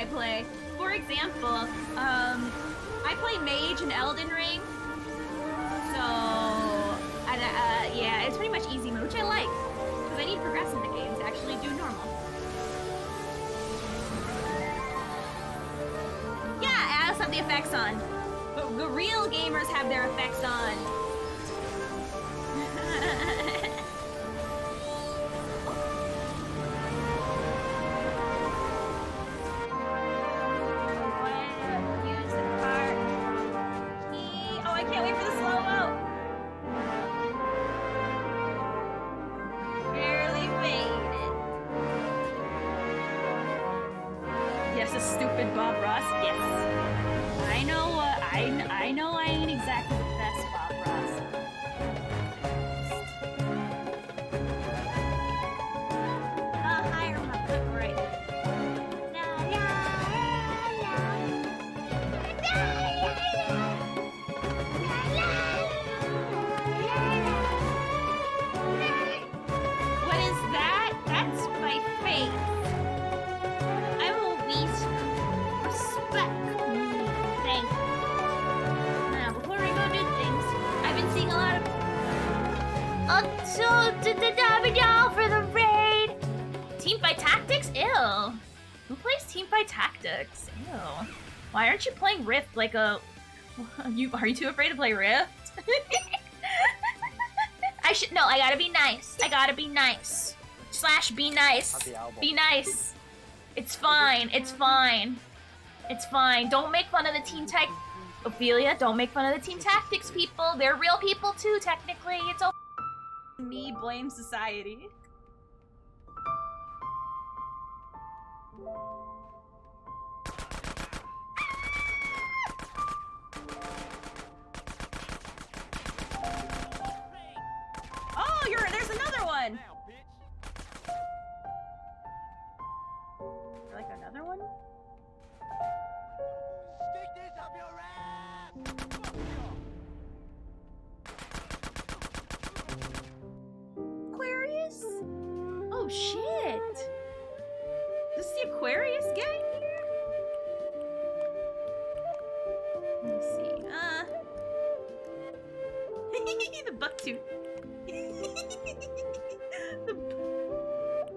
I play. For example, I play Mage in Elden Ring. So, yeah, it's pretty much easy mode, which I like. Because I need to progress in the game to actually do normal. Yeah, I also have the effects on. But the real gamers have their effects on. I can't wait for the slow-mo. Barely made it. Yes, a stupid Bob Ross. Yes. I know. I know. I ain't exactly the best Bob Ross. Higher my foot right. What is that? That's my face. I will beat respect me. Thank you. Now, before we go do things, I've been seeing a lot of for the raid. Team by Tactics? Ew. Who plays Team by Tactics? Ew. Why aren't you playing Rift like a... Are you too afraid to play Rift? No, I gotta be nice. I gotta be nice. / be nice. Be nice. It's fine. It's fine. It's fine. Don't make fun of the Team Tech. Ophelia, don't make fun of the Team Tactics people. They're real people too, technically. It's okay. Me blame society. Oh, there's another one. Like another one? Stick this up your ass! Aquarius? Oh shit! This is the Aquarius gang here? Let me see. The bucktooth.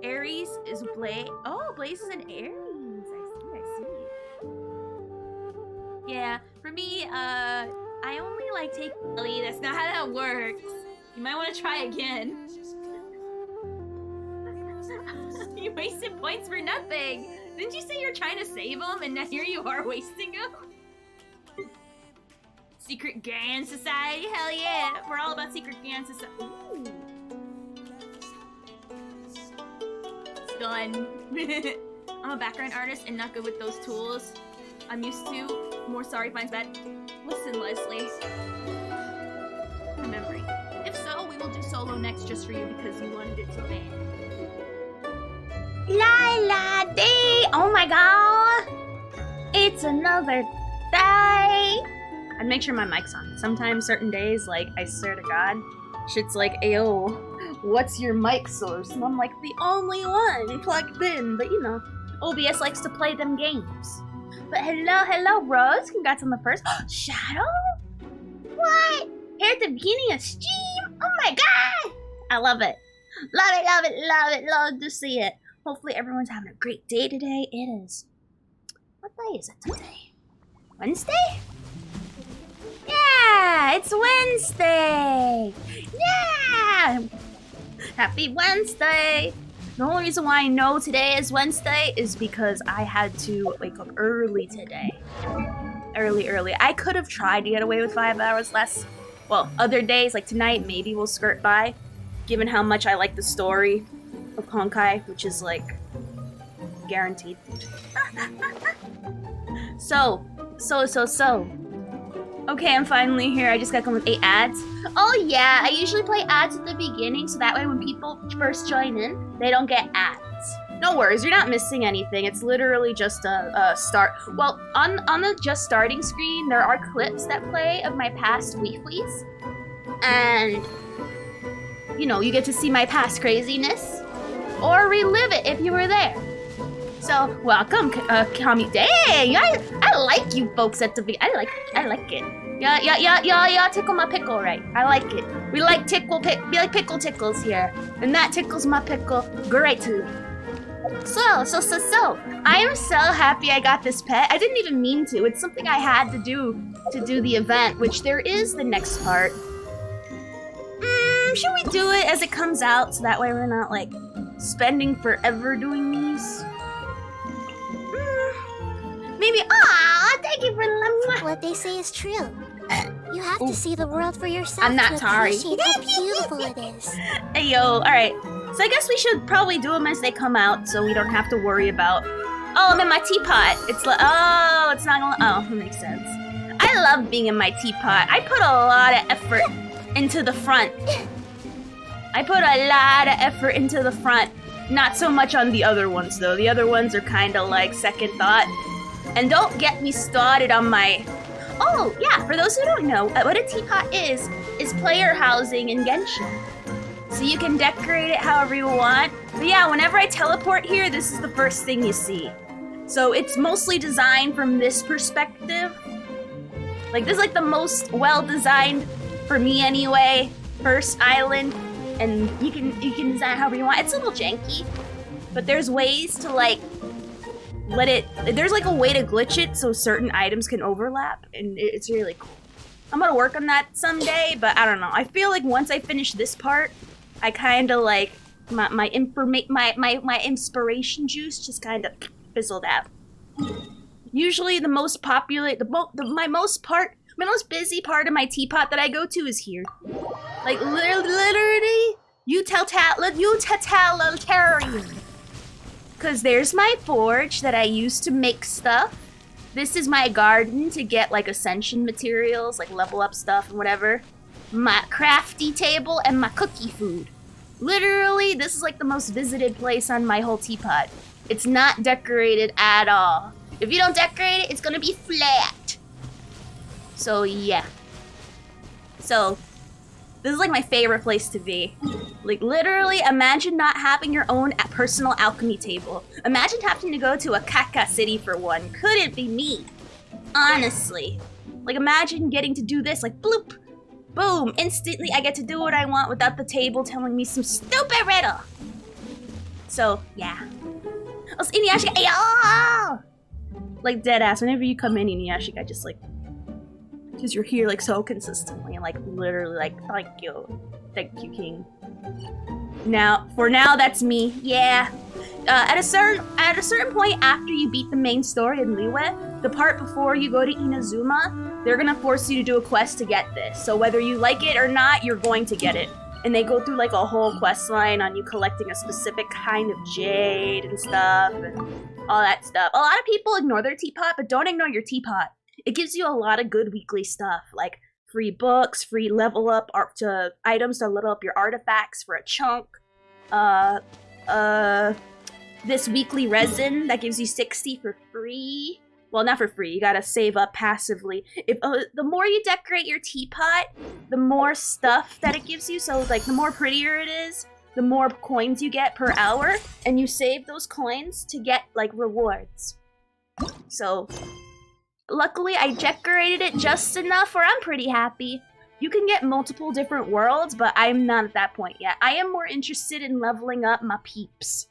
Aries is Blaze. Oh, Blaze is an Aries. I see. Yeah, for me, I only like take Ellie. That's not how that works. You might want to try again. You wasted points for nothing. Didn't you say you're trying to save them, and now here you are wasting them? Secret Gang Society? Hell yeah! We're all about Secret Gang Society. Ooh. It's done. I'm a background artist and not good with those tools. I'm used to more sorry finds bad. Listen, Leslie. Remembering. If so, we will do solo next just for you because you wanted it so bad. La la day! Oh my god! It's another day! I'd make sure my mic's on. Sometimes certain days, like, I swear to God, shit's like, ayo, what's your mic source? And I'm like, the only one plugged in. But you know, OBS likes to play them games. But hello, Rose. Congrats on the first. Shadow? What? Here at the beginning of stream? Oh my god! I love it. Love to see it. Hopefully everyone's having a great day today. It is. What day is it today? Wednesday? Yeah, it's Wednesday. Yeah! Happy Wednesday. The only reason why I know today is Wednesday is because I had to wake up early today. Early. I could have tried to get away with 5 hours less. Well, other days, like tonight, maybe we'll skirt by, given how much I like the story of Honkai, which is like guaranteed. So. Okay, I'm finally here. I just got going with 8 ads. Oh yeah, I usually play ads at the beginning, so that way when people first join in, they don't get ads. No worries, you're not missing anything. It's literally just a start. Well, on the just starting screen, there are clips that play of my past weeklies, and you know, you get to see my past craziness or relive it if you were there. So welcome, Kami. Dang, I like you folks at the I like it. Yeah, tickle my pickle, right? I like it. We like we like pickle tickles here, and that tickles my pickle greatly. So, I am so happy I got this pet. I didn't even mean to. It's something I had to do the event, which there is the next part. Should we do it as it comes out so that way we're not like spending forever doing these? Maybe. Ah, thank you for the. What they say is true. You have to see the world for yourself. I'm not to sorry. appreciate how beautiful it is. Hey yo, alright. So I guess we should probably do them as they come out so we don't have to worry about. Oh, I'm in my teapot. It's like, oh, it's not gonna. Oh, that makes sense. I love being in my teapot. I put a lot of effort into the front. Not so much on the other ones though. The other ones are kind of like second thought. And don't get me started on my. Oh, yeah, for those who don't know, what a teapot is player housing in Genshin. So you can decorate it however you want. But yeah, whenever I teleport here, this is the first thing you see. So it's mostly designed from this perspective. Like, this is like the most well-designed, for me anyway, first island. And you can design however you want. It's a little janky, but there's ways to like, there's like a way to glitch it so certain items can overlap, and it's really cool. I'm gonna work on that someday, but I don't know. I feel like once I finish this part, I kind of like my inspiration juice just kind of fizzled out. Usually, the most popular, my most busy part of my teapot that I go to is here. Like literally, utilitarian. Cause there's my forge that I use to make stuff. This is my garden to get like ascension materials, like level up stuff and whatever. My crafty table and my cookie food. Literally, this is like the most visited place on my whole teapot. It's not decorated at all. If you don't decorate it, it's gonna be flat. So yeah. So this is like my favorite place to be. Like literally, imagine not having your own personal alchemy table. Imagine having to go to a caca city for one. Couldn't be me. Honestly. Like imagine getting to do this, like bloop, boom, instantly I get to do what I want without the table telling me some stupid riddle. So yeah. Oh, Inuyashika, ayo! Like dead ass, whenever you come in Inuyashika, I just like, because you're here like so consistently, like literally like, thank you, king. Now, that's me. Yeah. At a certain point after you beat the main story in Liyue, the part before you go to Inazuma, they're gonna force you to do a quest to get this. So whether you like it or not, you're going to get it. And they go through like a whole quest line on you collecting a specific kind of jade and stuff and all that stuff. A lot of people ignore their teapot, but don't ignore your teapot. It gives you a lot of good weekly stuff, like free books, free level up items to level up your artifacts for a chunk. This weekly resin that gives you 60 for free. Well, not for free. You gotta save up passively. If the more you decorate your teapot, the more stuff that it gives you. So like the more prettier it is, the more coins you get per hour, and you save those coins to get like rewards. So luckily, I decorated it just enough where I'm pretty happy. You can get multiple different worlds, but I'm not at that point yet. I am more interested in leveling up my peeps,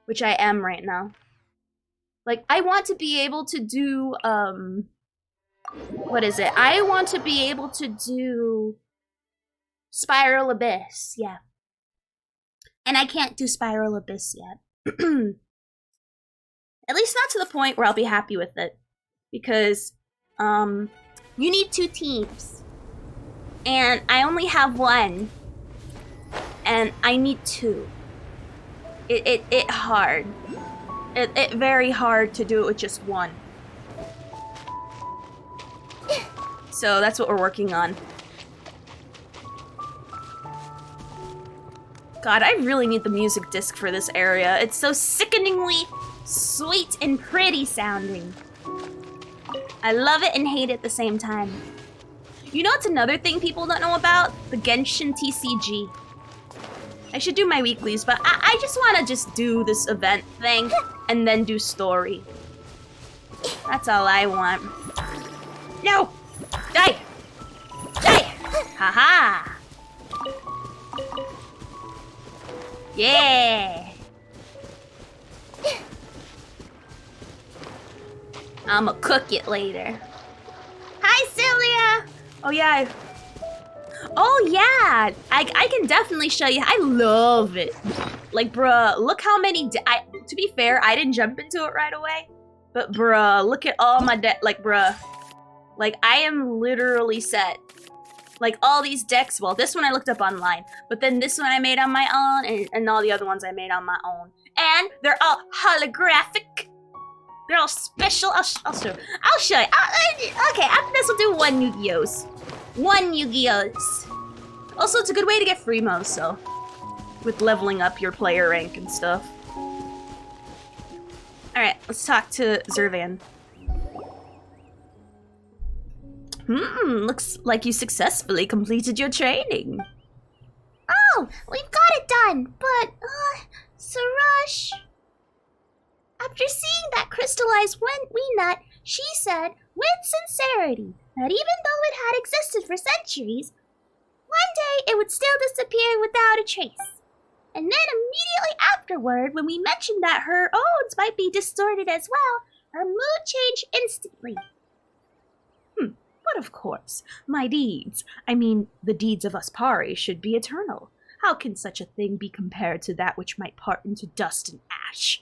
which I am right now. Like, I want to be able to do, what is it? I want to be able to do Spiral Abyss, yeah. And I can't do Spiral Abyss yet. At least not to the point where I'll be happy with it. Because, you need 2 teams. And I only have 1. And I need 2. It hard. It very hard to do it with just 1. So that's what we're working on. God, I really need the music disc for this area. It's so sickeningly sweet and pretty sounding. I love it and hate it at the same time. You know what's another thing people don't know about? The Genshin TCG. I should do my weeklies, but I just want to just do this event thing. and then do story. That's all I want. No! Die! Die! Haha! Yeah! I'ma cook it later. Hi, Celia! Oh yeah. Oh yeah! I can definitely show you. I love it. Like, bruh, look how many. To be fair, I didn't jump into it right away. But bruh, look at all my like, bruh. Like, I am literally set. Like, all these decks, well, this one I looked up online, but then this one I made on my own, and all the other ones I made on my own. And they're all holographic. They're all special. I'll show you. Okay, after this we'll do one Yu-Gi-Oh's. One Yu-Gi-Oh's. Also, it's a good way to get free mo's, so. With leveling up your player rank and stuff. Alright, let's talk to Zervan. Looks like you successfully completed your training. Oh, we've got it done, but, Sarush... After seeing that crystallized wee-nut, she said, with sincerity, that even though it had existed for centuries, one day it would still disappear without a trace. And then immediately afterward, when we mentioned that her odes might be distorted as well, her mood changed instantly. But of course, my deeds, I mean, the deeds of us Pari, should be eternal. How can such a thing be compared to that which might part into dust and ash?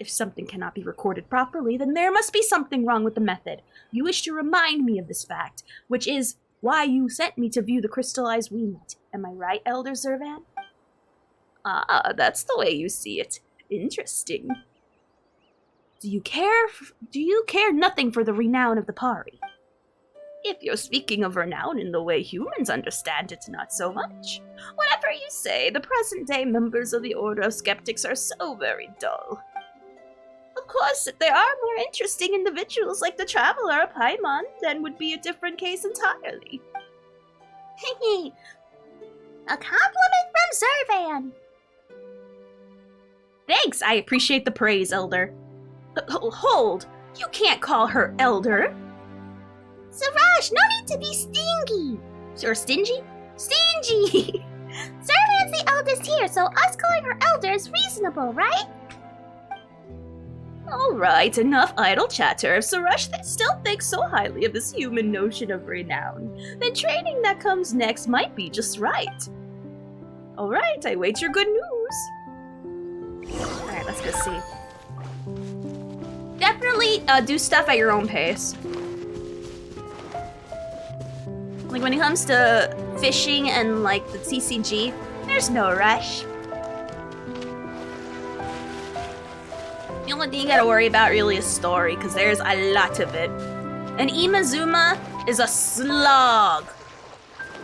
If something cannot be recorded properly, then there must be something wrong with the method. You wish to remind me of this fact, which is why you sent me to view the crystallized wee-nut. Am I right, Elder Zervan? Ah, that's the way you see it. Interesting. Do you care nothing for the renown of the Pari? If you're speaking of renown in the way humans understand it, not so much. Whatever you say, the present-day members of the Order of Skeptics are so very dull. Of course, if there are more interesting individuals like the Traveler of Paimon, then would be a different case entirely. A compliment from Zervan. Thanks, I appreciate the praise, Elder. Hold! You can't call her Elder! Siraj, no need to be stingy. Or stingy? Stingy! Zervan's the eldest here, so us calling her Elder is reasonable, right? Alright, enough idle chatter. If Suresh still thinks so highly of this human notion of renown, then training that comes next might be just right. Alright, I wait your good news. Alright, let's go see. Definitely do stuff at your own pace. Like when it comes to fishing and like the TCG, there's no rush. The only thing you gotta worry about really is story, because there's a lot of it. And Imazuma is a slog.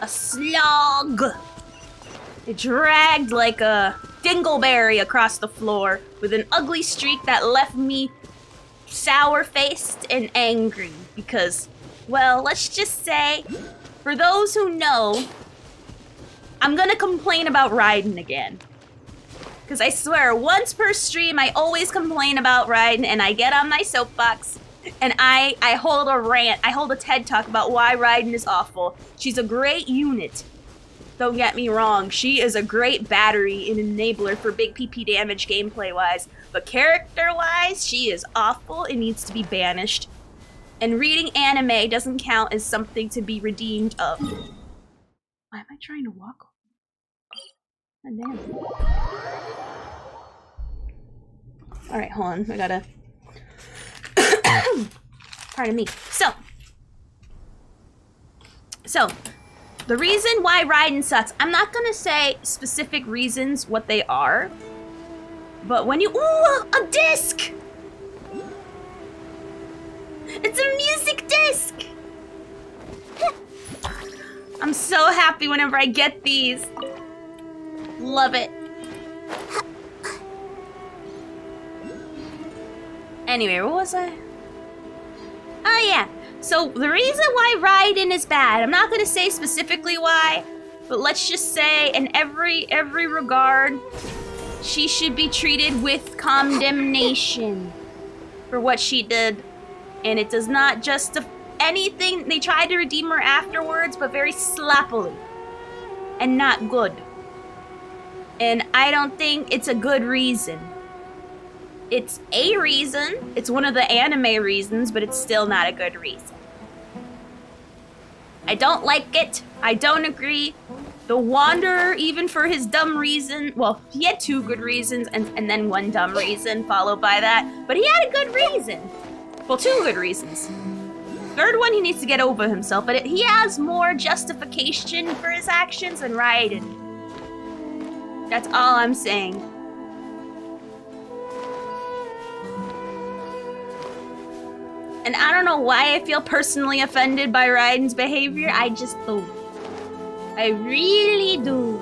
A slog! It dragged like a dingleberry across the floor with an ugly streak that left me sour-faced and angry because, well, let's just say, for those who know, I'm gonna complain about Raiden again. Because I swear, once per stream, I always complain about Raiden, and I get on my soapbox, and I hold a rant, I hold a TED Talk about why Raiden is awful. She's a great unit. Don't get me wrong, she is a great battery and enabler for big PP damage gameplay-wise, but character-wise, she is awful and needs to be banished. And reading anime doesn't count as something to be redeemed of. Why am I trying to walk? God damn. Alright, hold on. I gotta... Pardon me. So, the reason why Raiden sucks, I'm not gonna say specific reasons what they are, but when you... Ooh, a disc! It's a music disc! I'm so happy whenever I get these. Love it. Anyway, what was I? Oh yeah, so the reason why Raiden is bad, I'm not gonna say specifically why, but let's just say in every regard, She should be treated with condemnation for what she did. And it does not justify anything. They tried to redeem her afterwards, but very sloppily. And not good. And I don't think it's a good reason. It's a reason. It's one of the anime reasons, but it's still not a good reason. I don't like it. I don't agree. The Wanderer, even for his dumb reason, well, he had 2 good reasons and then 1 dumb reason followed by that, but he had a good reason. Well, 2 good reasons. 3rd one, he needs to get over himself, but he has more justification for his actions than Raiden. That's all I'm saying. And I don't know why I feel personally offended by Raiden's behavior. I just do. I really do.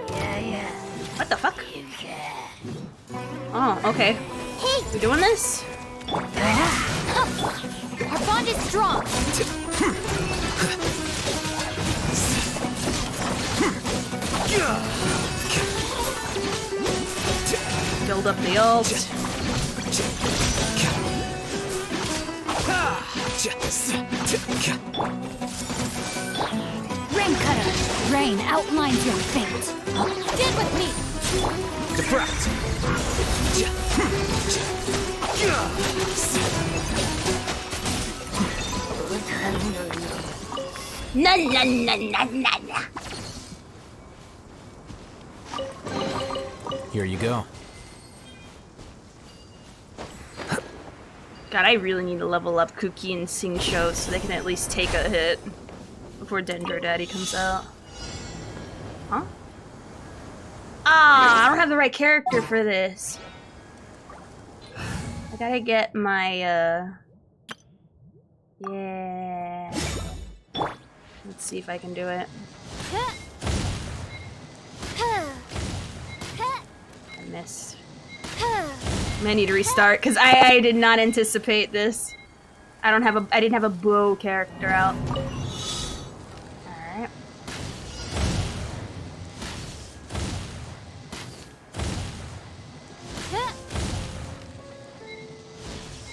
Yeah. What the fuck? Oh, okay. Hey! We doing this? Our bond is strong! Build up the ult. Rain Cutter! Rain outlines your fate! Stand with me! Deflect. Na na na na na na! Here you go. God, I really need to level up Kuki and Sing Show so they can at least take a hit before Dendro Daddy comes out. Huh? Ah, I don't have the right character for this. I gotta get my, yeah. Let's see if I can do it. I missed. I need to restart because I did not anticipate this. I didn't have a bow character out. Alright.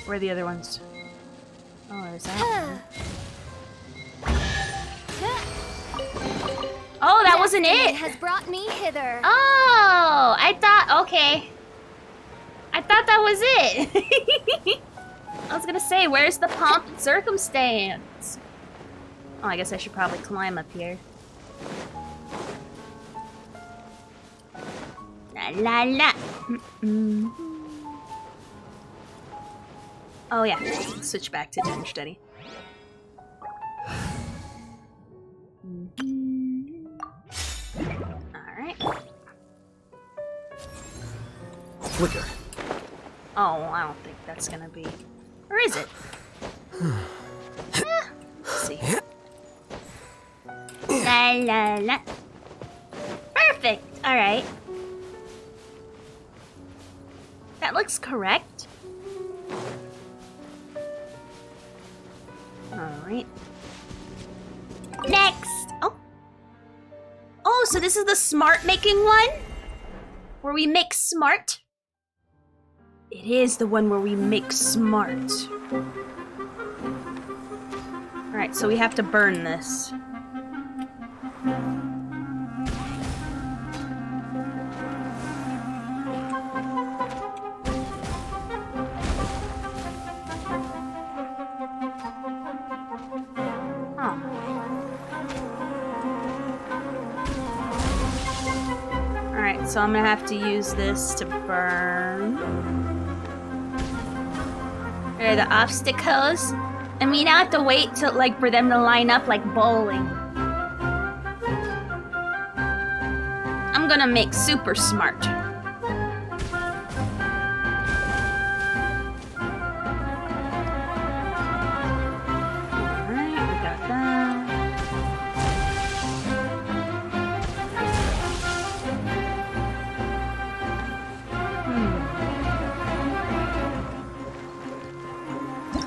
Where are the other ones? Oh, there's that one. Oh, that wasn't it! Has brought me hither. Oh, I thought, okay. I thought that was it. I was gonna say, where's the pomp and circumstance? Oh, I guess I should probably climb up here. La la la. Oh yeah, switch back to Dendro Daddy. Alright. Flicker. Oh, I don't think that's gonna be. Or is it? Let's see. La la la. Perfect! Alright. That looks correct. Alright. Next! Oh. Oh, so this is the smart making one? Where we make smart? It is the one where we make smart. Alright, so we have to burn this. Oh. Alright, so I'm gonna have to use this to burn. There are the obstacles. And we now have to wait to for them to line up like bowling. I'm gonna make super smart. Alright, we got that.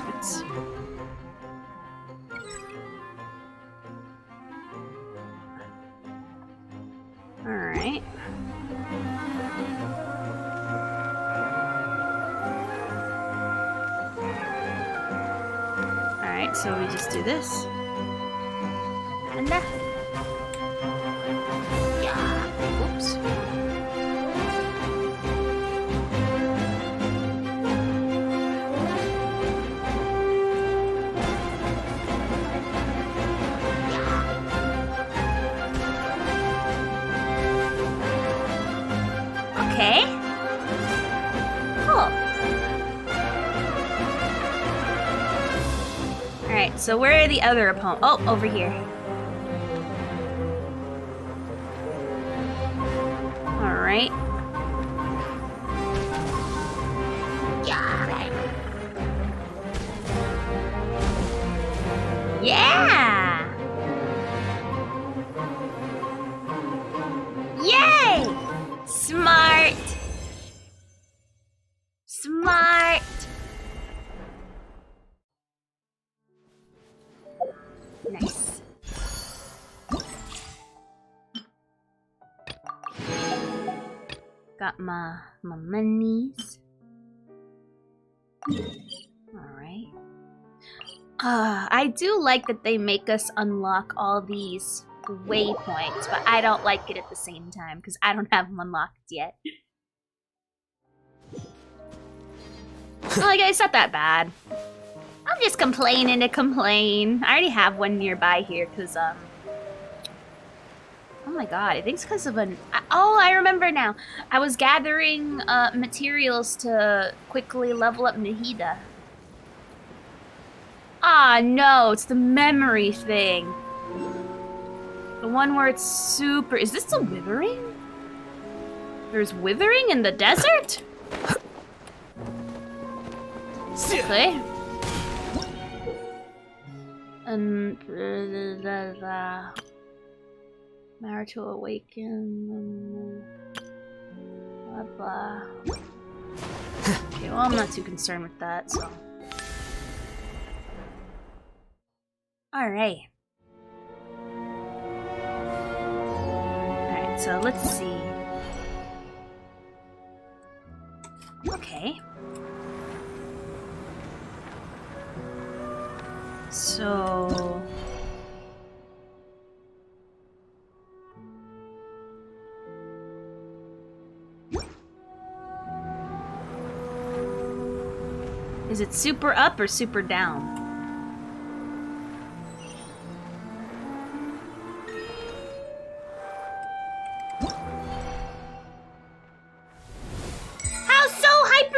Let's see. Alright. so we just do this. And that. Yeah. Whoops. Okay. Cool. Alright, so where are the other opponents? Oh, over here. Alright. Yeah! Yay! Smart! Smart! Nice. Got my monies. Alright. I do like that they make us unlock all these waypoints, but I don't like it at the same time because I don't have them unlocked yet. Like, it's not that bad. I'm just complaining to complain. I already have one nearby here because, oh my god, I think it's because of an... Oh, I remember now. I was gathering materials to quickly level up Nahida. Ah, no, it's the memory thing. The one where it's super... Is this the withering? There's withering in the desert? Okay. And... Marital awaken... Blah, blah. Okay, well, I'm not too concerned with that, so... Alright. Alright, so let's see. Okay. So... Is it super up or super down?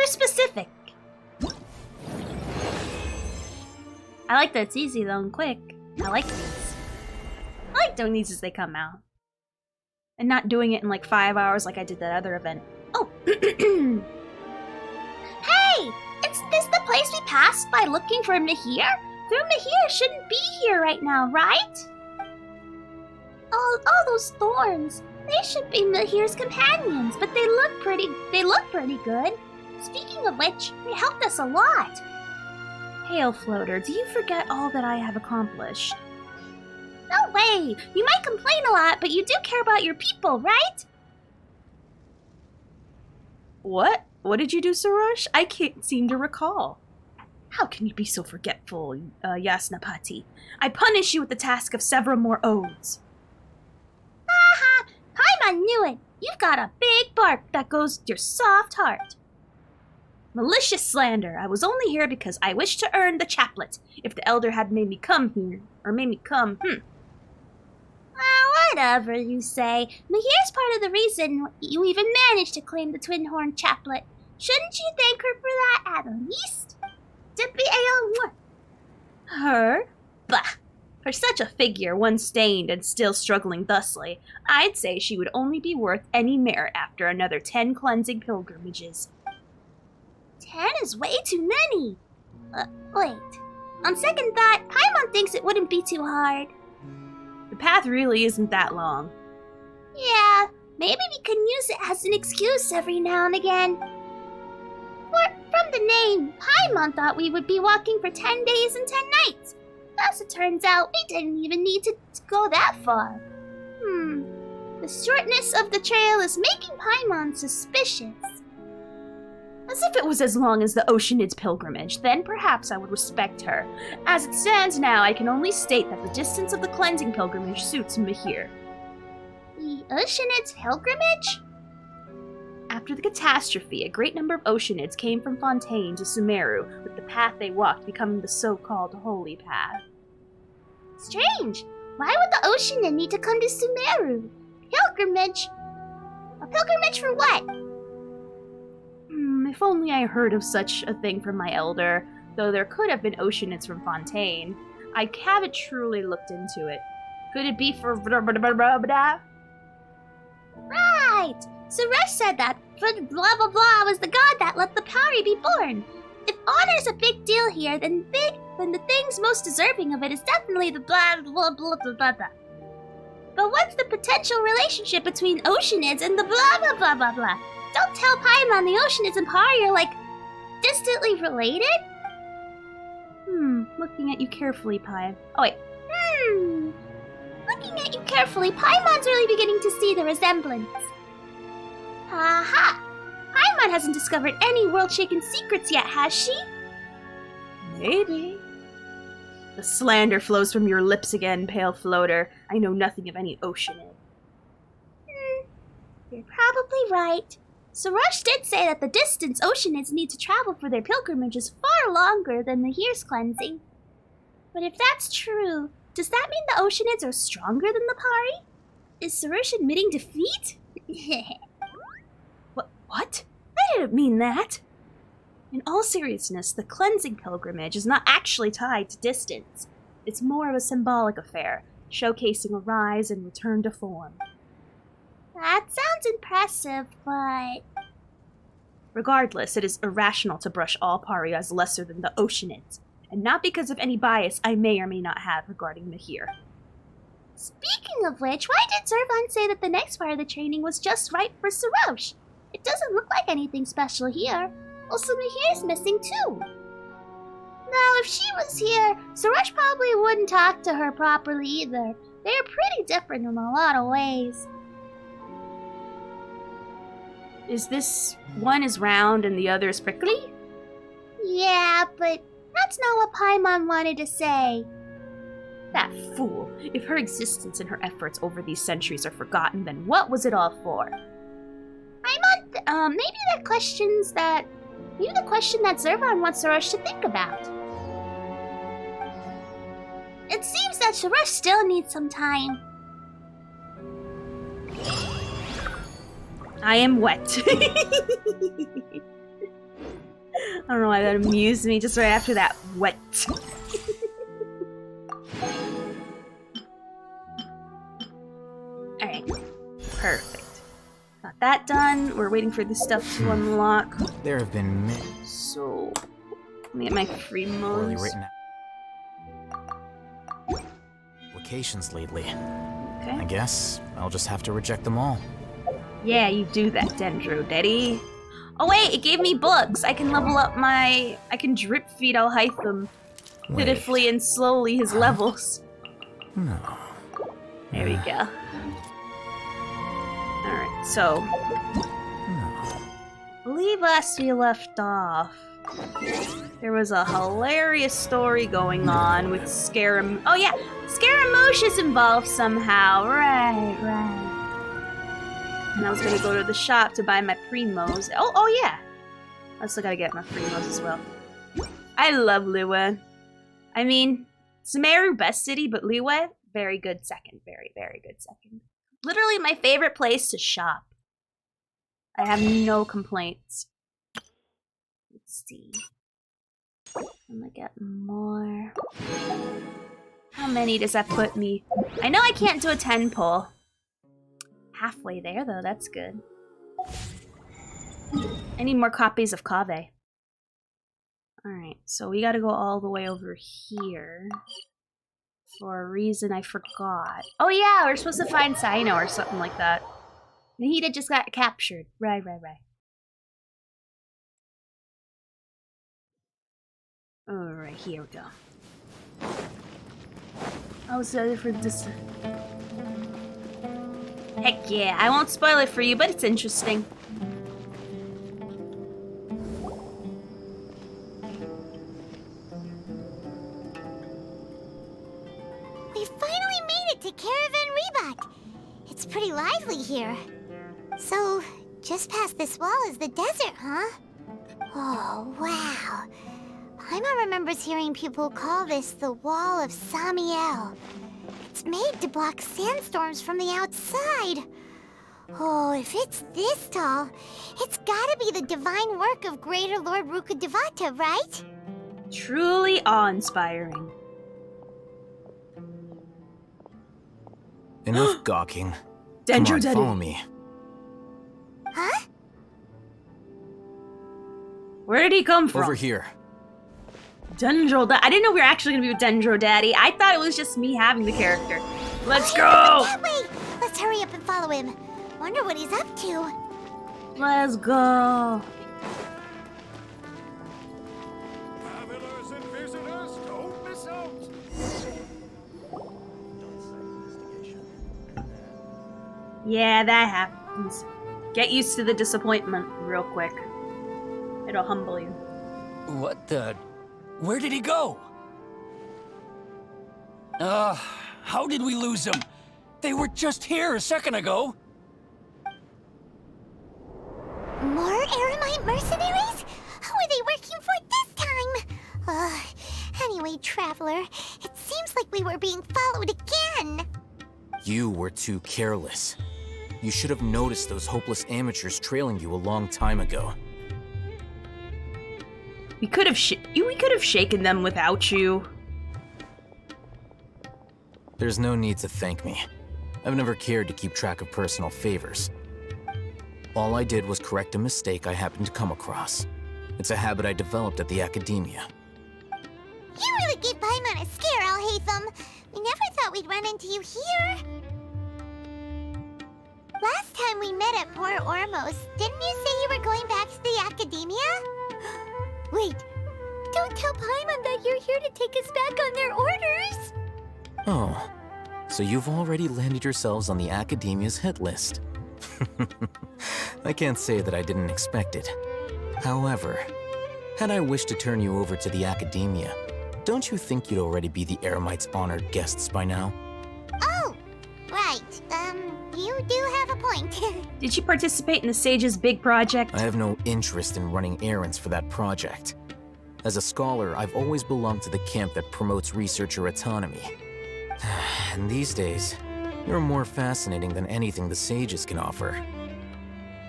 Specific. I like that it's easy though and quick. I like these. I like doing these as they come out. And not doing it in like 5 hours like I did that other event. Oh! Hey! Is this the place we passed by looking for Mahir? Though Mahir shouldn't be here right now, right? All those thorns. They should be Mahir's companions, but they look pretty good. Speaking of which, they helped us a lot. Hail, Floater, do you forget all that I have accomplished? No way! You might complain a lot, but you do care about your people, right? What? What did you do, Sarush? I can't seem to recall. How can you be so forgetful, Yasnapati? I punish you with the task of several more odes. Haha! Paimon knew it! You've got a big bark that goes with your soft heart. Malicious slander. I was only here because I wished to earn the chaplet. If the elder had made me come here, or made me come, Whatever you say. Mahir's part of the reason you even managed to claim the Twin Horn chaplet. Shouldn't you thank her for that at least? Dippy Aeon. Her? Bah! For such a figure, once stained and still struggling thusly, I'd say she would only be worth any merit after another 10 cleansing pilgrimages. 10 is way too many. Wait. On second thought, Paimon thinks it wouldn't be too hard. The path really isn't that long. Yeah, maybe we can use it as an excuse every now and again. From the name, Paimon thought we would be walking for 10 days and 10 nights. As it turns out, we didn't even need to go that far. The shortness of the trail is making Paimon suspicious. As if it was as long as the Oceanid's pilgrimage, then perhaps I would respect her. As it stands now, I can only state that the distance of the cleansing pilgrimage suits Mahir. The Oceanid's pilgrimage? After the catastrophe, a great number of Oceanids came from Fontaine to Sumeru, with the path they walked becoming the so-called Holy Path. Strange. Why would the Oceanid need to come to Sumeru? Pilgrimage? A pilgrimage for what? If only I heard of such a thing from my elder, though there could have been Oceanids from Fontaine. I haven't truly looked into it. Could it be for Right! Suresh said that for blah blah blah was the god that let the Pari be born. If honor's a big deal here, then the things most deserving of it is definitely the blah blah blah blah blah blah. But what's the potential relationship between Oceanids and the blah blah blah blah blah? Don't tell Paimon the Oceanids and Pari are like distantly related? Looking at you carefully, Pai. Oh wait. Looking at you carefully, Paimon's really beginning to see the resemblance. Aha! Paimon hasn't discovered any world-shaking secrets yet, has she? Maybe. The slander flows from your lips again, pale floater. I know nothing of any Oceanid. You're probably right. Sarush did say that the distance Oceanids need to travel for their pilgrimage is far longer than the Here's cleansing. But if that's true, does that mean the Oceanids are stronger than the Pari? Is Sarush admitting defeat? What? I didn't mean that. In all seriousness, the cleansing pilgrimage is not actually tied to distance. It's more of a symbolic affair, showcasing a rise and return to form. That sounds impressive, but... Regardless, it is irrational to brush all Pari as lesser than the Oceanids, and not because of any bias I may or may not have regarding Mahir. Speaking of which, why did Zervan say that the next part of the training was just right for Sarosh? It doesn't look like anything special here. Also, Mahir's missing too. Now, if she was here, Sarosh probably wouldn't talk to her properly either. They're pretty different in a lot of ways. Is this one is round and the other is prickly? Yeah, but that's not what Paimon wanted to say. That fool. If her existence and her efforts over these centuries are forgotten, then what was it all for? Paimon, maybe the question that Zervan wants Sarosh to think about. It seems that Sarosh still needs some time. I am wet. I don't know why that amused me just right after that. Wet. Alright. Perfect. Got that done. We're waiting for this stuff to unlock. There have been many So, let me get my free poorly modes. written applications lately. I Okay. guess I'll just have to reject them all. Yeah, you do that, Dendro, Daddy. Oh wait, it gave me books. I can level up my... I can drip feed Alhaitham Wait. pitifully and slowly his levels. No. There we go. Alright, so... No. Believe last we left off, there was a hilarious story going on with Scaram... Oh yeah! Scaramouche's involved somehow. Right. And I was gonna go to the shop to buy my primos. Oh yeah! I still gotta get my primos as well. I love Liyue. I mean, Sumeru, best city, but Liyue, very good second. Very, very good second. Literally my favorite place to shop. I have no complaints. Let's see. I'm gonna get more. How many does that put me? I know I can't do a 10 pull. Halfway there, though. That's good. I need more copies of Kave. Alright, so we gotta go all the way over here. For a reason I forgot. Oh yeah, we're supposed to find Saino or something like that. Nahida just got captured. Right. Alright, here we go. I was ready for this. Heck yeah, I won't spoil it for you, but it's interesting. to Caravan Rebot. It's pretty lively here. So, just past this wall is the desert, huh? Oh, wow. Paimon remembers hearing people call this the Wall of Samiel. It's made to block sandstorms from the outside. Oh, if it's this tall, it's gotta be the divine work of Greater Lord Rukkhadevata, right? Truly awe-inspiring. Enough gawking. Dendro Come on, Daddy. follow me. Huh? Where did he come from? Over here. Dendro I didn't know we were actually gonna be with Dendro Daddy. I thought it was just me having the character. Let's go! That way! Let's hurry up and follow him. Wonder what he's up to. Let's go. Travelers and visitors, don't miss out. Yeah, that happens. Get used to the disappointment real quick. It'll humble you. What the? Where did he go? How did we lose them? They were just here a second ago. More Eremite mercenaries? Who are they working for this time? Anyway, Traveler, it seems like we were being followed again. You were too careless. You should have noticed those hopeless amateurs trailing you a long time ago. We could have shaken them without you. There's no need to thank me. I've never cared to keep track of personal favors. All I did was correct a mistake I happened to come across. It's a habit I developed at the academia. You really gave Paimon a scare, Alhaitham. We never thought we'd run into you here. Last time we met at Port Ormos, didn't you say you were going back to the academia? Wait, don't tell Paimon that you're here to take us back on their orders. Oh, so you've already landed yourselves on the academia's hit list. I can't say that I didn't expect it. However, had I wished to turn you over to the academia, don't you think you'd already be the Eremites' honored guests by now? Oh, right. You do have a point. Did you participate in the Sage's big project? I have no interest in running errands for that project. As a scholar, I've always belonged to the camp that promotes researcher autonomy. And these days, you're more fascinating than anything the sages can offer.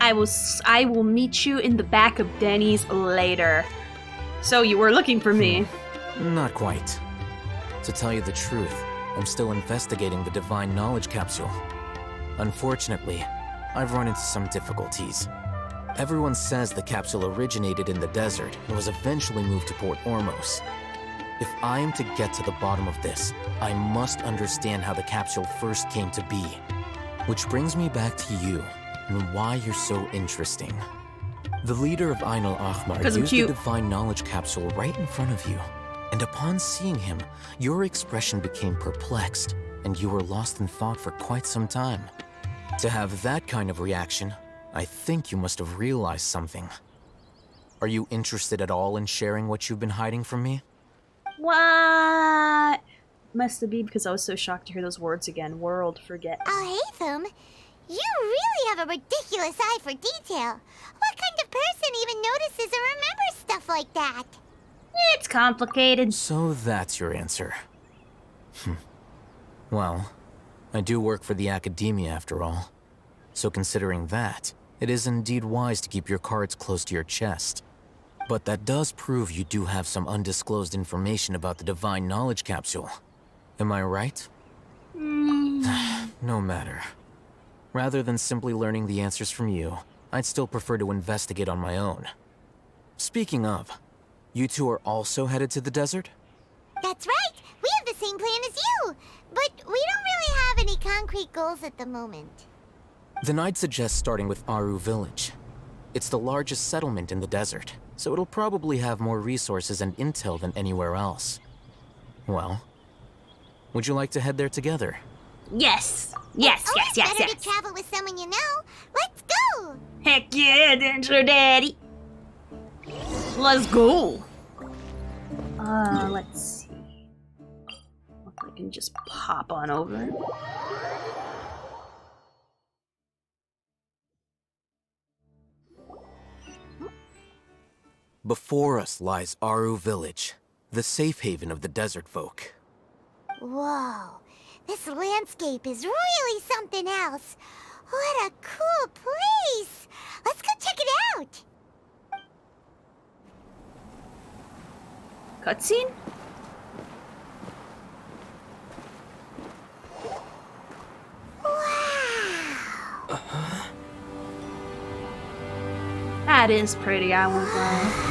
I will meet you in the back of Denny's later. So you were looking for me. Not quite. To tell you the truth, I'm still investigating the Divine Knowledge Capsule. Unfortunately, I've run into some difficulties. Everyone says the capsule originated in the desert and was eventually moved to Port Ormos. If I am to get to the bottom of this, I must understand how the capsule first came to be. Which brings me back to you, and why you're so interesting. The leader of Ain al-Ahmar 'Cause I'm used the cute. Divine Knowledge Capsule right in front of you, and upon seeing him, your expression became perplexed, and you were lost in thought for quite some time. To have that kind of reaction, I think you must have realized something. Are you interested at all in sharing what you've been hiding from me? What? Must it be because I was so shocked to hear those words again. World forget. Alhaitham, you really have a ridiculous eye for detail. What kind of person even notices or remembers stuff like that? It's complicated. So that's your answer. Well, I do work for the academia after all. So considering that, it is indeed wise to keep your cards close to your chest. But that does prove you do have some undisclosed information about the Divine Knowledge Capsule. Am I right? No matter. Rather than simply learning the answers from you, I'd still prefer to investigate on my own. Speaking of, you two are also headed to the desert? That's right. We have the same plan as you. But we don't really have any concrete goals at the moment. Then I'd suggest starting with Aru Village. It's the largest settlement in the desert, so it'll probably have more resources and intel than anywhere else. Well, would you like to head there together? Yes. Yes, It's yes, always yes, better yes. to travel with someone you know. Let's go. Heck yeah, Dendro Daddy. Let's go. Let's see. Look like can just pop on over. Before us lies Aru Village, the safe haven of the desert folk. Whoa, this landscape is really something else. What a cool place! Let's go check it out! Cutscene? Wow! That is pretty, I won't lie.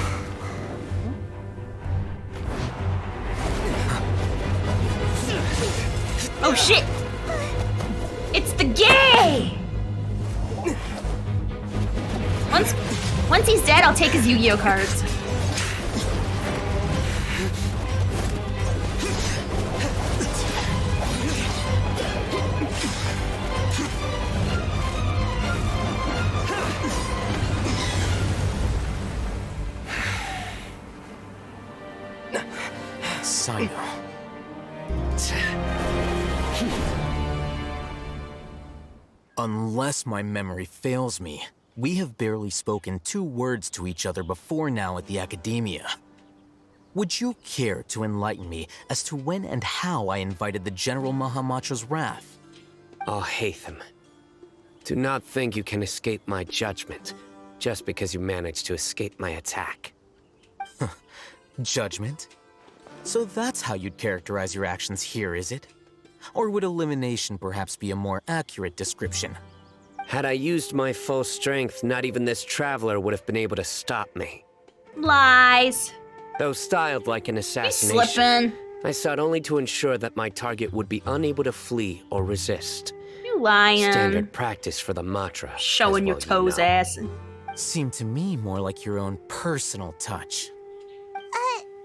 Oh shit! It's the gay! Once he's dead, I'll take his Yu-Gi-Oh cards. Sino. Unless my memory fails me, we have barely spoken 2 words to each other before now at the Academia. Would you care to enlighten me as to when and how I invited the General Mahamatra's wrath? Oh, Hatham. Do not think you can escape my judgment just because you managed to escape my attack. Judgment? So that's how you'd characterize your actions here, is it? Or would elimination perhaps be a more accurate description? Had I used my full strength, not even this traveler would have been able to stop me. Lies. Though styled like an He's assassination, slipping. I sought only to ensure that my target would be unable to flee or resist. You lying. Standard practice for the Matra. Showing as your well you toes, know. ass. Seemed to me more like your own personal touch.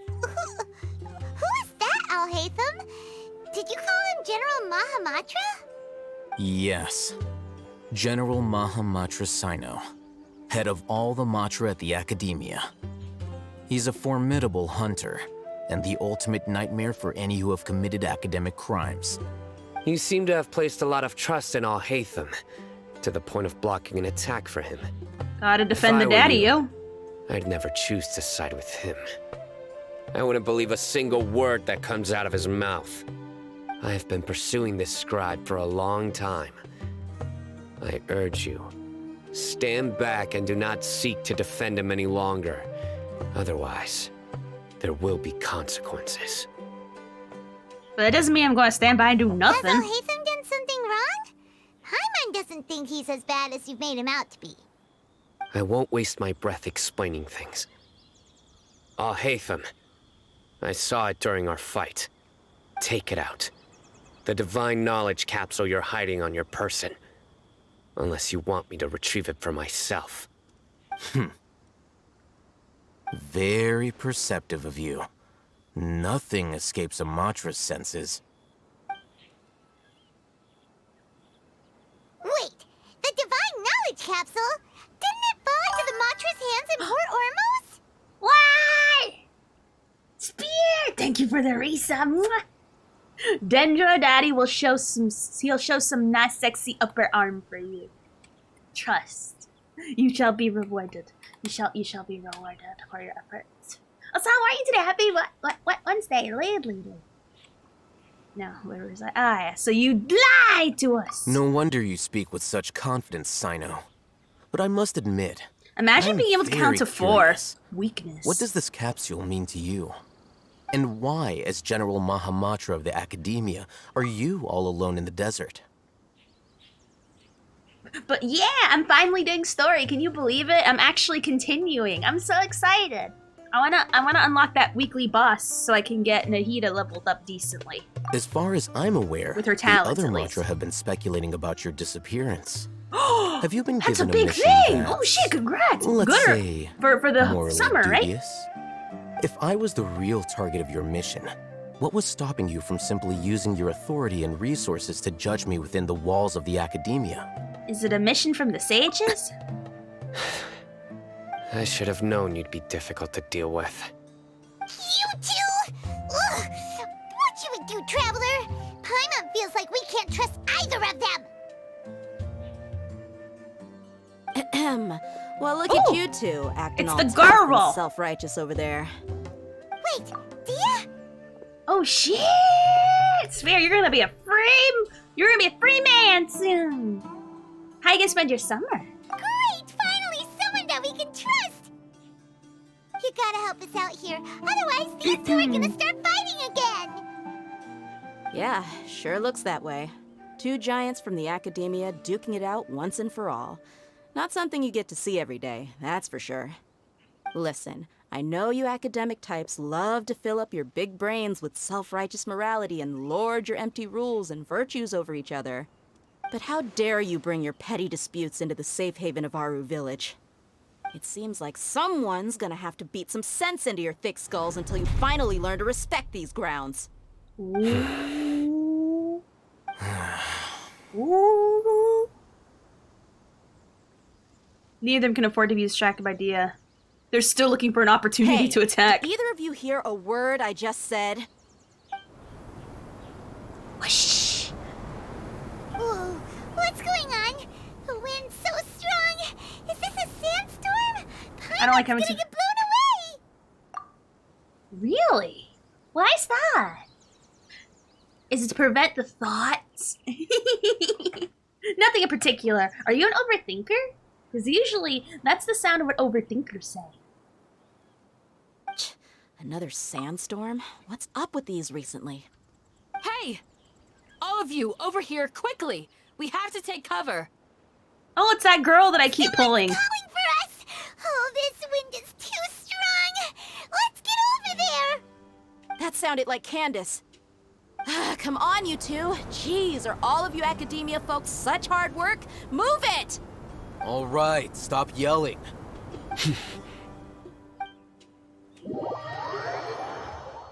Who is that, Alhaitham? Did you call him General Mahamatra? Yes. General Mahamatra Sino, head of all the Matra at the Academia. He's a formidable hunter, and the ultimate nightmare for any who have committed academic crimes. You seem to have placed a lot of trust in Alhaitham, to the point of blocking an attack for him. Gotta defend If the I were daddy, you, yo. I'd never choose to side with him. I wouldn't believe a single word that comes out of his mouth. I have been pursuing this scribe for a long time. I urge you, stand back and do not seek to defend him any longer. Otherwise, there will be consequences. But that doesn't mean I'm gonna stand by and do Has nothing. Alhaitham done something wrong? Hyman doesn't think he's as bad as you've made him out to be. I won't waste my breath explaining things. Alhaitham, I saw it during our fight. Take it out. The divine knowledge capsule you're hiding on your person. Unless you want me to retrieve it for myself. Very perceptive of you. Nothing escapes a Matra's senses. Wait, the divine knowledge capsule? Didn't it fall into the Matra's hands in Port Ormos? What? Spear! Thank you for the resub. Dendro Daddy will show some. He'll show some nice, sexy upper arm for you. Trust. You shall be rewarded. You shall be rewarded for your efforts. Oh, so how are you today? Happy what Wednesday? Lately. No, where was I? Ah, yeah. So you lied to us. No wonder you speak with such confidence, Sino. But I must admit, Imagine I'm being able to count to very 4. curious. Weakness. What does this capsule mean to you? And why, as General Mahamatra of the Academia, are you all alone in the desert? But yeah, I'm finally doing story. Can you believe it? I'm actually continuing. I'm so excited. I wanna unlock that weekly boss so I can get Nahida leveled up decently. As far as I'm aware, With her the talents, other at least. Matra have been speculating about your disappearance. Have you been That's a given big mission thing. that's, Oh shit! Congrats. let's Good say, for the morally summer, right? dubious? If I was the real target of your mission, what was stopping you from simply using your authority and resources to judge me within the walls of the Academia? Is it a mission from the sages? I should have known you'd be difficult to deal with. You two? Ugh. What should we do, Traveler? feels like we can't trust either of them. Well, look Ooh. at you two acting It's all the tough and girl. self-righteous over there. Wait, Dia? Oh shit! Sphere, you're gonna be a free man soon. How you gonna spend your summer? Great! Finally, someone that we can trust! You gotta help us out here, otherwise these two are gonna start fighting again! Yeah, sure looks that way. Two giants from the academia duking it out once and for all. Not something you get to see every day, that's for sure. Listen, I know you academic types love to fill up your big brains with self-righteous morality and lord your empty rules and virtues over each other. But how dare you bring your petty disputes into the safe haven of Aru Village? It seems like someone's gonna have to beat some sense into your thick skulls until you finally learn to respect these grounds. Ooh. Ooh. Neither of them can afford to be distracted by Dia. They're still looking for an opportunity Hey, to attack. did either of you hear a word I just said? Whoosh. Whoa, what's going on? The wind's so strong! Is this a sandstorm? I don't like having Gonna to. get blown away! Really? Why is that? Is it to prevent the thoughts? Nothing in particular. Are you an overthinker? Because usually that's the sound of what overthinkers say. Another sandstorm? What's up with these recently? Hey! All of you, over here, quickly! We have to take cover! Oh, it's that girl that I keep pulling. Calling for us! Oh, this wind is too strong! Let's get over there! That sounded like Candace. Come on, you two. Jeez, are all of you academia folks such hard work? Move it! All right, stop yelling.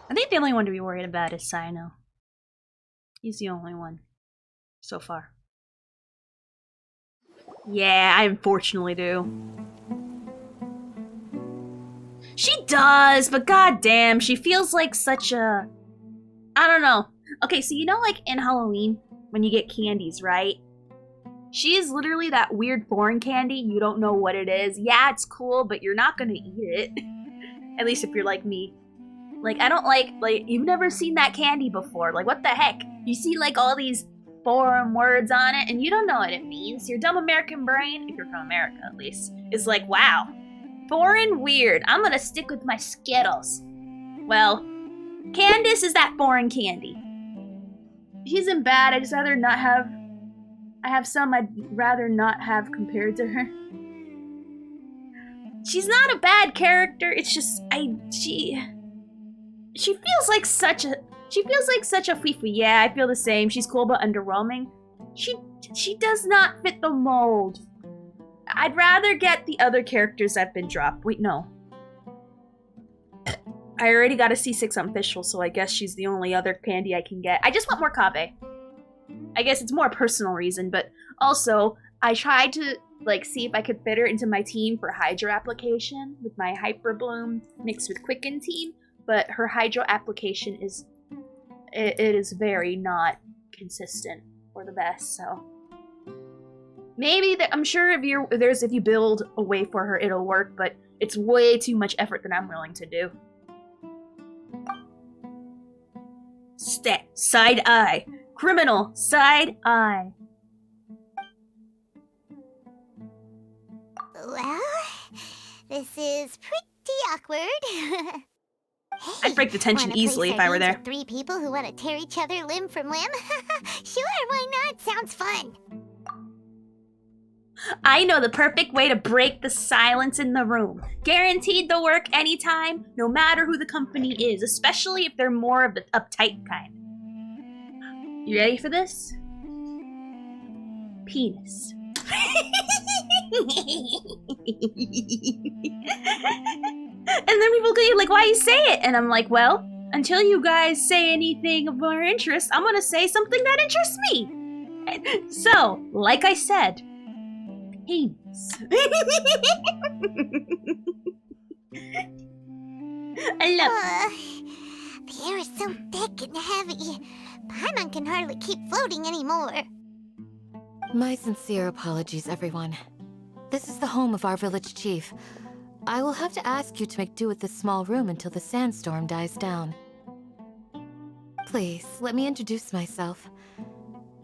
I think the only one to be worried about is Sino. He's the only one. So far. Yeah, I unfortunately do. She does, but goddamn, she feels like such a... I don't know. Okay, so you know like in Halloween, when you get candies, right? She is literally that weird foreign candy. You don't know what it is. Yeah, it's cool, but you're not gonna eat it. At least if you're like me. Like, I don't like, you've never seen that candy before. Like, what the heck? You see, like, all these foreign words on it, and you don't know what it means. Your dumb American brain, if you're from America at least, is like, wow. Foreign, weird. I'm gonna stick with my Skittles. Well, Candace is that foreign candy. She isn't bad, I just rather not have... I have some I'd rather not have compared to her. She's not a bad character, it's just, she feels like such a fifi. Yeah, I feel the same. She's cool but underwhelming. She does not fit the mold. I'd rather get the other characters that have been dropped. Wait, no. I already got a C6 on Fischl, so I guess she's the only other candy I can get. I just want more Kaveh. I guess it's more a personal reason, but also, I tried to, like, see if I could fit her into my team for Hydro application with my Hyper Bloom mixed with Quicken team, but her Hydro application is, it is very not consistent or the best, so. Maybe, I'm sure if you build a way for her, it'll work, but it's way too much effort that I'm willing to do. Side eye. Criminal, side eye. Well, this is pretty awkward. I'd break the tension Wanna easily play if I were there. sardines with 3 people who want to tear each other limb from limb? Sure, why not? Sounds fun. I know the perfect way to break the silence in the room. Guaranteed they'll work anytime, no matter who the company is, especially if they're more of the uptight kind. You ready for this? Penis. And then people go like, why you say it? And I'm like, well, until you guys say anything of our interest, I'm gonna say something that interests me. So, like I said, penis. I love it. The air is so thick and heavy. Paimon can hardly keep floating anymore. My sincere apologies, everyone. This is the home of our village chief. I will have to ask you to make do with this small room until the sandstorm dies down. Please, let me introduce myself.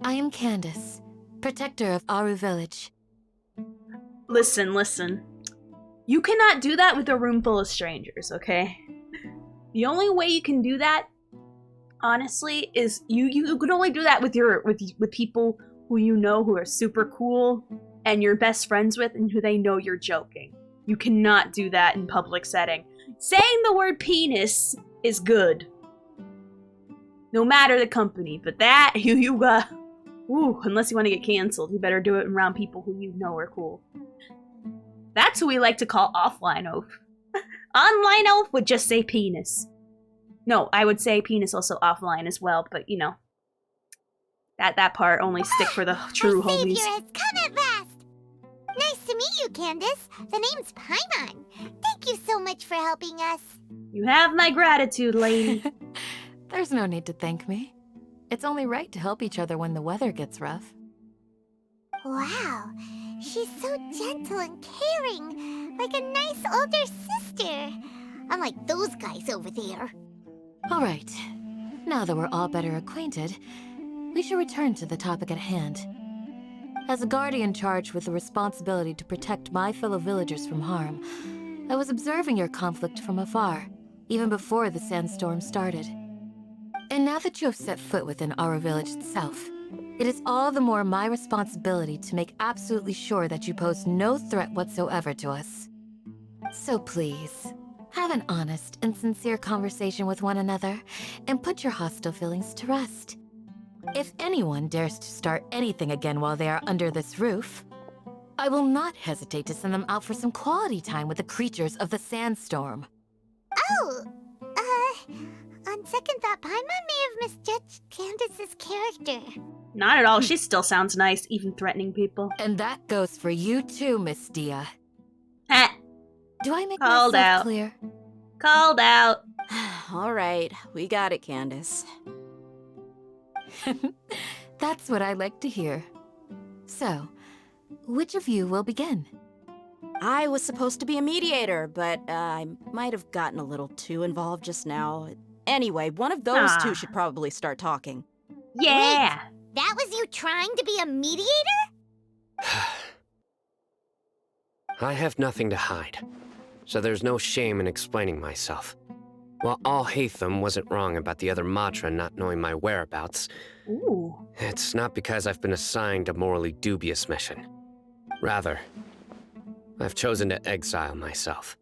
I am Candace, protector of Aru Village. Listen. You cannot do that with a room full of strangers, okay? The only way you can do that, honestly, is you can only do that with people who you know who are super cool and you're best friends with and who they know you're joking. You cannot do that in public setting. Saying the word penis is good. No matter the company, but that, you got... Ooh, unless you want to get canceled, you better do it around people who you know are cool. That's who we like to call offline oaf. Online oaf would just say penis. No, I would say penis also offline as well, but you know. That part only stick for the true Our homies. savior has come at last! Nice to meet you, Candace. The name's Paimon. Thank you so much for helping us. You have my gratitude, lady. There's no need to thank me. It's only right to help each other when the weather gets rough. Wow, she's so gentle and caring, like a nice older sister. Unlike those guys over there. All right. Now that we're all better acquainted, we should return to the topic at hand. As a guardian charged with the responsibility to protect my fellow villagers from harm, I was observing your conflict from afar, even before the sandstorm started. And now that you have set foot within our village itself, it is all the more my responsibility to make absolutely sure that you pose no threat whatsoever to us. So please, have an honest and sincere conversation with one another, and put your hostile feelings to rest. If anyone dares to start anything again while they are under this roof, I will not hesitate to send them out for some quality time with the creatures of the sandstorm. Oh, on second thought, Paimon may have misjudged Candace's character. Not at all. She still sounds nice, even threatening people. And that goes for you too, Miss Dia. Ha! Do I make Called myself out. clear? Called out. All right, we got it, Candace. That's what I like to hear. So, which of you will begin? I was supposed to be a mediator, but I might have gotten a little too involved just now. Anyway, one of those two should probably start talking. Yeah. That was you trying to be a mediator? I have nothing to hide, so there's no shame in explaining myself. While Al-Haytham wasn't wrong about the other Matra not knowing my whereabouts, Ooh. it's not because I've been assigned a morally dubious mission. Rather, I've chosen to exile myself.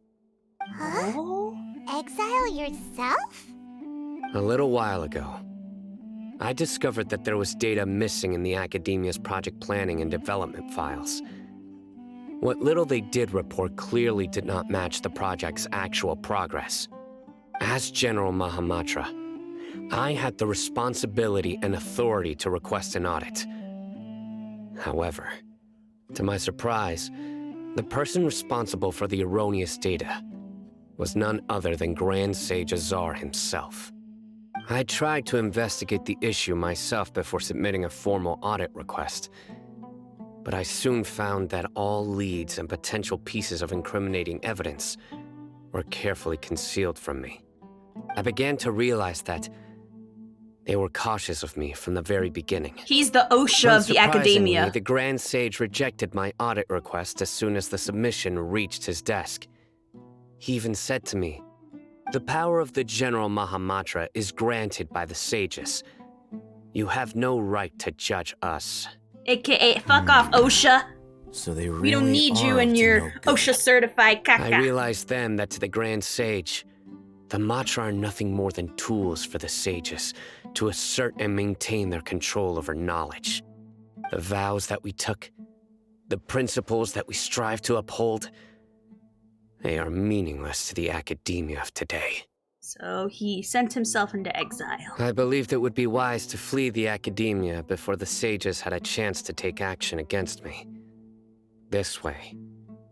Huh? Oh? Exile yourself? A little while ago, I discovered that there was data missing in the Academia's project planning and development files. What little they did report clearly did not match the project's actual progress. As General Mahamatra, I had the responsibility and authority to request an audit. However, to my surprise, the person responsible for the erroneous data was none other than Grand Sage Azar himself. I tried to investigate the issue myself before submitting a formal audit request, but I soon found that all leads and potential pieces of incriminating evidence were carefully concealed from me. I began to realize that they were cautious of me from the very beginning. He's the OSHA of the academia. Unsurprisingly, the Grand Sage rejected my audit request as soon as the submission reached his desk. He even said to me, "The power of the General Mahamatra is granted by the sages. You have no right to judge us." AKA, fuck off, OSHA. So they really We don't need you are and up to your no good. OSHA certified caca. I realized then that to the Grand Sage, the Matra are nothing more than tools for the sages to assert and maintain their control over knowledge. The vows that we took, the principles that we strive to uphold, they are meaningless to the academia of today. So he sent himself into exile. I believed it would be wise to flee the academia before the sages had a chance to take action against me. This way,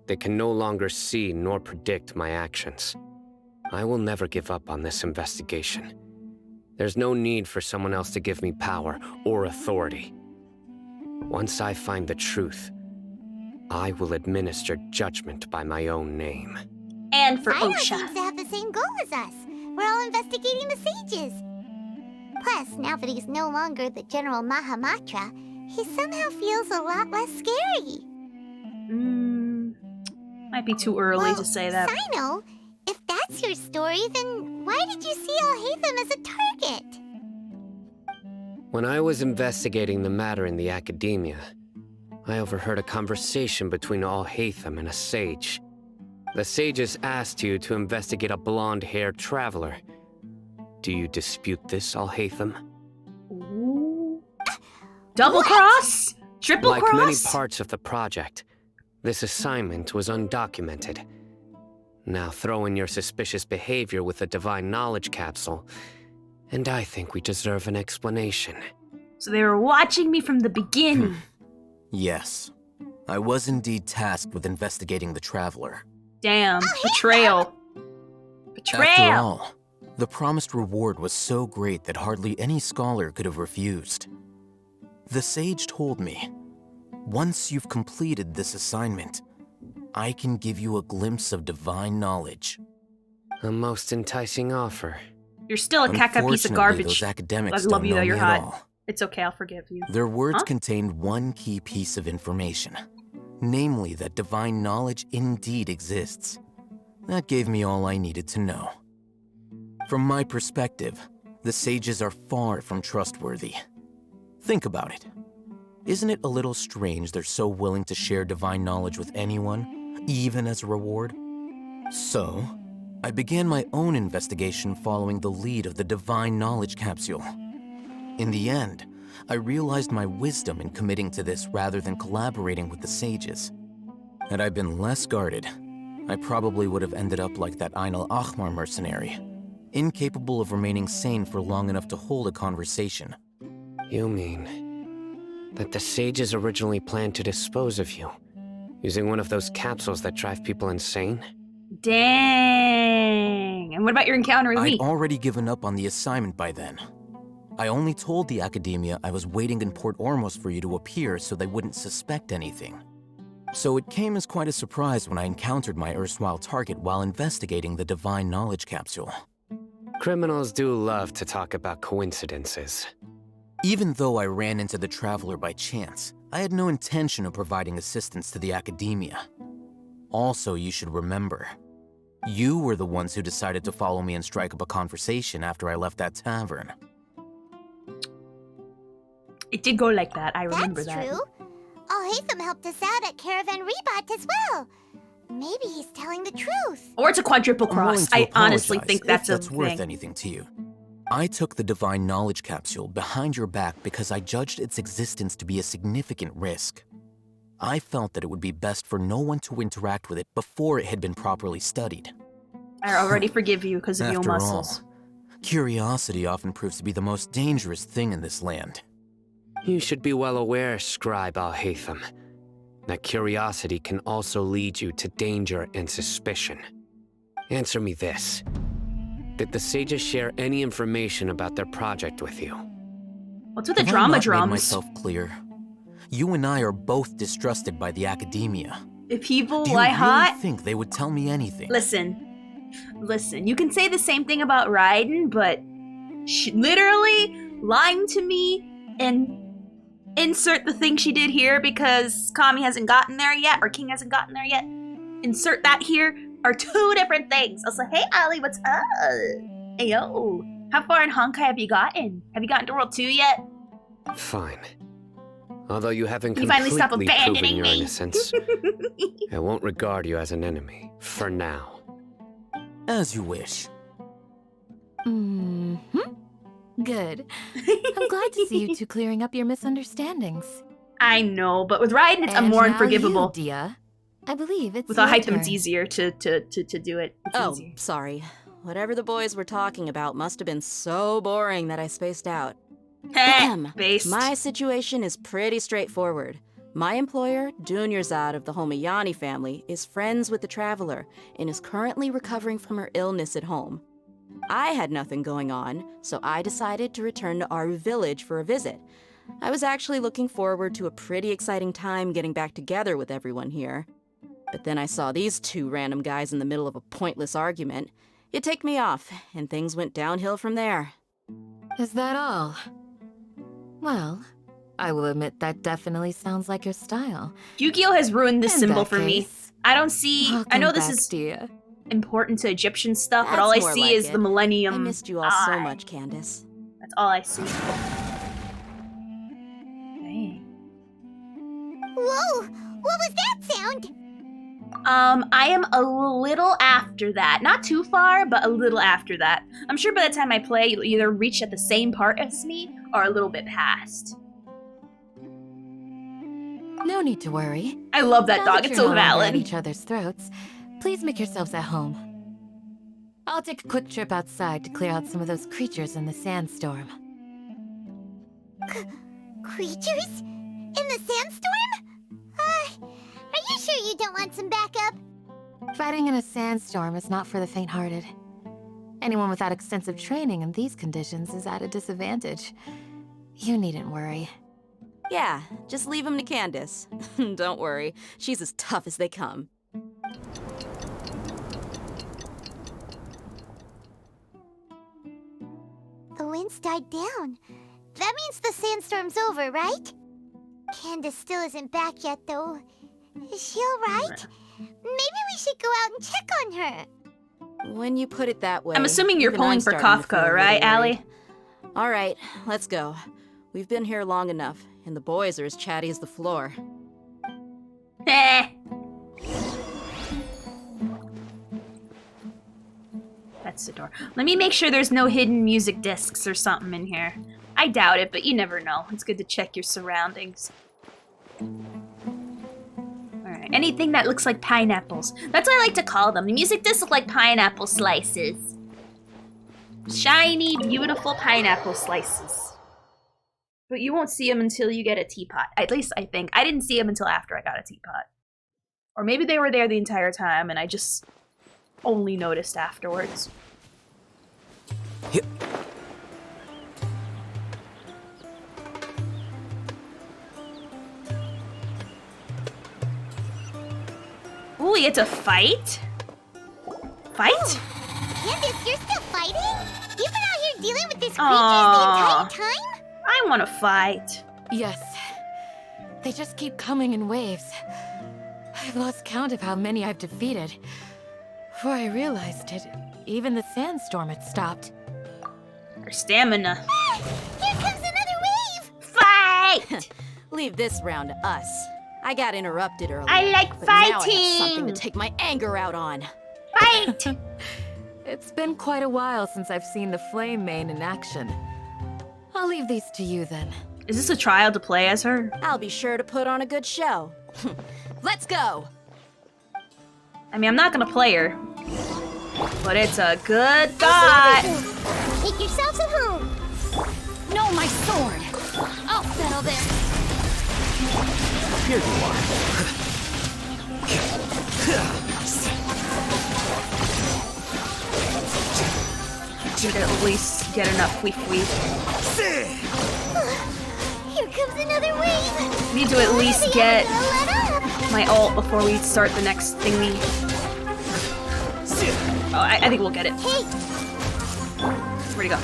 they can no longer see nor predict my actions. I will never give up on this investigation. There's no need for someone else to give me power or authority. Once I find the truth, I will administer judgment by my own name. And for Aino Osha. seems to have the same goal as us. We're all investigating the sages. Plus, now that he's no longer the General Mahamatra, he somehow feels a lot less scary. Might be too early to say that. Sino, if that's your story, then why did you see Alhaitham as a target? When I was investigating the matter in the academia, I overheard a conversation between Alhaitham and a sage. The sages asked you to investigate a blonde-haired traveler. Do you dispute this, Alhaitham? Ooh. Double cross? Triple Like cross? many parts of the project, this assignment was undocumented. Now throw in your suspicious behavior with the Divine Knowledge Capsule, and I think we deserve an explanation. So they were watching me from the beginning. Yes. I was indeed tasked with investigating the Traveler. Damn. Betrayal. Betrayal! After all, the promised reward was so great that hardly any scholar could have refused. The sage told me, once you've completed this assignment, I can give you a glimpse of divine knowledge. A most enticing offer. You're still a caca piece of Unfortunately, garbage. those academics I love don't you though, know you're me hot. at all. It's okay, I'll forgive you. Their words Huh? contained one key piece of information, namely that divine knowledge indeed exists. That gave me all I needed to know. From my perspective, the sages are far from trustworthy. Think about it. Isn't it a little strange they're so willing to share divine knowledge with anyone, even as a reward? So, I began my own investigation following the lead of the Divine Knowledge Capsule. In the end, I realized my wisdom in committing to this rather than collaborating with the sages. Had I been less guarded, I probably would have ended up like that Ain al-Ahmar mercenary, incapable of remaining sane for long enough to hold a conversation. You mean that the sages originally planned to dispose of you, using one of those capsules that drive people insane? Dang. And what about your encounter with me? I'd already given up on the assignment by then. I only told the academia I was waiting in Port Ormos for you to appear so they wouldn't suspect anything. So it came as quite a surprise when I encountered my erstwhile target while investigating the Divine Knowledge Capsule. Criminals do love to talk about coincidences. Even though I ran into the Traveler by chance, I had no intention of providing assistance to the academia. Also, you should remember, you were the ones who decided to follow me and strike up a conversation after I left that tavern. It did go like that, I remember That's that. true. Alhaitham helped us out at Caravan Rebat as well. Maybe he's telling the truth. Or it's a quadruple I'm willing cross. to I honestly apologize think if that's a that's worth thing. anything to you. I took the Divine Knowledge Capsule behind your back because I judged its existence to be a significant risk. I felt that it would be best for no one to interact with it before it had been properly studied. I already forgive you because of your After muscles. all, curiosity often proves to be the most dangerous thing in this land. You should be well aware, Scribe Alhaitham, that curiosity can also lead you to danger and suspicion. Answer me this. Did the sages share any information about their project with you? What's with the Have I drama not made drums? myself clear? You and I are both distrusted by the academia. If people Do you lie really hot, think they would tell me anything? listen, you can say the same thing about Raiden, but literally lying to me and insert the thing she did here because Kami hasn't gotten there yet, or King hasn't gotten there yet, insert that here, are two different things. I was like, hey, Ali, what's up? Hey, yo, how far in Honkai have you gotten? Have you gotten to World 2 yet? Fine. Although you haven't You finally stop completely proven abandoning your me. innocence, I won't regard you as an enemy, for now. As you wish. Good. I'm glad to see you two clearing up your misunderstandings. I know, but with Raiden, it's And more now unforgivable. you, Dia. I believe it's With your Alhaitham, it's turn. easier to do it. It's Oh, easier. sorry. Whatever the boys were talking about must have been so boring that I spaced out. Ahem. Based. My situation is pretty straightforward. My employer, Dunyarzad of the Homayani family, is friends with the Traveler and is currently recovering from her illness at home. I had nothing going on, so I decided to return to Aru Village for a visit. I was actually looking forward to a pretty exciting time getting back together with everyone here. But then I saw these two random guys in the middle of a pointless argument. It ticked me off, and things went downhill from there. Is that all? Well, I will admit that definitely sounds like your style. Yu-Gi-Oh has ruined this In symbol that for me. case, I don't see. I know this welcome is back, dear. important to Egyptian stuff, but That's all I more see like is it. the Millennium. I missed you all Eye. so much, Candace. That's all I see. Dang. Whoa! What was that sound? I am a little after that. Not too far, but a little after that. I'm sure by the time I play, you'll either reach at the same part as me or a little bit past. No need to worry. I love that Now dog. that It's you're so no longer at valid. each other's throats, please make yourselves at home. I'll take a quick trip outside to clear out some of those creatures in the sandstorm. Creatures? In the sandstorm? Are you sure you don't want some backup? Fighting in a sandstorm is not for the faint-hearted. Anyone without extensive training in these conditions is at a disadvantage. You needn't worry. Yeah, just leave him to Candace. Don't worry, she's as tough as they come. The wind's died down. That means the sandstorm's over, right? Candace still isn't back yet, though. Is she alright? Maybe we should go out and check on her. When you put it that way... I'm assuming you're even pulling I'm for starting to feel a Kafka, little right, Allie? worried. All right, let's go. We've been here long enough, and the boys are as chatty as the floor. Eh. That's the door. Let me make sure there's no hidden music discs or something in here. I doubt it, but you never know. It's good to check your surroundings. Alright, anything that looks like pineapples. That's what I like to call them. The music discs look like pineapple slices. Shiny, beautiful pineapple slices. But you won't see them until you get a teapot. At least I think. I didn't see them until after I got a teapot. Or maybe they were there the entire time and I just only noticed afterwards. Yep. Ooh, we get to fight? Fight? Candace, you're still fighting? You've been out here dealing with these creatures Aww. the entire time? I want to fight. Yes. They just keep coming in waves. I've lost count of how many I've defeated. Before I realized it, even the sandstorm had stopped. Her stamina. Ah, here comes another wave! Fight! Leave this round to us. I got interrupted earlier. I like but now I have something fighting. to take my anger out on. Fight! It's been quite a while since I've seen the Flame Mane in action. I'll leave these to you then. Is this a trial to play as her? I'll be sure to put on a good show. Let's go! I mean, I'm not gonna play her. But it's a good thought. Make yourselves at home. No, my sword! I'll settle this. Here you are. We could at least get enough weef. Here comes another wave. Need to at least get Let up. my ult before we start the next thingy. Oh, I think we'll get it. Hey, Where'd he go?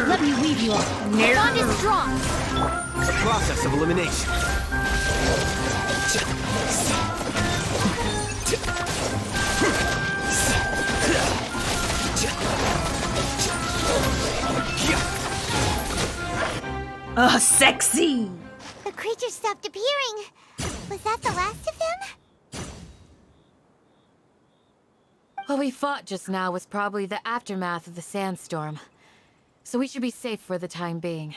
Let me weave you up. Bond is strong. The process of elimination. Oh, sexy! the creature stopped appearing. Was that the last of them? What we fought just now was probably the aftermath of the sandstorm. So we should be safe for the time being.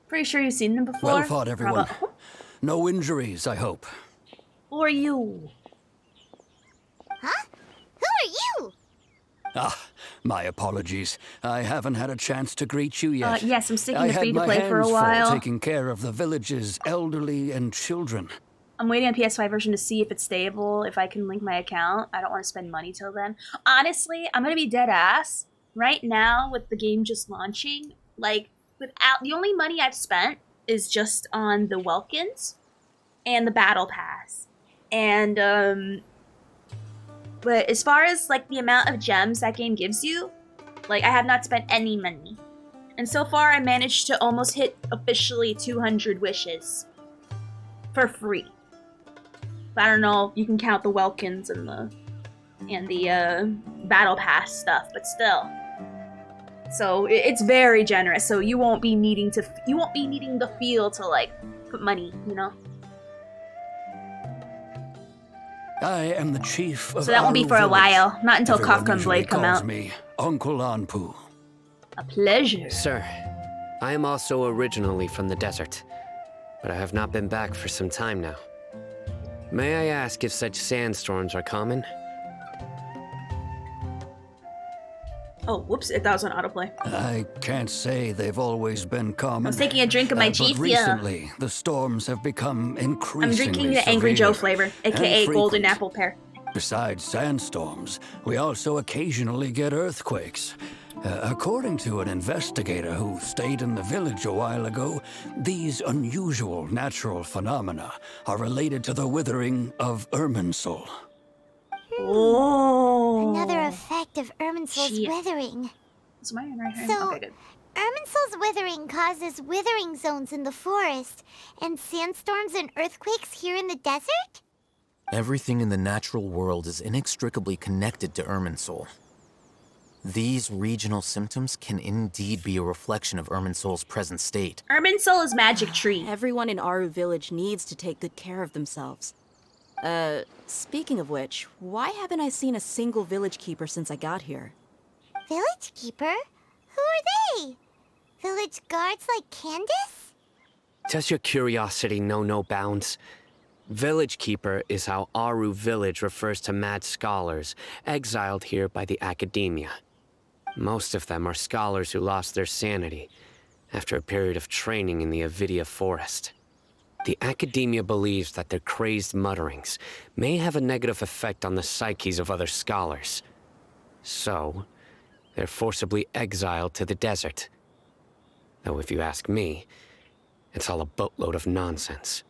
Pretty sure you've seen them before. Well fought, everyone. Bravo. No injuries, I hope. Who are you? Huh? Who are you? Ah, my apologies. I haven't had a chance to greet you yet. Yes, I'm sticking I to had free to my play for a hands full while. taking care of the village's elderly and children. I'm waiting on PS5 version to see if it's stable, if I can link my account. I don't want to spend money till then. Honestly, I'm gonna be dead ass. Right now, with the game just launching, like, without the only money I've spent is just on the Welkins and the Battle Pass. And, but as far as, like, the amount of gems that game gives you, like, I have not spent any money. And so far, I managed to almost hit officially 200 wishes. For free. But I don't know, you can count the Welkins and the Battle Pass stuff, but still. So it's very generous. So you won't be needing the feel to like put money, you know. I am the chief of So that won't be Aru for a Village. while. Not until Everyone Kafka and usually Blade come calls out. me Uncle Anpu. A pleasure. Sir, I am also originally from the desert, but I have not been back for some time now. May I ask if such sandstorms are common? Oh, whoops, that was on autoplay. I can't say they've always been common. I was taking a drink of my G but Fuel. recently, the storms have become increasingly I'm drinking the Angry Joe severe flavor, and aka Golden frequent. Apple Pear. Besides sandstorms, we also occasionally get earthquakes. According to an investigator who stayed in the village a while ago, these unusual natural phenomena are related to the withering of Irminsul. Oh. Another effect of Irminsul's Shit. withering. Is my right hand? So, Okay, good. Irminsul's withering causes withering zones in the forest, and sandstorms and earthquakes here in the desert? Everything in the natural world is inextricably connected to Irminsul. These regional symptoms can indeed be a reflection of Irminsul's present state. Irminsul is magic tree. Everyone in Aru Village needs to take good care of themselves. Speaking of which, why haven't I seen a single village keeper since I got here? Village keeper? Who are they? Village guards like Candace? Does your curiosity know no bounds? Village Keeper is how Aru Village refers to mad scholars exiled here by the Academia. Most of them are scholars who lost their sanity after a period of training in the Avidia forest. The Academia believes that their crazed mutterings may have a negative effect on the psyches of other scholars. So, they're forcibly exiled to the desert. Though if you ask me, it's all a boatload of nonsense.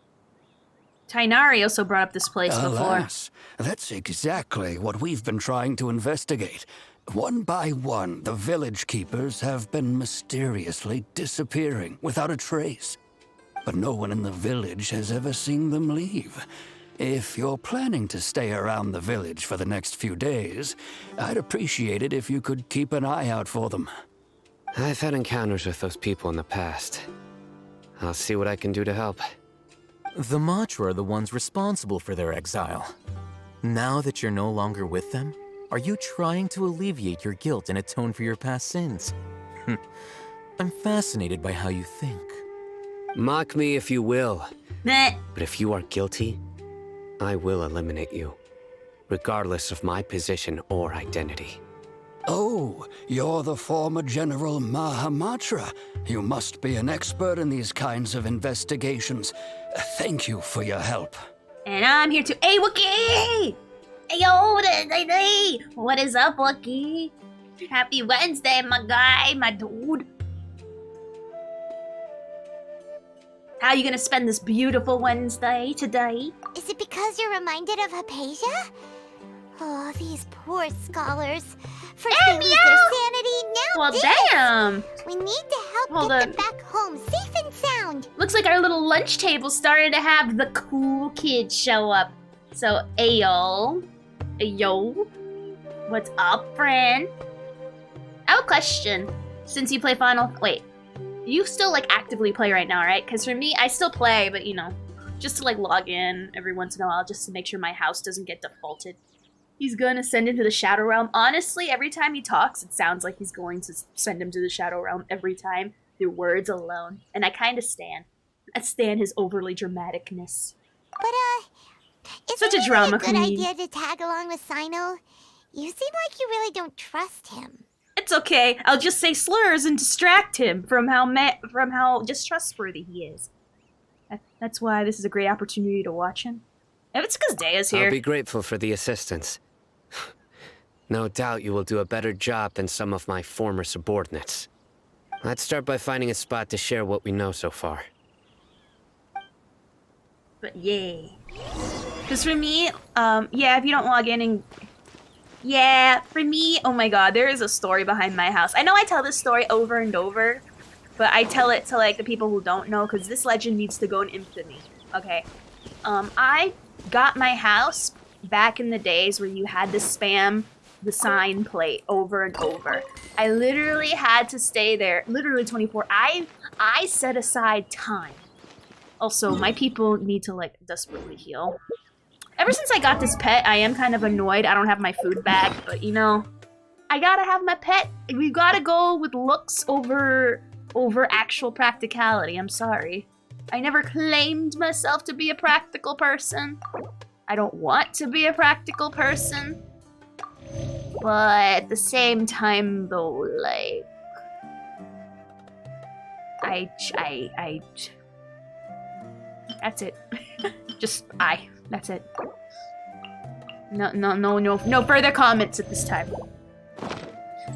Tainari also brought up this place before. Alas, that's exactly what we've been trying to investigate. One by one, the village keepers have been mysteriously disappearing without a trace. But no one in the village has ever seen them leave. If you're planning to stay around the village for the next few days, I'd appreciate it if you could keep an eye out for them. I've had encounters with those people in the past. I'll see what I can do to help. The Matra are the ones responsible for their exile. Now that you're no longer with them, are you trying to alleviate your guilt and atone for your past sins? I'm fascinated by how you think. Mock me if you will, Meh. but if you are guilty, I will eliminate you, regardless of my position or identity. Oh, you're the former General Mahamatra. You must be an expert in these kinds of investigations. Thank you for your help. And I'm here to. Hey, Wookie! Hey, yo, what is up, Wookie? Happy Wednesday, my guy, my dude. How you gonna spend this beautiful Wednesday today? Is it because you're reminded of Hypatia? Oh, these poor scholars. First they lose their sanity, now Well, this! damn! We need to help Hold get on. them back home, safe and sound. Looks like our little lunch table started to have the cool kids show up. So, ayo. Ayo. What's up, friend? I have a question. Since you play Final... Wait. You still, like, actively play right now, right? Because for me, I still play, but, you know, just to, like, log in every once in a while just to make sure my house doesn't get defaulted. He's gonna send him to the Shadow Realm. Honestly, every time he talks, it sounds like he's going to send him to the Shadow Realm every time, through words alone. And I kind of stan. I stan his overly dramaticness. But, it's Such a really drama a good queen. idea to tag along with Sino. You seem like you really don't trust him. It's okay. I'll just say slurs and distract him from how just trustworthy he is. That's why this is a great opportunity to watch him. If it's because Daya's here. I'll be grateful for the assistance. No doubt you will do a better job than some of my former subordinates. Let's start by finding a spot to share what we know so far. But yay. Because for me, yeah, if you don't log in and... Yeah, for me, oh my god, there is a story behind my house. I know I tell this story over and over, but I tell it to, like, the people who don't know, because this legend needs to go in infamy. Okay. I got my house back in the days where you had to spam the sign plate over and over. I literally had to stay there, literally 24. I set aside time. Also, my people need to, like, desperately heal. Ever since I got this pet, I am kind of annoyed I don't have my food back, but you know, I gotta have my pet. We gotta go with looks over actual practicality. I'm sorry. I never claimed myself to be a practical person. I don't want to be a practical person. But at the same time, though, like... That's it. That's it. No further comments at this time.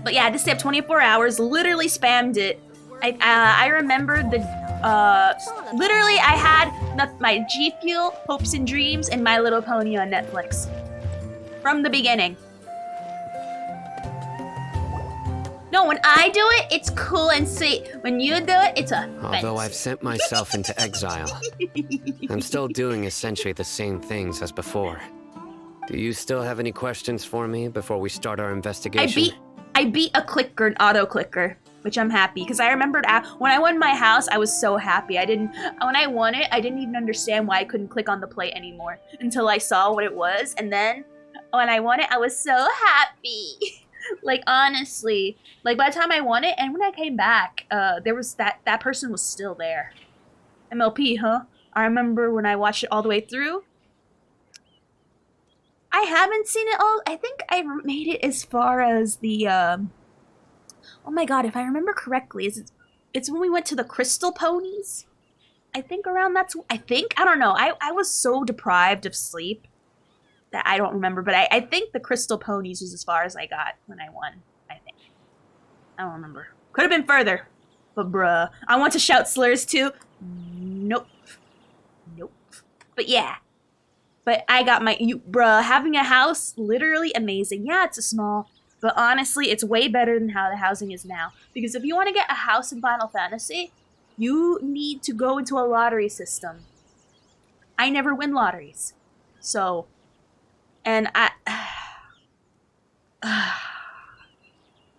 But yeah, I just stay up 24 hours, literally spammed it. I remember the, literally I had my G Fuel, Hopes and Dreams, and My Little Pony on Netflix. From the beginning. No, when I do it, it's cool and sweet. When you do it, it's a offense. Although I've sent myself into exile, I'm still doing essentially the same things as before. Do you still have any questions for me before we start our investigation? I beat a clicker, an auto clicker, which I'm happy because I remembered when I won my house, I was so happy. When I won it, I didn't even understand why I couldn't click on the plate anymore until I saw what it was, and then when I won it, I was so happy. Like, honestly, like, by the time I won it, and when I came back, there was that person was still there. MLP, huh? I remember when I watched it all the way through. I haven't seen it all. I think I made it as far as the, oh my god, if I remember correctly, it's when we went to the Crystal Ponies? I think around I don't know. I was so deprived of sleep that I don't remember, but I think the Crystal Ponies was as far as I got when I won, I think. I don't remember. Could have been further, but bruh. I want to shout slurs too. Nope. But yeah. But I got bruh, having a house, literally amazing. Yeah, it's a small, but honestly, it's way better than how the housing is now. Because if you want to get a house in Final Fantasy, you need to go into a lottery system. I never win lotteries. So... And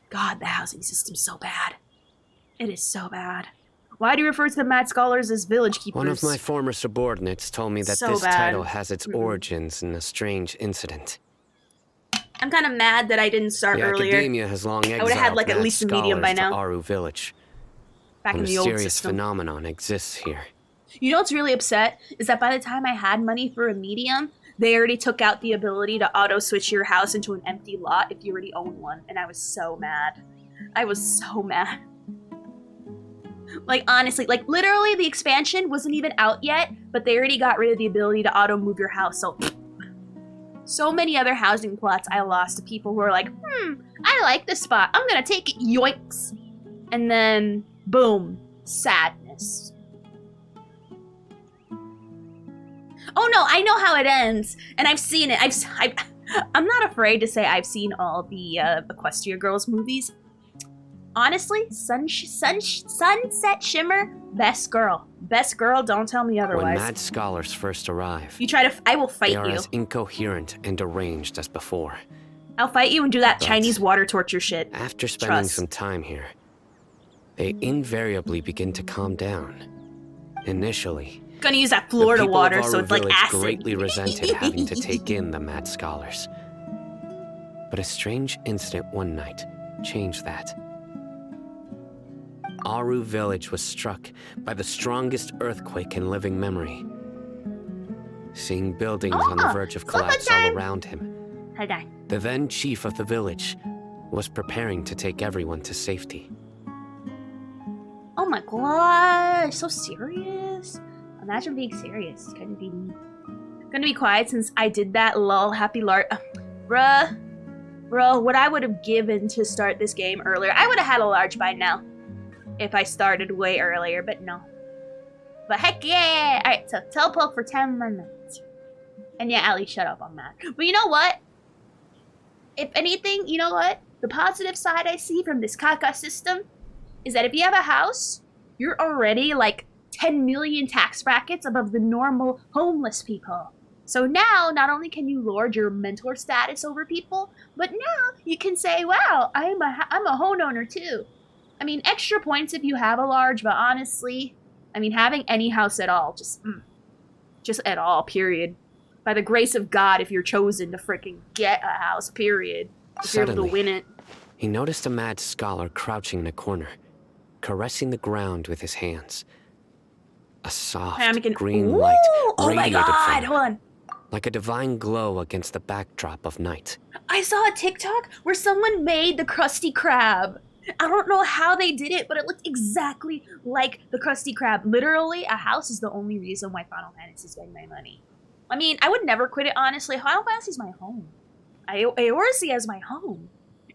God, the housing system's so bad. It is so bad. Why do you refer to the Mad Scholars as village keepers? One of my former subordinates told me that this title has its origins in a strange incident. I'm kind of mad that I didn't start earlier. The Academia has long exiled I would have had like at least a medium by now. Aru Village. Back in the old system. A mysterious phenomenon exists here. You know what's really upset is that by the time I had money for a medium, they already took out the ability to auto-switch your house into an empty lot if you already own one, and I was so mad. Like, honestly, like, literally the expansion wasn't even out yet, but they already got rid of the ability to auto-move your house, so many other housing plots I lost to people who are like, I like this spot, I'm gonna take it, yoinks! And then, boom, sadness. Oh no, I know how it ends, and I've seen it. I'm not afraid to say I've seen all the Equestria Girls movies. Honestly, Sunset Shimmer, best girl. Best girl, don't tell me otherwise. When Mad Scholars first arrive, I will fight you. They are as incoherent and deranged as before. I'll fight you and do that Chinese water torture shit. After spending some time here, they invariably begin to calm down. Initially, gonna use that Florida water, so it's like acid. Greatly resented having to take in the Mad Scholars. But a strange incident one night changed that. Aru Village was struck by the strongest earthquake in living memory. Seeing buildings on the verge of collapse all around him, the then chief of the village was preparing to take everyone to safety. Oh my god, so serious? Imagine being serious. Couldn't be. Gonna be quiet since I did that. Lol. Happy large. Bro, what I would have given to start this game earlier. I would have had a large by now. If I started way earlier, but no. But heck yeah! Alright, so teleport for 10 more minutes. And yeah, Allie, shut up on that. But you know what? If anything, you know what? The positive side I see from this Kaka system is that if you have a house, you're already like 10 million tax brackets above the normal homeless people. So now, not only can you lord your mentor status over people, but now you can say, wow, I'm a homeowner too. I mean, extra points if you have a large, but honestly, I mean, having any house at all, just at all, period. By the grace of God, if you're chosen to freaking get a house, period. If you're able to win it. He noticed a mad scholar crouching in a corner, caressing the ground with his hands. A soft, green light radiated from him, hold on. like a divine glow against the backdrop of night. I saw a TikTok where someone made the Krusty Krab. I don't know how they did it, but it looked exactly like the Krusty Krab. Literally, a house is the only reason why Final Fantasy is getting my money. I mean, I would never quit it, honestly. Final Fantasy is my home. Eorzea is my home.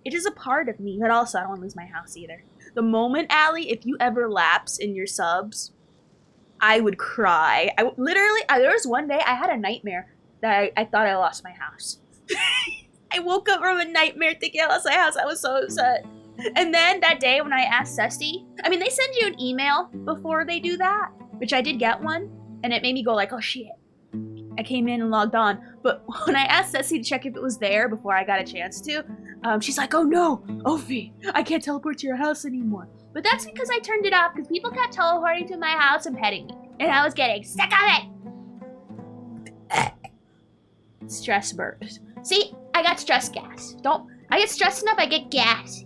It is a part of me, but also I don't want to lose my house either. The moment, Allie, if you ever lapse in your subs, I would cry. There was one day I had a nightmare that I thought I lost my house. I woke up from a nightmare thinking I lost my house. I was so upset. And then that day when I asked Ceci, I mean, they send you an email before they do that, which I did get one, and it made me go like, oh shit. I came in and logged on, but when I asked Ceci to check if it was there before I got a chance to, she's like, oh no, Ophi, I can't teleport to your house anymore. But that's because I turned it off because people kept teleporting to my house and petting me, and I was getting sick of it. Stress burps. See, I got stress gas. I get stressed enough, I get gas.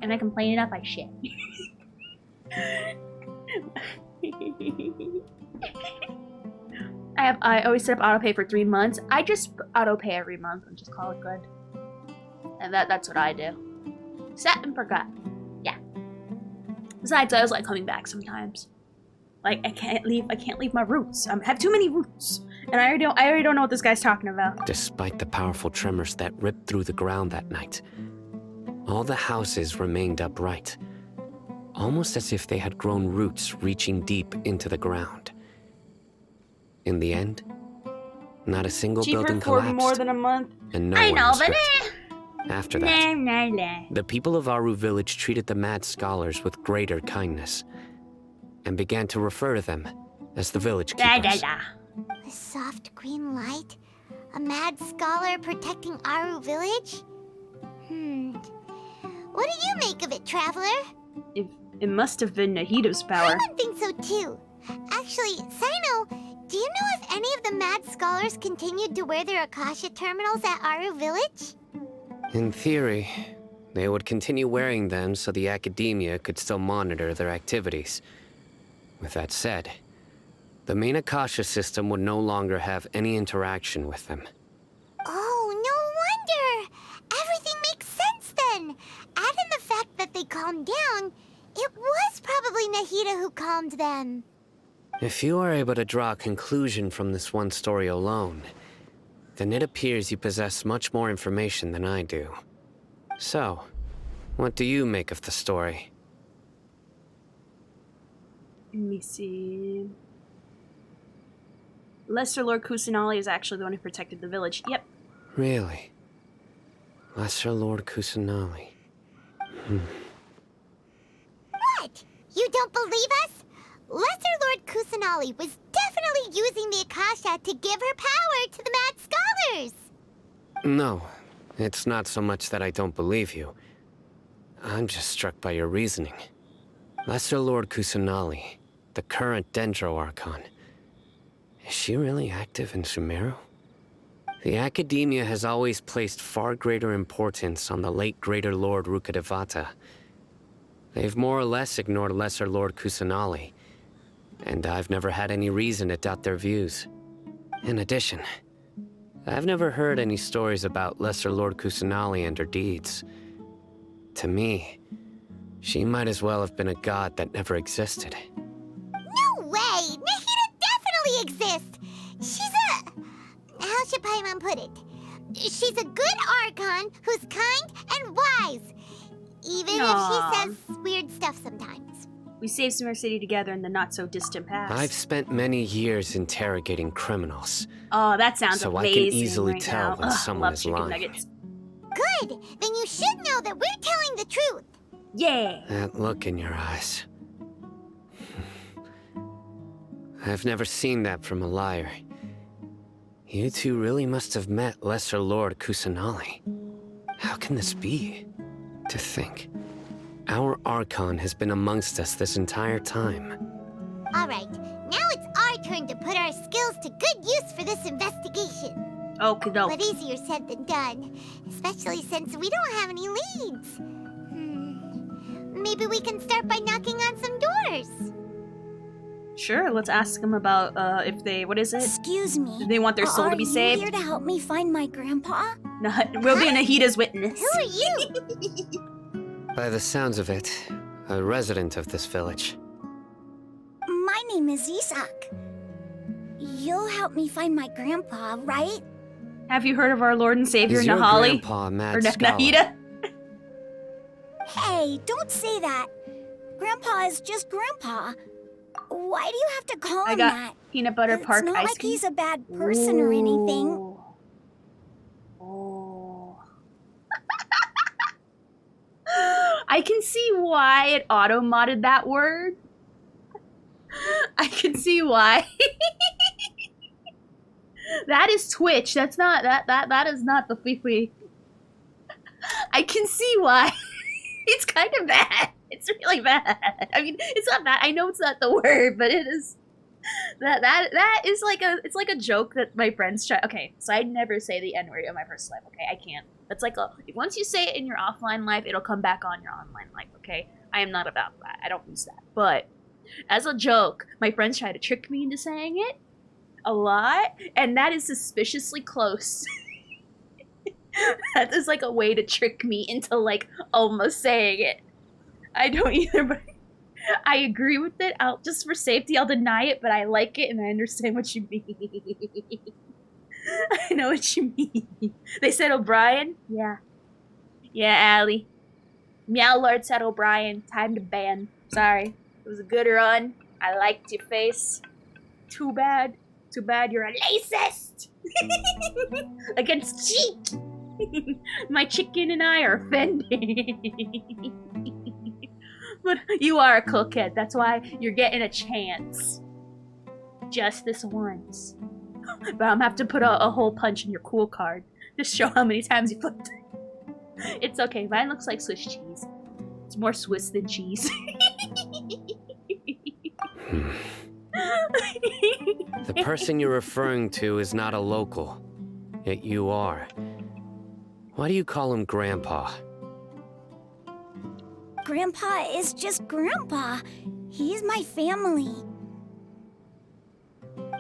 And I complain enough, I shit. I always set up autopay for 3 months. I just autopay every month and just call it good. And that's what I do. Set and forgot. Yeah. Besides, I was like coming back sometimes. Like I can't leave my roots. I have too many roots. And I already don't know what this guy's talking about. Despite the powerful tremors that ripped through the ground that night, all the houses remained upright, almost as if they had grown roots reaching deep into the ground. In the end, not a single building collapsed, more than a month. And no one was hurt. After that, the people of Aru village treated the mad scholars with greater kindness, and began to refer to them as the village keepers. A soft green light? A mad scholar protecting Aru village? What do you make of it, Traveler? It must have been Nahito's power. I would think so too. Actually, Sino, do you know if any of the mad scholars continued to wear their Akasha terminals at Aru village? In theory, they would continue wearing them so the academia could still monitor their activities. With that said, the main Akasha system would no longer have any interaction with them. Oh, no wonder! Everything makes sense then! Add in the fact that they calmed down, it was probably Nahida who calmed them. If you are able to draw a conclusion from this one story alone, then it appears you possess much more information than I do. So, what do you make of the story? Let me see. Lesser Lord Kusanali is actually the one who protected the village. Yep. Really? Lesser Lord Kusanali. What? You don't believe us? Lesser Lord Kusanali was definitely using the Akasha to give her power to the mad scholars! No, it's not so much that I don't believe you. I'm just struck by your reasoning. Lesser Lord Kusanali, the current Dendro Archon. Is she really active in Sumeru? The Academia has always placed far greater importance on the late Greater Lord Rukkhadevata. They've more or less ignored Lesser Lord Kusanali, and I've never had any reason to doubt their views. In addition, I've never heard any stories about Lesser Lord Kusanali and her deeds. To me, she might as well have been a god that never existed. No way! Nahida exist. She's a... How should Paimon put it? She's a good Archon who's kind and wise. Even if she says weird stuff sometimes. We saved Summer City together in the not-so-distant past. I've spent many years interrogating criminals. Oh, that sounds so amazing. I can easily right tell now. when someone love is chicken lying. nuggets. Good! Then you should know that we're telling the truth. Yeah. That look in your eyes. I've never seen that from a liar. You two really must have met Lesser Lord Kusanali. How can this be? To think, our Archon has been amongst us this entire time. Alright, now it's our turn to put our skills to good use for this investigation. Okay, no. But easier said than done, especially since we don't have any leads. Maybe we can start by knocking on some doors. Sure, let's ask them about if they, what is it? Excuse me. Do they want their soul to be saved? Are you here to help me find my grandpa? No, we'll be Nahita's witness. Who are you? By the sounds of it, a resident of this village. My name is Isak. You'll help me find my grandpa, right? Have you heard of our Lord and Savior Is your Nahali? grandpa a mad Or scholar? Nahida? Hey, don't say that. Grandpa is just Grandpa. Why do you have to call I him got that? peanut butter It's park not ice like cream. he's a bad person or anything. Ooh. Oh. I can see why it auto-modded that word. I can see why. That is Twitch. That's not that is not the Fifi. I can see why. It's kind of bad. It's really bad. I mean, it's not bad. I know it's not the word, but it is. That is like it's like a joke that my friends try. Okay, so I never say the N-word in my personal life. Okay, I can't. That's like once you say it in your offline life, it'll come back on your online life. Okay, I am not about that. I don't use that. But as a joke, my friends try to trick me into saying it a lot, and that is suspiciously close. That is like a way to trick me into like almost saying it. I don't either, but I agree with it. I'll just for safety, I'll deny it, but I like it and I understand what you mean. I know what you mean. They said O'Brien? Yeah. Yeah, Allie. Meow Lord said O'Brien. Time to ban. Sorry. It was a good run. I liked your face. Too bad. Too bad you're a racist. Against cheek. My chicken and I are offended. But you are a cokehead. That's why you're getting a chance. Just this once. But I'm gonna have to put a hole punch in your cool card. Just show how many times you flipped. It's okay. Mine looks like Swiss cheese. It's more Swiss than cheese. The person you're referring to is not a local, yet you are. Why do you call him Grandpa? Grandpa is just Grandpa. He's my family.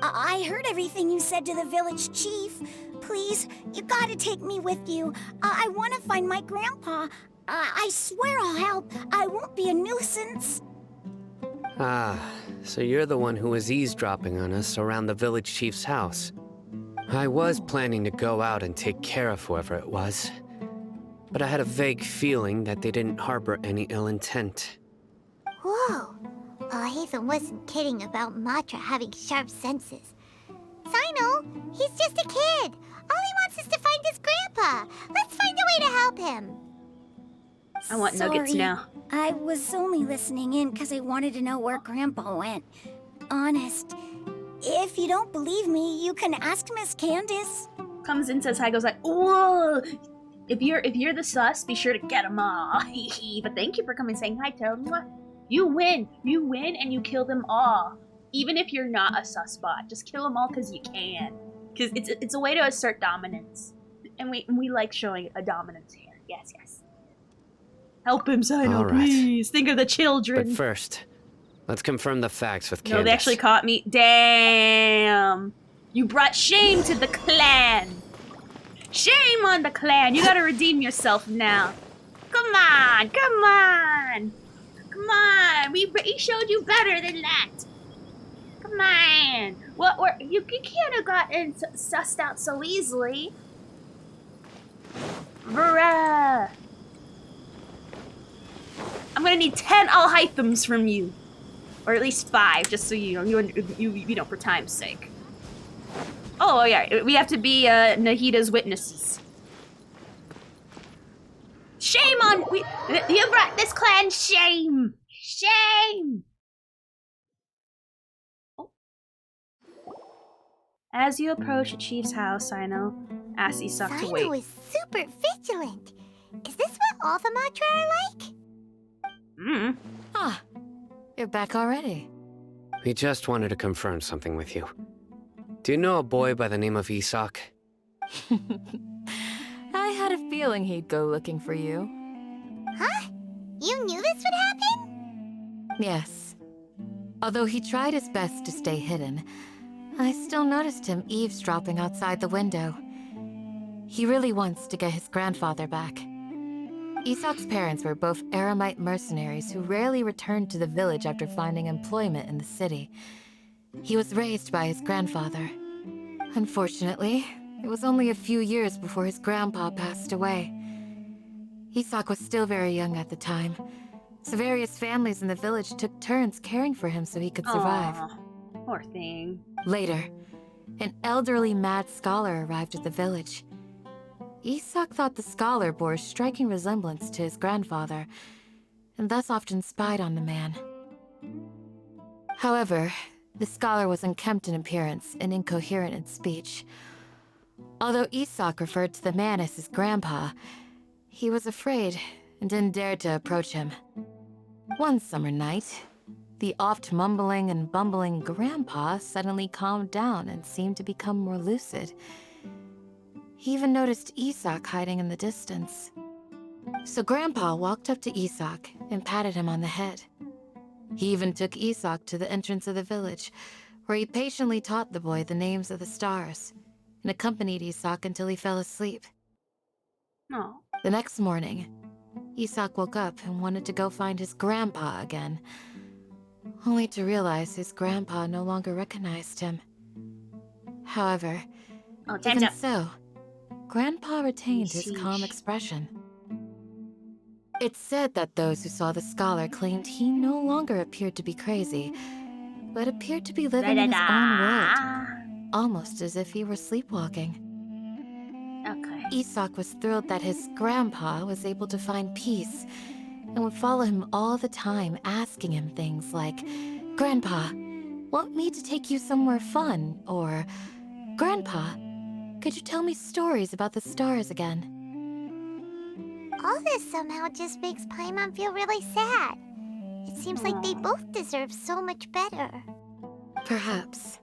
I heard everything you said to the village chief. Please, you gotta take me with you. I want to find my grandpa. I swear I'll help. I won't be a nuisance. Ah, so you're the one who was eavesdropping on us around the village chief's house. I was planning to go out and take care of whoever it was, but I had a vague feeling that they didn't harbor any ill intent. Whoa. Hatham wasn't kidding about Matra having sharp senses. Sino, he's just a kid. All he wants is to find his grandpa. Let's find a way to help him. I want nuggets Sorry. now. I was only listening in because I wanted to know where Grandpa went. Honest. If you don't believe me, you can ask Miss Candace. Comes in, says hi, goes like, whoa. If you're the sus, be sure to get them all. But thank you for coming saying hi, Toad. You win, and you kill them all. Even if you're not a sus bot, just kill them all because you can. Because it's a way to assert dominance, and we like showing a dominance here. Yes, yes. Help him, Sino, All right. please. Think of the children. But first, let's confirm the facts with Candace. No, they actually caught me. Damn. You brought shame to the clan. Shame on the clan. You gotta redeem yourself now. Come on, come on. Come on. We showed you better than that. Come on. What? You can't have gotten sussed out so easily. Bruh. I'm gonna need 10 alhythms from you. Or at least 5, just so you know, for time's sake. Oh, yeah, we have to be Nahida's witnesses. Shame on you brought this clan shame. Shame. Oh. As you approach the chief's house, Sino asks Isak to wait. Sino is super vigilant. Is this what all the Matra are like? Ah, you're back already. We just wanted to confirm something with you. Do you know a boy by the name of Isak? I had a feeling he'd go looking for you. Huh? You knew this would happen? Yes. Although he tried his best to stay hidden, I still noticed him eavesdropping outside the window. He really wants to get his grandfather back. Isak's parents were both Aramite mercenaries who rarely returned to the village after finding employment in the city. He was raised by his grandfather. Unfortunately, it was only a few years before his grandpa passed away. Isak was still very young at the time, so various families in the village took turns caring for him so he could survive. Aww, poor thing. Later, an elderly mad scholar arrived at the village. Isak thought the scholar bore a striking resemblance to his grandfather, and thus often spied on the man. However, the scholar was unkempt in appearance and incoherent in speech. Although Isak referred to the man as his grandpa, he was afraid and didn't dare to approach him. One summer night, the oft mumbling and bumbling grandpa suddenly calmed down and seemed to become more lucid. He even noticed Isak hiding in the distance. So Grandpa walked up to Isak and patted him on the head. He even took Isak to the entrance of the village, where he patiently taught the boy the names of the stars, and accompanied Isak until he fell asleep. Oh. The next morning, Isak woke up and wanted to go find his grandpa again, only to realize his grandpa no longer recognized him. However, even so, Grandpa retained his calm expression. It's said that those who saw the scholar claimed he no longer appeared to be crazy, but appeared to be living in his own world, almost as if he were sleepwalking. Okay. Isak was thrilled that his grandpa was able to find peace, and would follow him all the time, asking him things like, "Grandpa, want me to take you somewhere fun?" Or, "Grandpa, could you tell me stories about the stars again?" All this somehow just makes Paimon feel really sad. It seems like they both deserve so much better. Perhaps.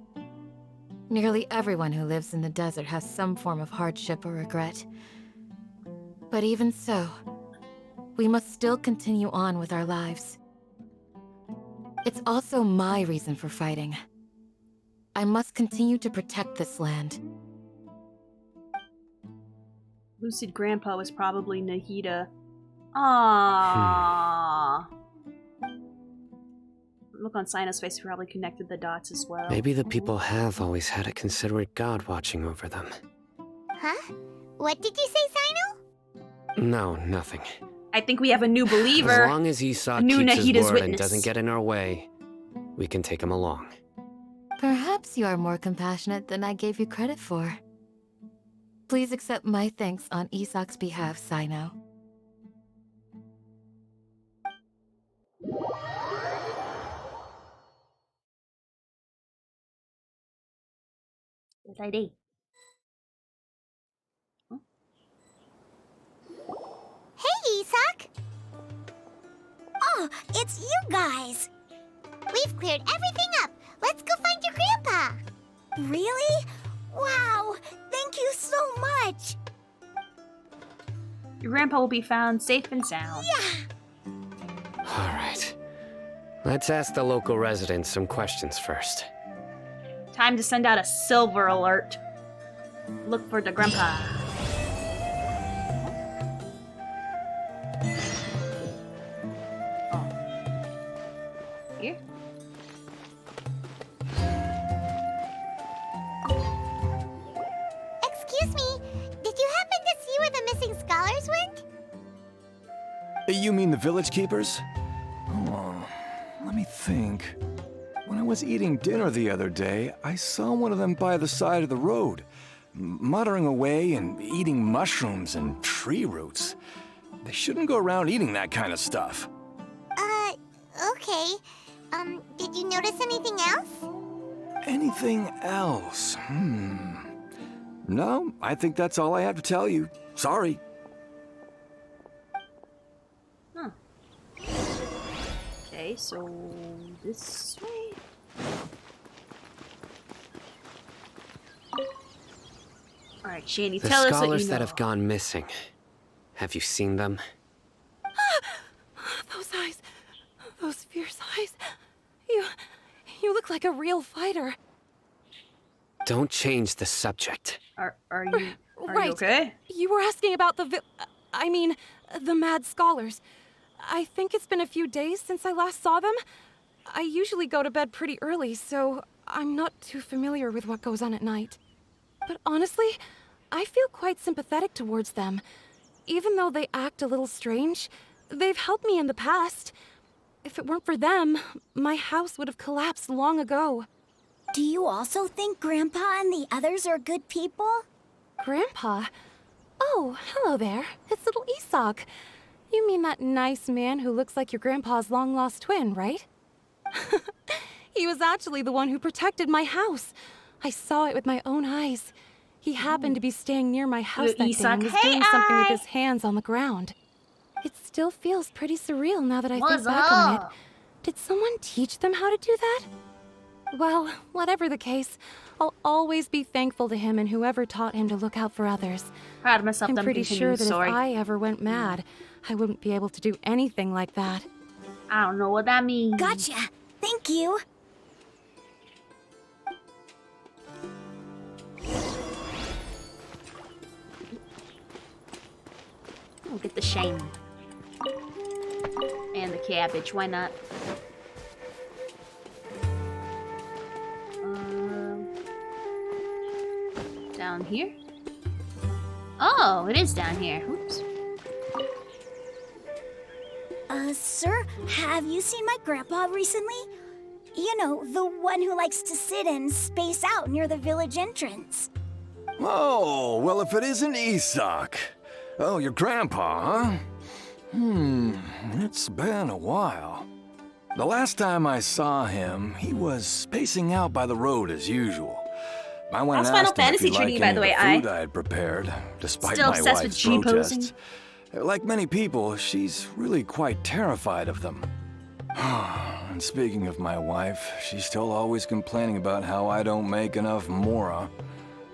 Nearly everyone who lives in the desert has some form of hardship or regret. But even so, we must still continue on with our lives. It's also my reason for fighting. I must continue to protect this land. Lucid Grandpa was probably Nahida. Aww. Look on Sina's face probably connected the dots as well. Maybe the people have always had a considerate god watching over them. Huh? What did you say, Sino? No, nothing. I think we have a new believer. As long as Isak new keeps Nahida's his word witness. and doesn't get in our way, we can take him along. Perhaps you are more compassionate than I gave you credit for. Please accept my thanks on Isak's behalf, Sino. Yes, I did. Hey, Isak! Oh, it's you guys! We've cleared everything up. Let's go find your grandpa. Really? Wow! Thank you so much! Your grandpa will be found safe and sound. Yeah! Alright. Let's ask the local residents some questions first. Time to send out a silver alert. Look for the grandpa. Oh. Here? You mean the village keepers? Oh, let me think. When I was eating dinner the other day, I saw one of them by the side of the road, muttering away and eating mushrooms and tree roots. They shouldn't go around eating that kind of stuff. Okay. Did you notice anything else? Anything else? No, I think that's all I have to tell you. Sorry. Huh. Okay, so this way. Alright, Shandy, tell us what you know. The scholars that have gone missing. Have you seen them? Those eyes. Those fierce eyes. You look like a real fighter. Don't change the subject. Are you Right. okay? You were asking about the the mad scholars. I think it's been a few days since I last saw them. I usually go to bed pretty early, so I'm not too familiar with what goes on at night. But honestly, I feel quite sympathetic towards them. Even though they act a little strange, they've helped me in the past. If it weren't for them, my house would have collapsed long ago. Do you also think Grandpa and the others are good people? Grandpa? Oh, hello there. It's little Isak. You mean that nice man who looks like your grandpa's long-lost twin, right? He was actually the one who protected my house. I saw it with my own eyes. He happened to be staying near my house that day and was doing something with his hands on the ground. It still feels pretty surreal now that I think back on it. Did someone teach them how to do that? Well, whatever the case, I'll always be thankful to him and whoever taught him to look out for others. Proud of myself. I'm pretty sure that if I ever went mad, I wouldn't be able to do anything like that. I don't know what that means. Gotcha. Thank you. We'll get the shame. And the cabbage, why not? Down here? Oh, it is down here. Oops. Sir, have you seen my grandpa recently? You know, the one who likes to sit and space out near the village entrance. Oh, well, if it isn't Isak. Oh, your grandpa, huh? It's been a while. The last time I saw him, he was spacing out by the road as usual. I went and Final asked him if Fantasy he liked treating you, any by the of way, food I had prepared, despite Still my obsessed with wife's G-posing? protests. Like many people, she's really quite terrified of them. And speaking of my wife, she's still always complaining about how I don't make enough mora.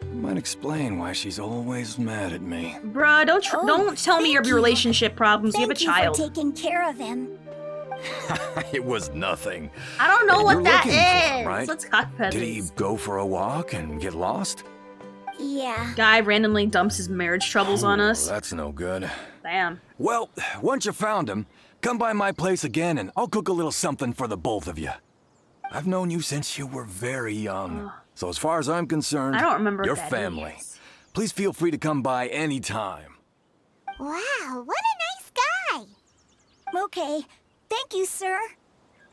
It might explain why she's always mad at me. Bruh, don't tell me your relationship problems. You have a child. Thank you for taking care of him. It was nothing. I don't know what You're that looking for him, is. right? Let's cock feathers. Did he go for a walk and get lost? Yeah. Guy randomly dumps his marriage troubles on us. That's no good. Damn. Well, once you found him, come by my place again and I'll cook a little something for the both of you. I've known you since you were very young. So as far as I'm concerned, I don't remember your what that family. is. Please feel free to come by anytime. Wow, what a nice guy. Okay. Thank you, sir.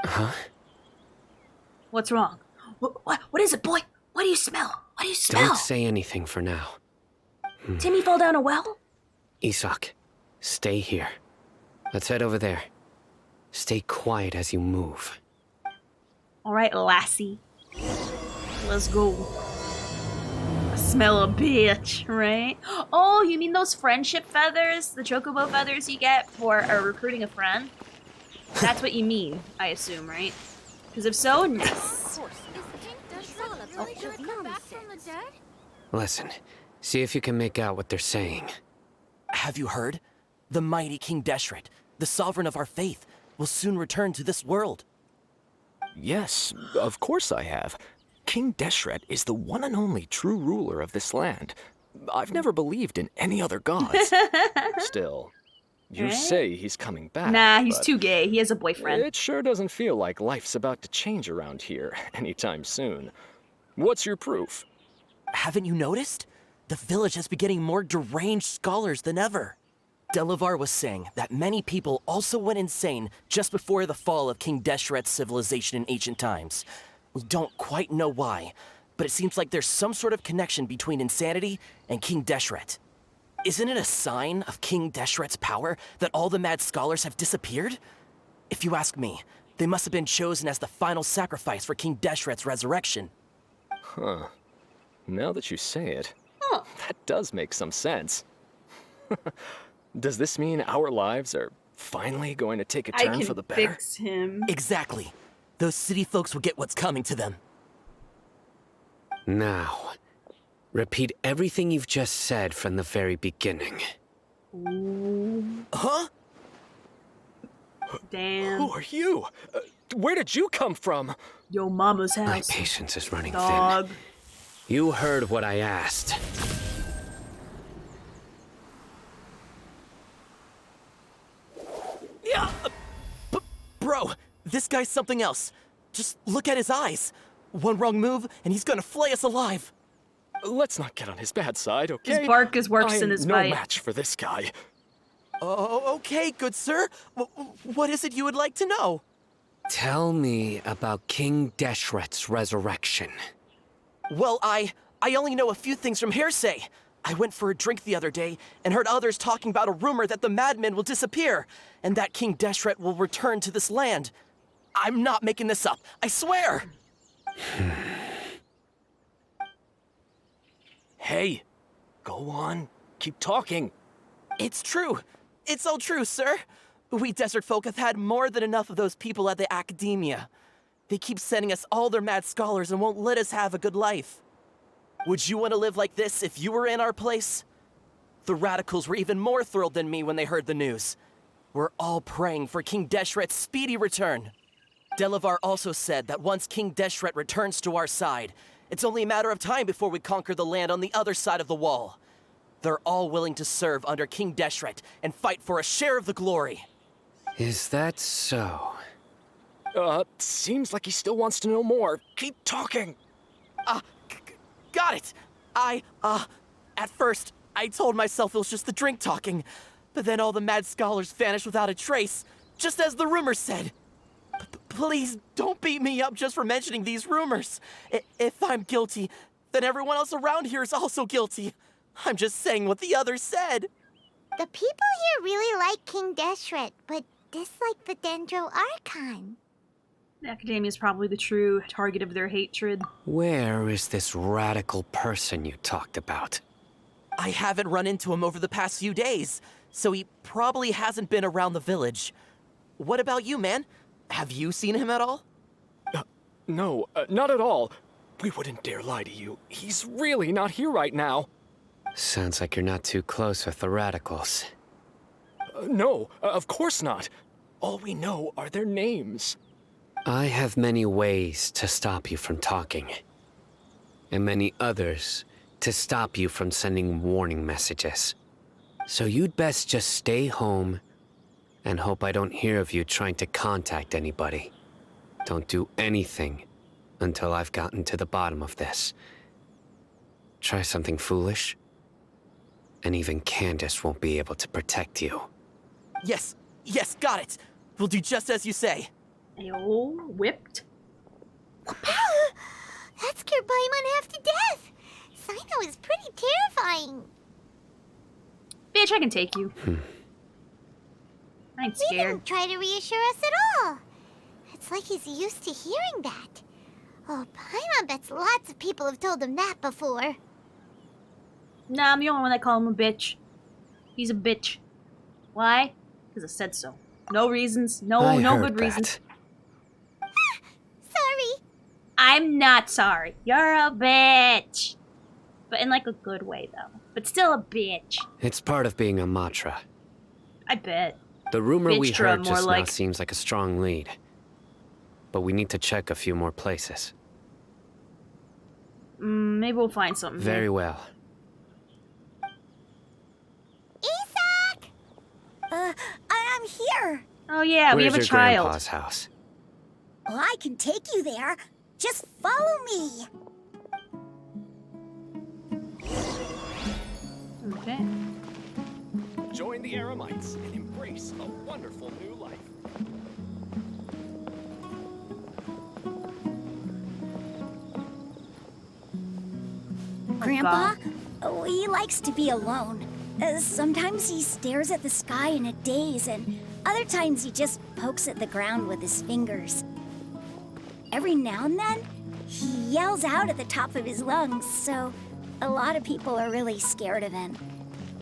Huh? What's wrong? What is it, boy? What do you smell? What do you smell? Don't say anything for now. Timmy fell down a well? Isak, stay here. Let's head over there. Stay quiet as you move. Alright, lassie. Let's go. I smell a bitch, right? Oh, you mean those friendship feathers? The chocobo feathers you get for recruiting a friend? That's what you mean, I assume, right? Because if so, nice. Listen, see if you can make out what they're saying. Have you heard? The mighty King Deshret, the sovereign of our faith, will soon return to this world. Yes, of course I have. King Deshret is the one and only true ruler of this land. I've never believed in any other gods. Still, you say he's coming back. Nah, he's but too gay. He has a boyfriend. It sure doesn't feel like life's about to change around here anytime soon. What's your proof? Haven't you noticed? The village has been getting more deranged scholars than ever. Delavar was saying that many people also went insane just before the fall of King Deshret's civilization in ancient times. We don't quite know why, but it seems like there's some sort of connection between insanity and King Deshret. Isn't it a sign of King Deshret's power that all the mad scholars have disappeared? If you ask me, they must have been chosen as the final sacrifice for King Deshret's resurrection. Huh. Now that you say it, Huh. that does make some sense. Does this mean our lives are finally going to take a I turn can for the better? fix him. Exactly. Those city folks will get what's coming to them. Now, repeat everything you've just said from the very beginning. Ooh, Huh? damn. Who are you? Where did you come from? Yo mama's My house. patience is running Dog. thin. You heard what I asked. Yeah! Bro, this guy's something else. Just look at his eyes. One wrong move, and he's gonna flay us alive. Let's not get on his bad side, okay? His bark is worse I'm than his no bite. match for this guy. Oh, okay, good sir. What is it you would like to know? Tell me about King Deshret's resurrection. Well, I only know a few things from hearsay. I went for a drink the other day and heard others talking about a rumor that the madmen will disappear and that King Deshret will return to this land. I'm not making this up, I swear! Hey, go on. Keep talking. It's true. It's all true, sir. We desert folk have had more than enough of those people at the academia. They keep sending us all their mad scholars and won't let us have a good life. Would you want to live like this if you were in our place? The radicals were even more thrilled than me when they heard the news. We're all praying for King Deshret's speedy return. Delavar also said that once King Deshret returns to our side, it's only a matter of time before we conquer the land on the other side of the wall. They're all willing to serve under King Deshret and fight for a share of the glory. Is that so? Seems like he still wants to know more. Keep talking. Got it! At first, I told myself it was just the drink talking, but then all the mad scholars vanished without a trace, just as the rumors said. Please don't beat me up just for mentioning these rumors. If I'm guilty, then everyone else around here is also guilty. I'm just saying what the others said. The people here really like King Deshret, but dislike the Dendro Archon. The Academia is probably the true target of their hatred. Where is this radical person you talked about? I haven't run into him over the past few days, so he probably hasn't been around the village. What about you, man? Have you seen him at all? No, not at all. We wouldn't dare lie to you. He's really not here right now. Sounds like you're not too close with the radicals. No, of course not. All we know are their names. I have many ways to stop you from talking. And many others to stop you from sending warning messages. So you'd best just stay home and hope I don't hear of you trying to contact anybody. Don't do anything until I've gotten to the bottom of this. Try something foolish, and even Candace won't be able to protect you. Yes, got it. We'll do just as you say. Ayo, whipped. That scared Paimon half to death. Sino is pretty terrifying. Bitch, I can take you. I ain't He scared. didn't try to reassure us at all. It's like he's used to hearing that. Oh, Paimon bets lots of people have told him that before. Nah, I'm the only one that call him a bitch. He's a bitch. Why? Because I said so. No reasons. No good reasons. Sorry. I'm not sorry. You're a bitch. But in like a good way, though. But still a bitch. It's part of being a Matra. I bet. The rumor we Bitch-tra, heard more just now like. seems like a strong lead. But we need to check a few more places. Maybe we'll find something. Very well. Isak! I'm here. Oh yeah, we Where's have a your child. grandpa's house? Well, I can take you there. Just follow me. Okay. Join the the Eremites and embrace a wonderful new life. Grandpa, he likes to be alone. Sometimes he stares at the sky in a daze, and other times he just pokes at the ground with his fingers. Every now and then, he yells out at the top of his lungs, so a lot of people are really scared of him.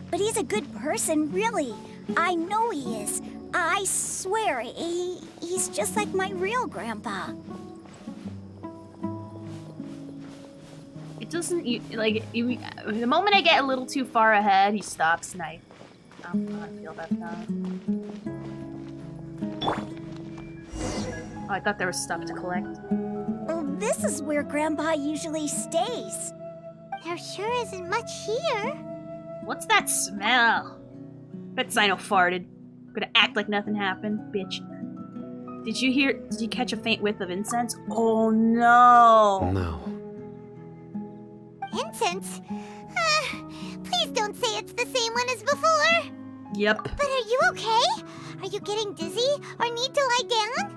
But he's a good person, really. I know he is. I swear, he's just like my real grandpa. It doesn't, the moment I get a little too far ahead, he stops and I don't know how to feel about that. Oh, I thought there was stuff to collect. Well, this is where Grandpa usually stays. There sure isn't much here. What's that smell? Bet Sino farted. Gonna act like nothing happened, bitch. Did you catch a faint whiff of incense? Oh no! No. Incense? Please don't say it's the same one as before. Yep. But are you okay? Are you getting dizzy or need to lie down?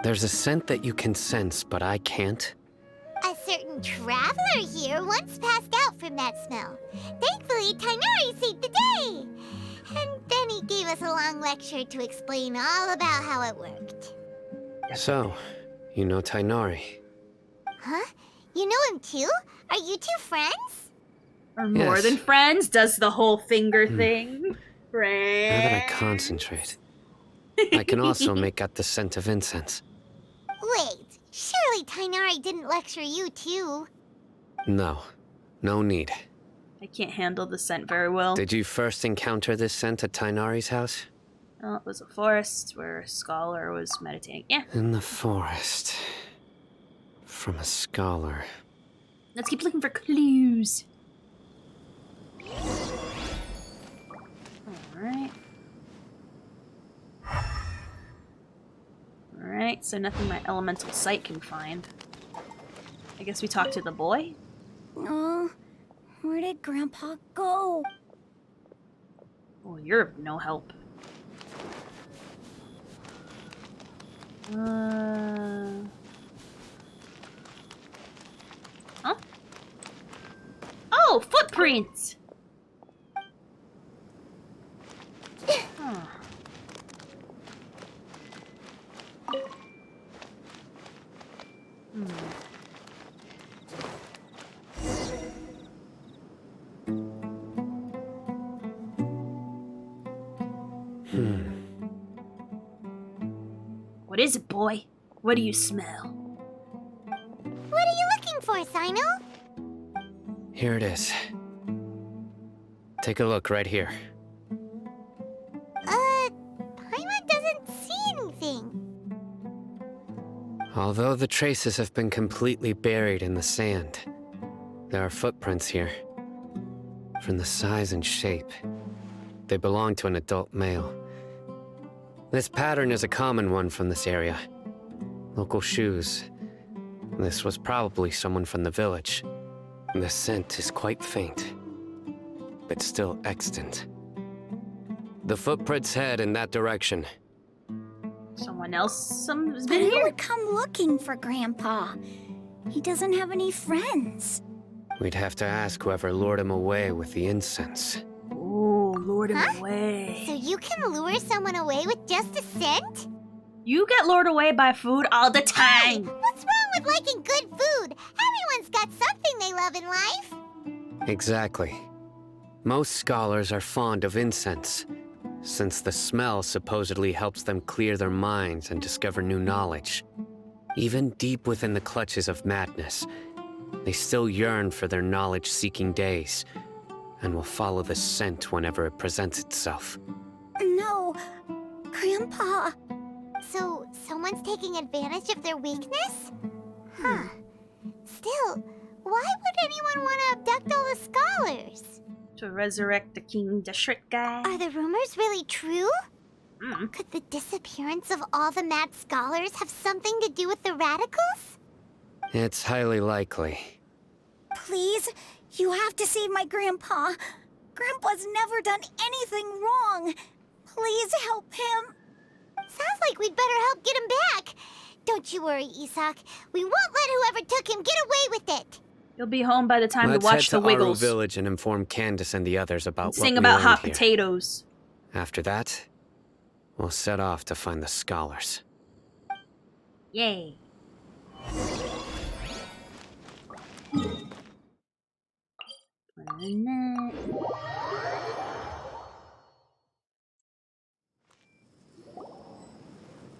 There's a scent that you can sense, but I can't. A certain traveler here once passed out from that smell. Thankfully, Tainari saved the day. And then he gave us a long lecture to explain all about how it worked. So, you know Tainari? Huh? You know him too? Are you two friends? Or more Yes. than friends? Does the whole finger thing? Friends. Now that I concentrate, I can also make out the scent of incense. Wait, surely Tainari didn't lecture you too. No, no need. I can't handle the scent very well. Did you first encounter this scent at Tainari's house? Oh, it was a forest where a scholar was meditating. Yeah. In the forest. From a scholar. Let's keep looking for clues. Alright. Alright, so nothing my elemental sight can find. I guess we talked to the boy? Oh, where did Grandpa go? Oh, you're of no help. Huh? Oh, footprints! Huh. What is it, boy? What do you smell? What are you looking for, Sino? Here it is. Take a look right here. Paimon doesn't see anything. Although the traces have been completely buried in the sand, there are footprints here. From the size and shape, they belong to an adult male. This pattern is a common one from this area. Local shoes. This was probably someone from the village. The scent is quite faint, but still extant. The footprints head in that direction. Someone else has But been who here? would come looking for Grandpa? He doesn't have any friends. We'd have to ask whoever lured him away with the incense. Ooh, lured him Huh? away. So you can lure someone away with just a scent? You get lured away by food all the Hey, time. what's wrong with liking good food? Everyone's got something they love in life. Exactly. Most scholars are fond of incense, since the smell supposedly helps them clear their minds and discover new knowledge. Even deep within the clutches of madness, they still yearn for their knowledge-seeking days, and will follow the scent whenever it presents itself. No, Grandpa. So someone's taking advantage of their weakness? Huh. Still, why would anyone want to abduct all the scholars? To resurrect the King District guy. Are the rumors really true? Mm. Could the disappearance of all the mad scholars have something to do with the radicals? It's highly likely. Please, you have to save my Grandpa. Grandpa's never done anything wrong. Please help him. Sounds like we'd better help get him back. Don't you worry, Isak. We won't let whoever took him get away with it. You'll be home by the time Let's to watch head the to Aru Wiggles. Village and inform Candace and the others about And what sing we about learned hot here. potatoes. After that, we'll set off to find the scholars. Yay.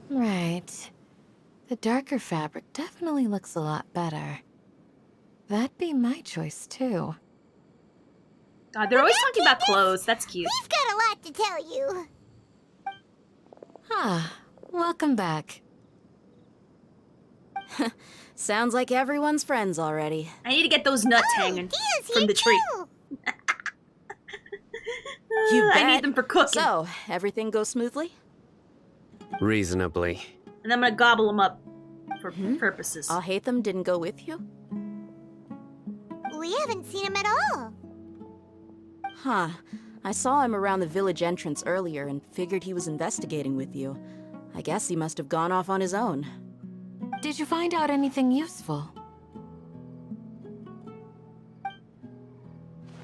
Right. The darker fabric definitely looks a lot better. That'd be my choice, too. God, they're always talking about clothes. That's cute. We've got a lot to tell you. Ah, welcome back. Sounds like everyone's friends already. I need to get those nuts hanging from the tree. You bet. I need them for cooking. So, everything goes smoothly? Reasonably. And I'm gonna gobble them up for purposes. Alhaitham didn't go with you? We haven't seen him at all. Huh. I saw him around the village entrance earlier and figured he was investigating with you. I guess he must have gone off on his own. Did you find out anything useful?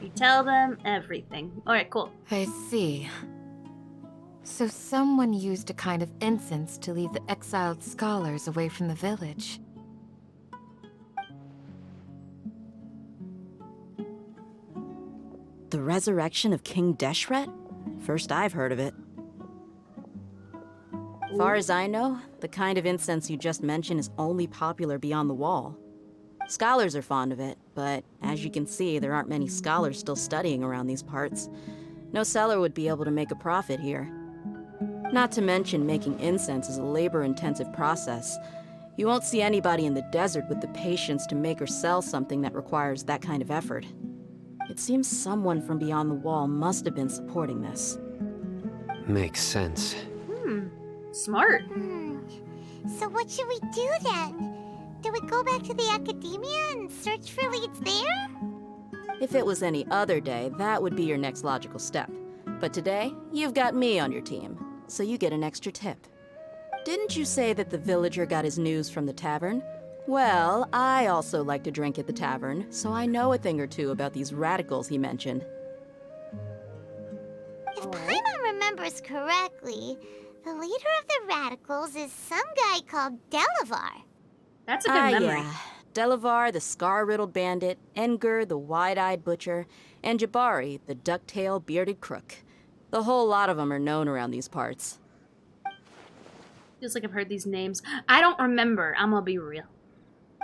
You tell them everything. Alright, cool. I see. So someone used a kind of incense to lead the exiled scholars away from the village. The resurrection of King Deshret? First I've heard of it. Far as I know, the kind of incense you just mentioned is only popular beyond the wall. Scholars are fond of it, but as you can see, there aren't many scholars still studying around these parts. No seller would be able to make a profit here. Not to mention, making incense is a labor-intensive process. You won't see anybody in the desert with the patience to make or sell something that requires that kind of effort. It seems someone from beyond the wall must have been supporting this. Makes sense. Smart. So what should we do then? Do we go back to the academia and search for leads there? If it was any other day, that would be your next logical step. But today, you've got me on your team, so you get an extra tip. Didn't you say that the villager got his news from the tavern? Well, I also like to drink at the tavern, so I know a thing or two about these radicals he mentioned. If Paimon remembers correctly, the leader of the radicals is some guy called Delavar. That's a good memory. Yeah. Delavar, the scar-riddled bandit, Engur, the wide-eyed butcher, and Jabari, the duck-tailed bearded crook. The whole lot of them are known around these parts. Feels like I've heard these names. I don't remember. I'm gonna be real.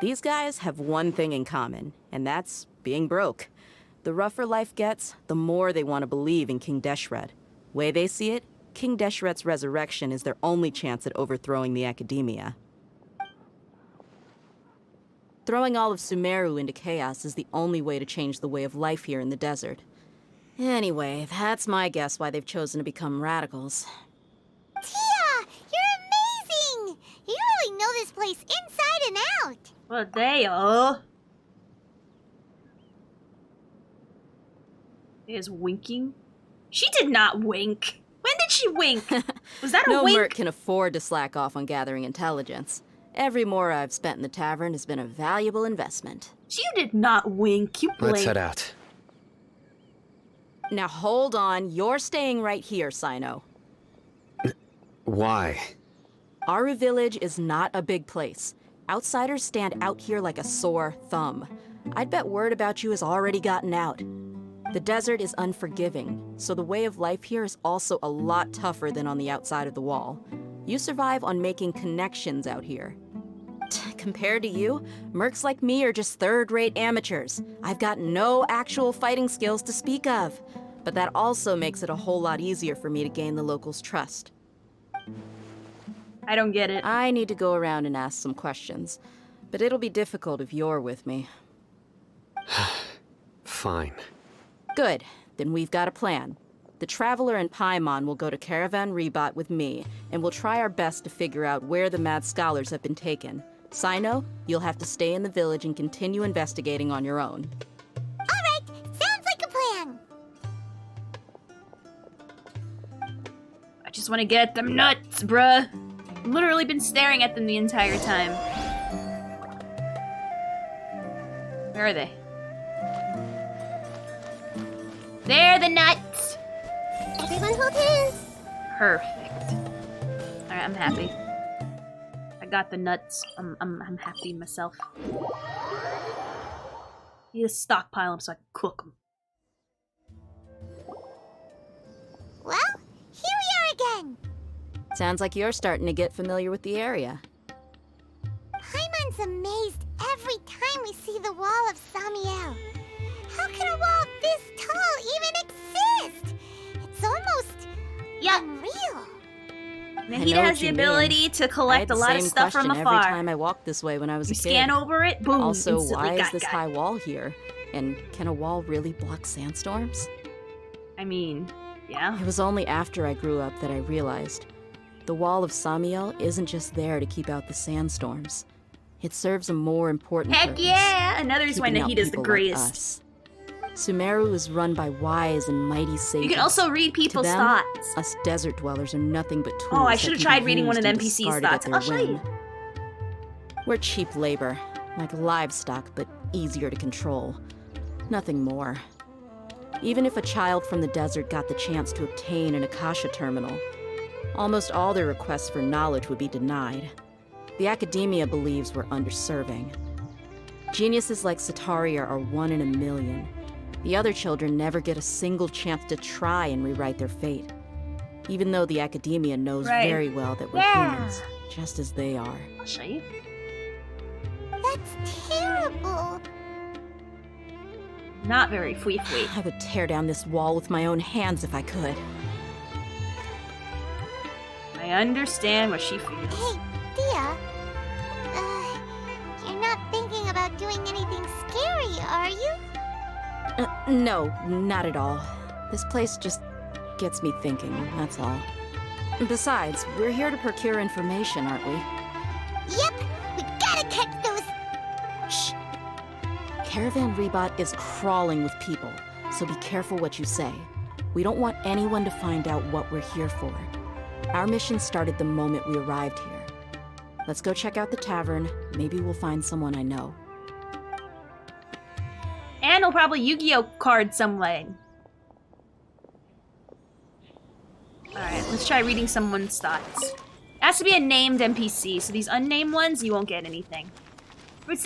These guys have one thing in common, and that's being broke. The rougher life gets, the more they want to believe in King Deshret. Way they see it, King Deshret's resurrection is their only chance at overthrowing the academia. Throwing all of Sumeru into chaos is the only way to change the way of life here in the desert. Anyway, that's my guess why they've chosen to become radicals. Tia, you're amazing! You really know this place inside and out. Well, they are. Is winking? She did not wink. When did she wink? Was that a no wink? merc can afford to slack off on gathering intelligence. Every more I've spent in the tavern has been a valuable investment. You did not wink. You blinked. Let's head out. Now hold on, you're staying right here, Sino. Why? Aru Village is not a big place. Outsiders stand out here like a sore thumb. I'd bet word about you has already gotten out. The desert is unforgiving, so the way of life here is also a lot tougher than on the outside of the wall. You survive on making connections out here. Compared to you, mercs like me are just third-rate amateurs. I've got no actual fighting skills to speak of. But that also makes it a whole lot easier for me to gain the locals' trust. I don't get it. I need to go around and ask some questions, but it'll be difficult if you're with me. Fine. Good. Then we've got a plan. The Traveler and Paimon will go to Caravan Rebot with me, and we'll try our best to figure out where the mad scholars have been taken. Sino, you'll have to stay in the village and continue investigating on your own. All right, sounds like a plan. Just want to get them nuts, bruh. Literally been staring at them the entire time. Where are they? They're the nuts! Everyone hold hands. Perfect. Alright, I'm happy. I got the nuts. I'm happy myself. Need to stockpile them so I can cook them. Well, here we are again. Sounds like you're starting to get familiar with the area. Paimon's amazed every time we see the wall of Samiel. How can a wall this tall even exist? It's almost unreal. Nahida has the ability to collect a lot of stuff from afar. Every time I walked this way when I was a kid. Scan over it, boom, Also, instantly why got is this high wall here? And can a wall really block sandstorms? I mean, yeah. It was only after I grew up that I realized the wall of Samiel isn't just there to keep out the sandstorms. It serves a more important Heck purpose. yeah! Another reason why keeping out Nahida's the people like greatest. us. Sumeru is run by wise and mighty sages. You can also read people's to them, thoughts. Us desert dwellers are nothing but tools. Oh, I that should have can tried be reading one of used the and NPC's discarded at thoughts. their I'll show whim. you. We're cheap labor, like livestock, but easier to control. Nothing more. Even if a child from the desert got the chance to obtain an Akasha terminal, almost all their requests for knowledge would be denied. The academia believes we're underserving. Geniuses like Sataria are 1 in a million. The other children never get a single chance to try and rewrite their fate. Even though the academia knows very well that we're humans, just as they are. I'll show you. That's terrible. Not very fwee. I would tear down this wall with my own hands if I could. I understand what she feels. Hey, Dia. You're not thinking about doing anything scary, are you? No, not at all. This place just gets me thinking, that's all. Besides, we're here to procure information, aren't we? Yep, we gotta catch those. Shh. Caravan Rebot is crawling with people, so be careful what you say. We don't want anyone to find out what we're here for. Our mission started the moment we arrived here. Let's go check out the tavern. Maybe we'll find someone I know. And he'll probably Yu-Gi-Oh card some way. Alright, let's try reading someone's thoughts. It has to be a named NPC, so these unnamed ones, you won't get anything. Fruit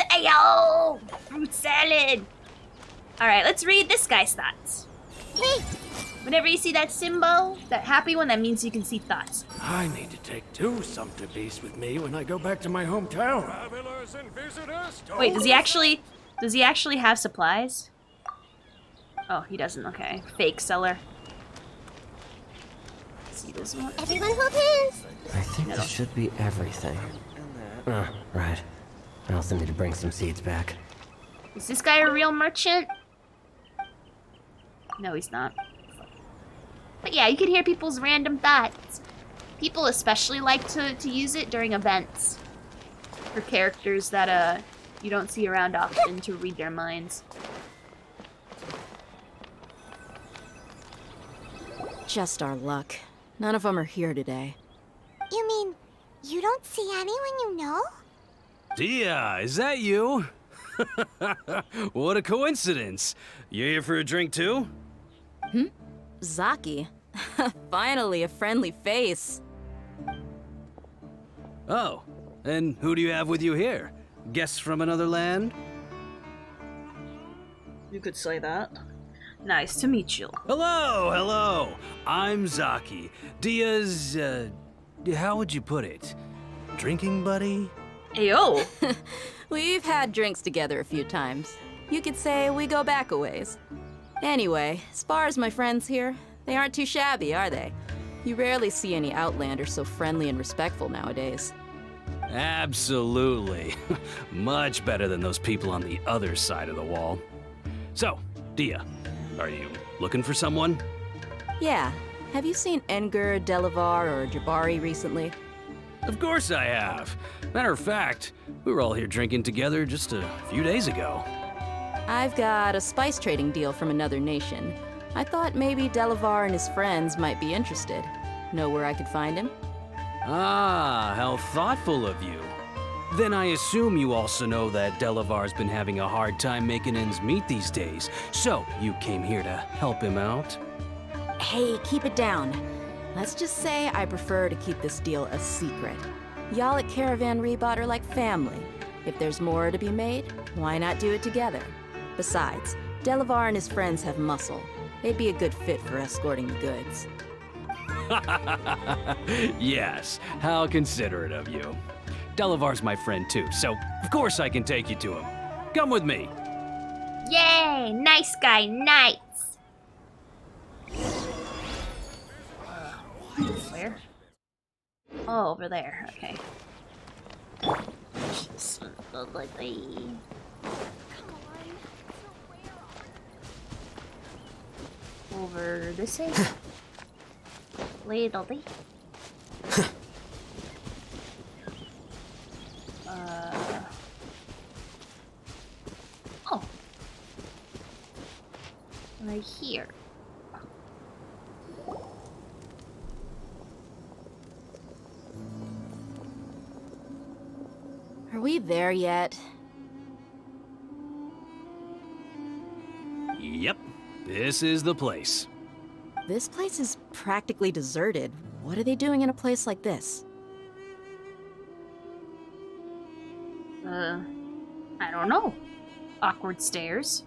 salad! Alright, let's read this guy's thoughts. Hey! Whenever you see that symbol, that happy one, that means you can see thoughts. I need to take 2 sumpter beasts with me when I go back to my hometown. Travelers and visitors. Wait, does he actually have supplies? Oh, he doesn't, okay. Fake seller. See this one? Everyone hold hands. I think this should be everything. Right. I also need to bring some seeds back. Is this guy a real merchant? No, he's not. But yeah, you can hear people's random thoughts. People especially like to use it during events. For characters that you don't see around often to read their minds. Just our luck. None of them are here today. You mean you don't see anyone you know? Dia, is that you? What a coincidence. You here for a drink too? Zaki. Finally, a friendly face. Oh, and who do you have with you here? Guests from another land? You could say that. Nice to meet you. Hello. I'm Zaki. Dia's, how would you put it? Drinking buddy? Ayo! We've had drinks together a few times. You could say we go back a ways. Anyway, as far as my friends here, they aren't too shabby, are they? You rarely see any Outlanders so friendly and respectful nowadays. Absolutely. Much better than those people on the other side of the wall. So, Dia, are you looking for someone? Yeah. Have you seen Enger, Delavar, or Jabari recently? Of course I have. Matter of fact, we were all here drinking together just a few days ago. I've got a spice trading deal from another nation. I thought maybe Delavar and his friends might be interested. Know where I could find him? Ah, how thoughtful of you. Then I assume you also know that Delavar's been having a hard time making ends meet these days, so you came here to help him out? Hey, keep it down. Let's just say I prefer to keep this deal a secret. Y'all at Caravan Rebot are like family. If there's more to be made, why not do it together? Besides, Delavar and his friends have muscle. They'd be a good fit for escorting the goods. Yes, how considerate of you. Delavar's my friend too, so of course I can take you to him. Come with me. Yay! Nice guy, nice! Where? Oh, over there. Okay. Over this way? Ladle. Oh. Right here. Are we there yet? Yep, this is the place. This place is practically deserted. What are they doing in a place like this? I don't know. Awkward stairs.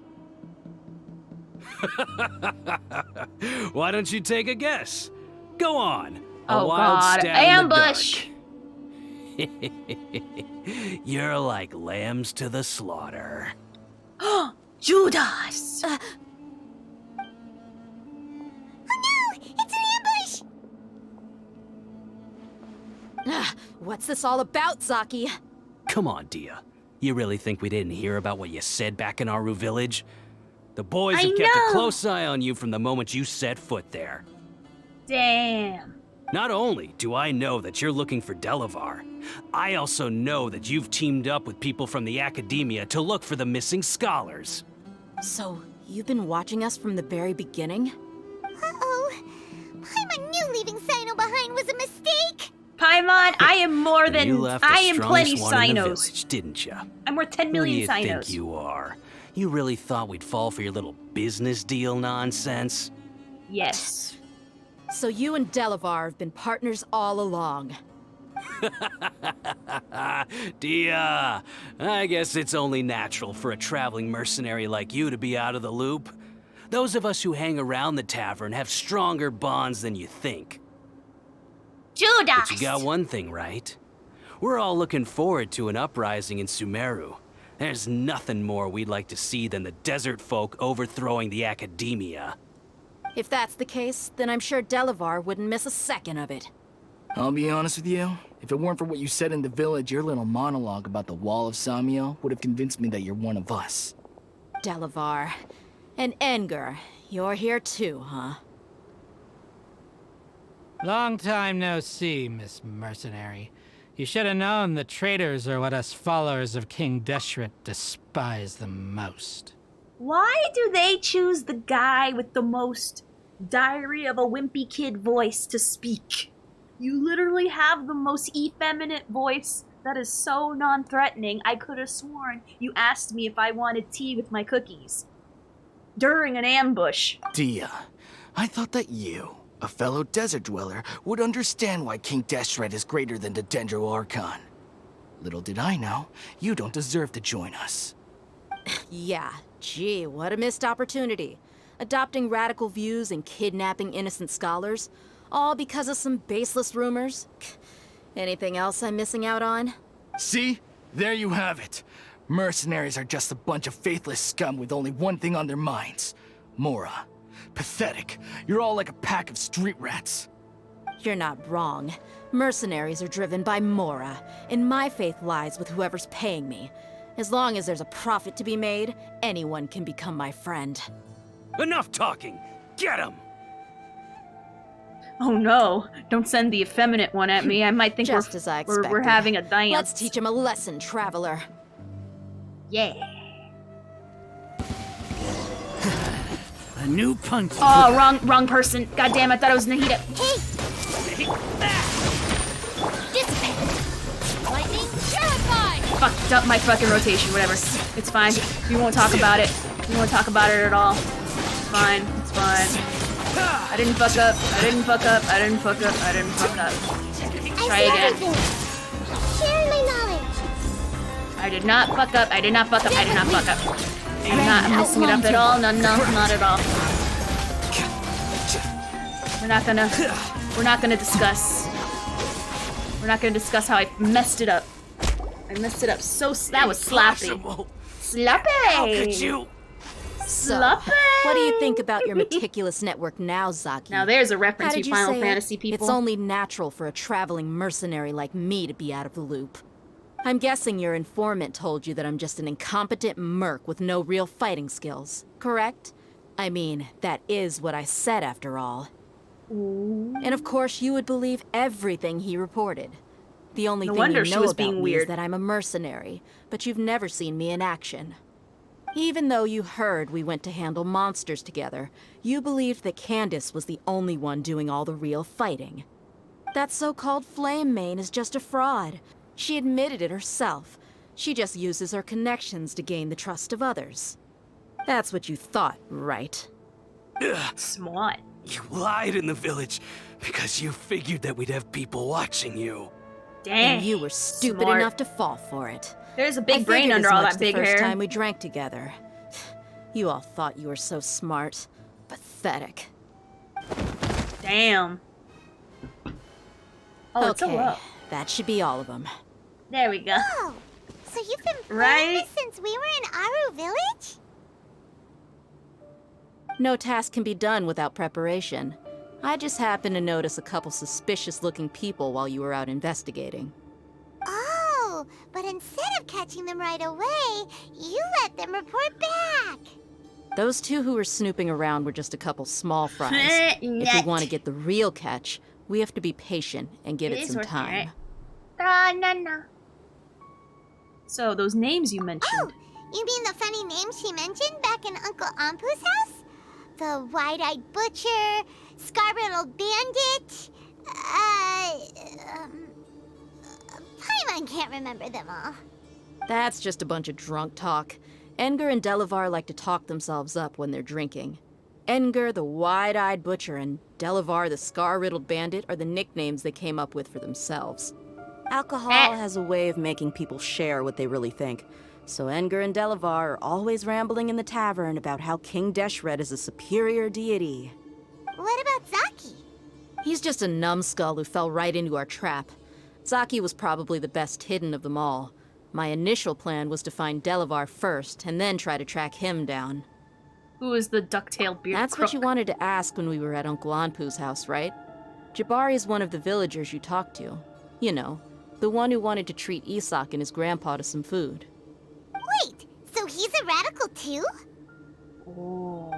Why don't you take a guess? Go on. Oh god, ambush! You're like lambs to the slaughter. Judas! Oh no! It's an ambush! What's this all about, Zaki? Come on, Dia. You really think we didn't hear about what you said back in Aru village? The boys have kept a close eye on you from the moment you set foot there. Damn. Not only do I know that you're looking for Delavar, I also know that you've teamed up with people from the Academia to look for the missing scholars. So, you've been watching us from the very beginning? Uh-oh. Paimon knew leaving Sino behind was a mistake! Paimon, I am more than... You left I the am plenty strongest one in the Sinos. village, didn't you? I'm worth 10 Who million do you Sinos. think you are? You really thought we'd fall for your little business deal nonsense? Yes. So you and Delavar have been partners all along. Dia, I guess it's only natural for a traveling mercenary like you to be out of the loop. Those of us who hang around the tavern have stronger bonds than you think. Judas! But you got one thing right. We're all looking forward to an uprising in Sumeru. There's nothing more we'd like to see than the desert folk overthrowing the Academia. If that's the case, then I'm sure Delavar wouldn't miss a second of it. I'll be honest with you. If it weren't for what you said in the village, your little monologue about the Wall of Samiel would have convinced me that you're one of us. Delavar. And Engar, you're here too, huh? Long time no see, Miss Mercenary. You should have known the traitors are what us followers of King Deshret despise the most. Why do they choose the guy with the most Diary of a Wimpy Kid voice to speak? You literally have the most effeminate voice that is so non-threatening. I could have sworn you asked me if I wanted tea with my cookies. During an ambush. Dia, I thought that you, a fellow desert dweller, would understand why King Deshret is greater than the Dendro Archon. Little did I know, you don't deserve to join us. Yeah, gee, what a missed opportunity. Adopting radical views and kidnapping innocent scholars, all because of some baseless rumors. Anything else I'm missing out on? See? There you have it. Mercenaries are just a bunch of faithless scum with only one thing on their minds. Mora. Pathetic. You're all like a pack of street rats. You're not wrong. Mercenaries are driven by Mora, and my faith lies with whoever's paying me. As long as there's a profit to be made, anyone can become my friend. Enough talking! Get him! Oh no, don't send the effeminate one at me. I might think Just as I expected. we're having a dance. Let's teach him a lesson, traveler. Yeah. A new punch. Oh, wrong person. God damn, I thought it was Nahida. Hey! Lightning terrified! Fucked up my fucking rotation, whatever. It's fine. We won't talk about it. We won't talk about it at all. It's fine. It's fine. I didn't fuck up. I didn't fuck up. I didn't fuck up. I didn't fuck up. Try again. Share my knowledge. I did not fuck up. I did not fuck up. I did not fuck up. I'm not messing it up at all. No, no, not at all. We're not gonna discuss. We're not gonna discuss how I messed it up. I messed it up so that was sloppy. Sloppy. How could you? So, Sloppy. what do you think about your meticulous network now, Zaki? Now there's a reference, How you did Final say it? Fantasy people. It's only natural for a traveling mercenary like me to be out of the loop. I'm guessing your informant told you that I'm just an incompetent merc with no real fighting skills, correct? I mean, that is what I said after all. And of course, you would believe everything he reported. The only thing you know about me is that I'm a mercenary, but you've never seen me in action. Even though you heard we went to handle monsters together, you believed that Candace was the only one doing all the real fighting. That so-called Flame Mane is just a fraud. She admitted it herself. She just uses her connections to gain the trust of others. That's what you thought, right? Smart. You lied in the village because you figured that we'd have people watching you. Dang. And you were stupid Smart. enough to fall for it. There's a big I brain figured under as all much that big the first hair. time we drank together. You all thought you were so smart. Pathetic. Damn. Oh, it's a Okay, low. that should be all of them. There we go. Oh, so you've been playing Right? this since we were in Aru Village? No task can be done without preparation. I just happened to notice a couple suspicious-looking people while you were out investigating. Oh, but instead of catching them right away, you let them report back. Those two who were snooping around were just a couple small fries. If we want to get the real catch, we have to be patient and give it some time. So, those names you mentioned. Oh, you mean the funny names she mentioned back in Uncle Ampu's house? The wide-eyed butcher, scar-riddled bandit, Paimon can't remember them all. That's just a bunch of drunk talk. Edgar and Delavar like to talk themselves up when they're drinking. Edgar, the wide-eyed butcher, and Delavar, the scar-riddled bandit, are the nicknames they came up with for themselves. Alcohol has a way of making people share what they really think. So Edgar and Delavar are always rambling in the tavern about how King Deshret is a superior deity. What about Zaki? He's just a numbskull who fell right into our trap. Zaki was probably the best hidden of them all. My initial plan was to find Delavar first, and then try to track him down. Who is the duck-tailed beard That's crook? what you wanted to ask when we were at Uncle Anpu's house, right? Jabari is one of the villagers you talked to. You know, the one who wanted to treat Isak and his grandpa to some food. Wait, so he's a radical too?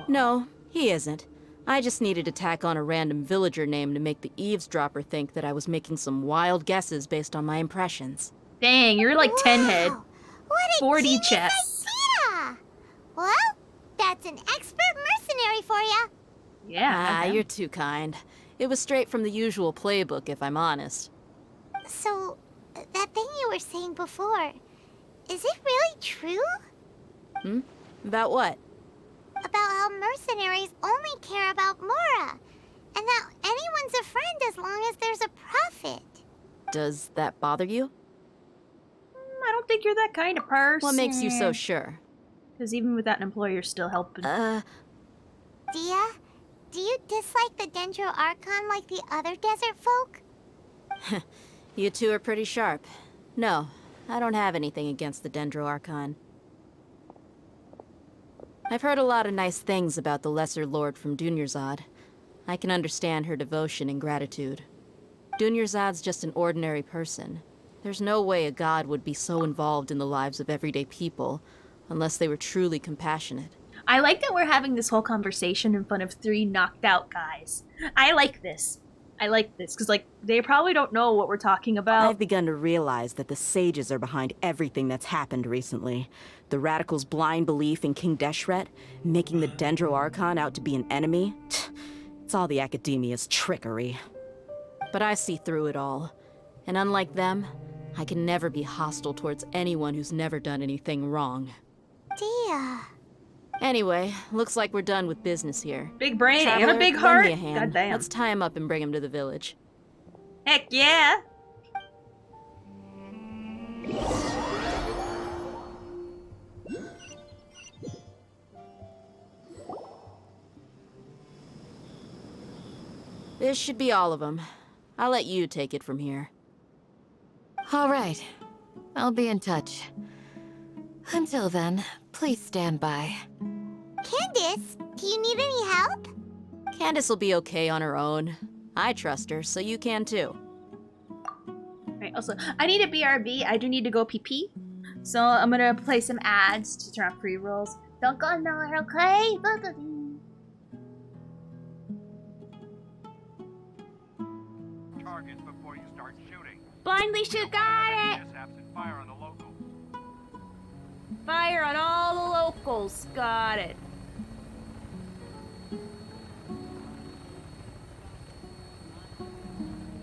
No, he isn't. I just needed to tack on a random villager name to make the eavesdropper think that I was making some wild guesses based on my impressions. Dang, you're like 10 head. What a 40 genius chess. idea! Well, that's an expert mercenary for you. Yeah. You're too kind. It was straight from the usual playbook, if I'm honest. So, that thing you were saying before, is it really true? About what? About how mercenaries only care about Mora, and that anyone's a friend as long as there's a profit. Does that bother you? I don't think you're that kind of person. What makes you so sure? Because even without an employer, you're still helping. Dia, do you dislike the Dendro Archon like the other desert folk? You two are pretty sharp. No, I don't have anything against the Dendro Archon. I've heard a lot of nice things about the Lesser Lord from Dunyarzad. I can understand her devotion and gratitude. Dunyarzad's just an ordinary person. There's no way a god would be so involved in the lives of everyday people, unless they were truly compassionate. I like that we're having this whole conversation in front of 3 knocked out guys. I like this. Because, like, they probably don't know what we're talking about. I've begun to realize that the sages are behind everything that's happened recently. The radicals' blind belief in King Deshret, making the Dendro Archon out to be an enemy. It's all the Academia's trickery. But I see through it all. And unlike them, I can never be hostile towards anyone who's never done anything wrong. Dear. Anyway, looks like we're done with business here. Big brain Traveler, and a big lend heart. me a hand. Goddamn. Let's tie him up and bring him to the village. Heck yeah. This should be all of them. I'll let you take it from here. All right. I'll be in touch. Until then, please stand by. Candace, do you need any help? Candace will be okay on her own. I trust her, so you can too. Right, also, I need a BRB. I do need to go pee-pee. So I'm gonna play some ads to turn off pre-rolls. Don't go nowhere, okay? Targets before you start shooting. Blindly shoot, got it! Fire on the locals. Fire on all the locals, got it.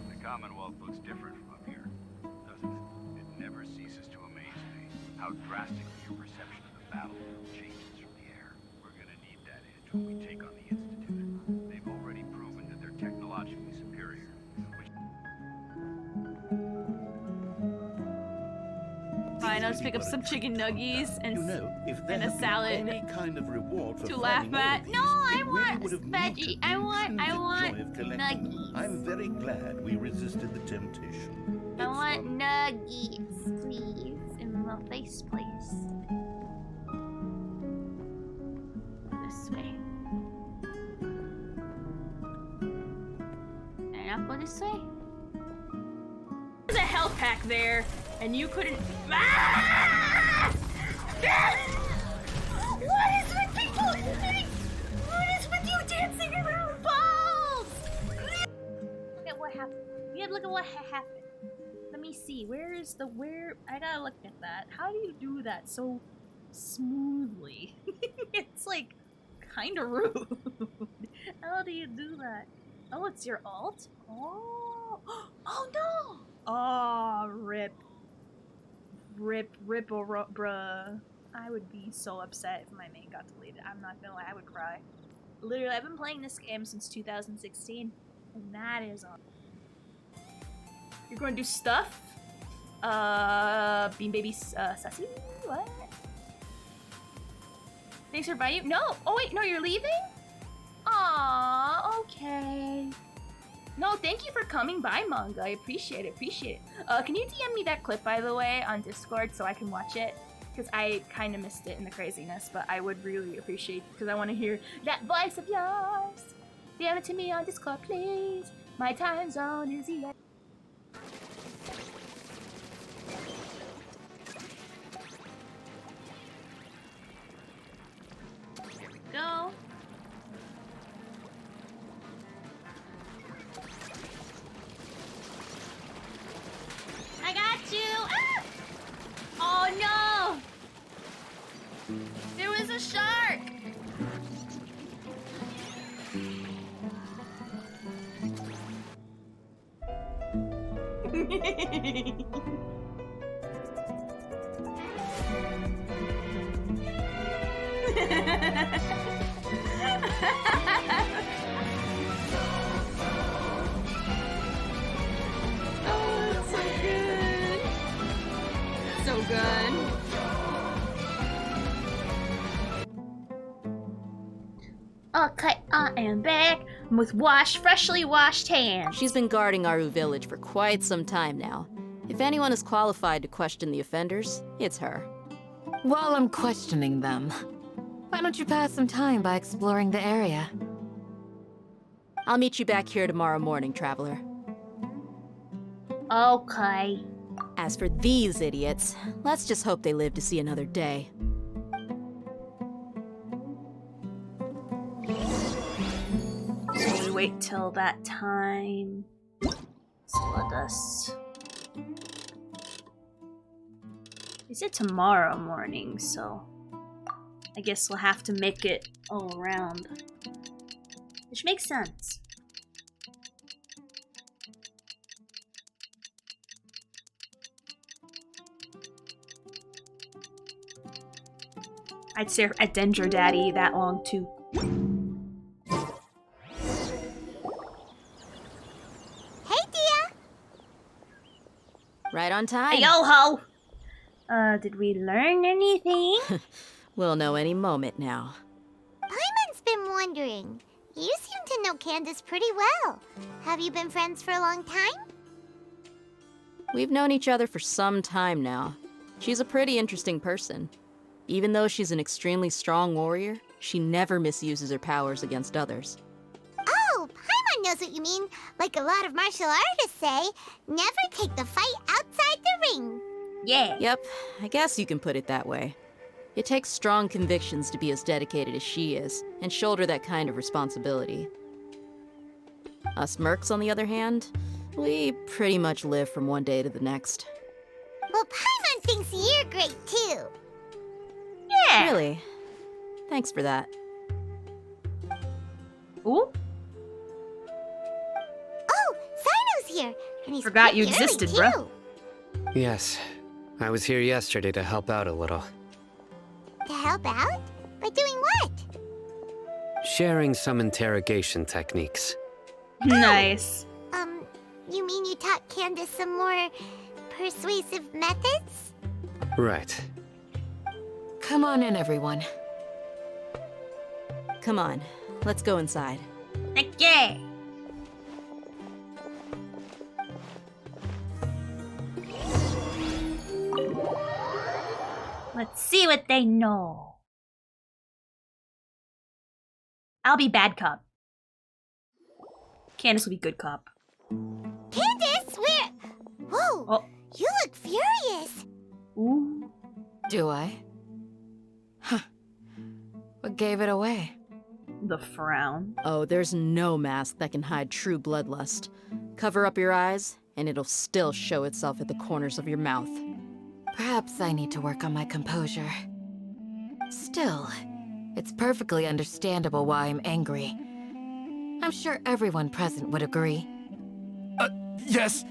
The Commonwealth looks different from up here, doesn't it? It never ceases to amaze me how drastically your perception of the battlefield changes from the air. We're gonna need that edge when we take on the Institute. They've already proven that they're technologically superior, which... Fine, I'll just pick up some chicken nuggies and, if and a salad any kind of reward for to laugh finding all at. of No, these, I it want really would have veggie. I want nuggies. I'm very glad we resisted the temptation. I want nuggies, please, in the face place. This way. Can I not go this way? There's a health pack there, and you couldn't. Ah! What is with people? What is with you dancing around balls? Look at what happened. We have to look at what happened. Let me see. Where? I gotta look at that. How do you do that so smoothly? It's like kind of rude. How do you do that? Oh, it's your alt? Oh. Oh no! Oh, rip. Bruh. I would be so upset if my main got deleted. I'm not gonna lie, I would cry. Literally, I've been playing this game since 2016, and that is all. You're going to do stuff? Bean Baby Sassy? What? Thanks for inviting you? No! Oh wait, no, you're leaving? Aww, okay. No, thank you for coming by, Manga. I appreciate it, can you DM me that clip, by the way, on Discord so I can watch it? Because I kind of missed it in the craziness, but I would really appreciate it because I want to hear that voice of yours. DM it to me on Discord, please. My time zone is the... Here we go. I got you! Ah! Oh no! There was a shark! Oh, it's so good. So good. Okay, I am back with freshly washed hands. She's been guarding Aru Village for quite some time now. If anyone is qualified to question the offenders, it's her. While I'm questioning them, why don't you pass some time by exploring the area? I'll meet you back here tomorrow morning, Traveler. Okay. As for these idiots, let's just hope they live to see another day. We wait till that time. So let us... They said tomorrow morning, so... I guess we'll have to make it all around. Which makes sense. I'd stare at Dendro Daddy that long too. Hey, Dia! Right on time. Hey, yo-ho! Did we learn anything? We'll know any moment now. Paimon's been wondering. You seem to know Candace pretty well. Have you been friends for a long time? We've known each other for some time now. She's a pretty interesting person. Even though she's an extremely strong warrior, she never misuses her powers against others. Oh, Paimon knows what you mean. Like a lot of martial artists say, never take the fight outside the ring. Yeah. Yep, I guess you can put it that way. It takes strong convictions to be as dedicated as she is, and shoulder that kind of responsibility. Us mercs, on the other hand, we pretty much live from one day to the next. Well, Paimon thinks you're great too. Yeah. Really? Thanks for that. Ooh. Oh, Sino's here, and he's Forgot you pretty early, existed, too. bruh. Yes, I was here yesterday to help out a little. To help out? By doing what? Sharing some interrogation techniques. Nice. You mean you taught Candace some more persuasive methods? Right. Come on in, everyone. Come on, let's go inside. Heck yeah! Let's see what they know. I'll be bad cop. Candace will be good cop. Candace, where? Whoa, Oh. you look furious. Ooh. Do I? Huh. What gave it away? The frown. Oh, there's no mask that can hide true bloodlust. Cover up your eyes, and it'll still show itself at the corners of your mouth. Perhaps I need to work on my composure. Still, it's perfectly understandable why I'm angry. I'm sure everyone present would agree. Yes,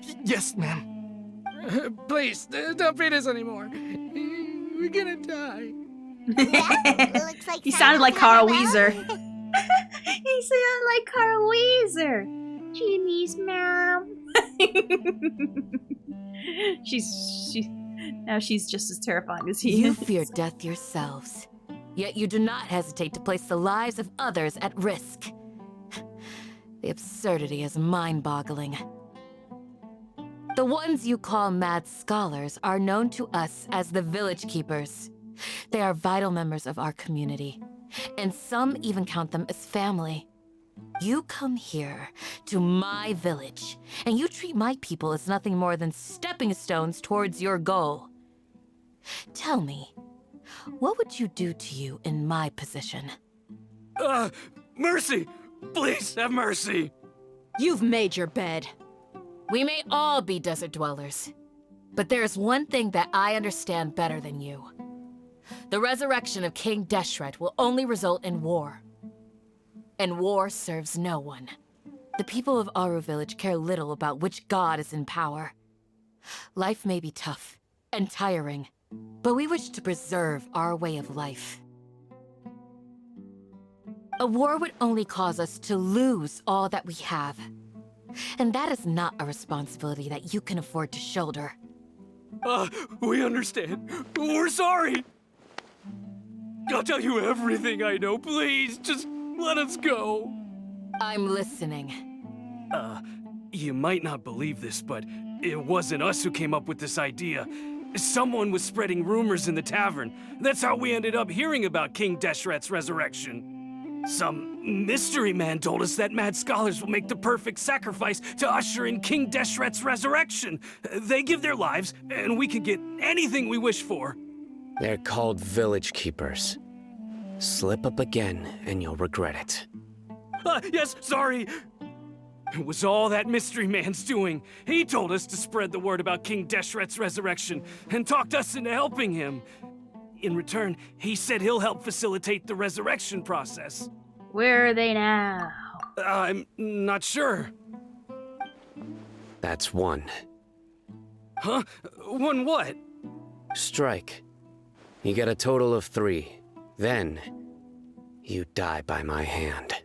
ma'am. Please, don't beat us anymore. We're gonna die. Looks like He sounded like Carl Carl Weezer. He sounded like Carl Weezer. Jimmy's mom. Now she's just as terrifying as he You is. fear death yourselves, yet you do not hesitate to place the lives of others at risk. The absurdity is mind-boggling. The ones you call mad scholars are known to us as the Village Keepers. They are vital members of our community, and some even count them as family. You come here to my village, and you treat my people as nothing more than stepping stones towards your goal. Tell me, what would you do to you in my position? Mercy! Please have mercy! You've made your bed. We may all be desert dwellers, but there's one thing that I understand better than you. The resurrection of King Deshret will only result in war. And war serves no one. The people of Aru Village care little about which god is in power. Life may be tough and tiring, but we wish to preserve our way of life. A war would only cause us to lose all that we have. And that is not a responsibility that you can afford to shoulder. We understand. We're sorry. I'll tell you everything I know. Please, just let us go. I'm listening. You might not believe this, but it wasn't us who came up with this idea. Someone was spreading rumors in the tavern. That's how we ended up hearing about King Deshret's resurrection. Some mystery man told us that mad scholars will make the perfect sacrifice to usher in King Deshret's resurrection. They give their lives, and we can get anything we wish for. They're called Village Keepers. Slip up again, and you'll regret it. Yes, sorry. It was all that mystery man's doing. He told us to spread the word about King Deshret's resurrection, and talked us into helping him. In return, he said he'll help facilitate the resurrection process. Where are they now? I'm not sure. That's one. Huh? One what? Strike. You get a total of 3. Then, you die by my hand.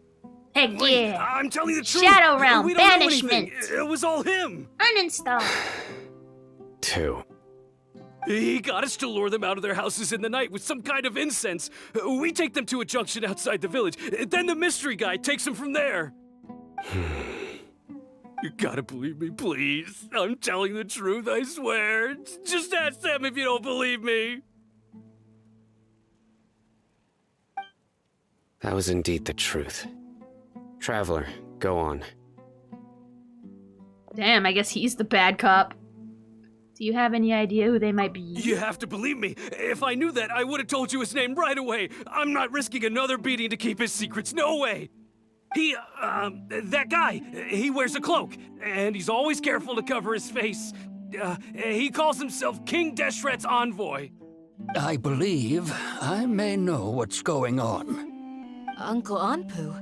Heck Wait, yeah. I'm telling the truth. Shadow Realm, We don't know banishment. anything. It was all him. Uninstall. 2. He got us to lure them out of their houses in the night with some kind of incense. We take them to a junction outside the village. Then the mystery guy takes them from there. You gotta believe me, please. I'm telling the truth, I swear. Just ask them if you don't believe me. That was indeed the truth. Traveler, go on. Damn, I guess he's the bad cop. Do you have any idea who they might be? You have to believe me. If I knew that, I would have told you his name right away. I'm not risking another beating to keep his secrets. No way. That guy, he wears a cloak, and he's always careful to cover his face. He calls himself King Deshret's envoy. I believe I may know what's going on. Uncle Anpu?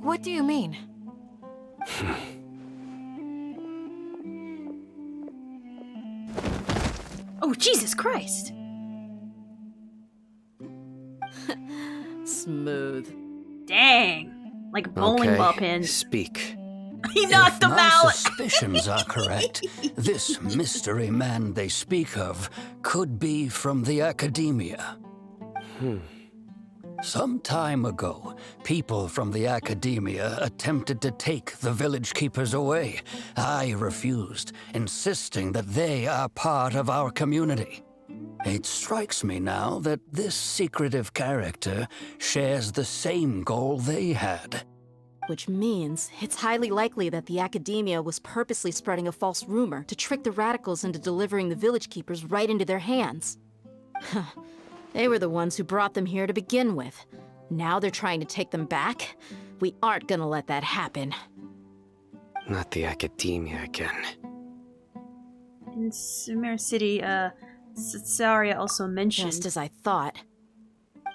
What do you mean? Oh, Jesus Christ. Smooth. Dang. Like bowling ball pins. Speak. He knocked them My out. suspicions are correct. This mystery man they speak of could be from the Academia. Some time ago, people from the Academia attempted to take the village keepers away. I refused, insisting that they are part of our community. It strikes me now that this secretive character shares the same goal they had. Which means it's highly likely that the Academia was purposely spreading a false rumor to trick the radicals into delivering the village keepers right into their hands. They were the ones who brought them here to begin with. Now they're trying to take them back? We aren't gonna let that happen. Not the Academia again. In Sumer City, Saria also mentioned. Just as I thought.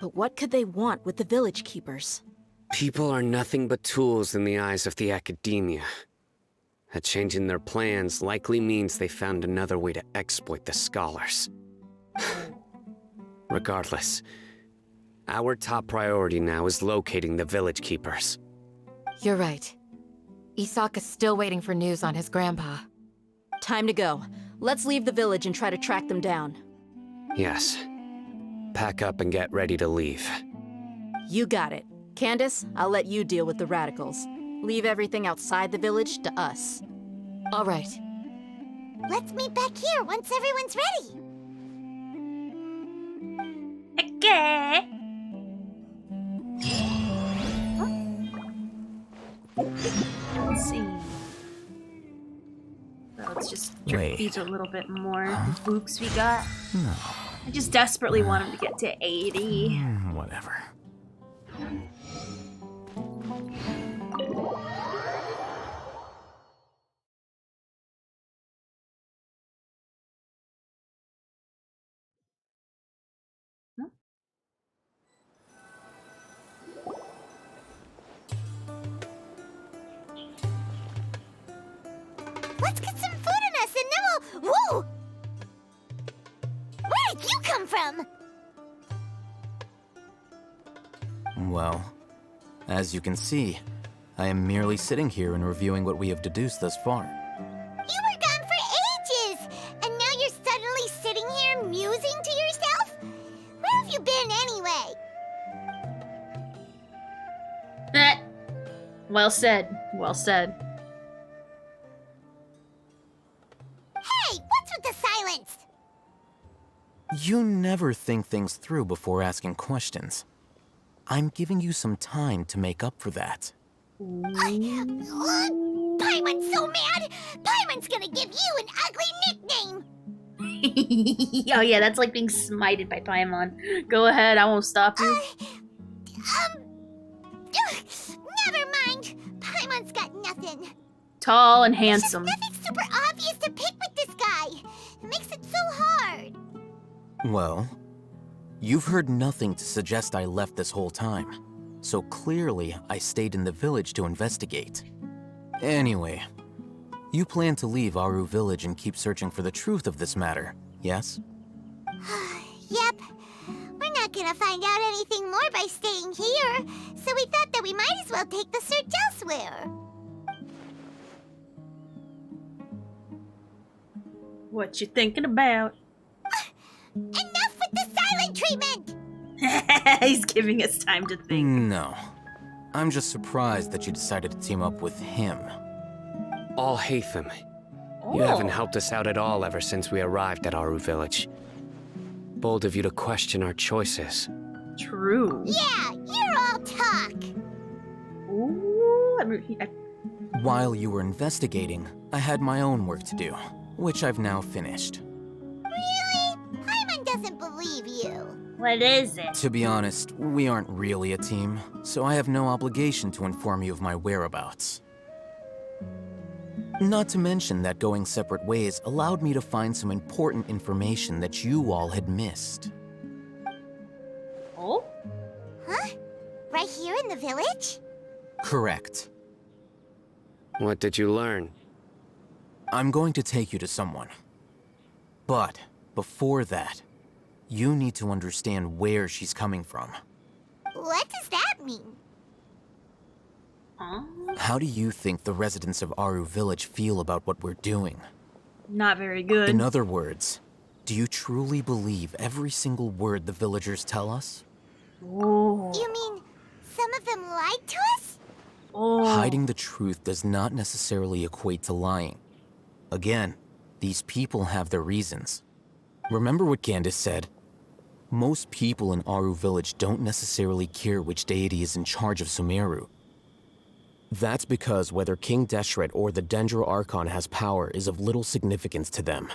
But what could they want with the village keepers? People are nothing but tools in the eyes of the Academia. A change in their plans likely means they found another way to exploit the scholars. Regardless, our top priority now is locating the village keepers. You're right. Isak is still waiting for news on his grandpa. Time to go. Let's leave the village and try to track them down. Yes. Pack up and get ready to leave. You got it. Candace, I'll let you deal with the radicals. Leave everything outside the village to us. All right. Let's meet back here once everyone's ready. Okay. Let's see. So let's just drip Wait. these a little bit more. The books we got. No. I just desperately want him to get to 80. Whatever. Let's get some food in us and then we'll... Whoa! Where did you come from? Well, as you can see, I am merely sitting here and reviewing what we have deduced thus far. You were gone for ages! And now you're suddenly sitting here musing to yourself? Where have you been anyway? Well said. Well said. Hey, what's with the silence? You never think things through before asking questions. I'm giving you some time to make up for that. Paimon's so mad! Paimon's gonna give you an ugly nickname! Oh yeah, that's like being smited by Paimon. Go ahead, I won't stop you. Never mind. Paimon's got nothing. Tall and handsome. Nothing super obvious to pick with this guy. It makes it so hard. Well, you've heard nothing to suggest I left this whole time, so clearly I stayed in the village to investigate. Anyway, you plan to leave Aru village and keep searching for the truth of this matter, yes? Yep. We're not not gonna find out anything more by staying here, so we thought that we might as well take the search elsewhere. What you thinking about? Enough with the silent treatment! He's giving us time to think. No. I'm just surprised that you decided to team up with him. Alhaitham, you haven't helped us out at all ever since we arrived at Aru Village. Bold of you to question our choices. True. Yeah, you're all talk. Ooh, While you were investigating, I had my own work to do, which I've now finished. Really? Paimon doesn't believe you. What is it? To be honest, we aren't really a team, so I have no obligation to inform you of my whereabouts. Not to mention that going separate ways allowed me to find some important information that you all had missed. Oh? Huh? Right here in the village? Correct. What did you learn? I'm going to take you to someone. But before that, you need to understand where she's coming from. What does that mean? How do you think the residents of Aru Village feel about what we're doing? Not very good. In other words, do you truly believe every single word the villagers tell us? Oh. You mean some of them lied to us? Oh. Hiding the truth does not necessarily equate to lying. Again, these people have their reasons. Remember what Candace said? Most people in Aru Village don't necessarily care which deity is in charge of Sumeru. That's because whether King Deshret or the Dendro Archon has power is of little significance to them.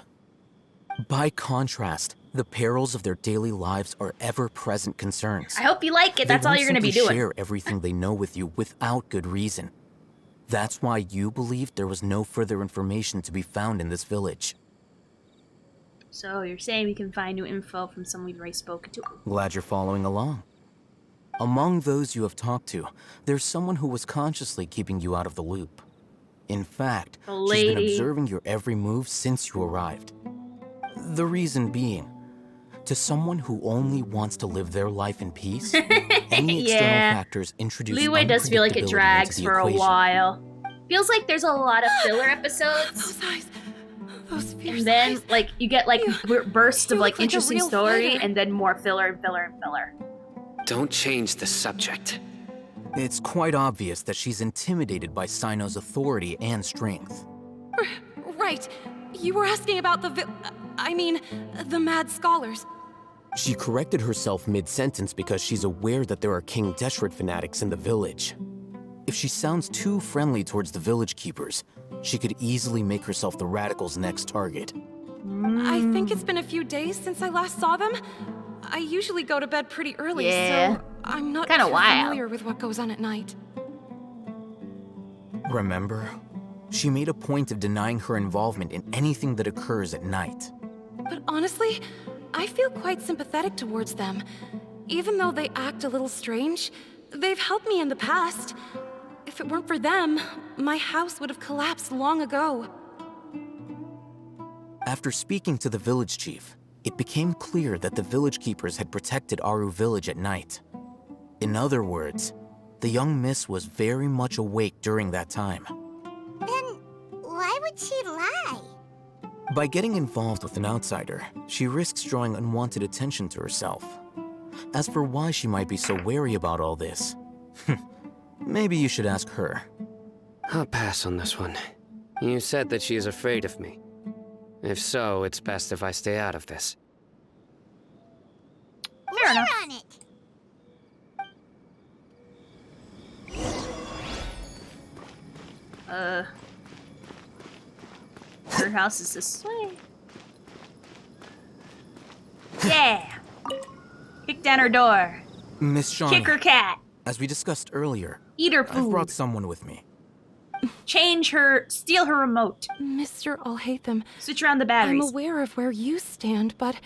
By contrast, the perils of their daily lives are ever-present concerns. I hope you like it. That's all you're going to be They won't doing. simply share everything they know with you without good reason. That's why you believed there was no further information to be found in this village. So you're saying we can find new info from someone we've already spoken to? Glad you're following along. Among those you have talked to, there's someone who was consciously keeping you out of the loop. In fact, The she's been lady. observing your every move since you arrived. The reason being, to someone who only wants to live their life in peace, any external Yeah. factors introduce Leeway does feel like it unpredictability drags into the for a equation. while. Feels like there's a lot of filler episodes. And then, like, you get, like, bursts of, like, look like a interesting real story, fighter. and then more filler and filler and filler. Don't change the subject. It's quite obvious that she's intimidated by Sino's authority and strength. Right. You were asking about the the mad scholars. She corrected herself mid-sentence because she's aware that there are King Deshret fanatics in the village. If she sounds too friendly towards the village keepers, she could easily make herself the radicals' next target. I think it's been a few days since I last saw them. I usually go to bed pretty early, Yeah. so I'm not Kinda too wild. familiar with what goes on at night. Remember? She made a point of denying her involvement in anything that occurs at night. But honestly, I feel quite sympathetic towards them. Even though they act a little strange, they've helped me in the past. If it weren't for them, my house would have collapsed long ago. After speaking to the village chief, it became clear that the village keepers had protected Aru Village at night. In other words, the young miss was very much awake during that time. Then why would she lie? By getting involved with an outsider, she risks drawing unwanted attention to herself. As for why she might be so wary about all this, maybe you should ask her. I'll pass on this one. You said that she is afraid of me. If so, it's best if I stay out of this. We're on it. Her house is this way. Yeah! Kick down her door. Miss Shawnee, Kick her cat. as we discussed earlier, Eat her I've food. brought someone with me. Change her, steal her remote. Mr. Alhaitham, Switch around the I'm batteries. aware of where you stand, but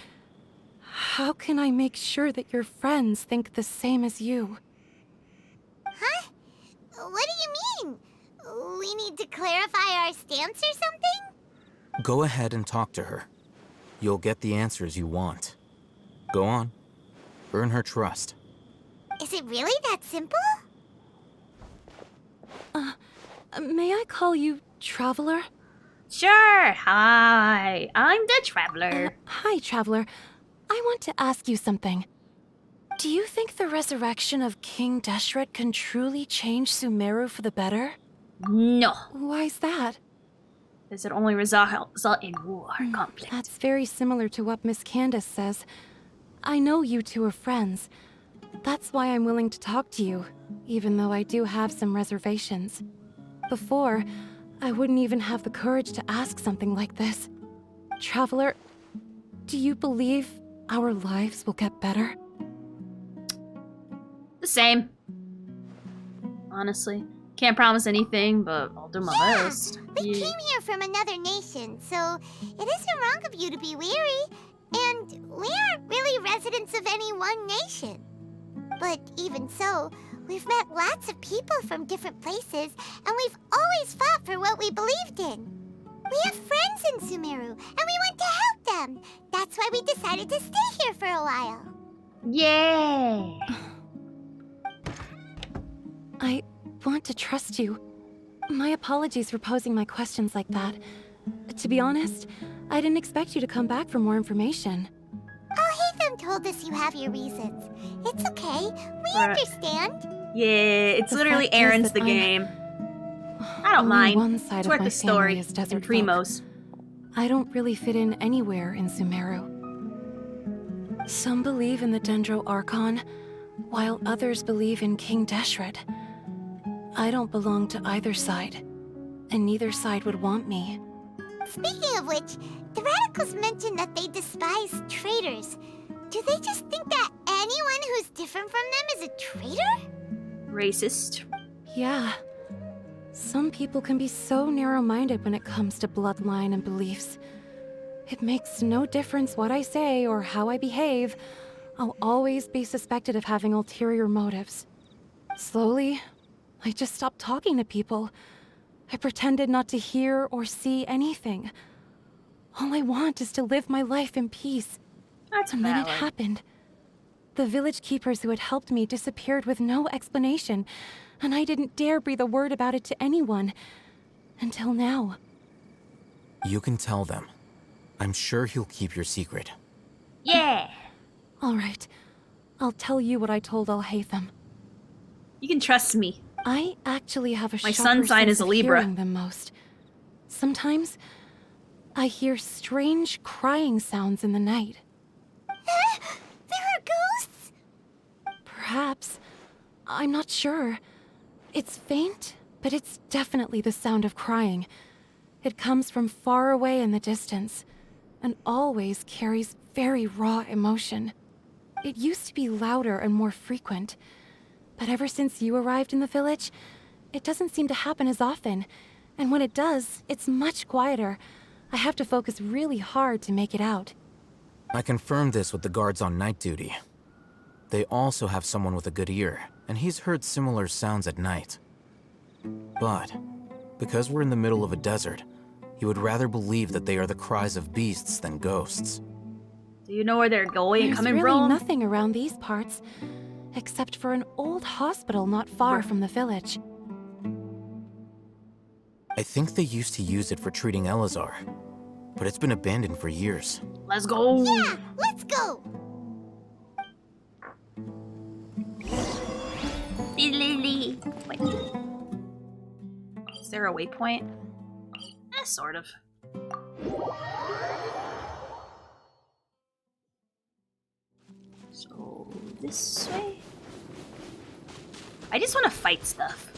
how can I make sure that your friends think the same as you? Huh? What do you mean? We need to clarify our stance or something? Go ahead and talk to her. You'll get the answers you want. Go on. Earn her trust. Is it really that simple? May I call you Traveler? Sure. Hi, I'm the Traveler. Hi, Traveler. I want to ask you something. Do you think the resurrection of King Deshret can truly change Sumeru for the better? No. Why's that? Does it only result in war and conflict? That's very similar to what Miss Candace says. I know you two are friends. That's why I'm willing to talk to you, even though I do have some reservations. Before, I wouldn't even have the courage to ask something like this. Traveler, do you believe our lives will get better? The same. Honestly. Can't promise anything, but I'll do my best. We came here from another nation, so it isn't wrong of you to be weary. And we aren't really residents of any one nation. But even so, we've met lots of people from different places, and we've always fought for what we believed in. We have friends in Sumeru, and we want to help them. That's why we decided to stay here for a while. Yeah. I want to trust you. My apologies for posing my questions like that. To be honest, I didn't expect you to come back for more information. Oh, Hatham told us you have your reasons. It's okay. We understand. Yeah, it's The literally fact is Aaron's that the game. I don't only mind. one side It's of worth my the story. family is desert And folk. Primos. I don't really fit in anywhere in Sumeru. Some believe in the Dendro Archon, while others believe in King Deshret. I don't belong to either side, and neither side would want me. Speaking of which, the radicals mentioned that they despise traitors. Do they just think that anyone who's different from them is a traitor? Racist. Yeah. Some people can be so narrow-minded when it comes to bloodline and beliefs. It makes no difference what I say or how I behave. I'll always be suspected of having ulterior motives. Slowly, I just stopped talking to people. I pretended not to hear or see anything. All I want is to live my life in peace. That's and then it valid. happened. The village keepers who had helped me disappeared with no explanation, and I didn't dare breathe a word about it to anyone. Until now. You can tell them. I'm sure he'll keep your secret. Yeah. All right. I'll tell you what I told Al-Haytham. You can trust me. I actually have a My sharper sun sign sense is a of Libra. hearing than most. Sometimes, I hear strange crying sounds in the night. There are ghosts? Perhaps. I'm not sure. It's faint, but it's definitely the sound of crying. It comes from far away in the distance, and always carries very raw emotion. It used to be louder and more frequent, but ever since you arrived in the village, it doesn't seem to happen as often, and when it does, it's much quieter. I have to focus really hard to make it out. I confirmed this with the guards on night duty. They also have someone with a good ear, and he's heard similar sounds at night. But, because we're in the middle of a desert, he would rather believe that they are the cries of beasts than ghosts. Do you know where they're going and There's coming really from? nothing around these parts, except for an old hospital not far from the village. I think they used to use it for treating Elazar, but it's been abandoned for years. Let's go. Yeah, let's go. Wait. Is there a waypoint? Sort of. So, this way? I just want to fight stuff.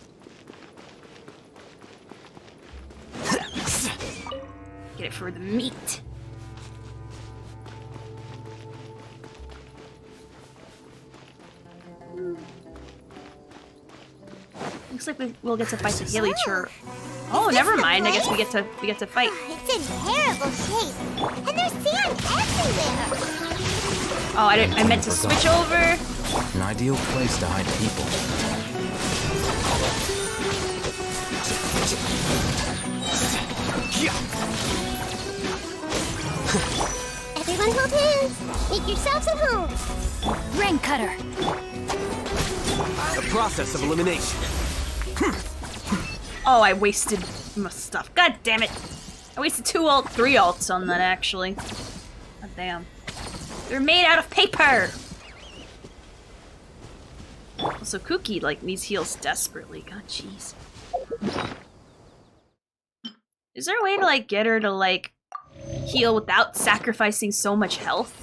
Get it for the meat. Looks like we'll get to fight the Haley Chur. Oh, never mind. I guess we get to fight. It's in terrible shape, and there's sand everywhere. Oh, I meant to switch over. An ideal place to hide people. Everyone hold hands. Make yourselves at home. Brain cutter. The process of elimination. Oh, I wasted my stuff. God damn it. I wasted 3 ults on that, actually. God damn. They're made out of paper! Also, Cookie, like, needs heals desperately. God, jeez. Is there a way to, like, get her to, like, heal without sacrificing so much health?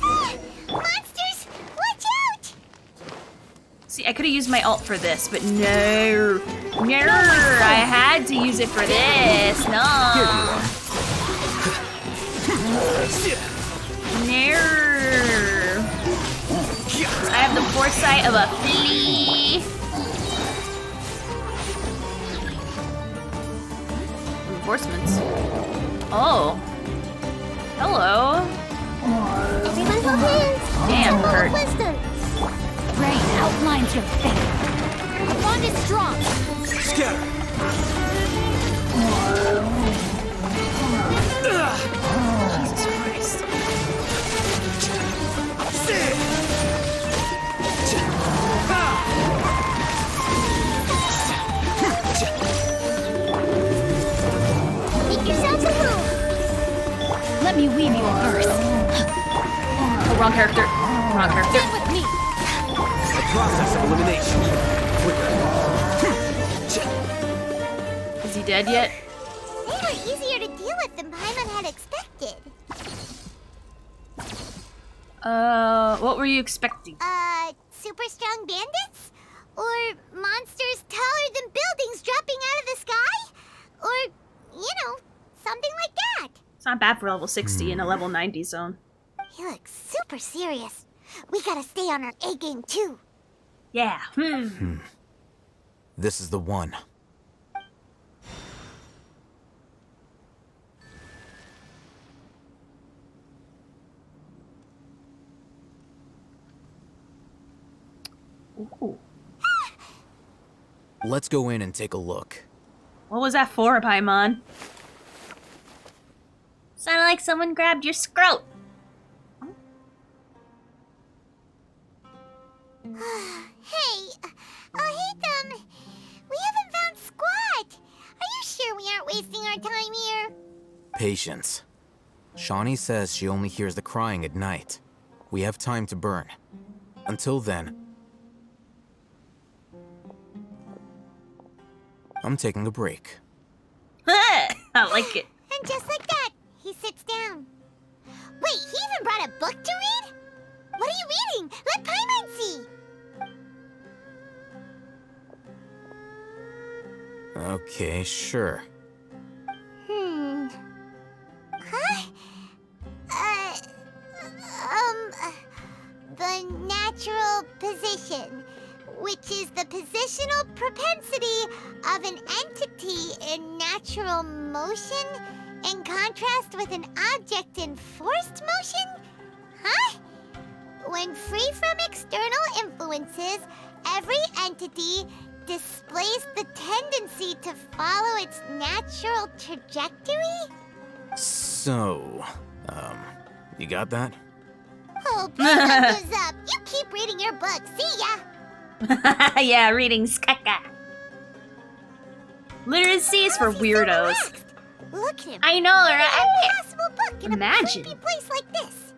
Monsters! Watch out! See, I could have used my ult for this, but no. No, I had to use it for this. No. No. I have the foresight of a flea. Reinforcements. Oh. Hello. Damn, hurt. Rain outlines your fate. The bond is strong. Scatter. Jesus Christ. Make yourselves a move. Let me weave you a verse. Oh, wrong character. Wrong character. Stand with me. The process of elimination. Is he dead yet? They were easier to deal with than Paimon had expected. What were you expecting? Super strong bandits? Or monsters taller than buildings dropping out of the sky? Or, you know, something like that. It's not bad for level 60 in a level 90 zone. He looks super serious. We gotta stay on our A game too. Yeah. This is the one. Ooh. Let's go in and take a look. What was that for, Paimon? Sounded like someone grabbed your scrote. Hey, we haven't found squat. Are you sure we aren't wasting our time here? Patience. Shawnee says she only hears the crying at night. We have time to burn. Until then, I'm taking a break. I like it. And just like that, he sits down. Wait, he even brought a book to read? What are you reading? Let Paimon see. Okay, sure. Huh? The natural position, which is the positional propensity of an entity in natural motion in contrast with an object in forced motion? Huh? When free from external influences, every entity displays the tendency to follow its natural trajectory? So, you got that? Oh, Paimon gives up. You keep reading your book. See ya. Yeah, reading skaka. Literacy is for weirdos. Look at him. I know, right? Impossible book in Imagine. a creepy place like this.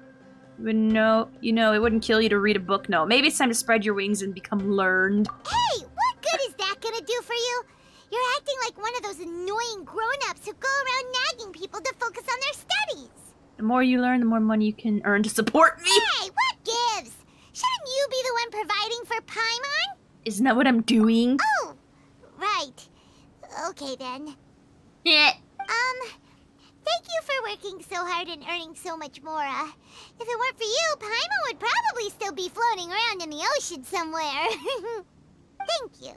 But no, it wouldn't kill you to read a book, no. Maybe it's time to spread your wings and become learned. Hey, what good is that gonna do for you? You're acting like one of those annoying grown-ups who go around nagging people to focus on their studies. The more you learn, the more money you can earn to support me. Hey, what gives? Shouldn't you be the one providing for Paimon? Isn't that what I'm doing? Oh, right. Okay then. Yeah. Thank you for working so hard and earning so much more. If it weren't for you, Paimon would probably still be floating around in the ocean somewhere. Thank you.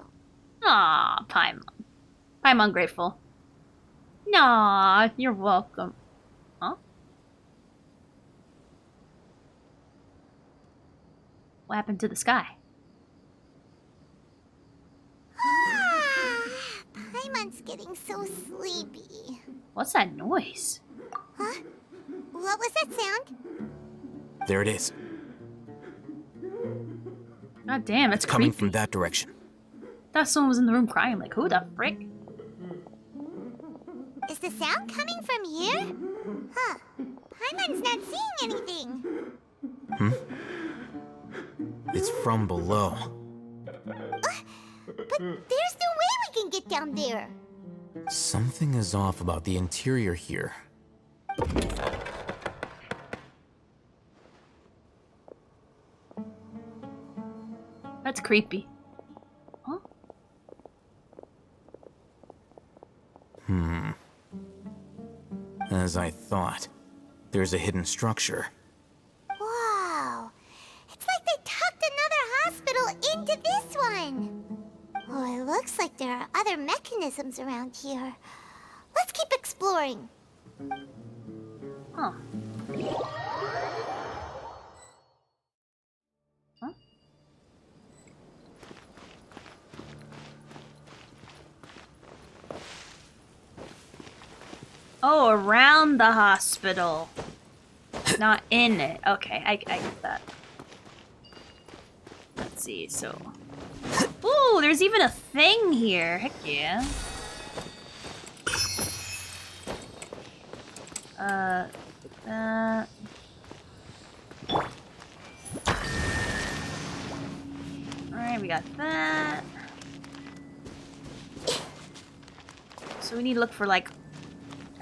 Aw, Paimon. Paimon grateful. Aw, you're welcome. Huh? What happened to the sky? Paimon's getting so sleepy. What's that noise? Huh? What was that sound? There it is. God damn, it's coming creepy. from that direction. Thought someone was in the room crying. Like, who the frick? Is the sound coming from here? Huh. Paimon's not seeing anything. It's from below. But there's no way we can get down there. Something is off about the interior here. That's creepy. Huh? As I thought, there's a hidden structure. Wow. It's like they tucked another hospital into this one. Oh, it looks like there are other mechanisms around here. Let's keep exploring. Huh. Huh? Oh, around the hospital. Not in it. Okay, I get that. Let's see, so... Ooh, there's even a thing here. Heck yeah. Alright, we got that. So we need to look for, like,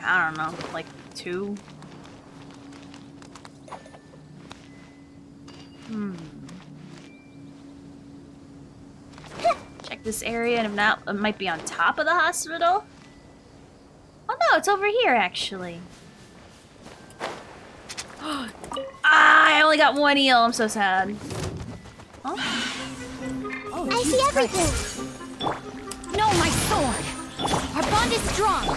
I don't know, like 2. Check this area, and if not, it might be on top of the hospital. Oh no, it's over here, actually. I only got 1 eel. I'm so sad. Oh. Oh, I see everything. No, my sword. Our bond is strong.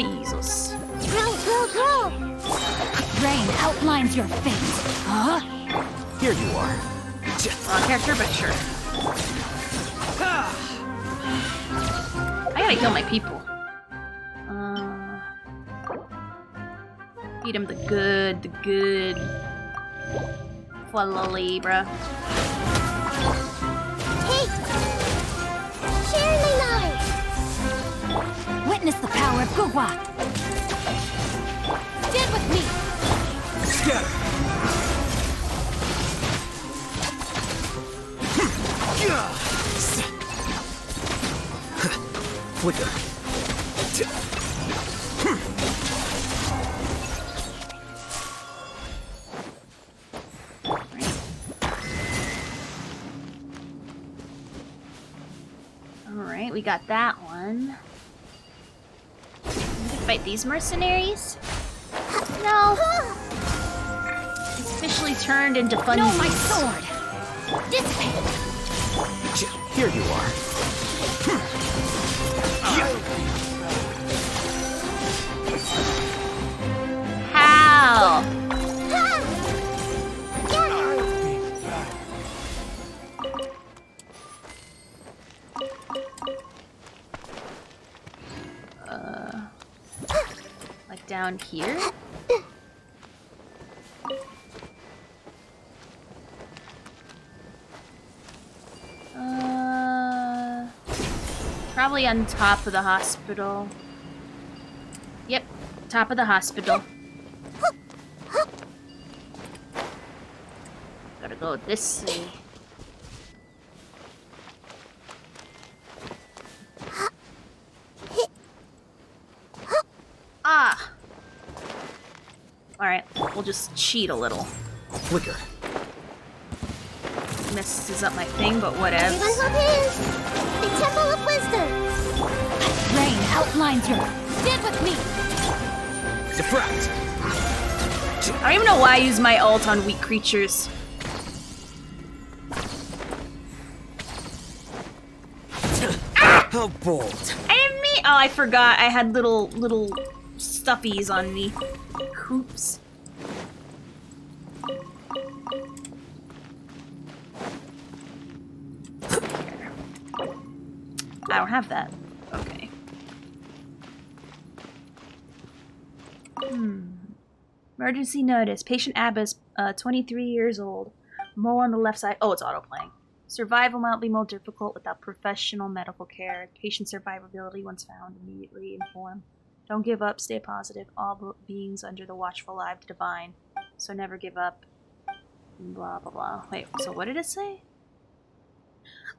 Jesus. Grow. Rain outlines your fate. Huh? Here you are. Wrong character, but sure. I gotta heal my people. Feed him the good. Follow bruh. Hey! Share my knowledge! Witness the power of Gugwa. Stand with me. Scatter. Flicker. Alright, we got that one. Fight these mercenaries? No. It's officially turned into fun. No, my sword. Dissipate. Here you are. How? Like down here? Probably on top of the hospital. Yep, top of the hospital. Gotta go this way. Ah! Alright, we'll just cheat a little. Flicker. Messes up my thing, but whatever. Everyone hold hands! The Temple of Wisdom! Rain outlines your... Stand with me! Defract! I don't even know why I use my ult on weak creatures. How bold. I didn't mean... Oh, I forgot. I had little stuffies on me. Oops. I don't have that. Okay. Emergency notice. Patient Abbas, 23 years old. Mole on the left side. Oh, it's autoplaying. Survival might be more difficult without professional medical care. Patient survivability, once found, immediately inform. Don't give up. Stay positive. All beings under the watchful eye of the divine. So never give up. Blah, blah, blah. Wait, so what did it say?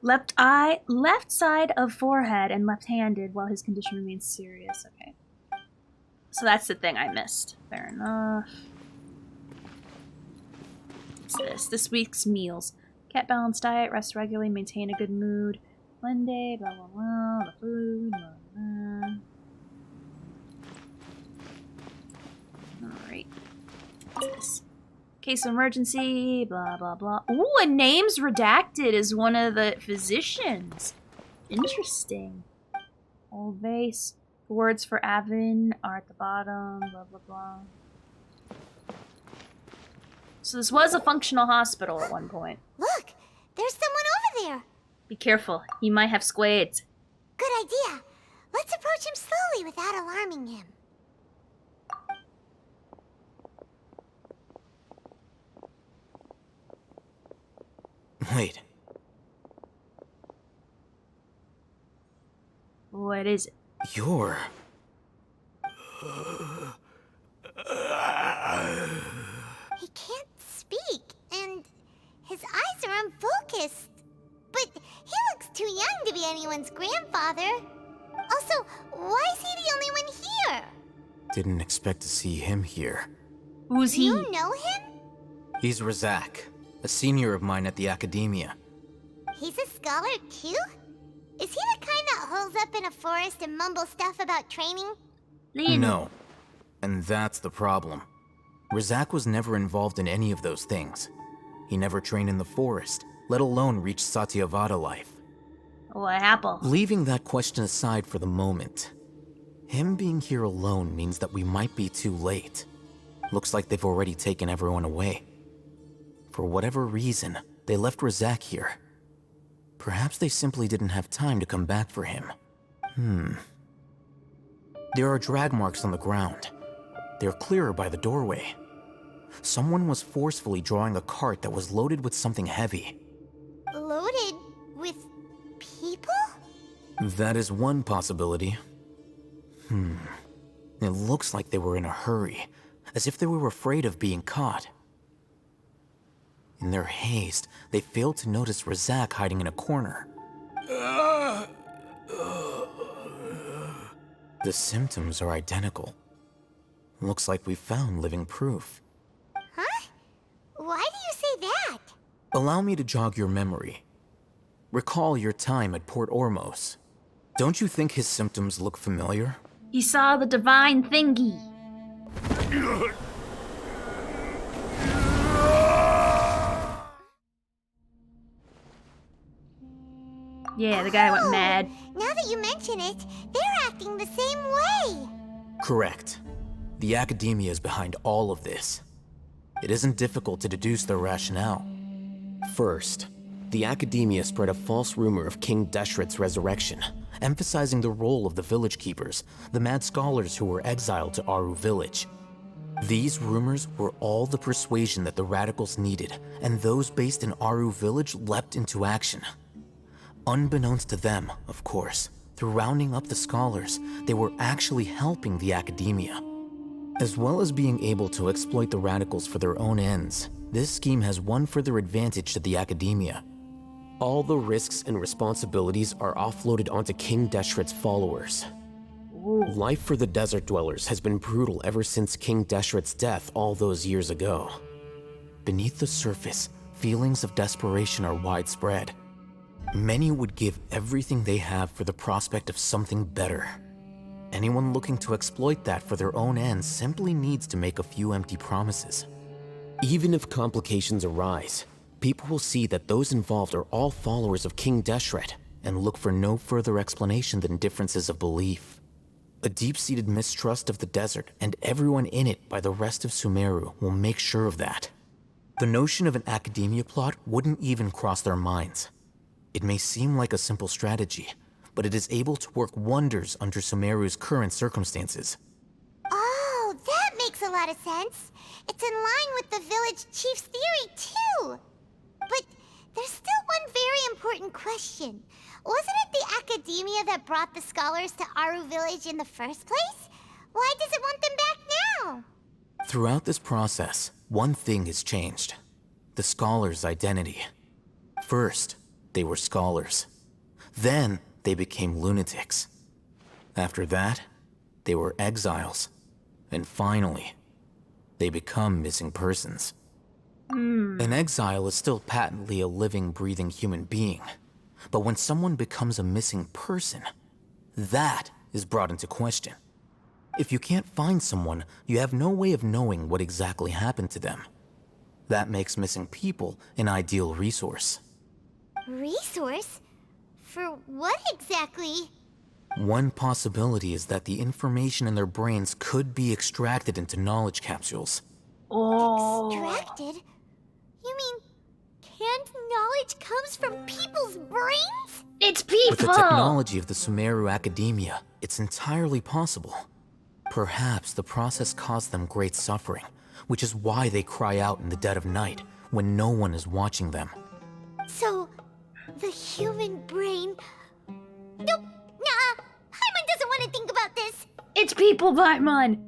Left eye, left side of forehead, and left-handed while his condition remains serious. Okay. So that's the thing I missed. Fair enough. What's this? This week's meals. Cat balanced diet, rest regularly, maintain a good mood. Monday, blah, blah, blah, the food, blah, blah. Alright. What's this? Case of emergency, blah, blah, blah. Ooh, a name's redacted as one of the physicians. Interesting. Old vase. The words for Avon are at the bottom, blah, blah, blah. So this was a functional hospital at one point. Look, there's someone over there. Be careful. He might have squads. Good idea. Let's approach him slowly without alarming him. Wait. What is it? You're... He can't speak, and his eyes are unfocused. But he looks too young to be anyone's grandfather. Also, why is he the only one here? Didn't expect to see him here. Who's he? You know him? He's Razak, a senior of mine at the Academia. He's a scholar too? Is he the kind that holes up in a forest and mumbles stuff about training? No. And that's the problem. Razak was never involved in any of those things. He never trained in the forest, let alone reach Satyavada life. What happened? Leaving that question aside for the moment, him being here alone means that we might be too late. Looks like they've already taken everyone away. For whatever reason, they left Razak here. Perhaps they simply didn't have time to come back for him. There are drag marks on the ground. They're clearer by the doorway. Someone was forcefully drawing a cart that was loaded with something heavy. Loaded with people? That is one possibility. It looks like they were in a hurry, as if they were afraid of being caught. In their haste, they failed to notice Razak hiding in a corner. The symptoms are identical. Looks like we found living proof. Huh? Why do you say that? Allow me to jog your memory. Recall your time at Port Ormos. Don't you think his symptoms look familiar? He saw the divine thingy. Yeah, the guy went mad. Now that you mention it, they're acting the same way. Correct. The Academia is behind all of this. It isn't difficult to deduce their rationale. First, the Academia spread a false rumor of King Deshret's resurrection, emphasizing the role of the village keepers, the mad scholars who were exiled to Aru village. These rumors were all the persuasion that the radicals needed, and those based in Aru village leapt into action. Unbeknownst to them, of course, through rounding up the scholars, they were actually helping the Academia. As well as being able to exploit the radicals for their own ends, this scheme has one further advantage to the Academia. All the risks and responsibilities are offloaded onto King Deshret's followers. Life for the desert dwellers has been brutal ever since King Deshret's death all those years ago. Beneath the surface, feelings of desperation are widespread. Many would give everything they have for the prospect of something better. Anyone looking to exploit that for their own ends simply needs to make a few empty promises. Even if complications arise, people will see that those involved are all followers of King Deshret and look for no further explanation than differences of belief. A deep-seated mistrust of the desert and everyone in it by the rest of Sumeru will make sure of that. The notion of an Academia plot wouldn't even cross their minds. It may seem like a simple strategy, but it is able to work wonders under Sumeru's current circumstances. Oh, that makes a lot of sense. It's in line with the village chief's theory, too. But there's still one very important question. Wasn't it the academia that brought the scholars to Aru Village in the first place? Why does it want them back now? Throughout this process, one thing has changed. The scholars' identity. First, they were scholars. Then, they became lunatics. After that, they were exiles. And finally, they become missing persons. An exile is still patently a living, breathing human being. But when someone becomes a missing person, that is brought into question. If you can't find someone, you have no way of knowing what exactly happened to them. That makes missing people an ideal resource. Resource? For what exactly? One possibility is that the information in their brains could be extracted into knowledge capsules. Extracted? You mean canned knowledge comes from people's brains? It's people! With the technology of the Sumeru Academia, it's entirely possible. Perhaps the process caused them great suffering, which is why they cry out in the dead of night when no one is watching them. So, the human brain... Nope, nah, Paimon doesn't want to think about this. It's people, Paimon!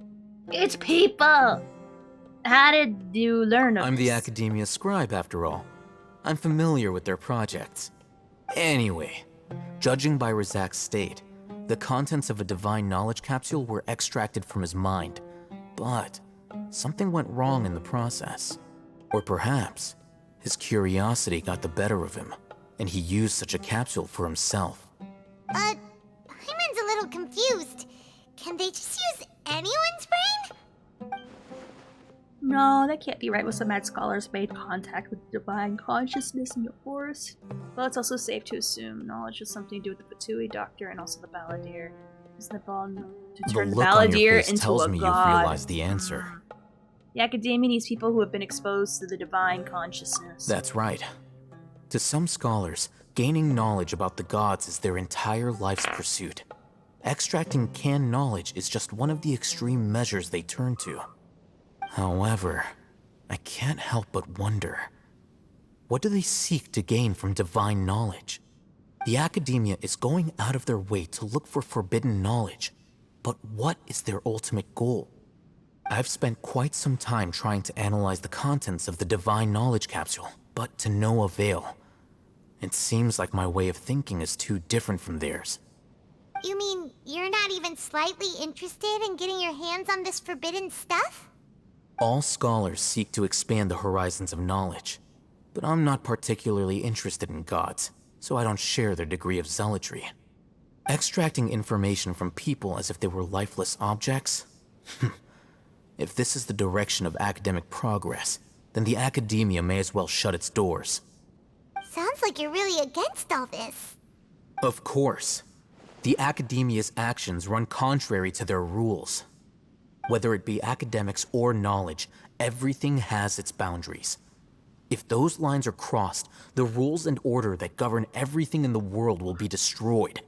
It's people! How did you learn of I'm the this? Academia scribe, after all. I'm familiar with their projects. Anyway, judging by Razak's state, the contents of a divine knowledge capsule were extracted from his mind. But something went wrong in the process. Or perhaps his curiosity got the better of him, and he used such a capsule for himself. Paimon's a little confused. Can they just use anyone's brain? No, that can't be right with some mad scholars made contact with divine consciousness in the forest. Well, it's also safe to assume knowledge has something to do with the Fatui Doctor and also the Balladeer. Is the bond to turn the look on your Balladeer face into tells a me god? you've realized the answer. The Academia needs people who have been exposed to the divine consciousness. That's right. To some scholars, gaining knowledge about the gods is their entire life's pursuit. Extracting canned knowledge is just one of the extreme measures they turn to. However, I can't help but wonder, what do they seek to gain from divine knowledge? The Academia is going out of their way to look for forbidden knowledge, but what is their ultimate goal? I've spent quite some time trying to analyze the contents of the divine knowledge capsule, but to no avail. It seems like my way of thinking is too different from theirs. You mean you're not even slightly interested in getting your hands on this forbidden stuff? All scholars seek to expand the horizons of knowledge, but I'm not particularly interested in gods, so I don't share their degree of zealotry. Extracting information from people as if they were lifeless objects? If this is the direction of academic progress, then the Academia may as well shut its doors. Sounds like you're really against all this. Of course. The Academia's actions run contrary to their rules. Whether it be academics or knowledge, everything has its boundaries. If those lines are crossed, the rules and order that govern everything in the world will be destroyed.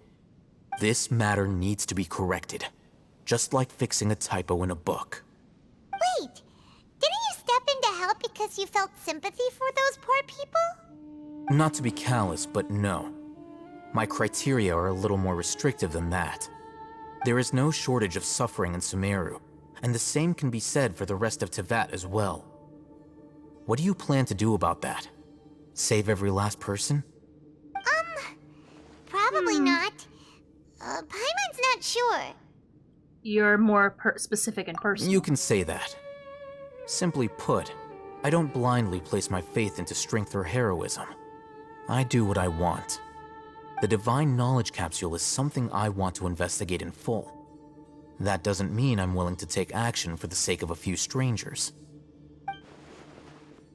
This matter needs to be corrected, just like fixing a typo in a book. Wait, didn't you step in to help because you felt sympathy for those poor people? Not to be callous, but no. My criteria are a little more restrictive than that. There is no shortage of suffering in Sumeru, and the same can be said for the rest of Teyvat as well. What do you plan to do about that? Save every last person? Probably not. Paimon's not sure. You're more specific and personal. You can say that. Simply put, I don't blindly place my faith into strength or heroism. I do what I want. The divine knowledge capsule is something I want to investigate in full. That doesn't mean I'm willing to take action for the sake of a few strangers.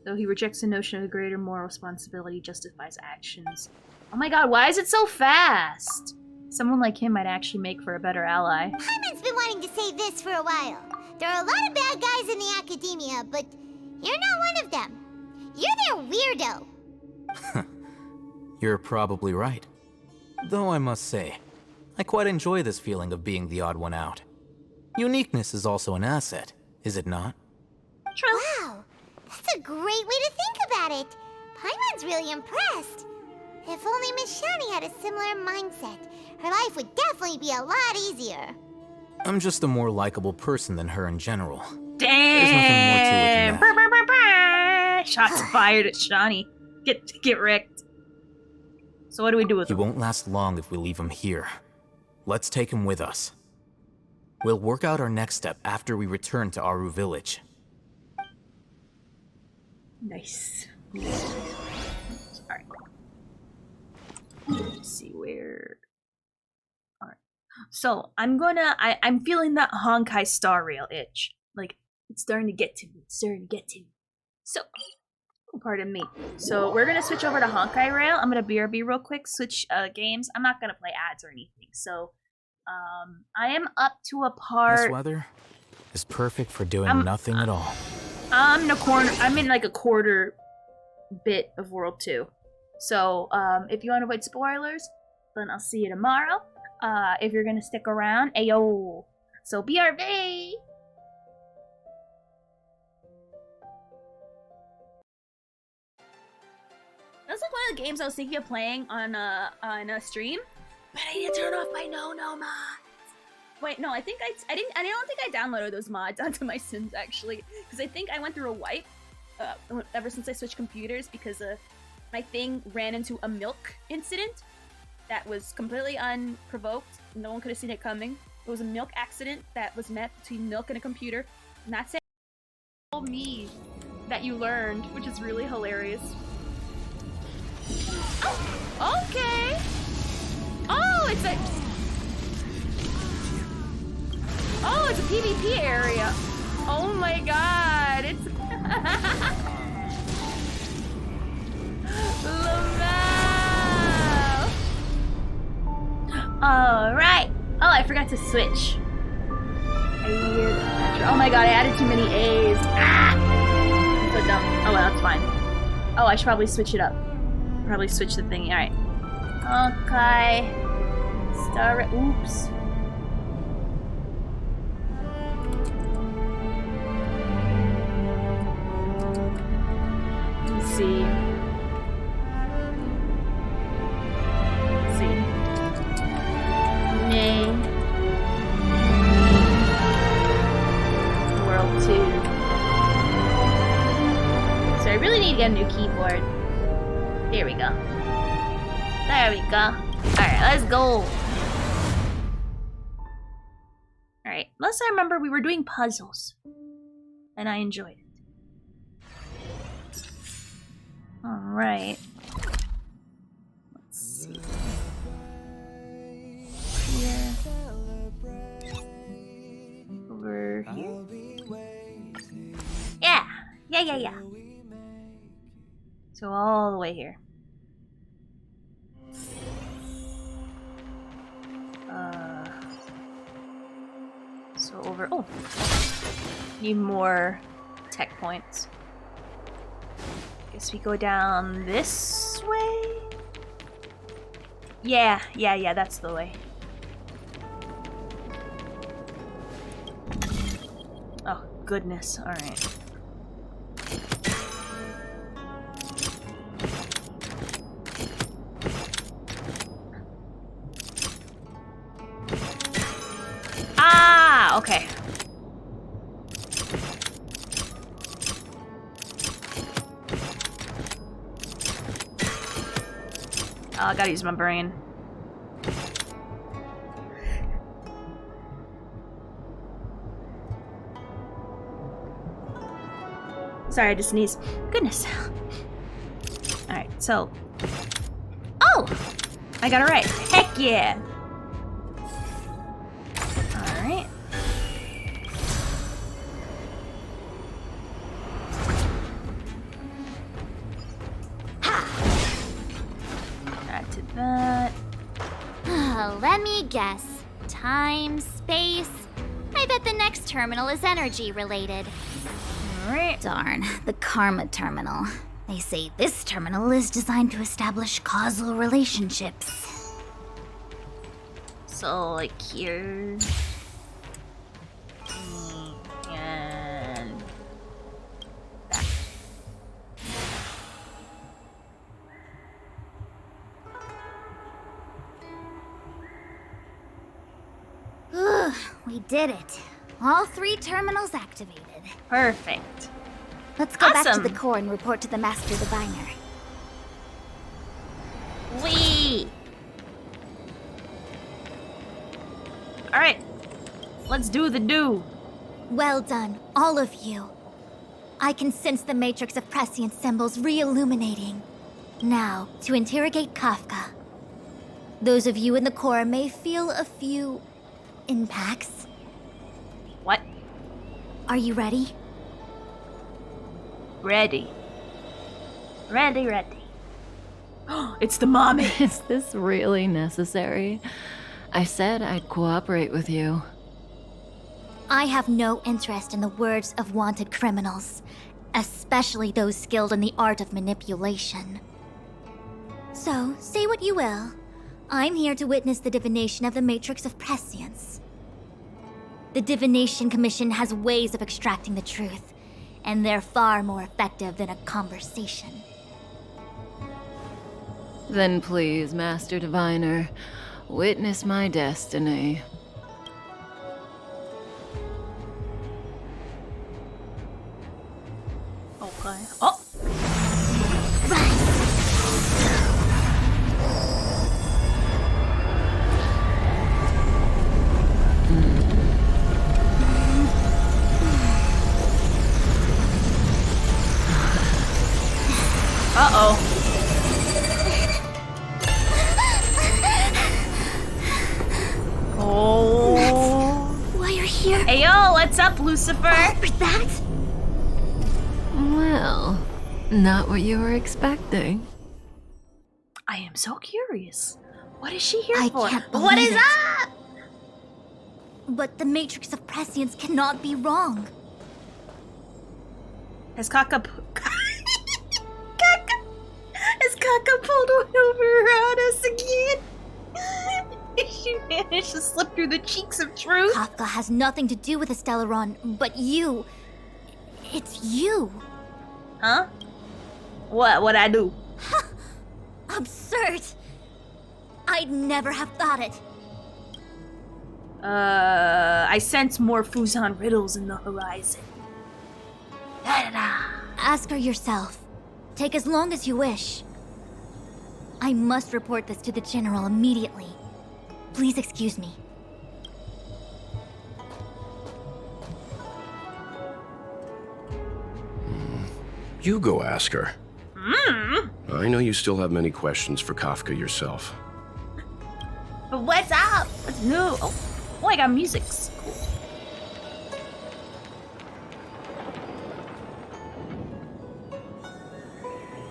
Though he rejects the notion of a greater moral responsibility justifies actions. Oh my god, why is it so fast? Someone like him might actually make for a better ally. Paimon's been wanting to say this for a while. There are a lot of bad guys in the Academia, but you're not one of them. You're their weirdo. You're probably right. Though I must say, I quite enjoy this feeling of being the odd one out. Uniqueness is also an asset, is it not? True. Wow, that's a great way to think about it. Paimon's really impressed. If only Miss Shani had a similar mindset, her life would definitely be a lot easier. I'm just a more likable person than her in general. Damn! There's nothing more to it than that. Shots fired at Shani. Get wrecked. So what do we do with He him? won't last long if we leave him here. Let's take him with us. We'll work out our next step after we return to Aru Village. Nice. Alright. Let's see where... Alright. So, I'm feeling that Honkai Star Rail itch. Like, it's starting to get to me. So, pardon me. So, we're gonna switch over to Honkai Rail. I'm gonna BRB real quick, switch games. I'm not gonna play ads or anything. So, I am up to a part... This weather is perfect for doing nothing at all. I'm in a corner. I'm in like a quarter bit of World 2. So, if you want to avoid spoilers, then I'll see you tomorrow. If you're gonna stick around, ayo. So, BRB! That's like one of the games I was thinking of playing on a stream, but I need to turn off my no mods. Wait, no, I think I don't think I downloaded those mods onto my Sims actually, because I think I went through a wipe ever since I switched computers because my thing ran into a milk incident that was completely unprovoked. No one could have seen it coming. It was a milk accident that was met between milk and a computer, and that's it. Told me that you learned, which is really hilarious. Oh, okay. Oh, it's a PvP area. Oh my god, it's Lamau. Alright. Oh, I forgot to switch. Oh my god, I added too many A's. Ah! I'm so dumb. Oh well, that's fine. Oh, I should probably switch it up. Probably switch the thingy. Alright. Okay. Oops. Let's see. Nay. World 2. So I really need to get a new keyboard. Here we go. There we go. Alright, let's go. Alright, last I remember we were doing puzzles. And I enjoyed it. Alright. Let's see. Here. Over here. Yeah! Yeah. So all the way here. So over. Oh, need more tech points. Guess we go down this way. Yeah. That's the way. Oh goodness! All right. Okay. Oh, I gotta use my brain. Sorry, I just sneezed. Goodness. Alright, so. Oh! I got it right. Heck yeah! Alright. Add to that. Let me guess. Time, space. I bet the next terminal is energy related. Alright. Darn, the Karma Terminal. They say this terminal is designed to establish causal relationships. So, like, here. And... back. Ugh, we did it. All 3 terminals activated. Perfect. Let's go back to Awesome. the core and report to the Master Diviner. Wee! Alright. Let's do the do. Well done, all of you. I can sense the matrix of prescient symbols re-illuminating. Now, to interrogate Kafka. Those of you in the core may feel a few impacts. What? Are you ready? Ready. Ready, ready. It's the mommy. Is this really necessary? I said I'd cooperate with you. I have no interest in the words of wanted criminals, especially those skilled in the art of manipulation. So, say what you will. I'm here to witness the divination of the Matrix of Prescience. The Divination Commission has ways of extracting the truth, and they're far more effective than a conversation. Then please, Master Diviner, witness my destiny. Okay. Oh! Uh-oh. Oh. Why you're here? Ayo, what's up, Lucifer? That? Well, not what you were expecting. I am so curious. What is she here I for? can't What believe is it. up? But the Matrix of Prescience cannot be wrong. Has Kaka Has Kaka pulled one over on us again? She managed to slip through the cheeks of truth. Kafka has nothing to do with the Stellaron, but you. It's you. Huh? What'd I do? Absurd. I'd never have thought it. I sense more Fuzan riddles in the horizon. Ask her yourself. Take as long as you wish. I must report this to the General immediately. Please excuse me. You go ask her. Mm. I know you still have many questions for Kafka yourself. But what's up? What's new? Oh, I got music. Cool.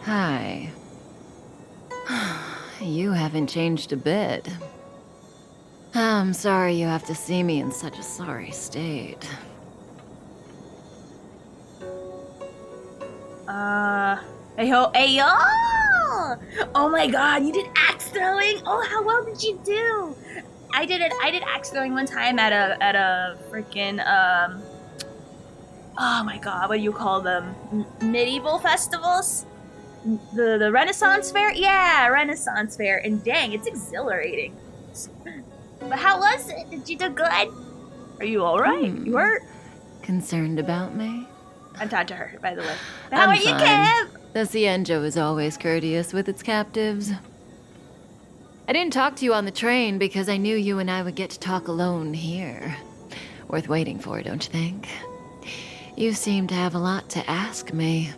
Hi. You haven't changed a bit. I'm sorry you have to see me in such a sorry state. Ayo! Oh my god, you did axe throwing? Oh, how well did you do? I did axe throwing one time at a freaking oh my god, what do you call them? Medieval festivals? The Renaissance Fair? Yeah, Renaissance Fair. And dang, it's exhilarating. But how was it? Did you do good? Are you alright? You hurt? Concerned about me? I'm talking to her, by the way. But how I'm are you, fine. Kev? The Cienjo is always courteous with its captives. I didn't talk to you on the train because I knew you and I would get to talk alone here. Worth waiting for, don't you think? You seem to have a lot to ask me.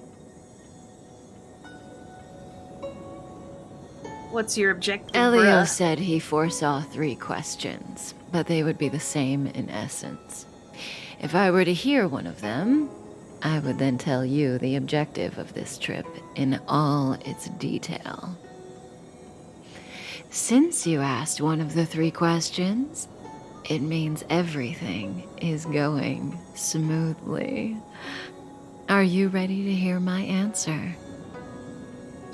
What's your objective, Elio bruh? said he foresaw 3 questions, but they would be the same in essence. If I were to hear one of them, I would then tell you the objective of this trip in all its detail. Since you asked one of the 3 questions, it means everything is going smoothly. Are you ready to hear my answer?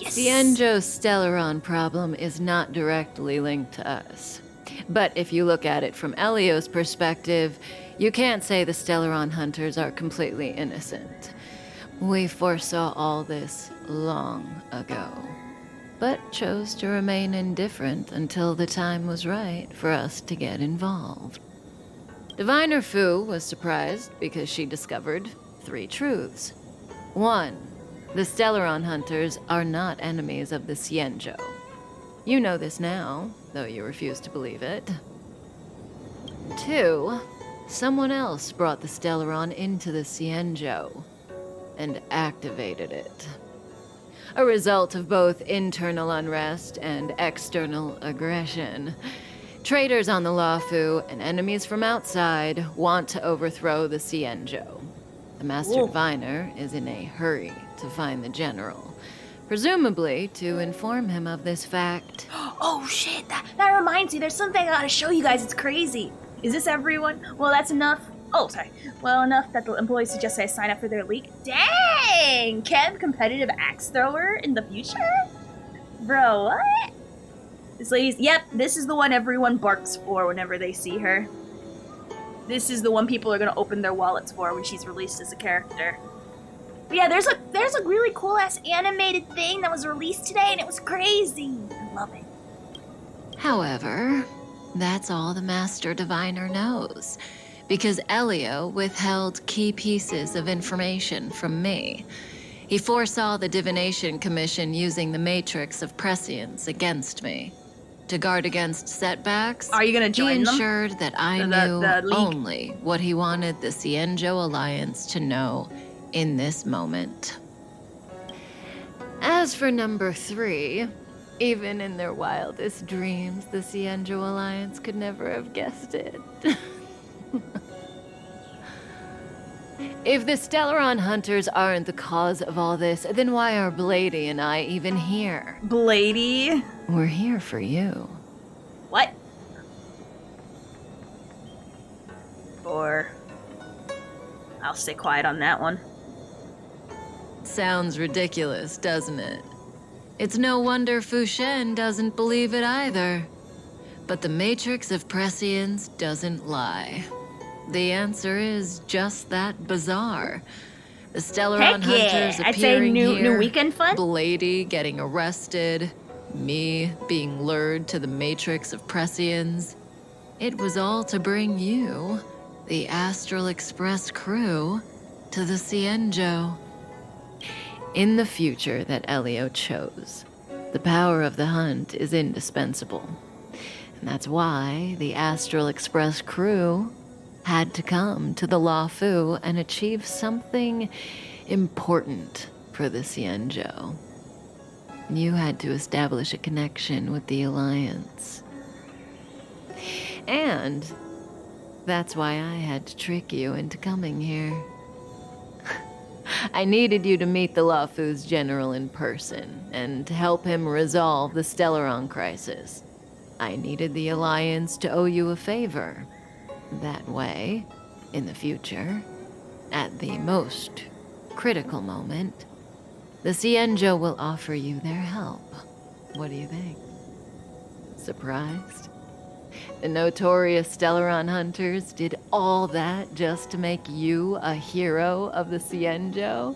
Yes. Cienjo's Stellaron problem is not directly linked to us. But if you look at it from Elio's perspective, you can't say the Stellaron hunters are completely innocent. We foresaw all this long ago, but chose to remain indifferent until the time was right for us to get involved. Diviner Fu was surprised because she discovered 3 truths. 1. The Stellaron hunters are not enemies of the Xianzhou. You know this now, though you refuse to believe it. 2. Someone else brought the Stellaron into the Xianzhou and activated it. A result of both internal unrest and external aggression. Traitors on the Luofu and enemies from outside want to overthrow the Xianzhou. The Master Diviner is in a hurry to find the general, presumably to inform him of this fact. Oh shit, that reminds me, there's something I gotta show you guys, it's crazy. Is this everyone? Well, that's enough. Oh, sorry. Well, enough that the employees suggest I sign up for their league. Dang! Kev, competitive axe thrower in the future? Bro, what? This lady's, yep, this is the one everyone barks for whenever they see her. This is the one people are gonna open their wallets for when she's released as a character. But yeah, there's a really cool ass animated thing that was released today and it was crazy. I love it. However, that's all the Master Diviner knows, because Elio withheld key pieces of information from me. He foresaw the Divination Commission using the Matrix of Prescience against me. To guard against setbacks, are you gonna join he them? ensured that I knew only what he wanted the Xianzhou Alliance to know in this moment. As for number 3, even in their wildest dreams, the Xianzhou Alliance could never have guessed it. If the Stellaron hunters aren't the cause of all this, then why are Blady and I even here? Blady? We're here for you. What? Or I'll stay quiet on that one. Sounds ridiculous, doesn't it? It's no wonder Fu Shen doesn't believe it either. But the Matrix of Prescience doesn't lie. The answer is just that bizarre. The Stellaron hunters appearing here, new weekend fun? Blady getting arrested, me being lured to the Matrix of Prescience. It was all to bring you, the Astral Express crew, to the Xianzhou. In the future that Elio chose, the power of the hunt is indispensable. And that's why the Astral Express crew had to come to the Luofu and achieve something important for the Xianzhou. You had to establish a connection with the Alliance. And that's why I had to trick you into coming here. I needed you to meet the Luofu's general in person and to help him resolve the Stellaron crisis. I needed the Alliance to owe you a favor. That way, in the future, at the most critical moment, the Xianzhou will offer you their help. What do you think? Surprised? The notorious Stellaron hunters did all that just to make you a hero of the Xianzhou?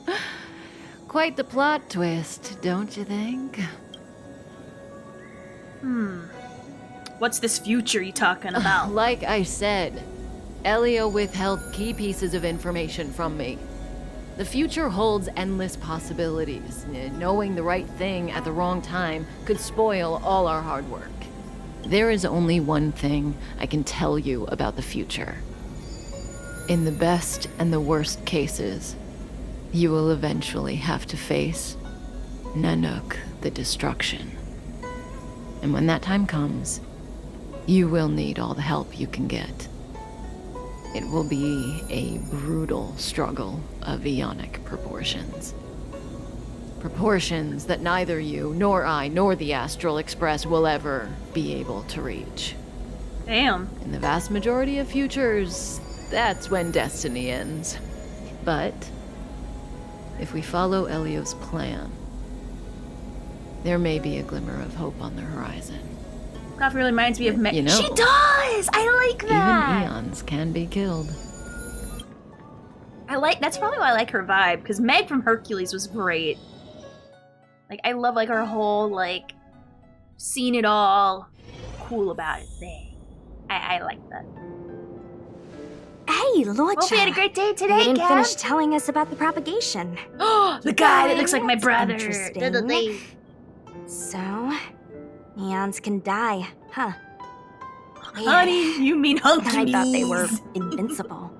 Quite the plot twist, don't you think? What's this future you talking about? Like I said, Elio withheld key pieces of information from me. The future holds endless possibilities. Knowing the right thing at the wrong time could spoil all our hard work. There is only one thing I can tell you about the future. In the best and the worst cases, you will eventually have to face Nanook the Destruction. And when that time comes, you will need all the help you can get. It will be a brutal struggle of Ionic proportions. Proportions that neither you, nor I, nor the Astral Express will ever be able to reach. Damn. In the vast majority of futures, that's when destiny ends. But if we follow Elio's plan, there may be a glimmer of hope on the horizon. Coffee really reminds me of Meg. You know, She does! I like that! even eons can be killed. That's probably why I like her vibe, because Meg from Hercules was great. Like, I love, like, her whole, like, seen it all, cool about it thing. I like that. Hey, Lorcha. Hope you had a great day today, You didn't Gab. finish telling us about the propagation. The guy that looks like my brother. Interesting. So, eons can die, huh? Honey, you mean Hunky I thought they were invincible.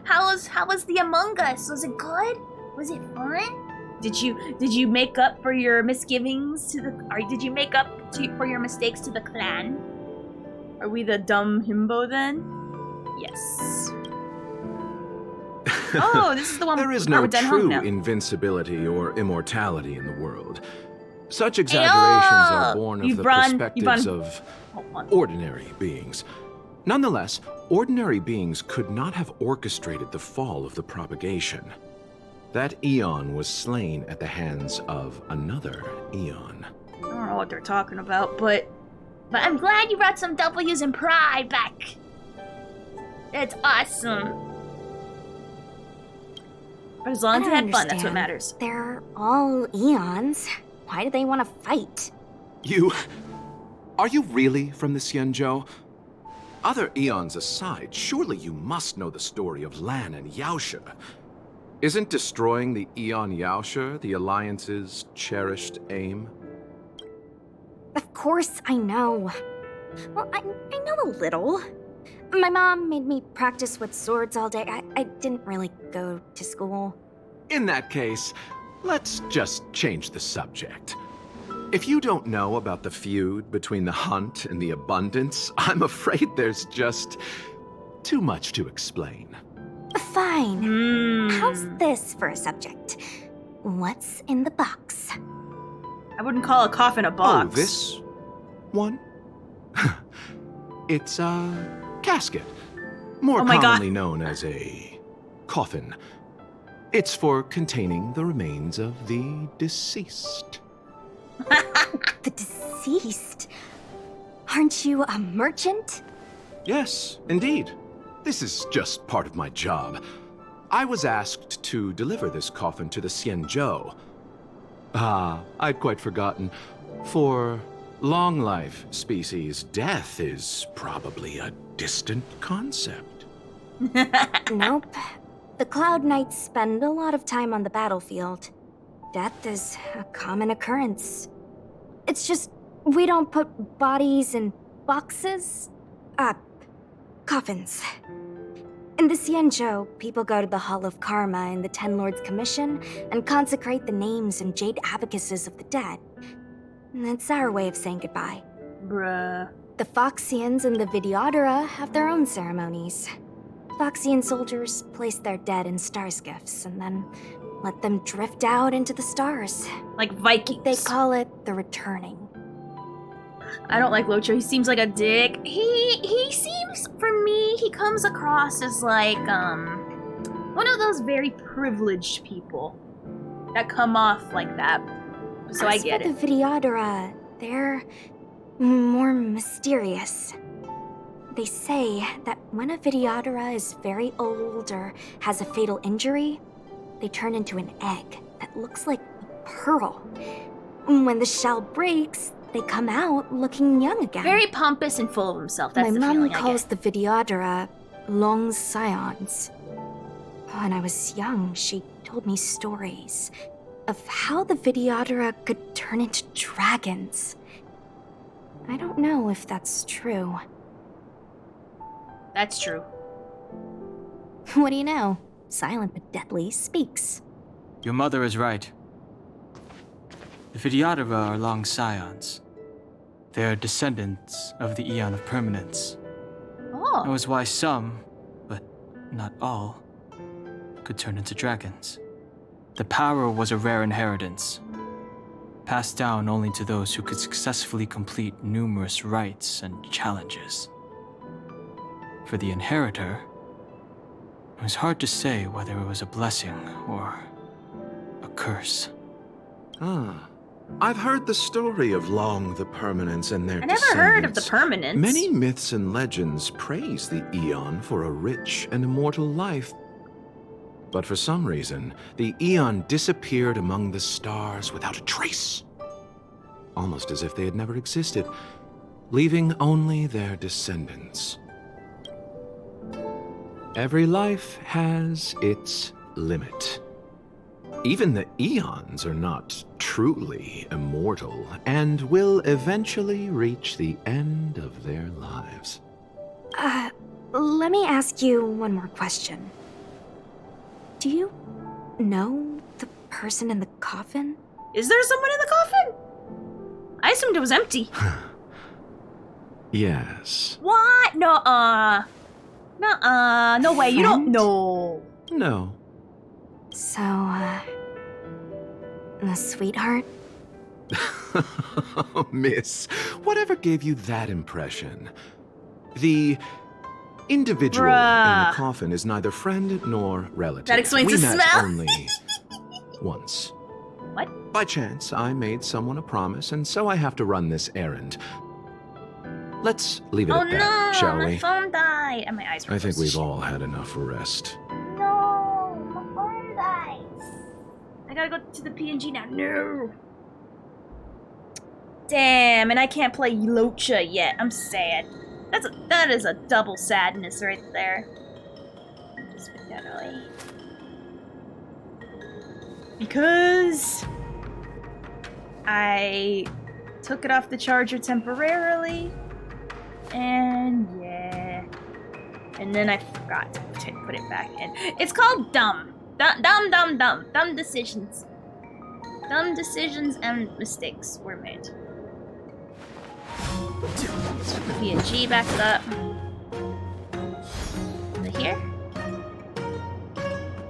How was the Among Us? Was it good? Was it fun? Did you make up for your misgivings to the? Or did you make up for your mistakes to the clan? Are we the dumb himbo then? Yes. Oh, this is the one. There is where no we're done true home now. invincibility or immortality in the world. Such exaggerations are born of the perspectives of ordinary beings. Nonetheless, ordinary beings could not have orchestrated the fall of the propagation. That eon was slain at the hands of another eon. I don't know what they're talking about, but I'm glad you brought some W's and pride back. That's awesome. But as long as it had fun, that's what matters. They're all eons. Why do they want to fight? Are you really from the Xianzhou? Other eons aside, surely you must know the story of Lan and Yaoshe. Isn't destroying the Eon Yaoshe the Alliance's cherished aim? Of course I know. Well, I know a little. My mom made me practice with swords all day. I didn't really go to school. In that case, let's just change the subject. If you don't know about the feud between the Hunt and the Abundance, I'm afraid there's just too much to explain. Fine. How's this for a subject? What's in the box? I wouldn't call a coffin a box. Oh, this one? It's a casket. More Oh my God. commonly known as a coffin. It's for containing the remains of the deceased. The deceased? Aren't you a merchant? Yes, indeed. This is just part of my job. I was asked to deliver this coffin to the Xianzhou. I'd quite forgotten. For long life species, death is probably a distant concept. Nope. The Cloud Knights spend a lot of time on the battlefield. Death is a common occurrence. It's just, we don't put bodies in boxes. Coffins. In the Xianzhou, people go to the Hall of Karma in the Ten Lords Commission and consecrate the names and jade abacuses of the dead. It's our way of saying goodbye. Bruh. The Foxians and the Videodora have their own ceremonies. Foxian soldiers place their dead in stars gifts and then let them drift out into the stars. Like Vikings. They call it the returning. I don't like Locho. He seems like a dick. He seems, for me, he comes across as like, one of those very privileged people that come off like that. So I get it. As for the Videodora, they're more mysterious. They say that when a Videodora is very old or has a fatal injury, they turn into an egg that looks like a pearl. When the shell breaks, they come out looking young again. Very pompous and full of himself. That's My the mom feeling calls I the Videodora long scions. When I was young, she told me stories of how the Videodora could turn into dragons. I don't know if that's true. That's true. What do you know? Silent but deadly speaks. Your mother is right. The Videodora are long scions. They are descendants of the Eon of Permanence. Oh. That was why some, but not all, could turn into dragons. The power was a rare inheritance, passed down only to those who could successfully complete numerous rites and challenges. For the inheritor, it was hard to say whether it was a blessing or a curse. I've heard the story of Long the Permanents and their I never heard of the descendants. Permanents. Many myths and legends praise the Eon for a rich and immortal life. But for some reason, the Eon disappeared among the stars without a trace. Almost as if they had never existed, leaving only their descendants. Every life has its limit. Even the Eons are not truly immortal and will eventually reach the end of their lives. Let me ask you one more question. Do you know the person in the coffin? Is there someone in the coffin? I assumed it was empty. Yes. What? Nuh-uh. Nuh-uh. No way. You don't know. No. So, the sweetheart? Miss, whatever gave you that impression? The individual in Bruh. the coffin is neither friend nor relative. That explains we the met smell. only once. What? By chance, I made someone a promise, and so I have to run this errand. Let's leave it Oh at that, no, shall my we? phone died. And my eyes were I think closed. we've all had enough rest. No, my phone died. I gotta go to the PNG now. No. Damn, and I can't play Locha yet. I'm sad. That is a double sadness right there. Definitely. Because I took it off the charger temporarily, and yeah, and then I forgot to put it back in. It's called dumb decisions. Dumb decisions and mistakes were made. Let's put the PNG back up. Is it here?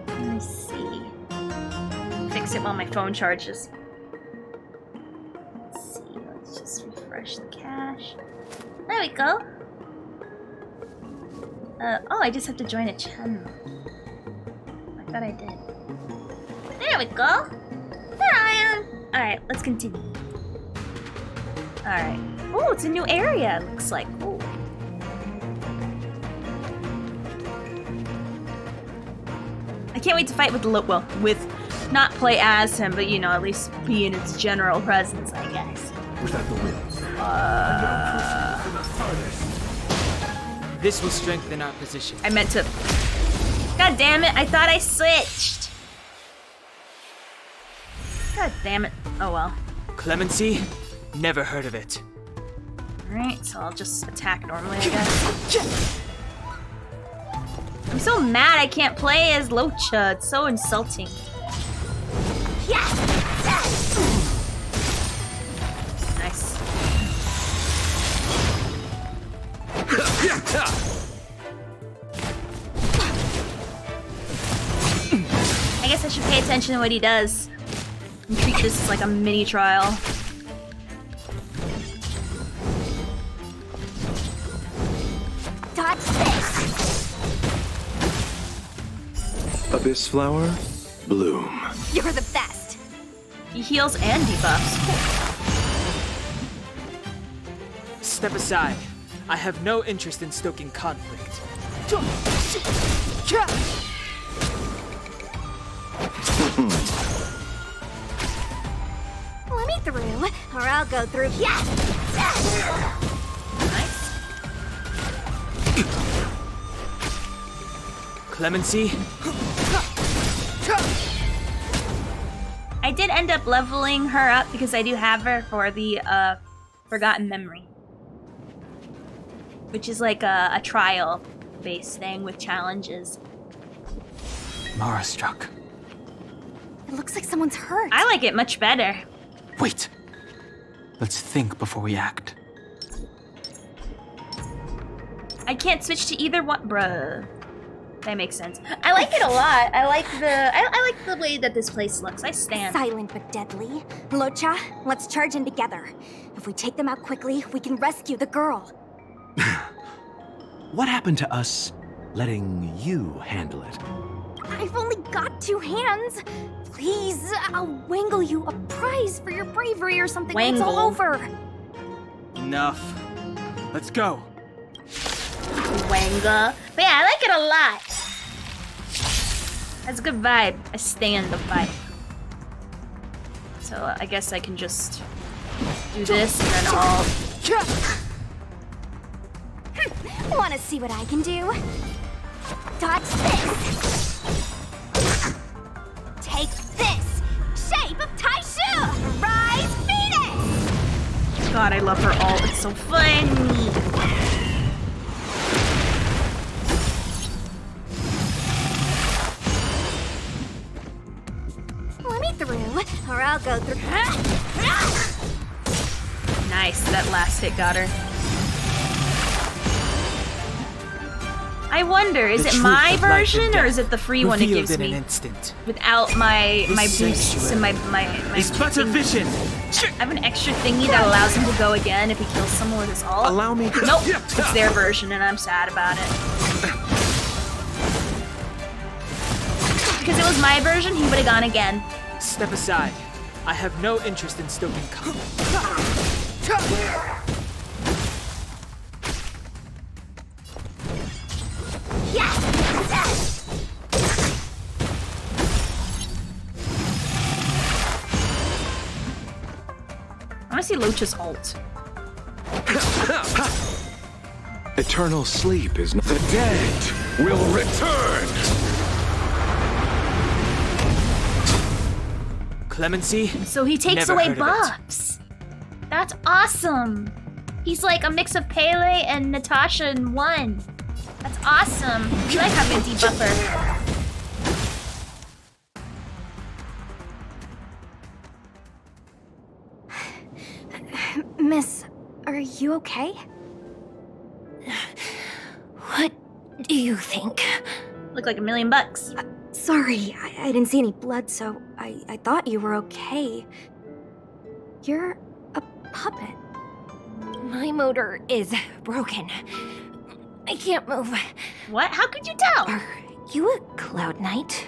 Let me see. Fix it while my phone charges. Let's see. Let's just refresh the cache. There we go. Oh, I just have to join a channel. I thought I did. There we go. There I am. Alright, let's continue. Alright. Oh, it's a new area, it looks like. Ooh. I can't wait to fight with the not play as him, but you know, at least be in its general presence, I guess. Was that the wind? This will strengthen our position. I meant to. God damn it, I thought I switched. God damn it. Oh well. Clemency? Never heard of it. Alright, so I'll just attack normally, I guess. I'm so mad I can't play as Locha. It's so insulting. Nice. I guess I should pay attention to what he does and treat this as like a mini trial. Dodge this! Abyss flower, bloom. You're the best! He heals and debuffs. Step aside. I have no interest in stoking conflict. Let me through, or I'll go through. Yes! Nice. Clemency? I did end up leveling her up because I do have her for the Forgotten Memory, which is like a trial-based thing with challenges. Mara struck. It looks like someone's hurt. I like it much better. Wait. Let's think before we act. I can't switch to either one, bruh. That makes sense. I like it a lot. I like the way that this place looks. I stand. Silent but deadly. Locha, let's charge in together. If we take them out quickly, we can rescue the girl. What happened to us letting you handle it? I've only got 2 hands. Please, I'll wangle you a prize for your bravery or something when it's all over. Enough. Let's go. Wanga. But yeah, I like it a lot. That's a good vibe. I stand the vibe. So I guess I can just do this and then I'll... Wanna see what I can do? Dodge this! Take this! Shape of Taishu! Rise Venus! God, I love her ult. It's so funny. Let me through, or I'll go through. Nice, that last hit got her. I wonder, is it my version or is it the free one it gives in me? An instant. Without my boosts and my It's but a vision. I have an extra thingy that allows him to go again if he kills someone with his ult. Allow me to... Nope, it's their version and I'm sad about it. Because it was my version, he would have gone again. Step aside. I have no interest in stoking I want to see Locha's ult. Eternal sleep is not... The dead will return! Clemency? So he takes Never away heard of it. buffs. That's awesome. He's like a mix of Pele and Natasha in one. That's awesome. I like having a debuffer. Miss, are you okay? What do you think? Look like $1 million bucks. Sorry, I didn't see any blood, so I thought you were okay. You're a puppet. My motor is broken. I can't move. What? How could you tell? Are you a Cloud Knight?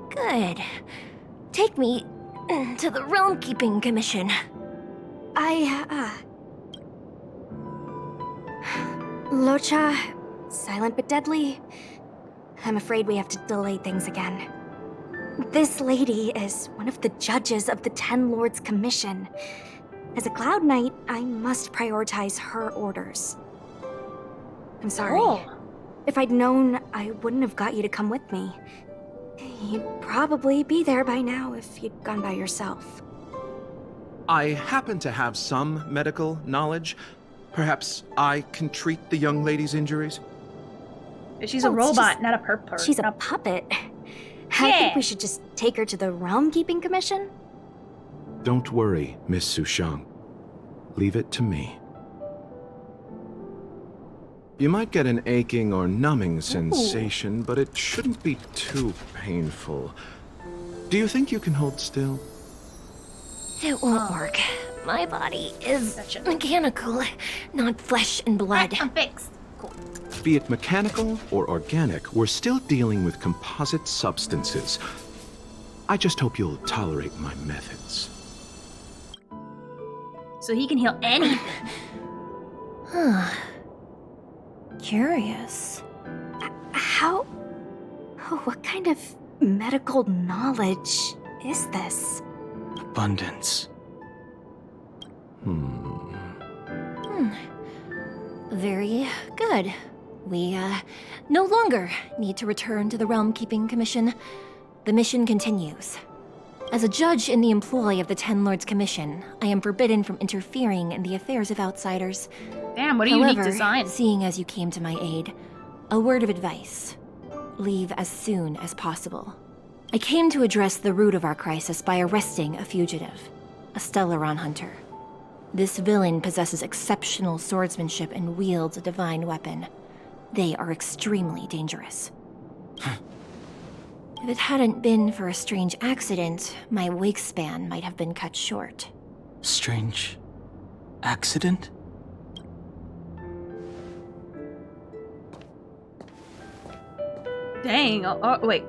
Good. Take me to the Realm Keeping Commission. Locha, silent but deadly. I'm afraid we have to delay things again. This lady is one of the judges of the Ten Lords Commission. As a Cloud Knight, I must prioritize her orders. I'm sorry. Oh. If I'd known, I wouldn't have got you to come with me. You'd probably be there by now if you'd gone by yourself. I happen to have some medical knowledge. Perhaps I can treat the young lady's injuries? She's a robot, not a perp. She's a puppet. I think we should just take her to the Realm Keeping Commission. Don't worry, Miss Sushang. Leave it to me. You might get an aching or numbing sensation, but it shouldn't be too painful. Do you think you can hold still? It won't work. My body is mechanical, not flesh and blood. I'm fixed. Cool. Be it mechanical or organic, we're still dealing with composite substances. I just hope you'll tolerate my methods. So he can heal anything. Huh. Curious. How... What kind of medical knowledge is this? Abundance. Very good. We, no longer need to return to the Realm Keeping Commission. The mission continues. As a judge in the employ of the Ten Lords Commission, I am forbidden from interfering in the affairs of outsiders. Damn, what a However, unique design. Seeing as you came to my aid, a word of advice. Leave as soon as possible. I came to address the root of our crisis by arresting a fugitive, a Stellaron hunter. This villain possesses exceptional swordsmanship and wields a divine weapon. They are extremely dangerous. If it hadn't been for a strange accident, my wake span might have been cut short. Strange accident? Dang. Oh, wait.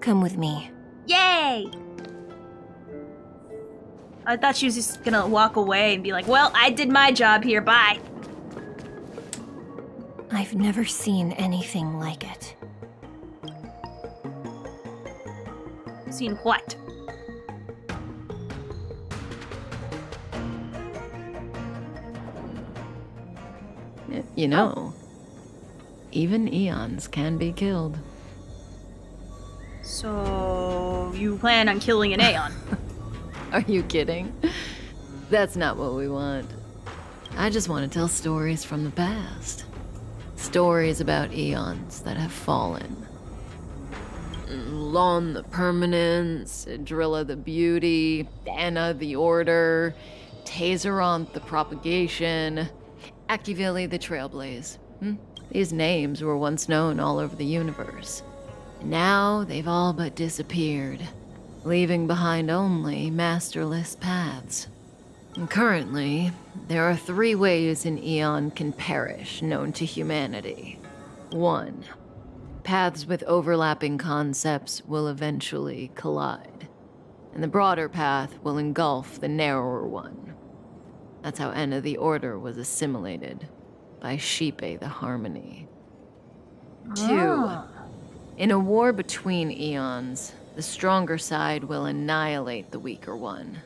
Come with me. Yay! I thought she was just gonna walk away and be like, well, I did my job here, bye. I've never seen anything like it. Seen what? You know, even eons can be killed. So, you plan on killing an Aeon? Are you kidding? That's not what we want. I just want to tell stories from the past. Stories about eons that have fallen. Lon the Permanence, Drilla the Beauty, Anna the Order, Tazeronth the Propagation, Akivili the Trailblaze. These names were once known all over the universe. Now they've all but disappeared, leaving behind only masterless paths. And currently, there are 3 ways an eon can perish known to humanity. 1. Paths with overlapping concepts will eventually collide, and the broader path will engulf the narrower one. That's how Enna the Order was assimilated by Sheepe the Harmony. 2. In a war between eons, the stronger side will annihilate the weaker one.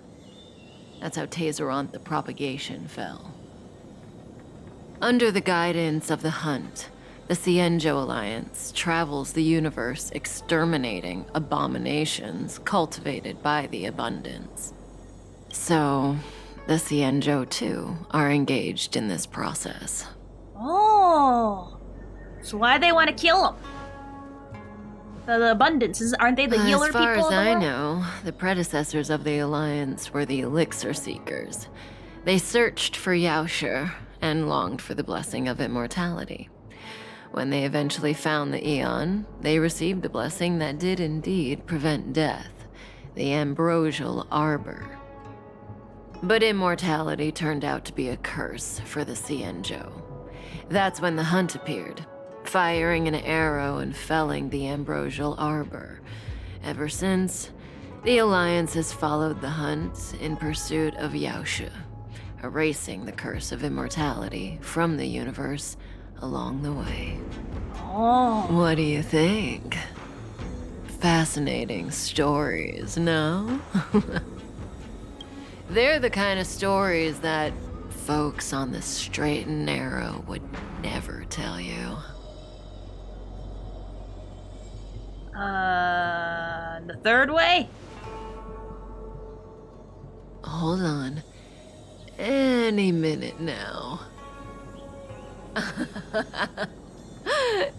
That's how Tazeronth the Propagation fell. Under the guidance of the Hunt, the Cienjo Alliance travels the universe exterminating abominations cultivated by the Abundance. So, the Cienjo, too, are engaged in this process. Oh! So why they want to kill them? The Abundance, aren't they the healer people? As far as I know, the predecessors of the Alliance were the Elixir Seekers. They searched for Yaoshi and longed for the blessing of immortality. When they eventually found the Eon, they received a blessing that did indeed prevent death, the Ambrosial Arbor. But immortality turned out to be a curse for the Cienjo. That's when the Hunt appeared, firing an arrow and felling the Ambrosial Arbor. Ever since, the Alliance has followed the Hunt in pursuit of Yaoshi, erasing the curse of immortality from the universe along the way. Oh. What do you think? Fascinating stories, no? They're the kind of stories that folks on the straight and narrow would never tell you. The third way? Hold on. Any minute now.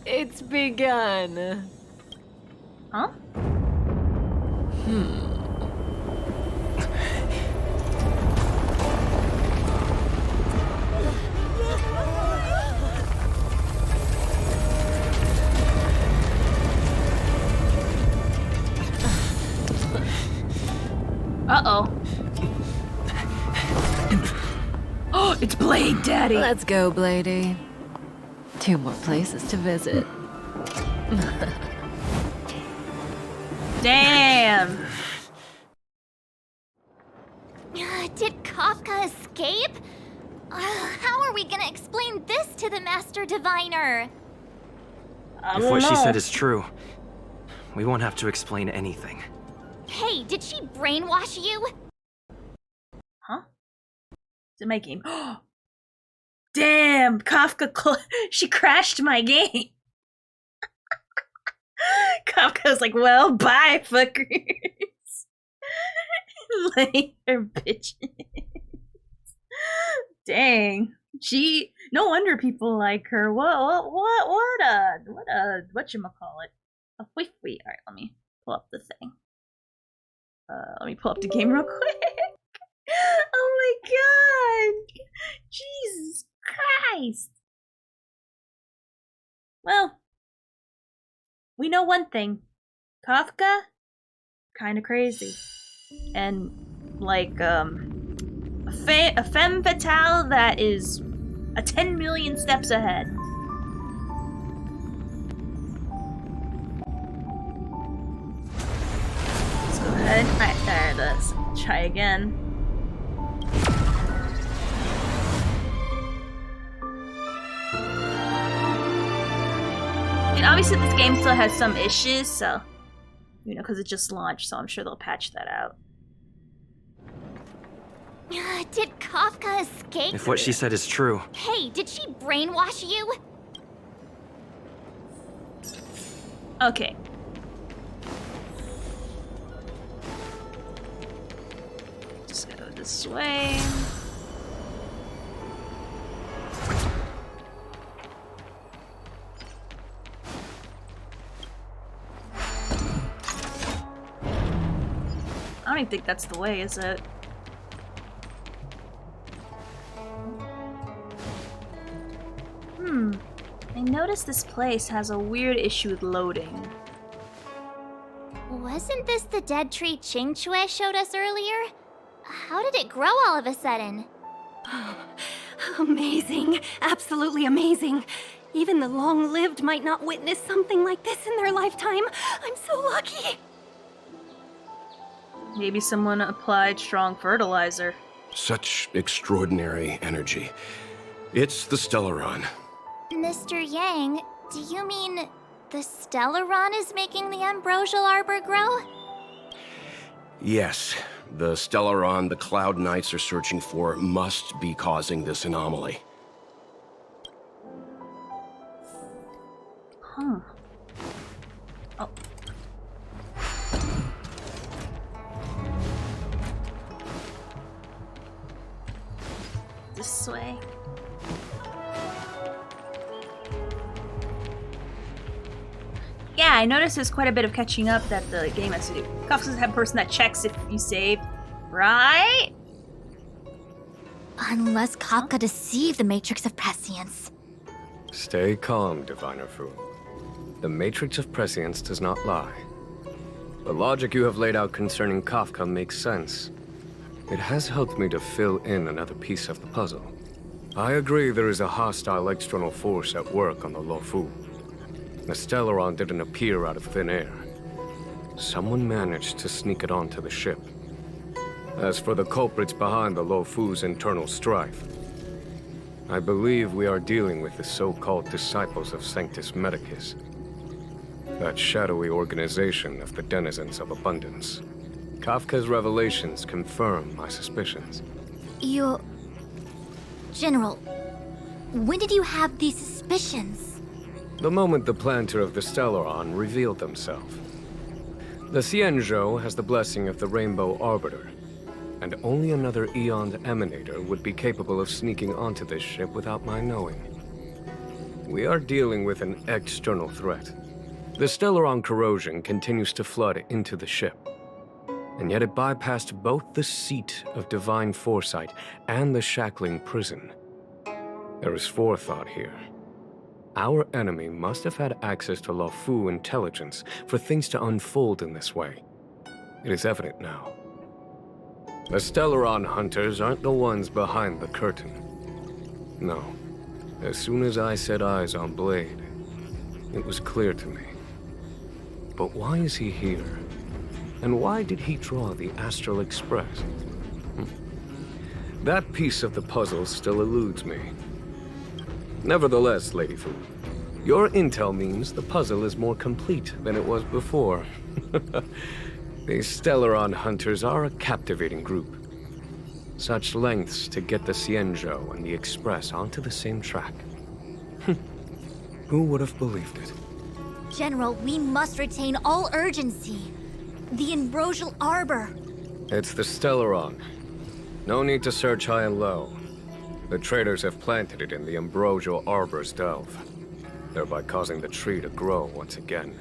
It's begun. Huh? Uh-oh. Oh, it's Blade Daddy. Let's go, Bladey. 2 more places to visit. Damn. Did Kafka escape? How are we gonna explain this to the Master Diviner? If what she said is true, we won't have to explain anything. Hey, did she brainwash you? Huh? To my game. Damn, Kafka, she crashed my game. Kafka's like, well, bye, fuckers. Later, bitches. Dang. No wonder people like her. Whatchamacallit? A whiff-wee. Alright, let me pull up the thing. Let me pull up the game real quick. Oh my god! Jesus Christ! Well, we know one thing. Kafka, kinda crazy. And, like, a femme fatale that is a 10 million steps ahead. good. Alright, there it is. Try again. And obviously this game still has some issues, so, you know, because it just launched, so I'm sure they'll patch that out. Did Kafka escape? If what she said is true. Hey, did she brainwash you? Okay. Just go this way. I don't even think that's the way, is it? I noticed this place has a weird issue with loading. Wasn't this the dead tree Ching Chue showed us earlier? How did it grow all of a sudden? Amazing. Absolutely amazing. Even the long-lived might not witness something like this in their lifetime. I'm so lucky. Maybe someone applied strong fertilizer. Such extraordinary energy. It's the Stellaron. Mr. Yang, do you mean the Stellaron is making the ambrosial arbor grow? Yes, the Stellaron the Cloud Knights are searching for must be causing this anomaly. Huh. Oh. This way. Yeah, I noticed there's quite a bit of catching up that the game has to do. Kafka doesn't have a person that checks if you save, right? Unless Kafka deceived the Matrix of Prescience. Stay calm, Diviner Fu. The Matrix of Prescience does not lie. The logic you have laid out concerning Kafka makes sense. It has helped me to fill in another piece of the puzzle. I agree there is a hostile external force at work on the Luofu. The Stellaron didn't appear out of thin air. Someone managed to sneak it onto the ship. As for the culprits behind the Luofu's internal strife, I believe we are dealing with the so-called Disciples of Sanctus Medicus. That shadowy organization of the denizens of abundance. Kafka's revelations confirm my suspicions. General, when did you have these suspicions? The moment the planter of the Stellaron revealed themselves. The Xianzhou has the blessing of the Rainbow Arbiter, and only another Eon Emanator would be capable of sneaking onto this ship without my knowing. We are dealing with an external threat. The Stellaron corrosion continues to flood into the ship, and yet it bypassed both the seat of divine foresight and the shackling prison. There is forethought here. Our enemy must have had access to Luofu intelligence for things to unfold in this way. It is evident now. The Stellaron hunters aren't the ones behind the curtain. No. As soon as I set eyes on Blade, it was clear to me. But why is he here? And why did he draw the Astral Express? That piece of the puzzle still eludes me. Nevertheless, Lady Fu, your intel means the puzzle is more complete than it was before. These Stellaron hunters are a captivating group. Such lengths to get the Xianzhou and the Express onto the same track. Who would have believed it? General, we must retain all urgency. The ambrosial arbor. It's the Stellaron. No need to search high and low. The traders have planted it in the ambrosial arbor's delve, thereby causing the tree to grow once again.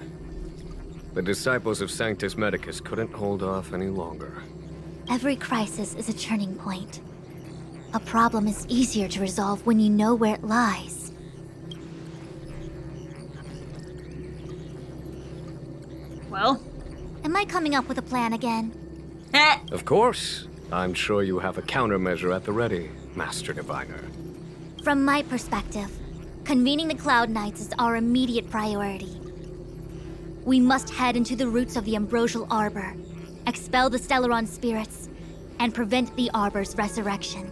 The disciples of Sanctus Medicus couldn't hold off any longer. Every crisis is a turning point. A problem is easier to resolve when you know where it lies. Well? Am I coming up with a plan again? Of course. I'm sure you have a countermeasure at the ready, Master Diviner. From my perspective, convening the Cloud Knights is our immediate priority. We must head into the roots of the ambrosial arbor expel the Stellaron spirits, and prevent the Arbor's resurrection.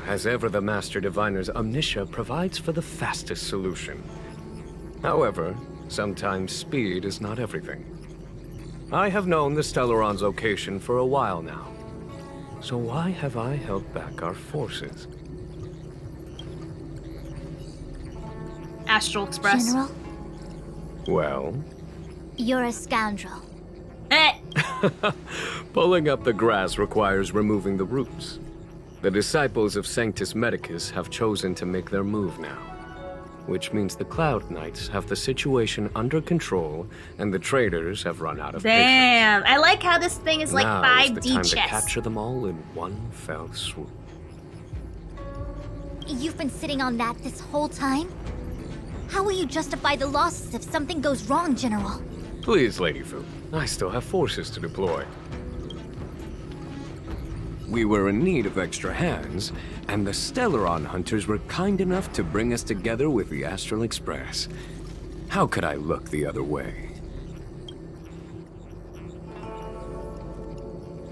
As ever, the Master Diviner's omniscia provides for the fastest solution. However, sometimes speed is not everything. I have known the Stellaron's location for a while now. So why have I held back our forces? Astral Express. General, Well? you're a scoundrel. Pulling up the grass requires removing the roots. The disciples of Sanctus Medicus have chosen to make their move now. Which means the Cloud Knights have the situation under control, and the traitors have run out of patience. Damn, I like how this thing is like Now 5D is the time chess. to capture them all in one fell swoop. You've been sitting on that this whole time? How will you justify the losses if something goes wrong, General? Please, Lady Fu, I still have forces to deploy. We were in need of extra hands, and the Stellaron hunters were kind enough to bring us together with the Astral Express. How could I look the other way?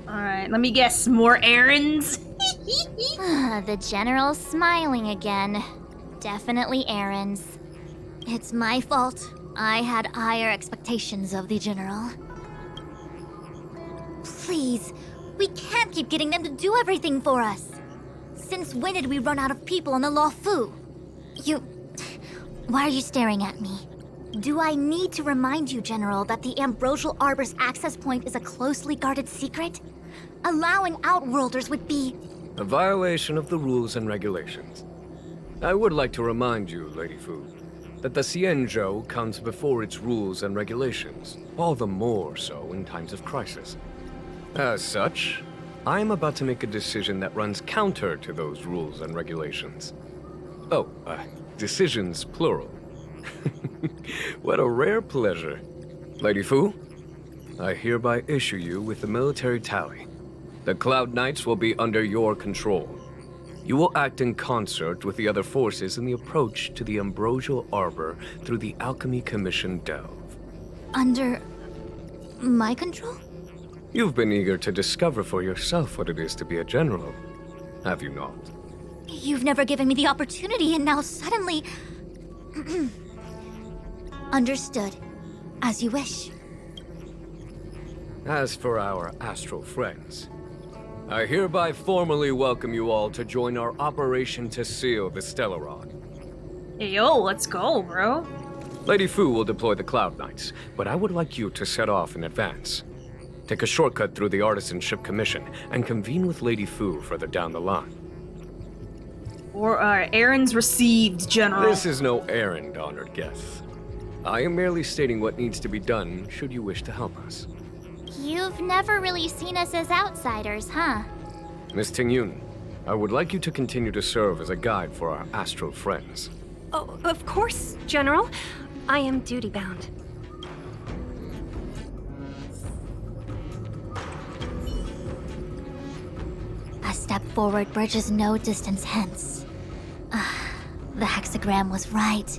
Alright, let me guess. More errands? The General's smiling again. Definitely errands. It's my fault. I had higher expectations of the General. Please, we can't keep getting them to do everything for us. Since when did we run out of people on the Luofu? Why are you staring at me? Do I need to remind you, General, that the Ambrosial Arbor's access point is a closely guarded secret? Allowing Outworlders would be... A violation of the rules and regulations. I would like to remind you, Lady Fu, that the Xianzhou comes before its rules and regulations, all the more so in times of crisis. As such, I am about to make a decision that runs counter to those rules and regulations. Oh, decisions plural. What a rare pleasure. Lady Fu, I hereby issue you with the military tally. The Cloud Knights will be under your control. You will act in concert with the other forces in the approach to the Ambrosial Arbor through the Alchemy Commission Delve. Under... my control? You've been eager to discover for yourself what it is to be a general, have you not? You've never given me the opportunity, and now suddenly... Understood. As you wish. As for our astral friends, I hereby formally welcome you all to join our operation to seal the Stellaron. Hey, yo, let's go, bro. Lady Fu will deploy the Cloud Knights, but I would like you to set off in advance. Take a shortcut through the Artisanship Commission and convene with Lady Fu further down the line. Or errands received, General. This is no errand, honored guests. I am merely stating what needs to be done should you wish to help us. You've never really seen us as outsiders, huh? Miss Tingyun, I would like you to continue to serve as a guide for our astral friends. Oh, of course, General. I am duty-bound. A step forward bridges no distance hence. The hexagram was right.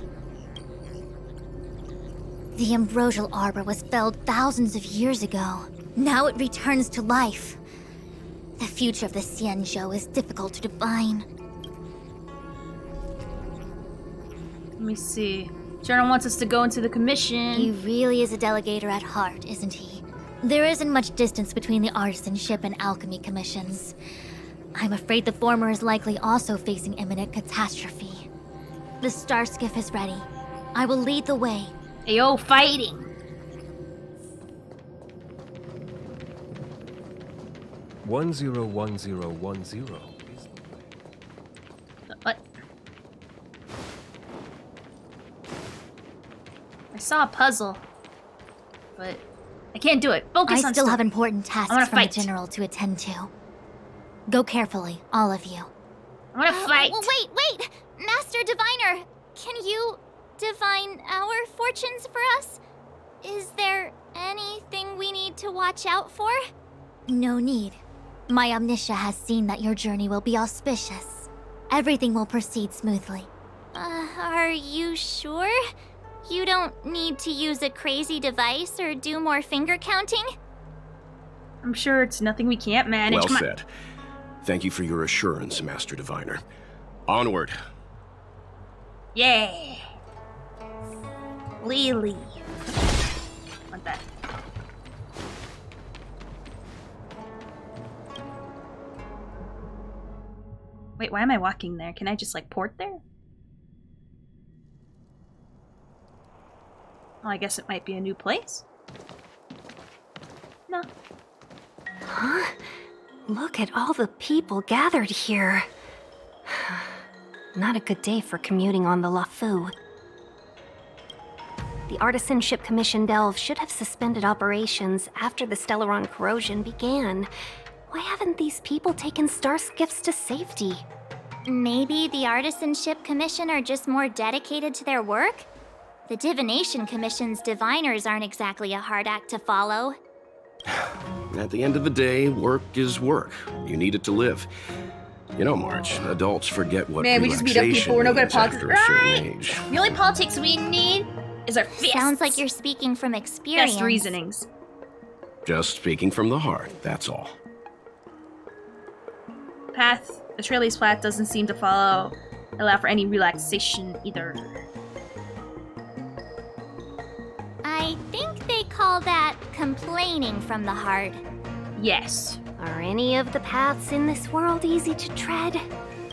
The Ambrosial Arbor was felled thousands of years ago. Now it returns to life. The future of the Xianzhou is difficult to define. Let me see. General wants us to go into the commission. He really is a delegator at heart, isn't he? There isn't much distance between the Artisanship and Alchemy commissions. I'm afraid the former is likely also facing imminent catastrophe. The Star Skiff is ready. I will lead the way. Ayo, fighting! One 101010. What? I saw a puzzle, but I can't do it. Focus on I still stuff. have important tasks I wanna from fight. the General to attend to. Go carefully, all of you. I wanna fight! Wait! Master Diviner, can you divine our fortunes for us? Is there anything we need to watch out for? No need. My omniscia has seen that your journey will be auspicious. Everything will proceed smoothly. Are you sure? You don't need to use a crazy device or do more finger counting? I'm sure it's nothing we can't manage. Well Come on. said. Thank you for your assurance, Master Diviner. Onward. Yeah. Lily. Want that. Wait, why am I walking there? Can I just like port there? Oh, I guess it might be a new place. No. Huh? Look at all the people gathered here. Not a good day for commuting on the LaFu. The Artisanship Commission Delve should have suspended operations after the Stellaron corrosion began. Why haven't these people taken star skiffs to safety? Maybe the Artisanship Commission are just more dedicated to their work? The Divination Commission's diviners aren't exactly a hard act to follow. At the end of the day, work is work. You need it to live. You know, Marge, adults forget what Man, we just beat up people. We're no good at politics. after a certain Right. age. The only politics we need is our fists. Sounds like you're speaking from experience. Best reasonings. Just speaking from the heart, that's all. Path, Atreides path doesn't seem to allow for any relaxation either. I think they call that complaining from the heart. Yes. Are any of the paths in this world easy to tread?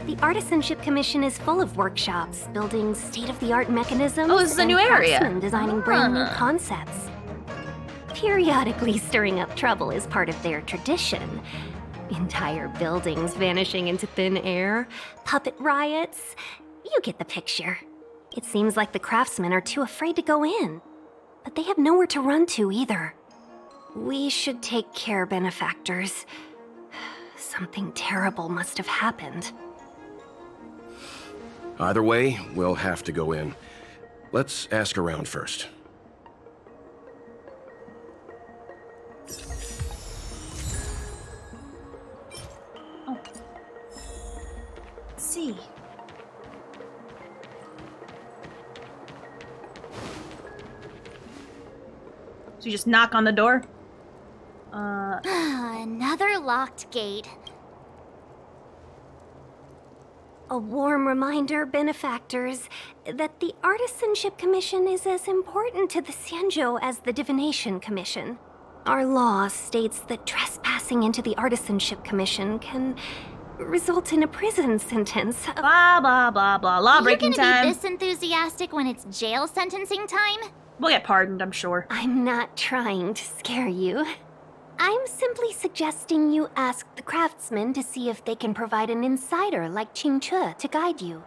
The Artisanship Commission is full of workshops, building state-of-the-art mechanisms. Oh, this is a and new area. craftsmen designing brand new Ah. concepts. Periodically stirring up trouble is part of their tradition. Entire buildings vanishing into thin air, puppet riots. You get the picture. It seems like the craftsmen are too afraid to go in. But they have nowhere to run to either. We should take care, benefactors. Something terrible must have happened. Either way, we'll have to go in. Let's ask around first. Let's see. So you just knock on the door? Another locked gate. A warm reminder, benefactors, that the Artisanship Commission is as important to the Xianzhou as the Divination Commission. Our law states that trespassing into the Artisanship Commission can result in a prison sentence. Blah, blah, blah, blah. Law breaking You're gonna time. be this enthusiastic when it's jail sentencing time? We'll get pardoned, I'm sure. I'm not trying to scare you. I'm simply suggesting you ask the craftsmen to see if they can provide an insider like Qing Che to guide you.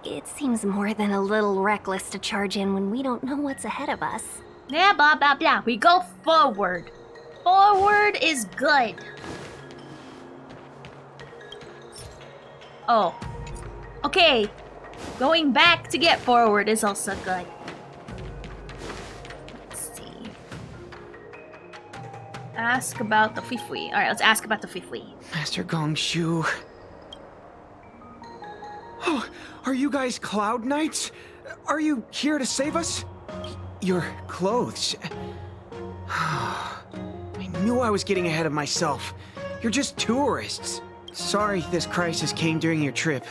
It seems more than a little reckless to charge in when we don't know what's ahead of us. Yeah, blah, blah, blah. We go forward. Forward is good. Oh. Okay. Going back to get forward is also good. Let's see. Ask about the Fifui. Alright, let's ask about the Fifui. Master Gongshu. Oh, are you guys Cloud Knights? Are you here to save us? Your clothes. I knew I was getting ahead of myself. You're just tourists. Sorry this crisis came during your trip.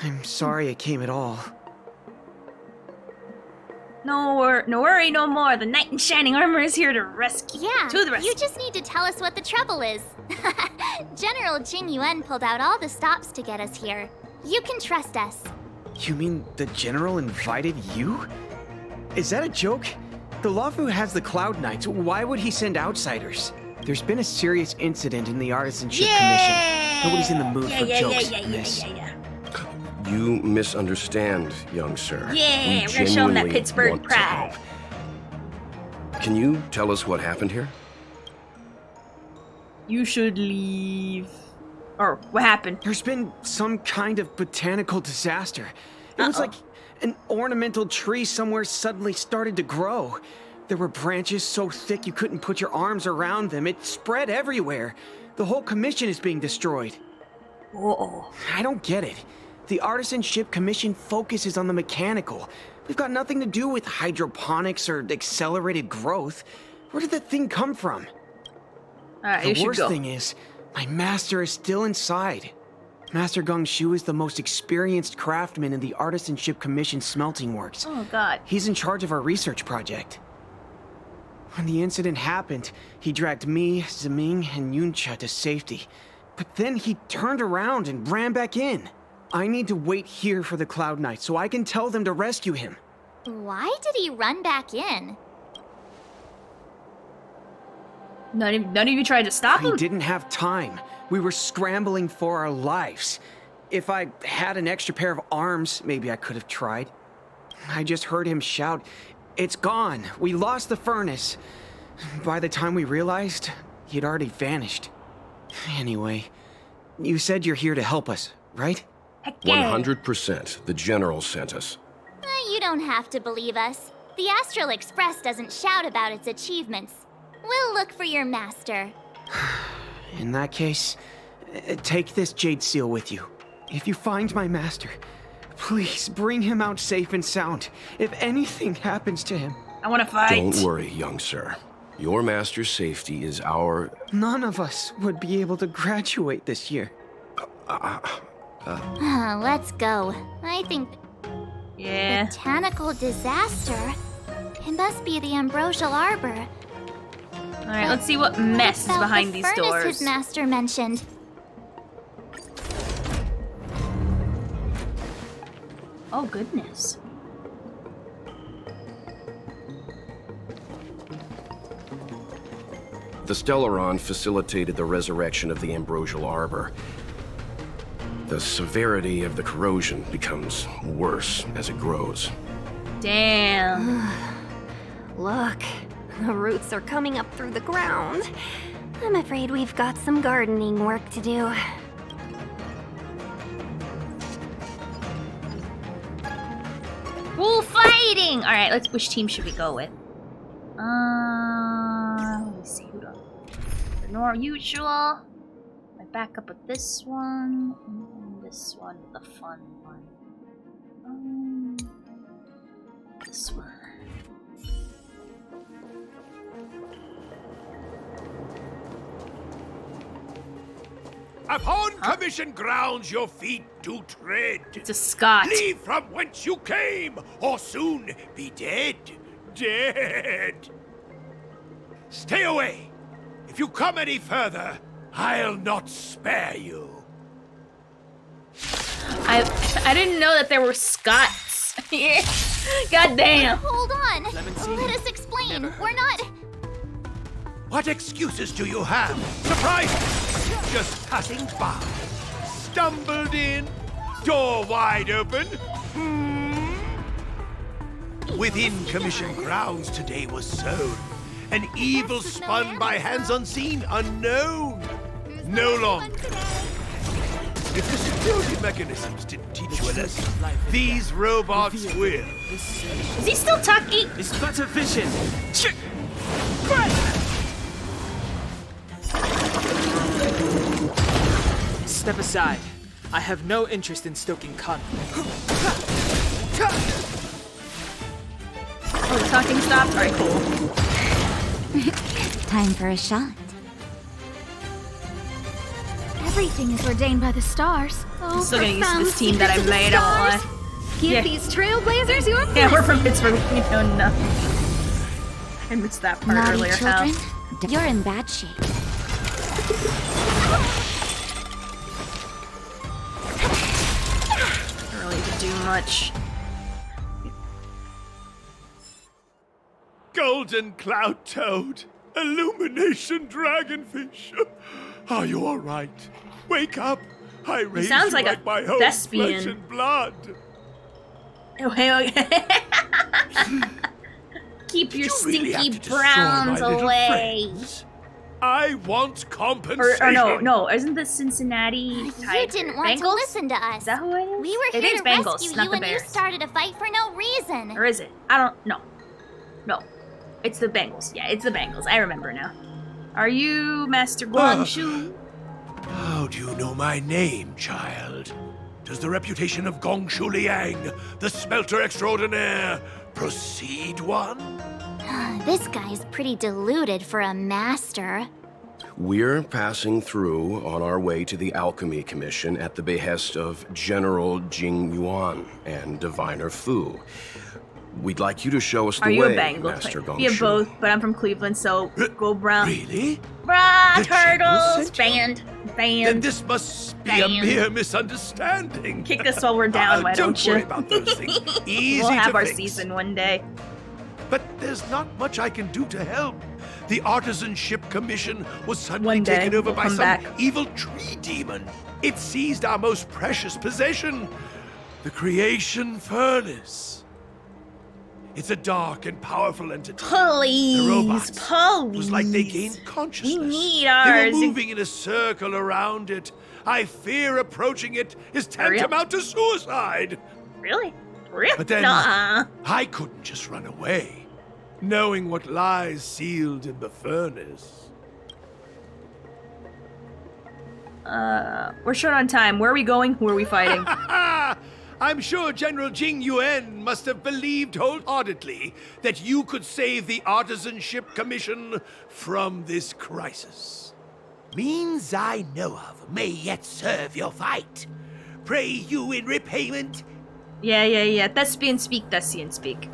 I'm sorry it came at all. No worry no more. The knight in shining armor is here to rescue. Yeah, To the rescue. you just need to tell us what the trouble is. General Jing Yuan pulled out all the stops to get us here. You can trust us. You mean the General invited you? Is that a joke? The Lafu has the Cloud Knights. Why would he send outsiders? There's been a serious incident in the Artisanship Commission. Nobody's in the mood for jokes, miss. You misunderstand, young sir. Yeah, We we're gonna show him that genuinely Pittsburgh want to pride. help. Can you tell us what happened here? You should leave. Or what happened? There's been some kind of botanical disaster. It was like an ornamental tree somewhere suddenly started to grow. There were branches so thick you couldn't put your arms around them. It spread everywhere. The whole commission is being destroyed. Uh-oh. I don't get it. The Artisanship Commission focuses on the mechanical. We've got nothing to do with hydroponics or accelerated growth. Where did that thing come from? Alright, you The should worst go. thing is, my master is still inside. Master Gongshu is the most experienced craftsman in the Artisanship Commission smelting works. Oh god. He's in charge of our research project. When the incident happened, he dragged me, Zeming, and Yuncha to safety. But then he turned around and ran back in. I need to wait here for the Cloud Knight so I can tell them to rescue him. Why did he run back in? None of you tried to stop him? We didn't have time. We were scrambling for our lives. If I had an extra pair of arms, maybe I could have tried. I just heard him shout, "It's gone! We lost the furnace!" By the time we realized, he'd already vanished. Anyway, you said you're here to help us, right? 100%. The General sent us. You don't have to believe us. The Astral Express doesn't shout about its achievements. We'll look for your master. In that case, take this jade seal with you. If you find my master, please bring him out safe and sound. If anything happens to him. I want to fight. Don't worry, young sir. Your master's safety is our... None of us would be able to graduate this year. Let's go. I think... Yeah. Botanical disaster? It must be the Ambrosial Arbor. Alright, let's see what mess is behind these furnace doors. his master mentioned. Oh, goodness. The Stellaron facilitated the resurrection of the Ambrosial Arbor. The severity of the corrosion becomes worse as it grows. Damn. Look, the roots are coming up through the ground. I'm afraid we've got some gardening work to do. Ooh, fighting! Alright, let's which team should we go with? Let me see who the more usual. I back up with this one, and this one, the fun one. This one. Upon commission grounds your feet do tread. It's a Scot. Leave from whence you came, or soon be dead. Dead. Stay away. If you come any further, I'll not spare you. I didn't know that there were Scots here. God damn. Hold on. Let us explain. We're not... What excuses do you have? Surprise! Just passing by. Stumbled in. Door wide open. Within commission grounds today was sown. An evil spun by hands unseen, unknown. No longer. If the security mechanisms didn't teach you a lesson, these robots will. Is he still talking? It's better vision. Step aside. I have no interest in stoking conflict. Oh, the talking stopped? Alright, cool. Time for a shot. Everything is ordained by the stars. I'm still getting used to this team that I made, I won't lie. Give these trailblazers your Yeah, we're from Pittsburgh, we know nothing. I missed that part Naughty earlier, children, Hal. you're in bad shape. Don't really have to do much. Golden Cloud Toad, Illumination Dragonfish. Are you all right? Wake up! I raised sounds you like a my own thespian. flesh and blood. Okay. Keep your really have stinky to destroy browns my little away. friends? I want compensation. Or no, isn't the Cincinnati Tiger? You didn't want Bengals? to listen to us. Is that who it is? We were It here is to Bengals, rescue not you, the and you Bears. started a fight for no reason. Or is it? I don't know. No. It's the Bengals. Yeah, it's the Bengals. I remember now. Are you Master Guangxu? How do you know my name, child? Does the reputation of Gongshu Liang, the smelter extraordinaire, precede one? This guy's pretty deluded for a master. We're passing through on our way to the Alchemy Commission at the behest of General Jing Yuan and Diviner Fu. We'd like you to show us the Are you way, a Bengal? Master Gong We have Shu. both, but I'm from Cleveland, so go brown. Really? Brah, The General turtles! sent you? Banned. Then Banned. this must be a mere misunderstanding. Kick us while we're down, why don't you? Don't worry about those things. Easy We'll have to our fix. season one day. But there's not much I can do to help. The Artisanship Commission was suddenly One day, taken over we'll by come some back. evil tree demon. It seized our most precious possession, the Creation Furnace. It's a dark and powerful entity. Please, the robots. please. It was like they gained consciousness. We need They ours. were moving in a circle around it. I fear approaching it is Hurry up. tantamount to suicide. Really? Really? But then Nuh-uh. I couldn't just run away, knowing what lies sealed in the furnace. We're short on time. Where are we going? Who are we fighting? I'm sure General Jing Yuan must have believed wholeheartedly that you could save the Artisanship Commission from this crisis. Means I know of may yet serve your fight. Pray you in repayment. Yeah. Thespian speak, Thespian speak.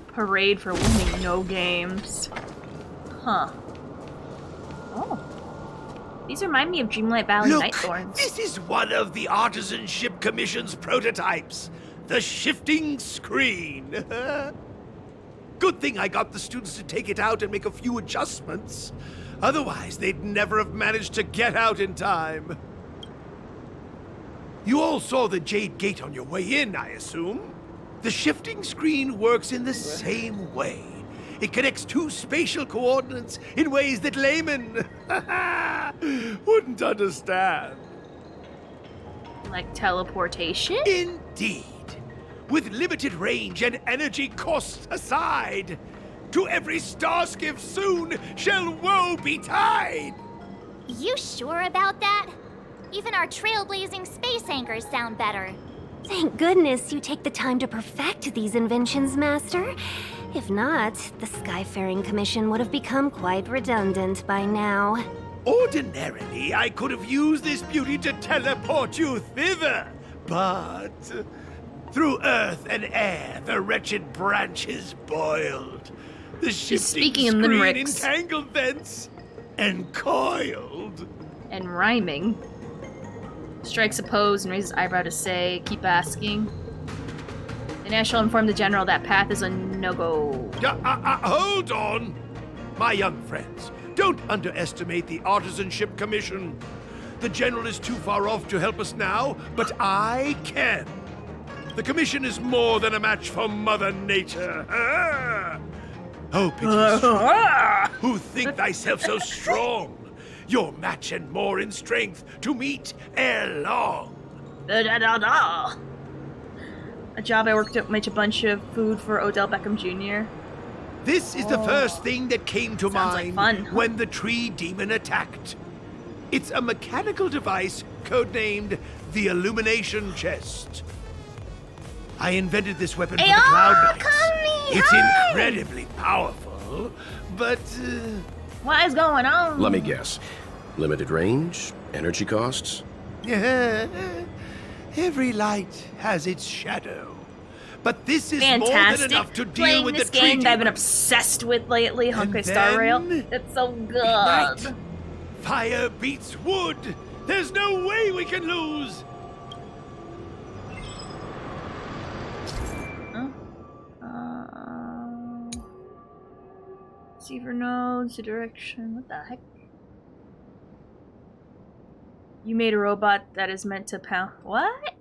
Parade for winning no games. Huh. Oh. These remind me of Dreamlight Valley Look, Nightthorns. this is one of the Artisanship Commission's prototypes. The shifting screen. Good thing I got the students to take it out and make a few adjustments. Otherwise, they'd never have managed to get out in time. You all saw the Jade Gate on your way in, I assume? The shifting screen works in the same way. It connects two spatial coordinates in ways that laymen wouldn't understand. Like teleportation? Indeed. With limited range and energy costs aside, to every starskiff soon shall woe betide. You sure about that? Even our trailblazing space anchors sound better. Thank goodness you take the time to perfect these inventions, Master. If not, the Skyfaring Commission would have become quite redundant by now. Ordinarily, I could have used this beauty to teleport you thither, but through earth and air, the wretched branches boiled. The shifting speaking in screen limericks. entangled thence and coiled. And rhyming. Strikes a pose and raises eyebrow to say, keep asking. Then I shall inform the general that path is a no-go. Hold on! My young friends, don't underestimate the Artisanship Commission. The General is too far off to help us now, but I can. The Commission is more than a match for Mother Nature. Oh, pity who think thyself so strong? Your match and more in strength to meet ere long. A job I worked at, make a bunch of food for Odell Beckham Jr. This is the first thing that came to Sounds like mind fun. when the tree demon attacked. It's a mechanical device codenamed the Illumination Chest. I invented this weapon for the Cloud Knights. It's incredibly powerful, but What is going on? Let me guess. Limited range? Energy costs? every light has its shadow. But this is Fantastic. more than enough to deal Playing with this the tree game that I've been demon. obsessed with lately, Honkai Star then Rail. It's so good. Ignite. Fire beats wood. There's no way we can lose. Receiver nodes, the direction. What the heck? You made a robot that is meant to pound. What?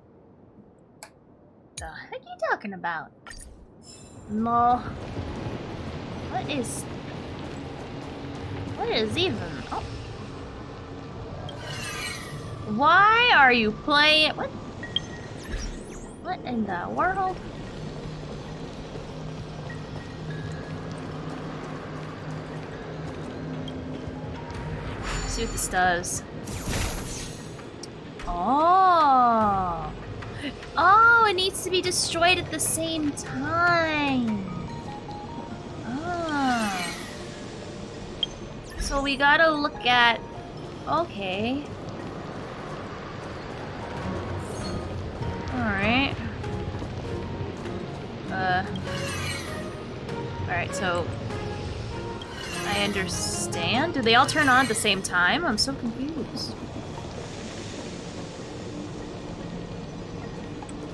The heck are you talking about? No. What is even? Oh. Why are you playing? What? What in the world? See what this does. Oh. Oh, it needs to be destroyed at the same time. Ah. So we gotta look at... Okay. Alright. Alright, so... I understand. Do they all turn on at the same time? I'm so confused.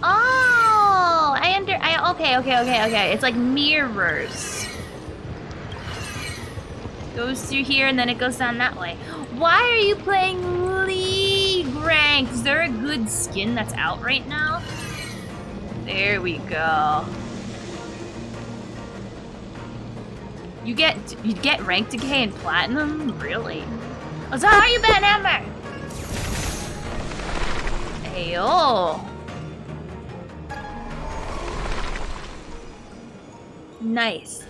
Oh! Okay. It's like mirrors. Goes through here and then it goes down that way. Why are you playing League Ranked? Is there a good skin that's out right now? There we go. You get Rank Decay and Platinum? Really? Oh, so how are you, Ben Amber? Ayo. Nice.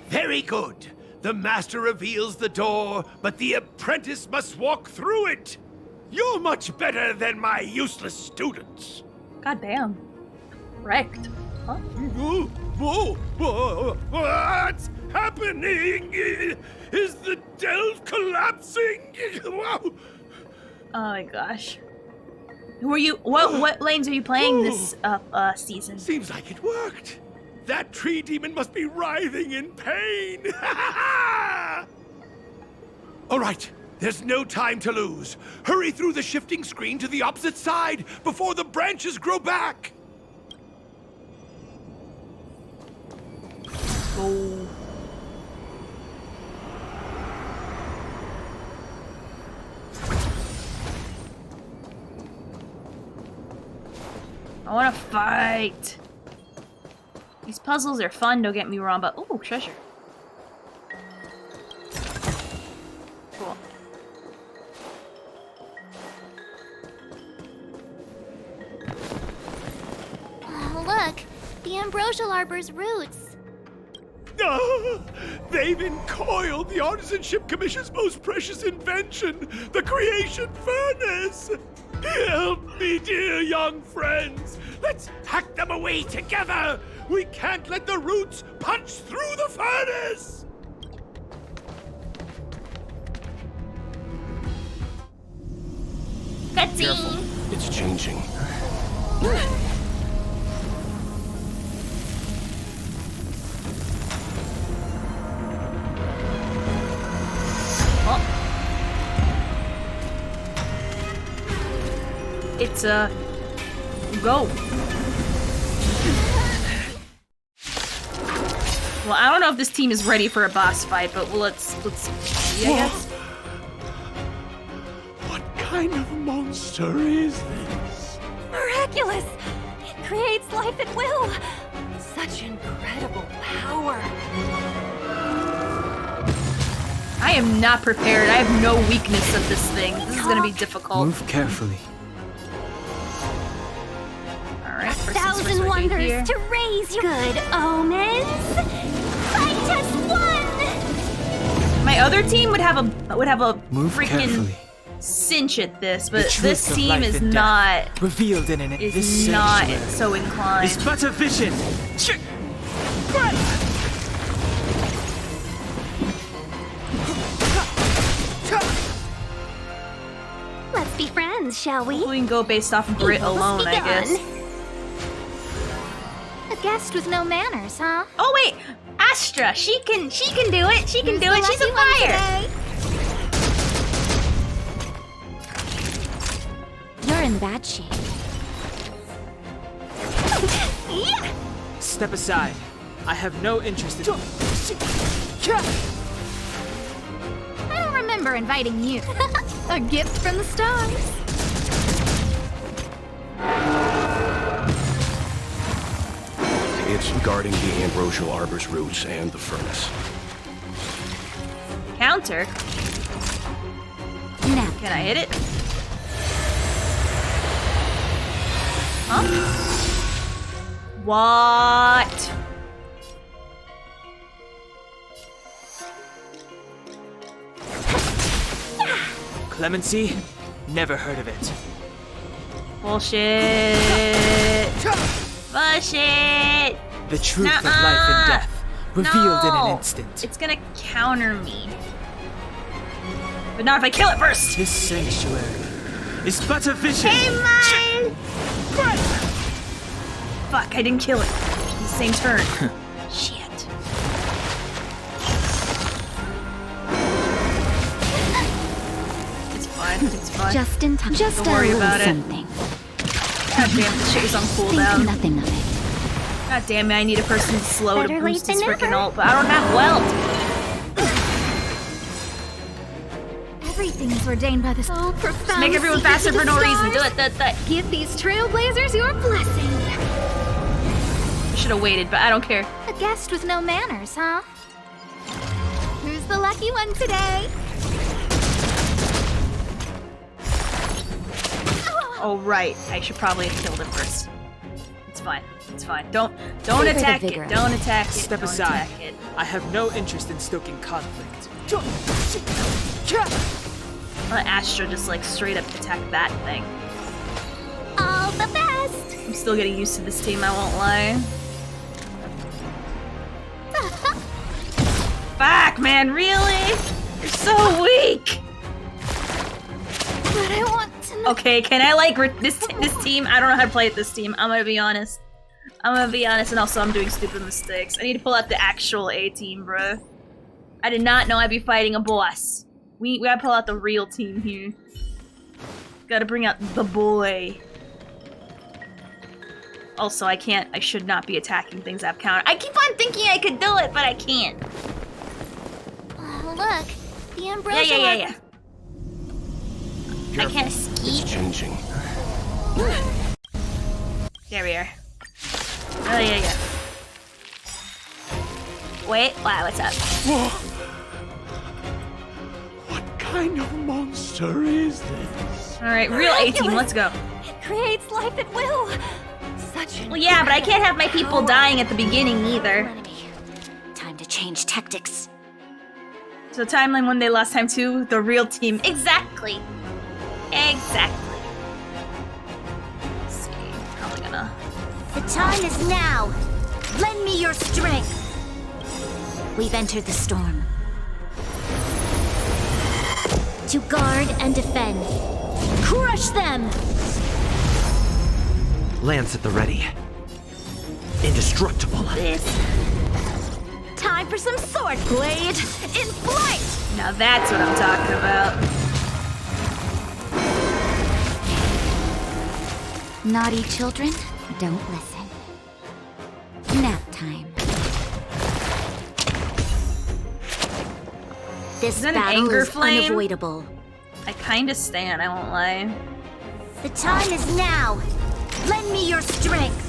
Very good. The master reveals the door, but the apprentice must walk through it. You're much better than my useless students. God damn. Wrecked. Huh? What's happening? Is the delve collapsing? Oh my gosh. Who are you? What lanes are you playing this season? Seems like it worked. That tree demon must be writhing in pain. All right, there's no time to lose. Hurry through the shifting screen to the opposite side before the branches grow back. Go. I wanna fight. These puzzles are fun, don't get me wrong, but ooh, treasure. Cool. Oh, look, the ambrosial arbor's roots. They've encoiled the Artisanship Commission's most precious invention, the creation furnace. Help me, dear young friends. Let's hack them away together. We can't let the roots punch through the furnace. Careful. It's changing. It's go. Well, I don't know if this team is ready for a boss fight, but let's see, I guess. What kind of monster is this? Miraculous! It creates life at will! Such incredible power! I am not prepared. I have no weakness of this thing. This is gonna be difficult. Move carefully. Alright, Thousand wonders to raise your good omens! Fight as one! My other team would have a Move freaking carefully. cinch at this, The but truth this of team life is and not death, revealed in this is not sanctuary. so inclined. It's but a vision. Let's be friends, shall we? We can go based off of Brit Evil must alone, be I guess. done. A guest with no manners, huh? Oh wait, Astra, she can do it. She can do it. She's a fire. You're in bad shape. Yeah. Step aside. I have no interest in. I don't remember inviting you. A gift from the stars. It's guarding the ambrosial arbor's roots and the furnace. Counter. Now, can I hit it? Huh? What? Clemency? Never heard of it. Bullshit. Bullshit. The truth of life and death, revealed in No. an instant. It's gonna counter me. But not if I kill it first! This sanctuary is but a vision! Hey, mine! Fuck, I didn't kill it. In the same turn. Shit. It's fine, it's fine. Just in time. Just Don't worry about it. something. God damn it, this shit was on cooldown. Nothing of it. God damn it, I need a person to slow Better to late boost his than freaking never. ult, but I don't have weld. Everything is ordained by the so profound. Just make everyone faster for no reason. Do it, do it. Give these trailblazers your blessing. I should have waited, but I don't care. A guest with no manners, huh? Who's the lucky one today? Oh right, I should probably have killed him first. It's fine. It's fine. Don't Favor the attack vigor. it. Don't attack it. Step don't aside. Attack it. I have no interest in stoking conflict. Let Astra just like straight up attack that thing. All the best. I'm still getting used to this team, I won't lie. Fuck, man, really? You're so weak! But I want to know. Okay, can I like this team? I don't know how to play with this team. I'm gonna be honest. And also I'm doing stupid mistakes. I need to pull out the actual A team, bro. I did not know I'd be fighting a boss. We gotta pull out the real team here. Gotta bring out the boy. Also, I should not be attacking things I've countered. I keep on thinking I could do it, but I can't. Oh, look. The Ambrosia. Yeah. I can't It's escape. changing. There we are. Oh, yeah. Wait, wow, what's up? Whoa. What kind of monster is this? Alright, real A team, let's go. It creates life at will. Such an Well, yeah, but I can't have my people dying at the beginning either. Time to change tactics. So timeline one day last time too, the real team. Exactly. Let's see, probably gonna. The time is now. Lend me your strength. We've entered the storm. To guard and defend. Crush them! Lance at the ready. Indestructible. Time for some sword blade in flight! Now that's what I'm talking about. Naughty children, don't listen. Nap time. This Is that an battle anger is flame? unavoidable. I kinda stand, I won't lie. The time is now. Lend me your strength.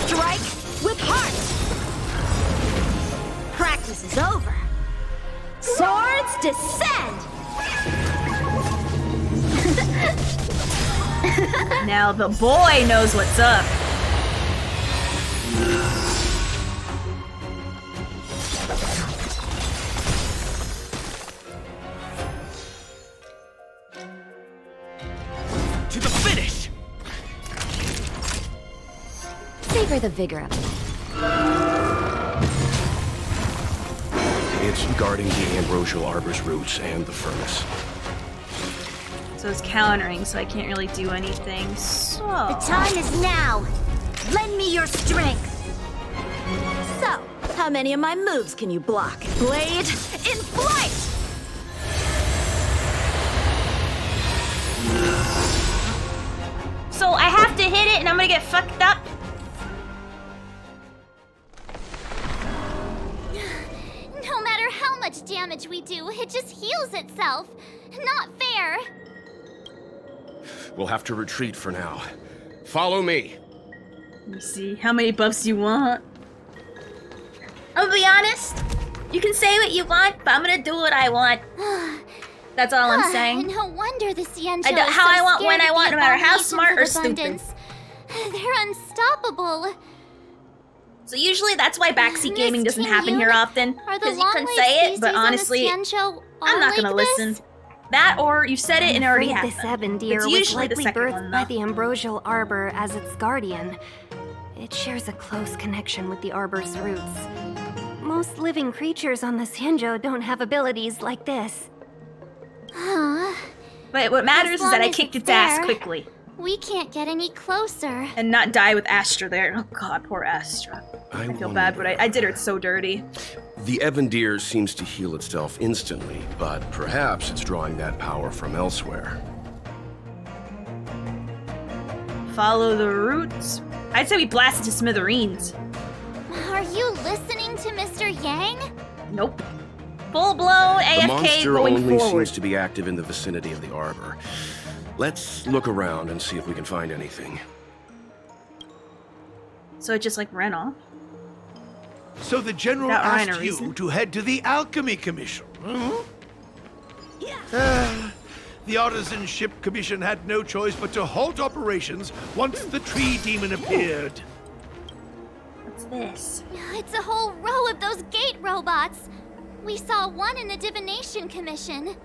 Strike with heart. Practice is over. Swords descend. Now the boy knows what's up. To the finish! Savor the vigor of it. It's guarding the ambrosial arbor's roots and the furnace. So it's countering, so I can't really do anything. So The time is now. Lend me your strength. So, how many of my moves can you block? Blade in flight! So I have to hit it and I'm gonna get fucked up? No matter how much damage we do, it just heals itself. Not fair. We'll have to retreat for now. Follow me. Let me see. How many buffs do you want? I'm gonna be honest. You can say what you want, but I'm gonna do what I want. That's all I'm saying. No wonder the Xianzhou I do is how so I want, when scared I of want, the no matter how abominations smart or of stupid. abundance. They're unstoppable. So usually that's why backseat Miss gaming doesn't King happen here Yun, often. Are the Because you can long-lived say it, species but on the honestly, Xianzhou I'm not all gonna like listen. this? That or you've said it and it already Afraid happened. This Ebendir It's was usually the likely second birthed one, by though. the ambrosial arbor as its guardian. It shares a close connection with the arbor's roots. Most living creatures on the Sanjo don't have abilities like this. But what matters is that I kicked its ass there, quickly. We can't get any closer. And not die with Astra there. Oh god, poor Astra. I feel bad, but I did her so dirty. The Evandir seems to heal itself instantly, but perhaps it's drawing that power from elsewhere. Follow the roots. I'd say we blast it to smithereens. Are you listening to Mr. Yang? Nope. Full-blown The AFK monster going only forward. seems to be active in the vicinity of the arbor. Let's look around and see if we can find anything. So it just like ran off? So the General Without rhyme or asked you reason. to head to the Alchemy Commission, huh? The Artisan Ship Commission had no choice but to halt operations once the tree demon appeared. What's this? It's a whole row of those gate robots. We saw one in the Divination Commission.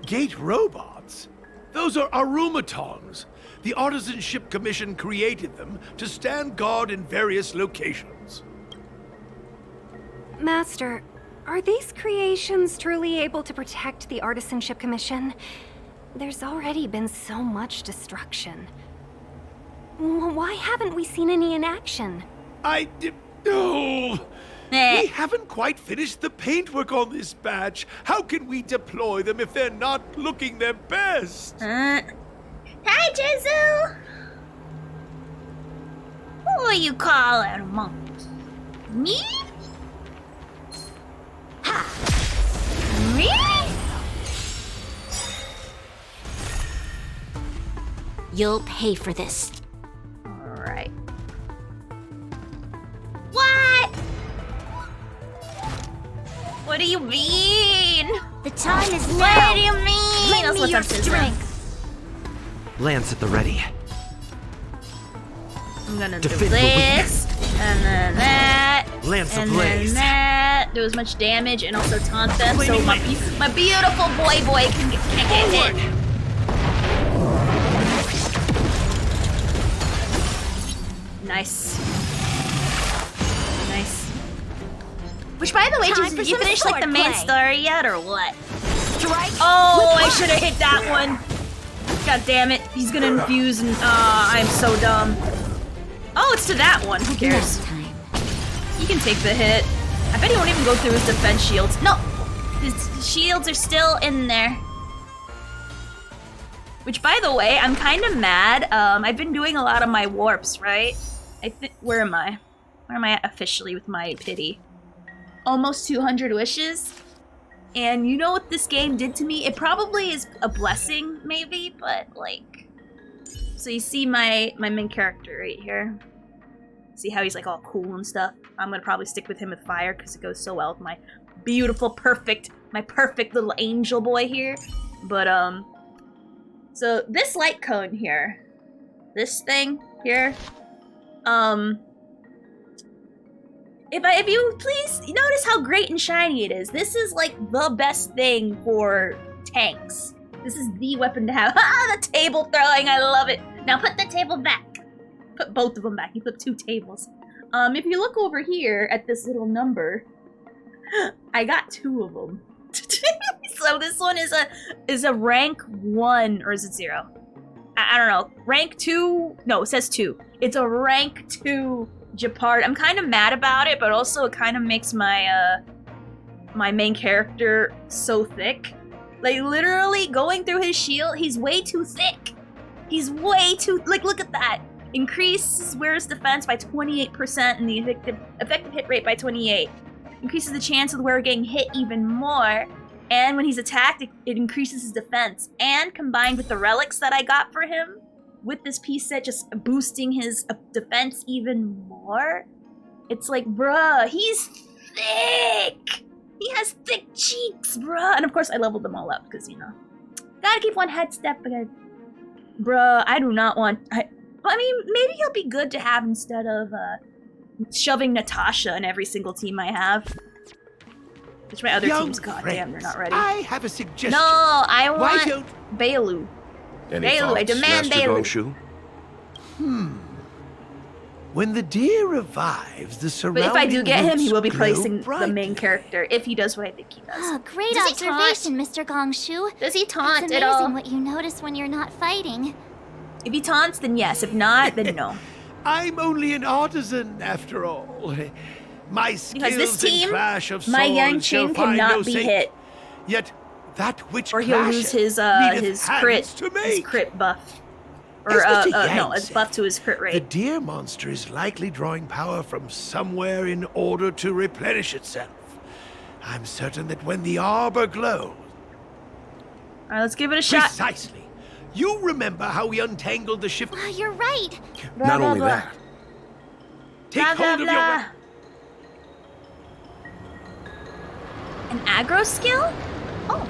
Gate robots? Those are arumatons. The Artisan Ship Commission created them to stand guard in various locations. Master, are these creations truly able to protect the Artisanship Commission? There's already been so much destruction. Why haven't we seen any in action? We haven't quite finished the paintwork on this badge. How can we deploy them if they're not looking their best? Hi, Jizu! Who are you calling monkey? Me? Ha! Me? You'll pay for this. Alright. What? What do you mean? The time is What now. do you mean? Lend That's me what's your up, Jizu. strength. Lance at the ready. I'm gonna do Defend the this, and then that, Lance and ablaze. then that. Do as much damage, and also taunt them, so my beautiful boy can get hit. Nice. Nice. Which, by the way, Time just, for did you some finish like the main swordplay. story yet, or what? Strike. Oh, I should have hit that one. God damn it. He's gonna infuse and I'm so dumb. Oh, it's to that one. Who cares? He can take the hit. I bet he won't even go through his defense shields. No! His shields are still in there. Which, by the way, I'm kind of mad. I've been doing a lot of my warps, right? Where am I? Where am I at officially with my pity? Almost 200 wishes. And you know what this game did to me? It probably is a blessing, maybe, but like... So you see my main character right here? See how he's like all cool and stuff? I'm gonna probably stick with him with fire because it goes so well with my beautiful, my perfect little angel boy here. But, so this light cone here, this thing here, if you please notice how great and shiny it is. This is like the best thing for tanks. This is the weapon to have. Ah, the table throwing, I love it. Now put the table back. Put both of them back. You put 2 tables. If you look over here at this little number, I got 2 of them. So this one is a rank 1, or is it 0? I don't know. Rank 2? No, it says 2. It's a rank 2 Japard. I'm kind of mad about it, but also it kind of makes my my main character so thick. Like literally going through his shield, he's way too thick. He's way too look at that. Increases wearer's defense by 28% and the effective hit rate by 28. Increases the chance of the wearer getting hit even more. And when he's attacked, it increases his defense. And combined with the relics that I got for him, with this piece set just boosting his defense even more, it's like, bruh, he's thick! He has thick cheeks, bruh! And of course I leveled them all up, because, you know, gotta keep one head step ahead. Bruh, I do not want... I mean, maybe he'll be good to have instead of shoving Natasha in every single team I have. Which my other Young teams, goddamn, they're not ready. I have a suggestion. No, I Why want don't... Bailu. Any Bailu, I thoughts, demand Master Bailu. Gongshu? When the deer revives, the But surrounding if I do get him, he roots will be glow placing the bright. main character if he does what I think he does. Oh, great Does he taunt? observation, Mr. Gongshu. Does he taunt It's at amazing all? what you notice when you're not fighting. If he taunts, then yes. If not, then no. I'm only an artisan, after all. My skills Because this in team, clash of my swords Yan shall Qing find cannot no be safe. hit. Yet that which Or he'll lose his needeth crit, hands to his make. crit buff. As Or Mr. no, Yang it's said, buff to his crit The rate. deer monster is likely drawing power from somewhere in order to replenish itself. I'm certain that when the arbor glows... Alright, let's give it a shot. Precisely. You remember how we untangled the shift... You're right. Not blah, only blah. that. Take Blah, blah, hold of your... blah. An aggro skill? Oh.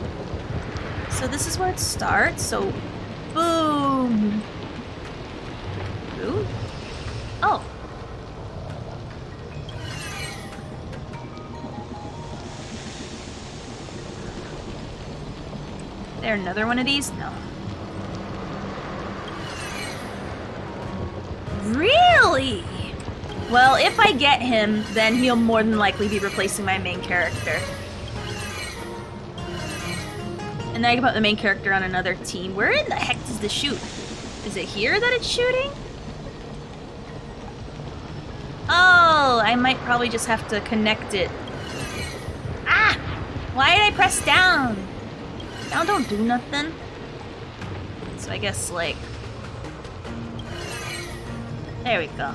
So this is where it starts, so... Boom! Ooh. Oh. There another one of these? No. Really? Well, if I get him, then he'll more than likely be replacing my main character. And then I can put the main character on another team. Where in the heck does this shoot? Is it here that it's shooting? Oh, I might probably just have to connect it. Ah! Why did I press down? Down don't do nothing. So I guess, like... There we go.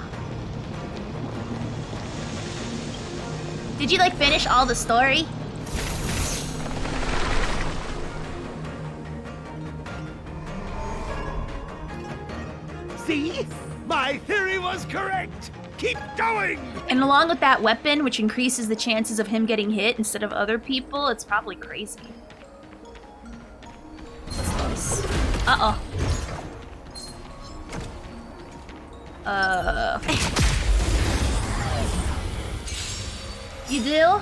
Did you, like, finish all the story? See? My theory was correct! Keep going! And along with that weapon, which increases the chances of him getting hit instead of other people, it's probably crazy. Uh-oh. You do?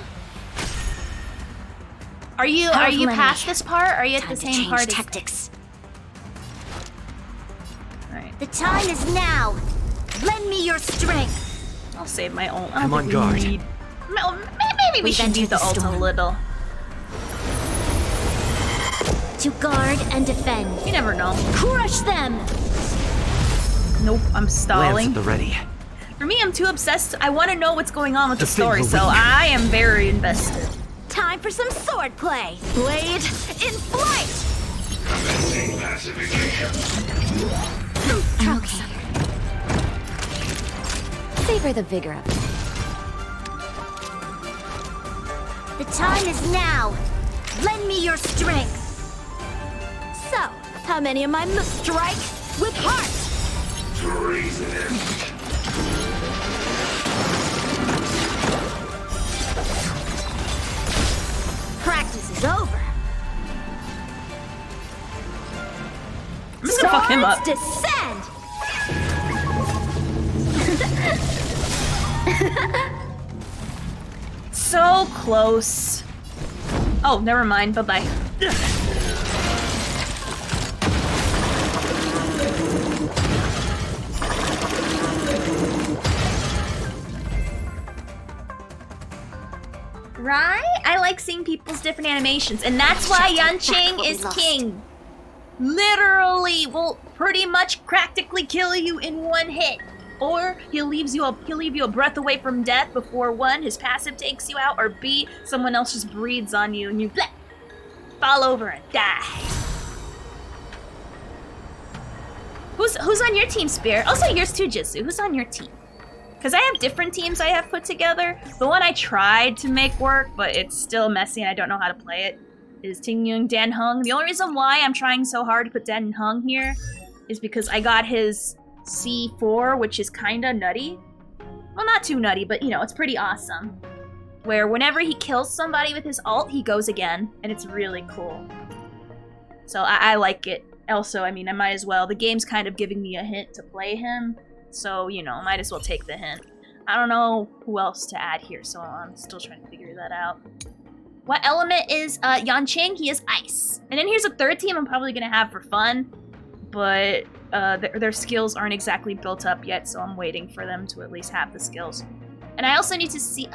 Are you past this part? Or are you at the same part? Tactics. Alright. The time is now. Lend me your strength. I'll save my ult. I'm on guard. Maybe we should use the ult a little. To guard and defend. You never know. Crush them. Nope, I'm stalling. Lance at the ready. For me, I'm too obsessed. I want to know what's going on with the Defend story, the so weak. I am very invested. Time for some sword play. Blade in flight. Okay. Savor the vigor of it. The time is now. Lend me your strength. So, how many of my moves strike with heart? Practice is over. I'm just gonna fuck him up. Descend. So close. Oh, never mind. Bye-bye. Right? I like seeing people's different animations, and that's why Yan Qing is king. Literally will pretty much practically kill you in one hit. Or he'll leave you a breath away from death before one, his passive takes you out, or B, someone else just breathes on you and you bleh, fall over and die. Who's on your team, Spirit? Also yours too, Jitsu. Who's on your team? Because I have different teams I have put together. The one I tried to make work, but it's still messy and I don't know how to play it, is Tingyun Dan Heng. The only reason why I'm trying so hard to put Dan Heng here is because I got his C4, which is kinda nutty. Well, not too nutty, but you know, it's pretty awesome. Where whenever he kills somebody with his ult, he goes again, and it's really cool. So I like it. Also, I mean, I might as well. The game's kind of giving me a hint to play him, so, you know, might as well take the hint. I don't know who else to add here, so I'm still trying to figure that out. What element is Yan Qing? He is ice. And then here's a third team I'm probably gonna have for fun, but their skills aren't exactly built up yet, so I'm waiting for them to at least have the skills. And I also need to see...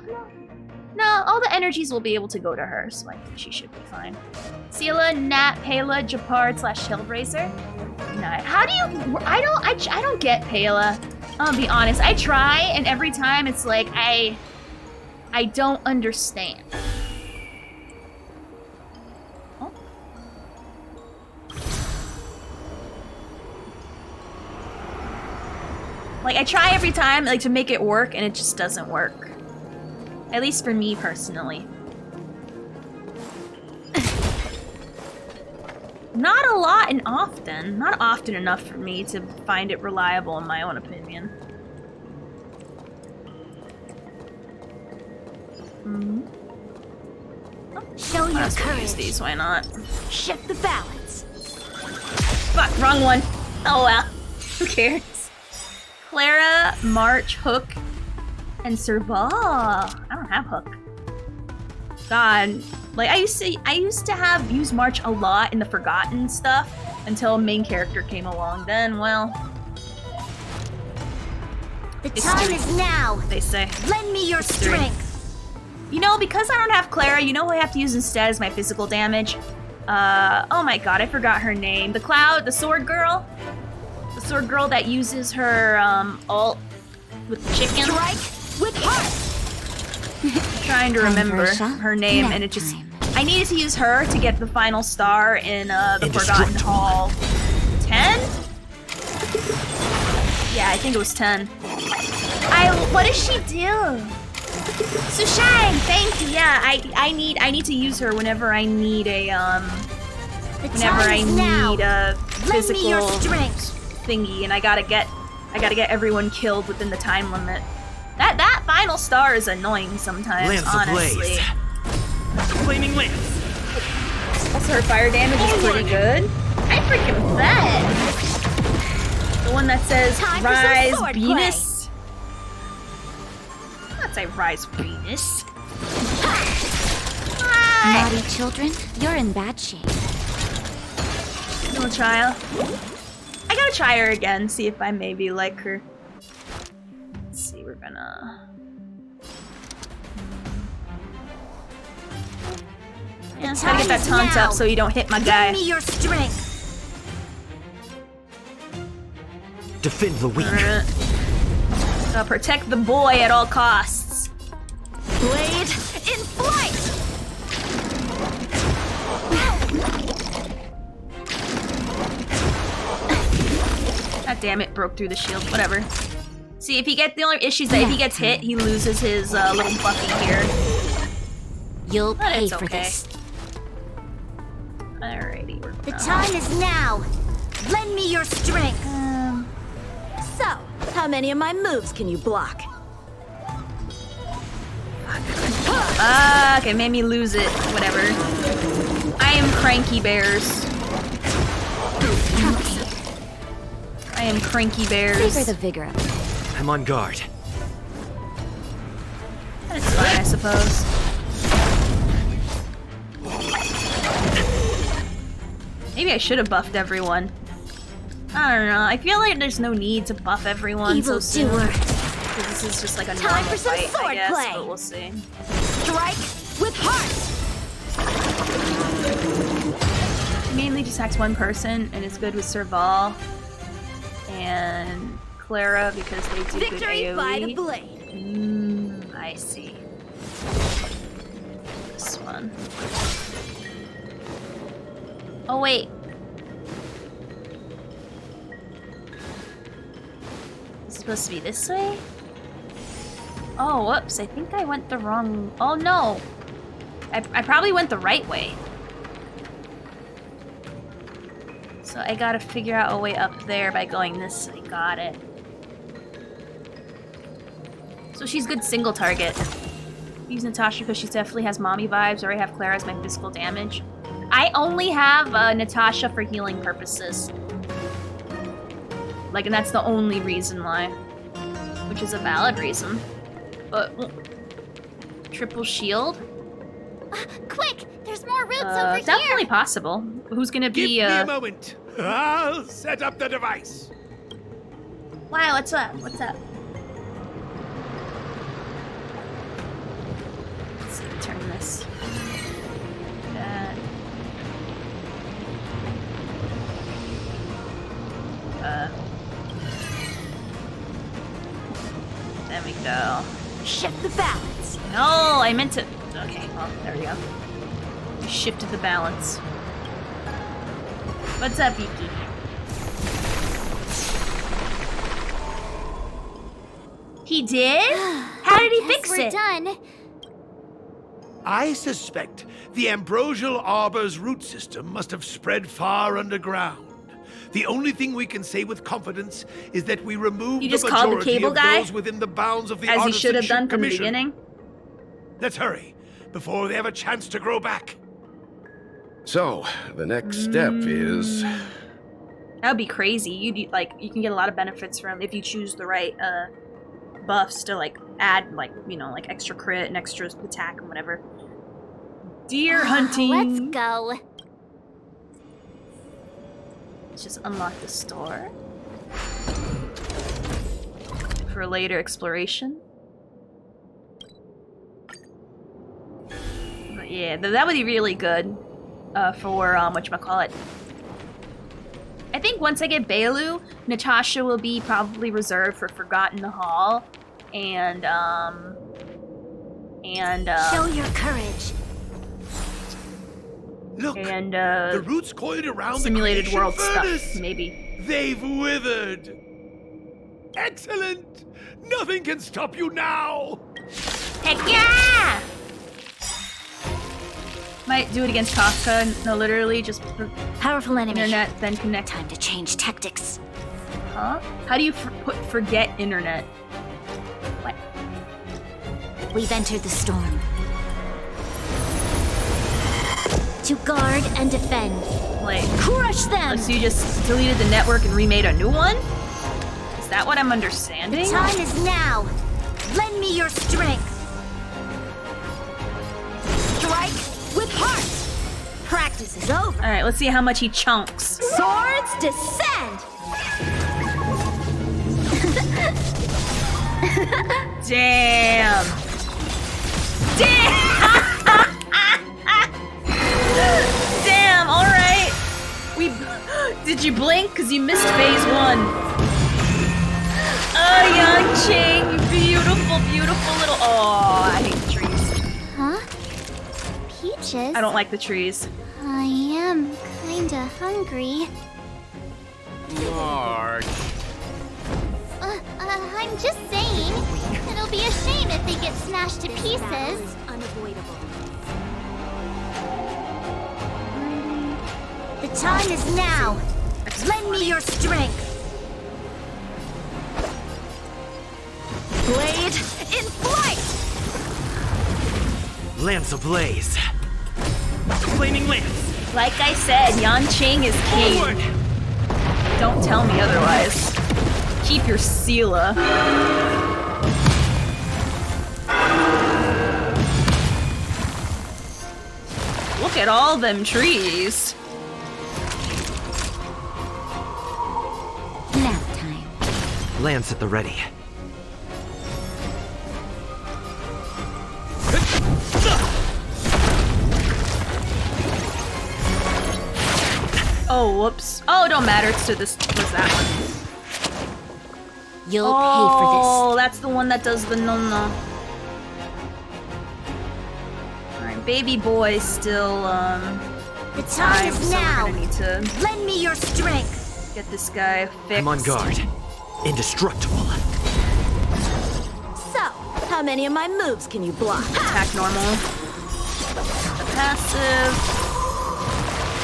No, all the energies will be able to go to her, so I think she should be fine. Sela, Nat, Pela, Japard / Hellraiser. No, how do you... I don't get Pela. I'll be honest. I try, and every time it's like, I don't understand. Oh. Like, I try every time, like, to make it work, and it just doesn't work. At least for me, personally. Not a lot and often. Not often enough for me to find it reliable, in my own opinion. Mm-hmm. Show your courage. Use these, why not? Shift the balance. Fuck, wrong one. Oh well. Who cares? Clara, March, Hook, and Serval. I don't have Hook. God, like I used to use March a lot in the Forgotten stuff until main character came along. Then, well, The time is now. They say. Lend me your strength. You know, because I don't have Clara, you know who I have to use instead as my physical damage? Oh my god, I forgot her name. The sword girl? The sword girl that uses her, ult with the chicken. Strike with heart. Trying to remember her name, and it just... I needed to use her to get the final star in, the Forgotten Hall 10? Yeah, I think it was 10. What does she do? Sushine, thank you. Yeah, I need to use her whenever I need a physical thingy, and I gotta get everyone killed within the time limit. That final star is annoying sometimes, Lance honestly. Flaming lance. Also, her fire damage is pretty good. I freaking bet. The one that says Rise Venus. Let's say Rise Venus. Naughty children, you're in bad shape. Little child. I gotta try her again, see if I maybe like her. Let's see, we're gonna... Yeah, just gotta get that taunt up so you don't hit my guy. Give me your strength. Defend the weak. Gotta protect the boy at all costs. Blade in flight. God damn it, broke through the shield. Whatever. See, if he gets the only issue is that if he gets hit, he loses his little buffy here. You'll But pay it's for okay. this. Alrighty, we're The time is now. Lend me your strength. So, how many of my moves can you block? Fuck, it made me lose it. Whatever. I am Cranky Bears. I am Cranky Bears. Savor the vigor of it. I'm on guard. That's fine, I suppose. Maybe I should have buffed everyone. I don't know. I feel like there's no need to buff everyone so soon. Because this is just like a normal for some fight, I sword guess, play. but we'll see. Strike with heart. He mainly just attacks one person, and it's good with Serval and Clara because they do Victory good AoE. by the blade. I see. This one. Oh wait. Is it supposed to be this way? Oh, whoops. I think I went the wrong... Oh no! I probably went the right way. So I gotta figure out a way up there by going this way. Got it. So she's good single target. Use Natasha because she definitely has mommy vibes, or I have Clara as my physical damage. I only have Natasha for healing purposes. Like, and that's the only reason why. Which is a valid reason. But... triple shield? Quick! There's more roots over here! Definitely possible. Who's gonna be, Give me a moment. I'll set up the device. Wow, what's up? What's up? Let's see, turn this. There we go. Shift the balance. No, I meant to. Okay, well, there we go. We shifted the balance. What's up, Yuki? He did? How did he fix We're it? done. I suspect the ambrosial arbor's root system must have spread far underground. The only thing we can say with confidence is that we removed You the just called the majority cable of guy? those within the bounds of the As you should have Artisanship done from the Commission. beginning? Let's hurry, before they have a chance to grow back. So, the next step is... That would be crazy. You can get a lot of benefits from if you choose the right buffs to like add like extra crit and extra attack and whatever. Deer hunting. Let's go. Let's just unlock the store for later exploration. But yeah, that would be really good for whatchamacallit. I think once I get Bailu, Natasha will be probably reserved for Forgotten Hall, and show your courage. Look, and the roots coiled around simulated the world furnace. stuff, maybe. They've withered. Excellent. Nothing can stop you now. Heck yeah! Might do it against Kafka. No, literally just powerful enemy. Internet, then connect. Time to change tactics. Huh? How do you forget internet? What? We've entered the storm. To guard and defend. Like, crush them! So you just deleted the network and remade a new one? Is that what I'm understanding? The time is now. Lend me your strength. Strike with heart. Practice is over. Alright, let's see how much he chunks. Swords descend. Damn. Damn! Damn, alright. Did you blink? Because you missed phase 1. Oh, Yang-Ching, you beautiful, beautiful little... Oh, I hate the trees. Huh? Peaches? I don't like the trees. I am kinda hungry. Marge. I'm just saying. It'll be a shame if they get smashed to pieces. Unavoidable. The time is now. Lend me your strength. Blade in flight. Lance ablaze. Flaming lance. Like I said, Yang-Ching is king. Forward. Don't tell me otherwise. Keep your Sela. Look at all them trees. Nap time. Lance at the ready. Oh, whoops. Oh, don't matter. It's to this. What's that one? You'll pay for this. Oh, that's the one that does the no-no. Alright, baby boy still, The time is so now. we're gonna need to Lend me your strength. get this guy fixed. I'm on guard. Indestructible. So, how many of my moves can you block? Attack normal. The passive.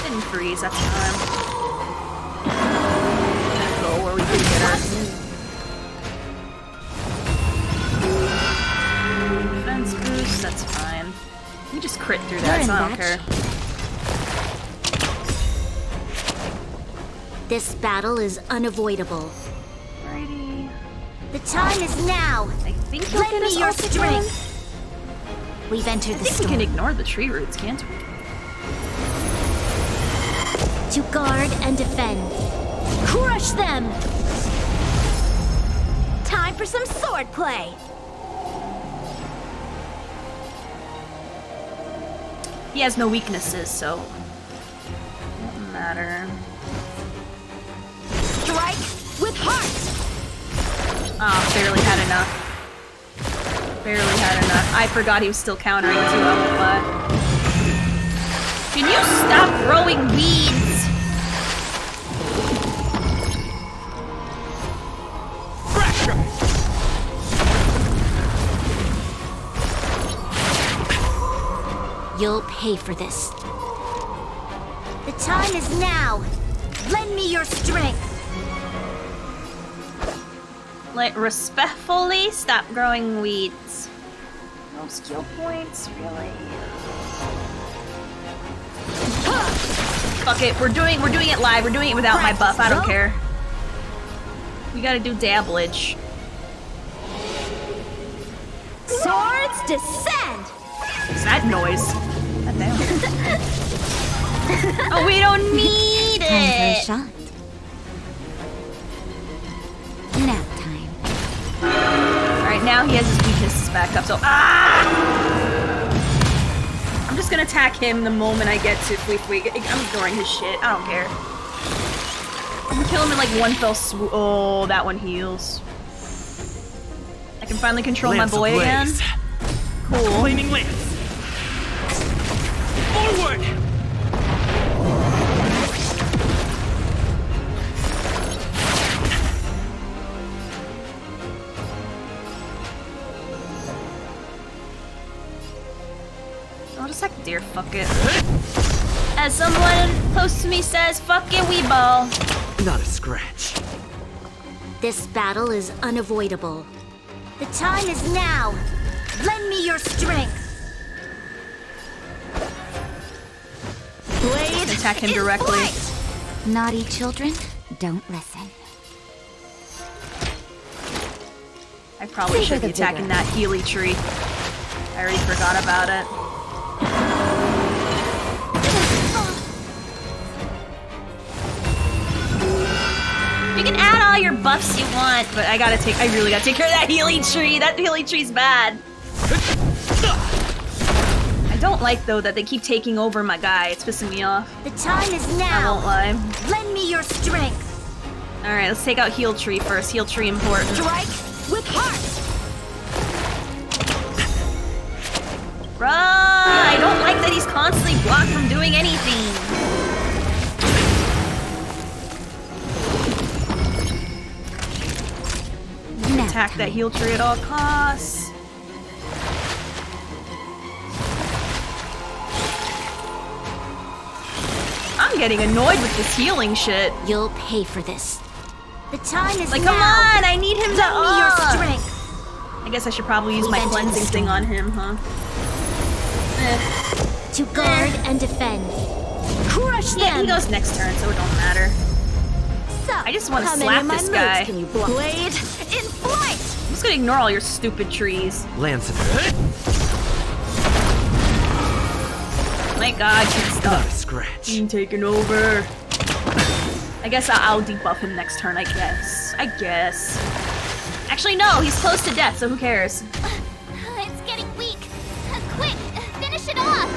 Hidden freeze, that's fine. Gonna go where we can get her. Defense boost, that's fine. You just crit through that, so I don't care. This battle is unavoidable. Alrighty. The time is now. I think he'll Lend get me us your all together. strength. We've entered I the think we storm. can ignore the tree roots, can't we? To guard and defend. Crush them! Time for some sword play. He has no weaknesses, so it doesn't matter. Strike with heart. Ah, barely had enough. Barely had enough. I forgot he was still countering too. I won't lie. Can you stop growing weeds? You'll pay for this. The time is now. Lend me your strength. Like, respectfully, stop growing weeds. No skill points, really? Fuck it, we're doing it live. We're doing it without my buff. I don't care. We gotta do dabblage. Swords descend. What's that noise? God damn. Oh, we don't need it. Shot. Nap time. Alright, now he has his weaknesses back up, so I'm just gonna attack him the moment I get to Fleet. I'm ignoring his shit. I don't care. I'm gonna kill him in like one fell swoop. Oh, that one heals. I can finally control my boy again. Cool. Flaming lance. Forward! I'll just like deer, fuck it. As someone close to me says, fuck it, weeball. Not a scratch. This battle is unavoidable. The time is now. Lend me your strength. Blade, attack him directly. Naughty children, don't listen. I probably should be attacking that Healy tree. I already forgot about it. You can add all your buffs you want, but I really gotta take care of that Healy tree. That Healy tree's bad. I don't like, though, that they keep taking over my guy. It's pissing me off. The time is now. I won't lie. Lend me your strength. Alright, let's take out Heal Tree first. Heal Tree important. Strike with heart. Bruh, I don't like that he's constantly blocked from doing anything. Attack that Heal Tree at all costs. I'm getting annoyed with this healing shit. You'll pay for this. The time is like, now. Come on, I need him to Lend me your strength. I guess I should probably use my cleansing thing on him, huh? To guard and defend. Crush them. Yeah, he goes next turn, so it don't matter. So, I just want to how slap many of this my guy. moves can you block? Blade in flight. I'm just gonna ignore all your stupid trees. Lance. My god, keep Not stuff. a scratch. Being taken over. I guess I'll debuff him next turn, I guess. Actually, no, he's close to death, so who cares? It's getting weak. Quick, finish it off.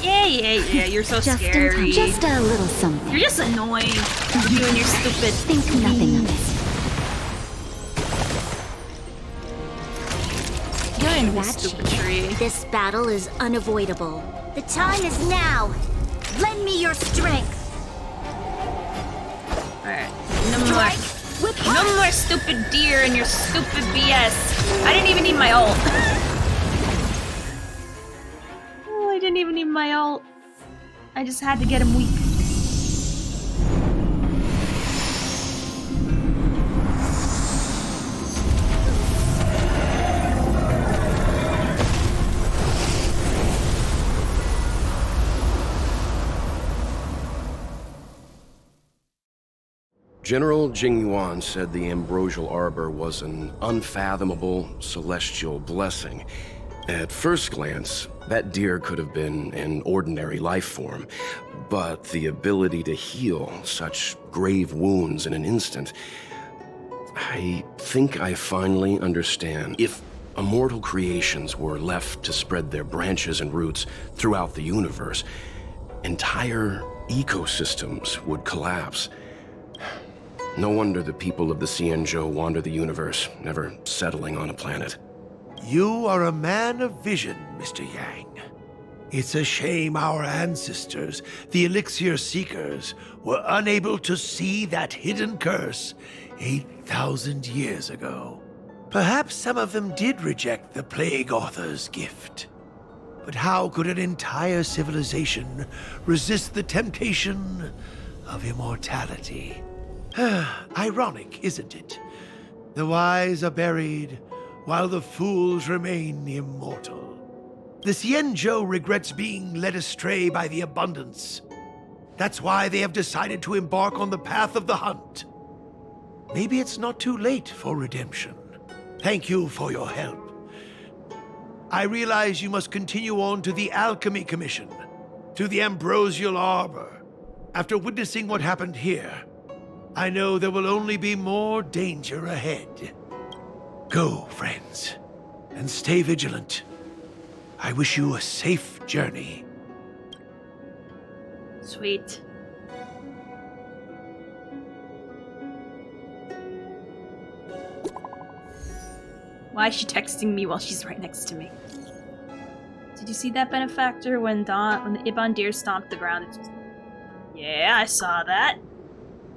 Yeah, you're so scary. Just a little something. You're just annoying. You and your stupid Think nothing of it. You're in that stupid tree. This battle is unavoidable. The time is now. Lend me your strength. Alright. No more stupid deer and your stupid BS. I didn't even need my ult. Oh, I didn't even need my ult. I just had to get him weak. General Jingyuan said the Ambrosial Arbor was an unfathomable celestial blessing, At first glance, that deer could have been an ordinary life form, but the ability to heal such grave wounds in an instant... I think I finally understand. If immortal creations were left to spread their branches and roots throughout the universe, entire ecosystems would collapse. No wonder the people of the Xianzhou wander the universe, never settling on a planet. You are a man of vision, Mr. Yang. It's a shame our ancestors, the Elixir Seekers, were unable to see that hidden curse 8,000 years ago. Perhaps some of them did reject the Plague Author's gift. But how could an entire civilization resist the temptation of immortality? Ironic, isn't it? The wise are buried, while the fools remain immortal. The Xianzhou regrets being led astray by the abundance. That's why they have decided to embark on the path of the hunt. Maybe it's not too late for redemption. Thank you for your help. I realize you must continue on to the Alchemy Commission, to the Ambrosial Arbor. After witnessing what happened here, I know there will only be more danger ahead. Go, friends, and stay vigilant. I wish you a safe journey. Sweet. Why is she texting me while she's right next to me? Did you see that, Benefactor? When the Ibon deer stomped the ground, it's just... Yeah, I saw that.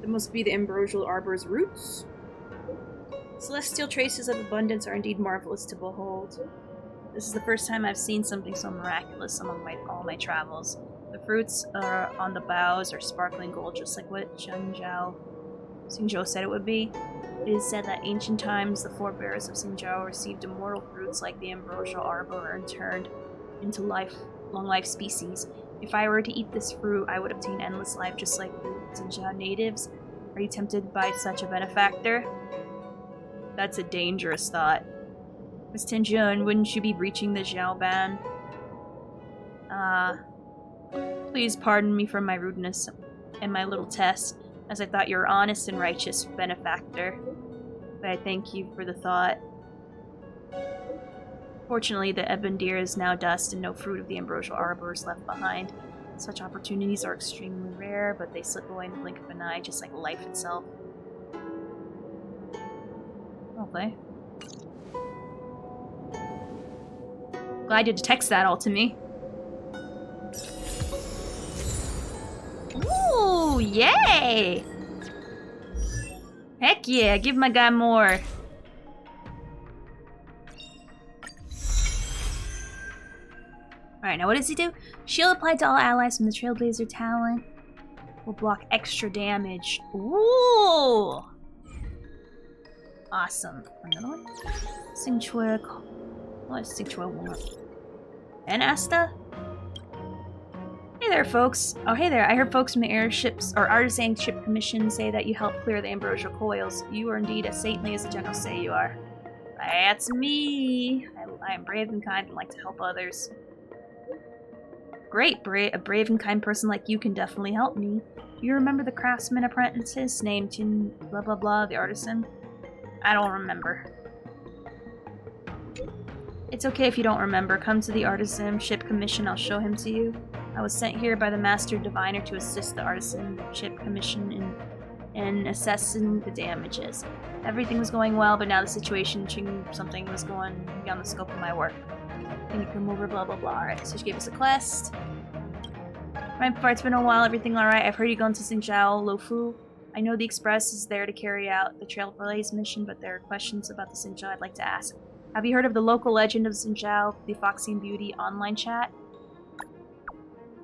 It must be the Ambrosial Arbor's roots. Celestial traces of abundance are indeed marvelous to behold. This is the first time I've seen something so miraculous among all my travels. The fruits are on the boughs are sparkling gold, just like what Xingzhou said it would be. It is said that ancient times the forebears of Xingzhou received immortal fruits like the Ambrosial Arbor and turned into long life species. If I were to eat this fruit, I would obtain endless life just like the Xingzhou natives. Are you tempted by such a benefactor? That's a dangerous thought. Miss Tenjun, wouldn't you be breaching the Zhao ban? Please pardon me for my rudeness and my little test, as I thought you were honest and righteous benefactor. But I thank you for the thought. Fortunately, the ebon deer is now dust and no fruit of the Ambrosial Arbor is left behind. Such opportunities are extremely rare, but they slip away in the blink of an eye, just like life itself. Okay. Glad you text that all to me. Ooh, yay! Heck yeah, give my guy more. Alright, now what does he do? Shield applied to all allies from the Trailblazer talent will block extra damage. Ooh! Awesome. Another one? Singchua. What is Singchua want? And Asta? Hey there, folks. Oh, hey there. I heard folks from the airships or artisan ship commission say that you helped clear the Ambrosial coils. You are indeed as saintly as the generals say you are. That's me. I am brave and kind and like to help others. Great, a brave and kind person like you can definitely help me. Do you remember the craftsman apprentice named Chin blah blah blah, the artisan? I don't remember. It's okay if you don't remember. Come to the artisan ship commission, I'll show him to you. I was sent here by the master diviner to assist the artisan ship commission in assessing the damages. Everything was going well, but now the situation, something was going beyond the scope of my work. Can you come over, blah blah blah. Alright, so she gave us a quest. Right, before it's been a while, everything alright? I've heard you going to Xingzhou, Luofu. I know the Express is there to carry out the Trailblaze mission, but there are questions about the Xingzhou I'd like to ask. Have you heard of the local legend of Xingzhou, the Foxian Beauty online chat?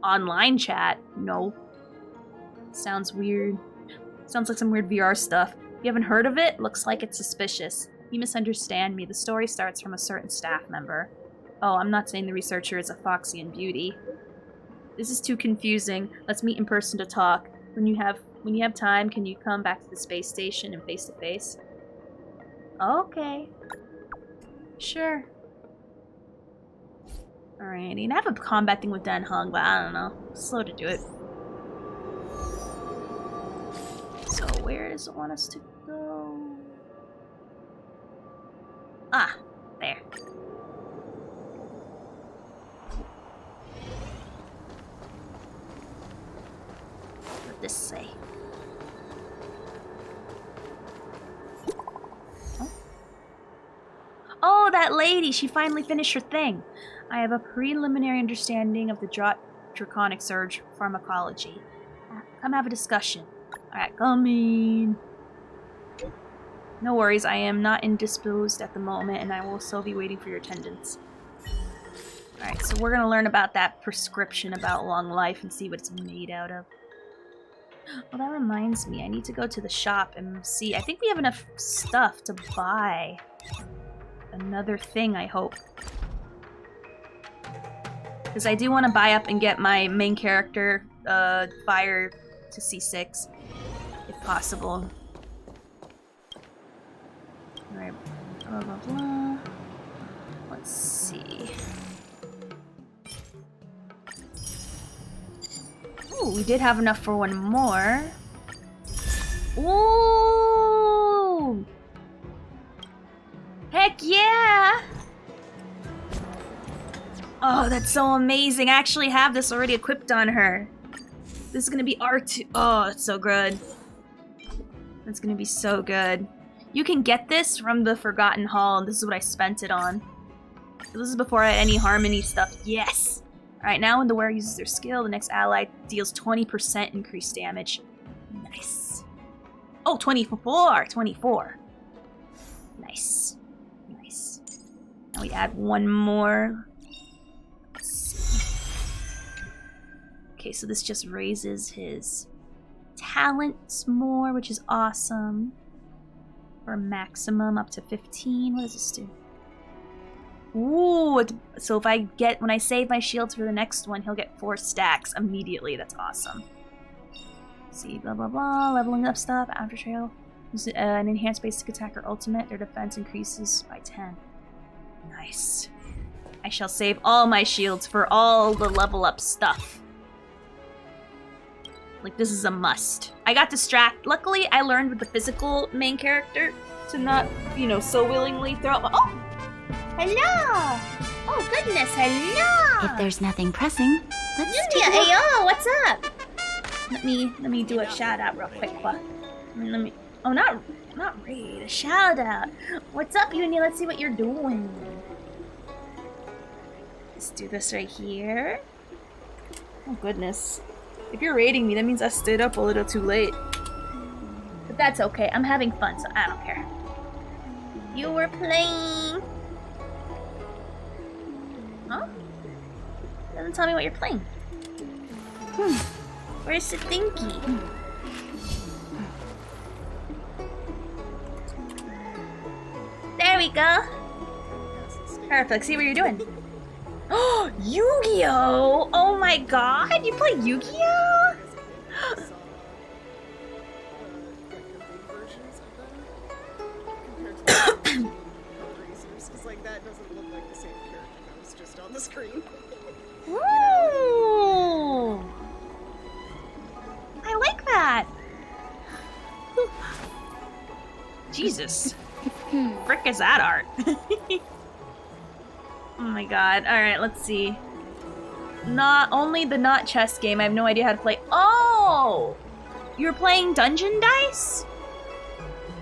Online chat? No. Sounds weird. Sounds like some weird VR stuff. You haven't heard of it? Looks like it's suspicious. You misunderstand me. The story starts from a certain staff member. Oh, I'm not saying the researcher is a Foxian Beauty. This is too confusing. Let's meet in person to talk. When you have time, can you come back to the space station and face to face? Okay. Sure. Alrighty, and I have a combat thing with Den Hung, but I don't know. Slow to do it. So where does it want us to go? Ah, there. What does this say? Oh, that lady! She finally finished her thing. I have a preliminary understanding of the draconic surge pharmacology. Come have a discussion. Alright, coming. No worries, I am not indisposed at the moment, and I will still be waiting for your attendance. Alright, so we're gonna learn about that prescription about long life and see what it's made out of. Well, that reminds me, I need to go to the shop and see. I think we have enough stuff to buy another thing, I hope. Because I do want to buy up and get my main character, Fire, to C6, if possible. Alright, blah blah blah. Let's see. Ooh, we did have enough for one more. Ooh! Heck yeah! Oh, that's so amazing. I actually have this already equipped on her. This is gonna be R2. Oh, it's so good. It's gonna be so good. You can get this from the Forgotten Hall, and this is what I spent it on. This is before I had any Harmony stuff. Yes! Alright, now when the wearer uses their skill, the next ally deals 20% increased damage. Nice. Oh, 24! 24. Nice. Nice. Now we add one more. Let's see. Okay, so this just raises his talents more, which is awesome. For maximum up to 15. What does this do? Ooh, so if when I save my shields for the next one, he'll get 4 stacks immediately. That's awesome. Let's see, blah blah blah, leveling up stuff, after trail. Use an enhanced basic attack or ultimate, their defense increases by 10. Nice. I shall save all my shields for all the level up stuff. Like, this is a must. I got distracted. Luckily, I learned with the physical main character to not, so willingly throw out oh! Hello! Oh, goodness, hello! If there's nothing pressing, let's Yunia, ayo, what's up? Let me do a shout out real quick, oh, not raid, a shout out. What's up, Yunia? Let's see what you're doing. Let's do this right here. Oh, goodness. If you're raiding me, that means I stayed up a little too late. But that's okay. I'm having fun, so I don't care. You were playing... Huh? Doesn't tell me what you're playing. Where's the thinky? There we go. Perfect. See what you're doing. Oh, Yu-Gi-Oh! Oh my god, you play Yu-Gi-Oh? Like that doesn't look like the same character that was just on the screen. Ooh! I like that. Jesus. Frick is that art? Oh my god. Alright, let's see. Not only the not chess game, I have no idea how to play. Oh! You're playing Dungeon Dice?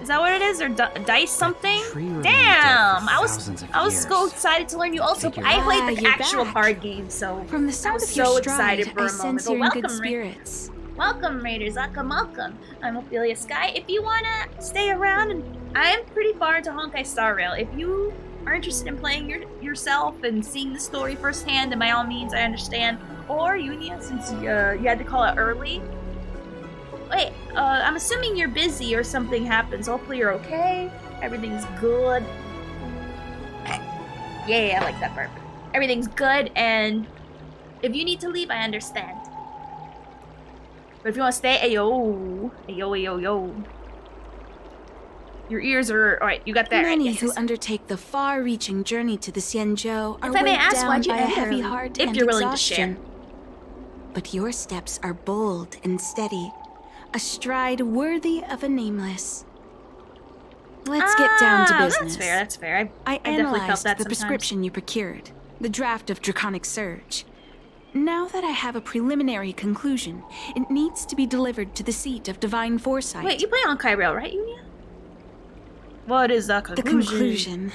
Is that what it is? Or dice something? Damn! I was so excited to learn you also. I played the actual card game, so from the sound I was of your so stride, excited for I a moment. sense you're in good Welcome, spirits. Welcome, Raiders. Welcome. I'm Ophelia Sky. If you wanna stay around, and I'm pretty far into Honkai Star Rail. If you are interested in playing yourself and seeing the story firsthand, then by all means, I understand. Or Yunia, since you had to call it early. Wait, I'm assuming you're busy or something happens. Hopefully you're okay. Everything's good. Yeah, I like that burp. Everything's good, and if you need to leave, I understand. But if you want to stay, ayo. You Your ears are... Alright, you got that right. Many Yes, who yes. undertake the far-reaching journey to the Xianzhou are If I may weighed ask, down why'd you by a end heavy early? heart If and you're willing to share. exhaustion. But your steps are bold and steady, a stride worthy of a nameless. Let's get down to business. That's fair. I definitely felt analyzed that the sometimes. prescription you procured, the draft of Draconic Surge. Now that I have a preliminary conclusion, it needs to be delivered to the seat of Divine Foresight. Wait, you play on Kyrell, right, Unia? What is the conclusion? The conclusion.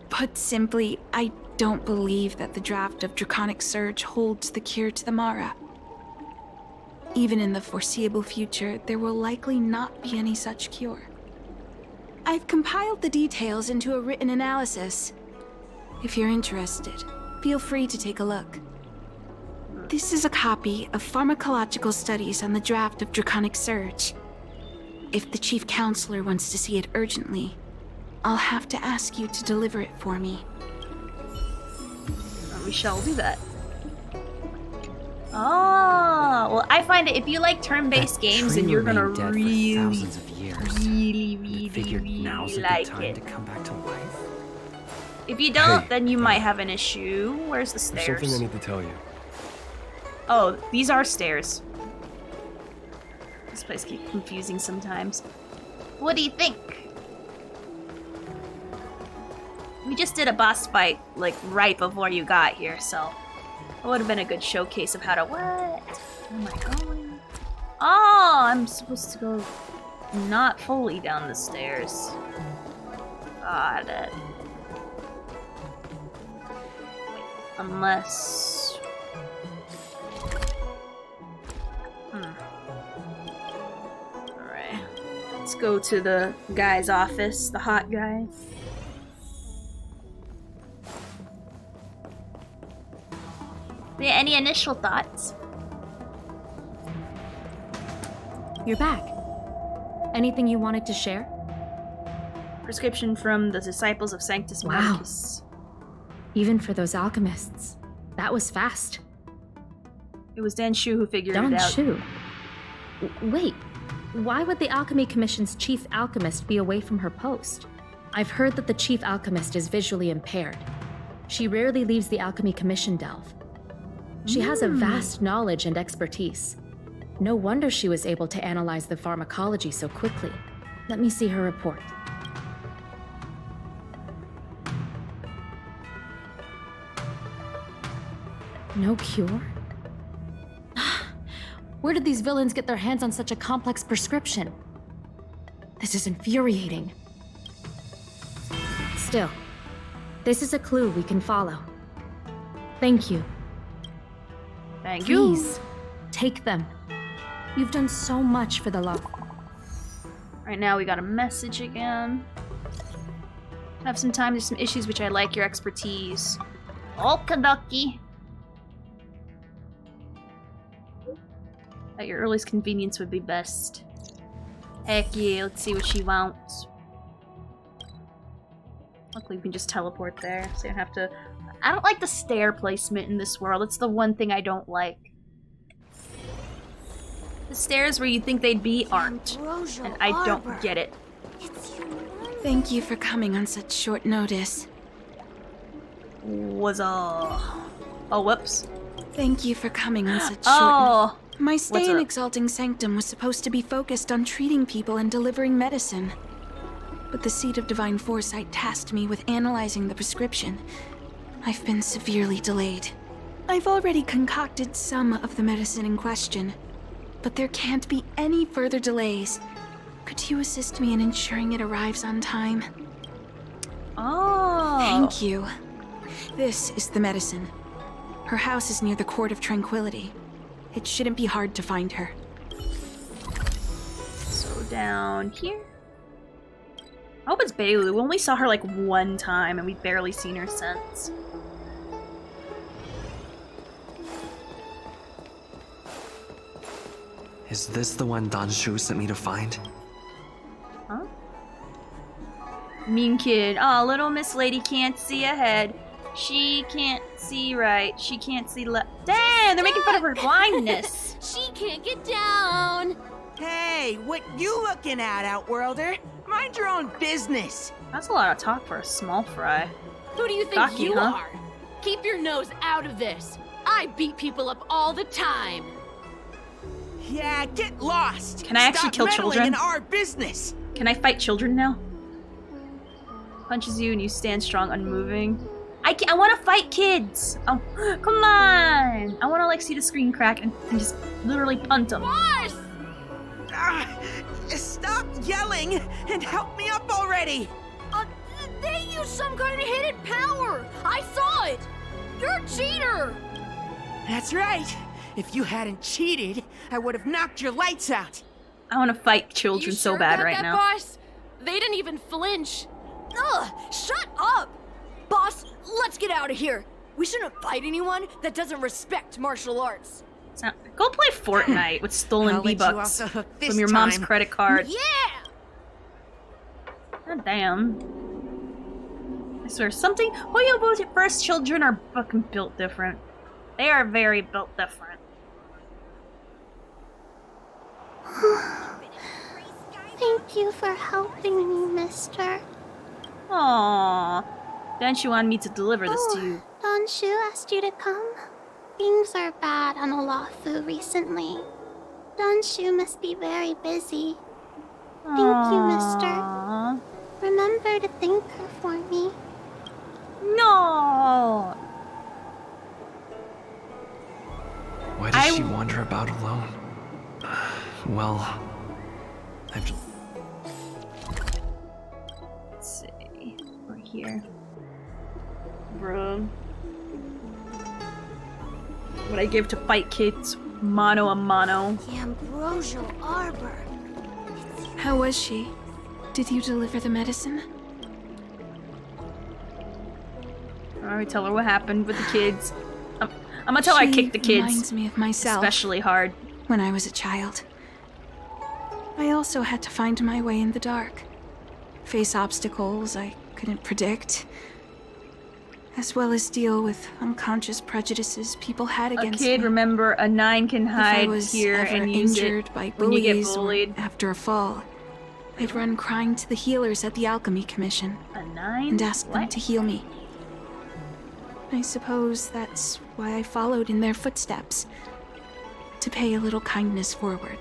Put simply, I don't believe that the draft of Draconic Surge holds the cure to the Mara. Even in the foreseeable future, there will likely not be any such cure. I've compiled the details into a written analysis. If you're interested, feel free to take a look. This is a copy of pharmacological studies on the draft of Draconic Surge. If the Chief Counselor wants to see it urgently, I'll have to ask you to deliver it for me. We shall do that. Oh, well, I find that if you like turn-based games, then you're gonna really like it. To come back to life. If you don't, Hey, then you might have an issue. Where's the There's stairs? something I need to tell you. Oh, these are stairs. This place keeps confusing sometimes. What do you think? We just did a boss fight, like, right before you got here, so... It would have been a good showcase of how to... What? Where am I going? Oh, I'm supposed to go not fully down the stairs. Got it. Wait, unless... Alright. Let's go to the guy's office, the hot guy. Yeah, any initial thoughts? You're back. Anything you wanted to share? Prescription from the Disciples of Sanctus Medicus. Even for those alchemists. That was fast. It was Dan Shu who figured it out. Shu. Wait, why would the Alchemy Commission's chief alchemist be away from her post? I've heard that the chief alchemist is visually impaired. She rarely leaves the Alchemy Commission delve. She has a vast knowledge and expertise. No wonder she was able to analyze the pharmacology so quickly. Let me see her report. No cure? Where did these villains get their hands on such a complex prescription? This is infuriating. Still, this is a clue we can follow. Thank you. Thank you. Please, take them. You've done so much for the law. Right now we got a message again. Have some time, there's some issues which I like your expertise. Okie At your earliest convenience would be best. Heck yeah, let's see what she wants. Luckily we can just teleport there, so you don't have to... I don't like the stair placement in this world. It's the one thing I don't like. The stairs where you think they'd be aren't. And I don't get it. Thank you for coming on such short notice. Was Oh, whoops. Thank you for coming on such Oh, short My stay what's in up? Exalting Sanctum was supposed to be focused on treating people and delivering medicine. But the Seat of Divine Foresight tasked me with analyzing the prescription. I've been severely delayed. I've already concocted some of the medicine in question, but there can't be any further delays. Could you assist me in ensuring it arrives on time? Oh. Thank you. This is the medicine. Her house is near the Court of Tranquility. It shouldn't be hard to find her. So down here. I hope it's Bailu. We only saw her like one time and we've barely seen her since. Is this the one Dan Shu sent me to find? Huh? Mean kid. Oh, little Miss Lady can't see ahead. She can't see right. She can't see left. Damn, they're making fun of her blindness. She can't get down. Hey, what you looking at, Outworlder? Mind your own business. That's a lot of talk for a small fry. Who do you think Cocky, you huh? are? Keep your nose out of this. I beat people up all the time. Yeah, get lost. Can I actually Stop kill meddling children? in our business. Can I fight children now? Punches you and you stand strong, unmoving. I want to fight kids. Oh, come on. I want to like see the screen crack and just literally punt them. Boss! Stop yelling and help me up already. They used some kind of hidden power. I saw it. You're a cheater. That's right. If you hadn't cheated, I would have knocked your lights out. I want to fight children You so sure bad about right that, now. Boss? They didn't even flinch. Ugh! Shut up! Boss, let's get out of here. We shouldn't fight anyone that doesn't respect martial arts. Go play Fortnite with stolen I'll let you off V-Bucks the hook this from your mom's time. credit card. Yeah! God damn. I swear, something. Hoyobo's first children are fucking built different. They are very built different. Thank you for helping me, mister. Aww. Dendro wanted me to deliver this to you. Donshu asked you to come. Things are bad on Oahu recently. Donshu must be very busy. Thank you, mister. Remember to thank her for me. No! Why does she wander about alone? Well, I've... Let's see. We're here. Bro. What I give to fight kids. Mano a mano. The Ambrosial Arbor. How was she? Did you deliver the medicine? Alright, tell her what happened with the kids. I'm gonna tell her I kicked the kids. Reminds me of myself. Especially hard. When I was a child. I also had to find my way in the dark. Face obstacles I couldn't predict. As well as deal with unconscious prejudices people had against me. A kid, remember, a 9 can If hide I was here ever and use injured it by when you get bullies or bullied. after a fall, I'd run crying to the healers at the Alchemy Commission. A 9? And ask them to heal me. I suppose that's why I followed in their footsteps. To pay a little kindness forward.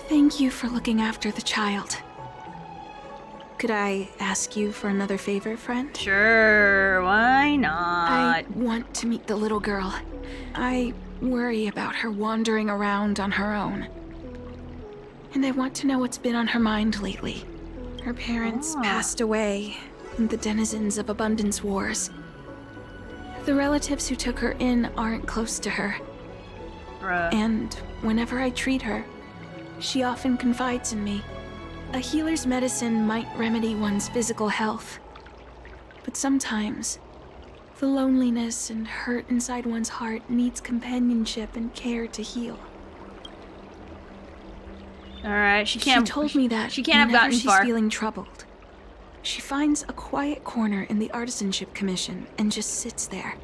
Thank you for looking after the child. Could I ask you for another favor, friend? Sure, why not? I want to meet the little girl. I worry about her wandering around on her own. And I want to know what's been on her mind lately. Her parents passed away in the denizens of Abundance Wars. The relatives who took her in aren't close to her. Bruh. And whenever I treat her, she often confides in me. A healer's medicine might remedy one's physical health. But sometimes, the loneliness and hurt inside one's heart needs companionship and care to heal. Alright, she can't. She told me that she can't have whenever gotten she's far. feeling troubled, she finds a quiet corner in the Artisanship Commission and just sits there,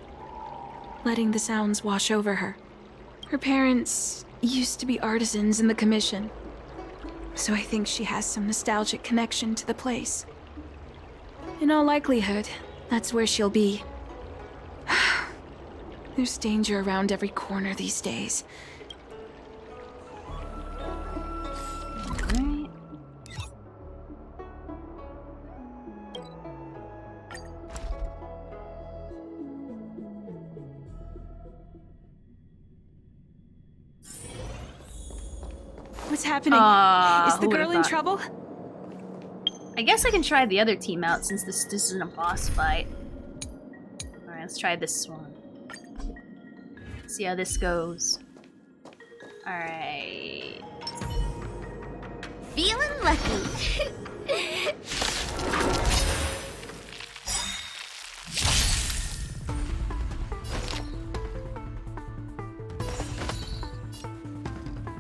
letting the sounds wash over her. Her parents used to be artisans in the commission, so I think she has some nostalgic connection to the place. In all likelihood, that's where she'll be. There's danger around every corner these days. Alright. What's happening? Is the who girl would've in thought? trouble? I guess I can try the other team out since this isn't a boss fight. Alright, let's try this one. See how this goes. Alright. Feeling lucky.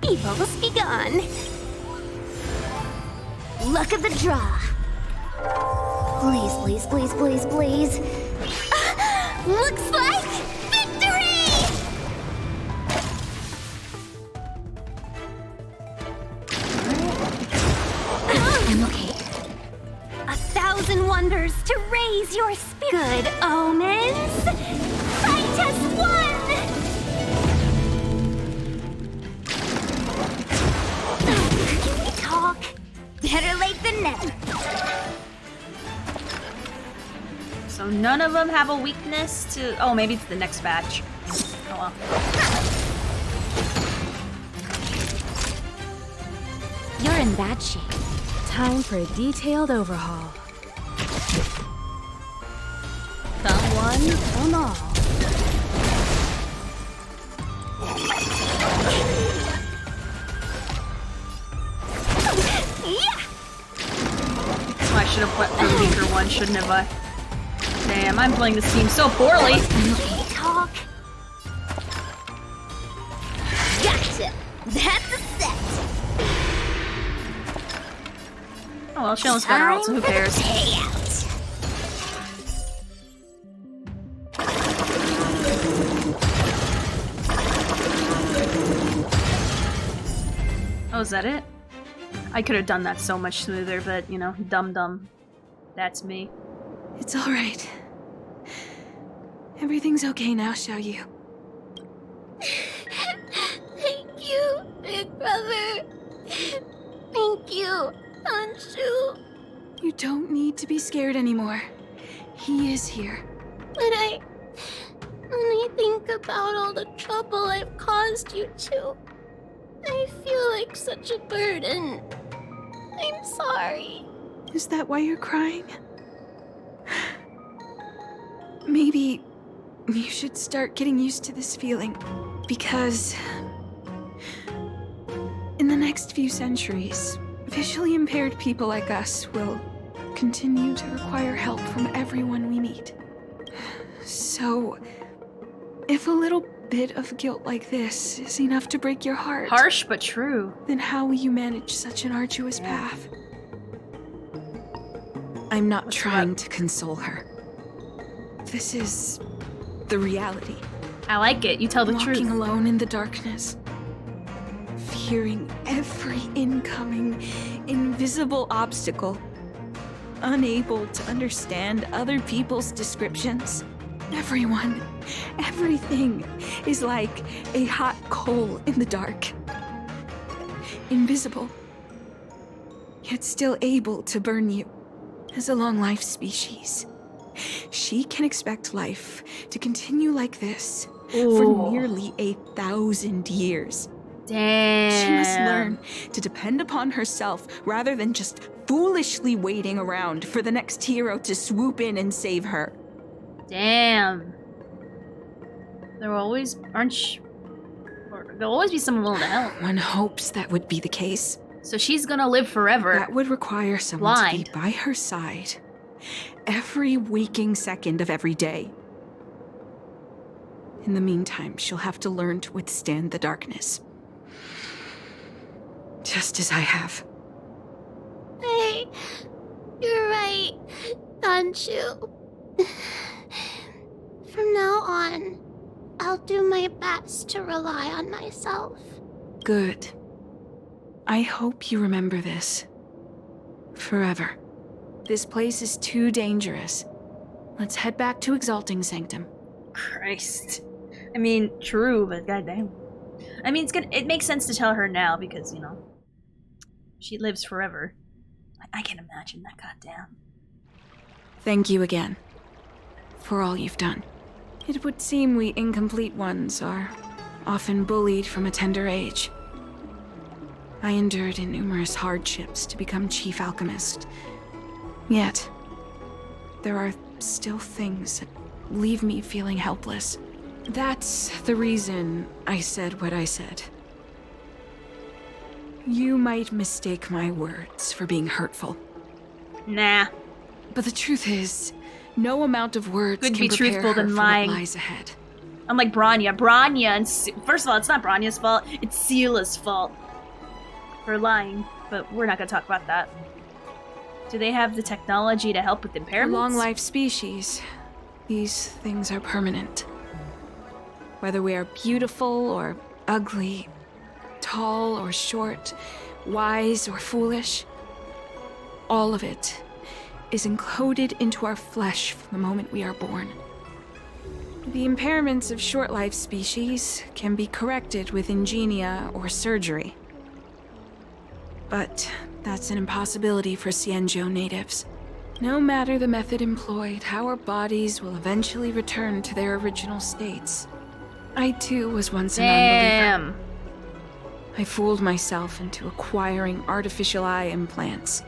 Evils be gone. Luck of the draw. Please, please, please, please, please. Looks like victory! I'm okay. 1,000 wonders to raise your spirit. Good omens. Fight as one. Can we talk? Better late than never. So none of them have a weakness to... Oh, maybe it's the next batch. Oh well. You're in bad shape. Time for a detailed overhaul. Come one, come all. Yeah! Oh, I should have put the weaker one, shouldn't have I? Damn, I'm playing this team so poorly. Talk. Gotcha. That's a set. Oh well, she almost got her ult, so who cares? Oh, is that it? I could have done that so much smoother, but, you know, dumb. That's me. It's all right. Everything's okay now, Xiaoyu. Thank you, big brother. Thank you, Anshu. You don't need to be scared anymore. He is here. But when I think about all the trouble I've caused you two, I feel like such a burden. I'm sorry. Is that why you're crying? Maybe you should start getting used to this feeling, because in the next few centuries, visually impaired people like us will continue to require help from everyone we meet. So, if a little bit of guilt like this is enough to break your heart... Harsh, but true. Then how will you manage such an arduous path? I'm not trying to console her. This is the reality. I like it. You tell the truth. Walking alone in the darkness. Fearing every incoming, invisible obstacle. Unable to understand other people's descriptions. Everyone, everything is like a hot coal in the dark. Invisible, yet still able to burn you. As a long-life species, she can expect life to continue like this for nearly 1,000 years. Damn. She must learn to depend upon herself rather than just foolishly waiting around for the next hero to swoop in and save her. Damn. There will always... There'll always be someone willing to help. One hopes that would be the case. So she's gonna live forever. That would require someone to be by her side every waking second of every day. In the meantime, she'll have to learn to withstand the darkness. Just as I have. Hey, you're right, Anshu. From now on, I'll do my best to rely on myself. Good. I hope you remember this. Forever. This place is too dangerous. Let's head back to Exalting Sanctum. Christ. I mean, true, but goddamn. I mean, it makes sense to tell her now because, you know, she lives forever. I can imagine that, goddamn. Thank you again. For all you've done. It would seem we incomplete ones are often bullied from a tender age. I endured numerous hardships to become Chief Alchemist. Yet, there are still things that leave me feeling helpless. That's the reason I said what I said. You might mistake my words for being hurtful. Nah. But the truth is, no amount of words Could can be prepare truthful her than for lying. what lies ahead. I'm like Bronya. And first of all, it's not Bronya's fault. It's Sela's fault for lying. But we're not gonna talk about that. Do they have the technology to help with impairments? Long-life species, these things are permanent. Whether we are beautiful or ugly, tall or short, wise or foolish, all of it, is encoded into our flesh from the moment we are born. The impairments of short-life species can be corrected with ingenia or surgery. But that's an impossibility for Cienjo natives. No matter the method employed, our bodies will eventually return to their original states. I too was once an unbeliever. I fooled myself into acquiring artificial eye implants.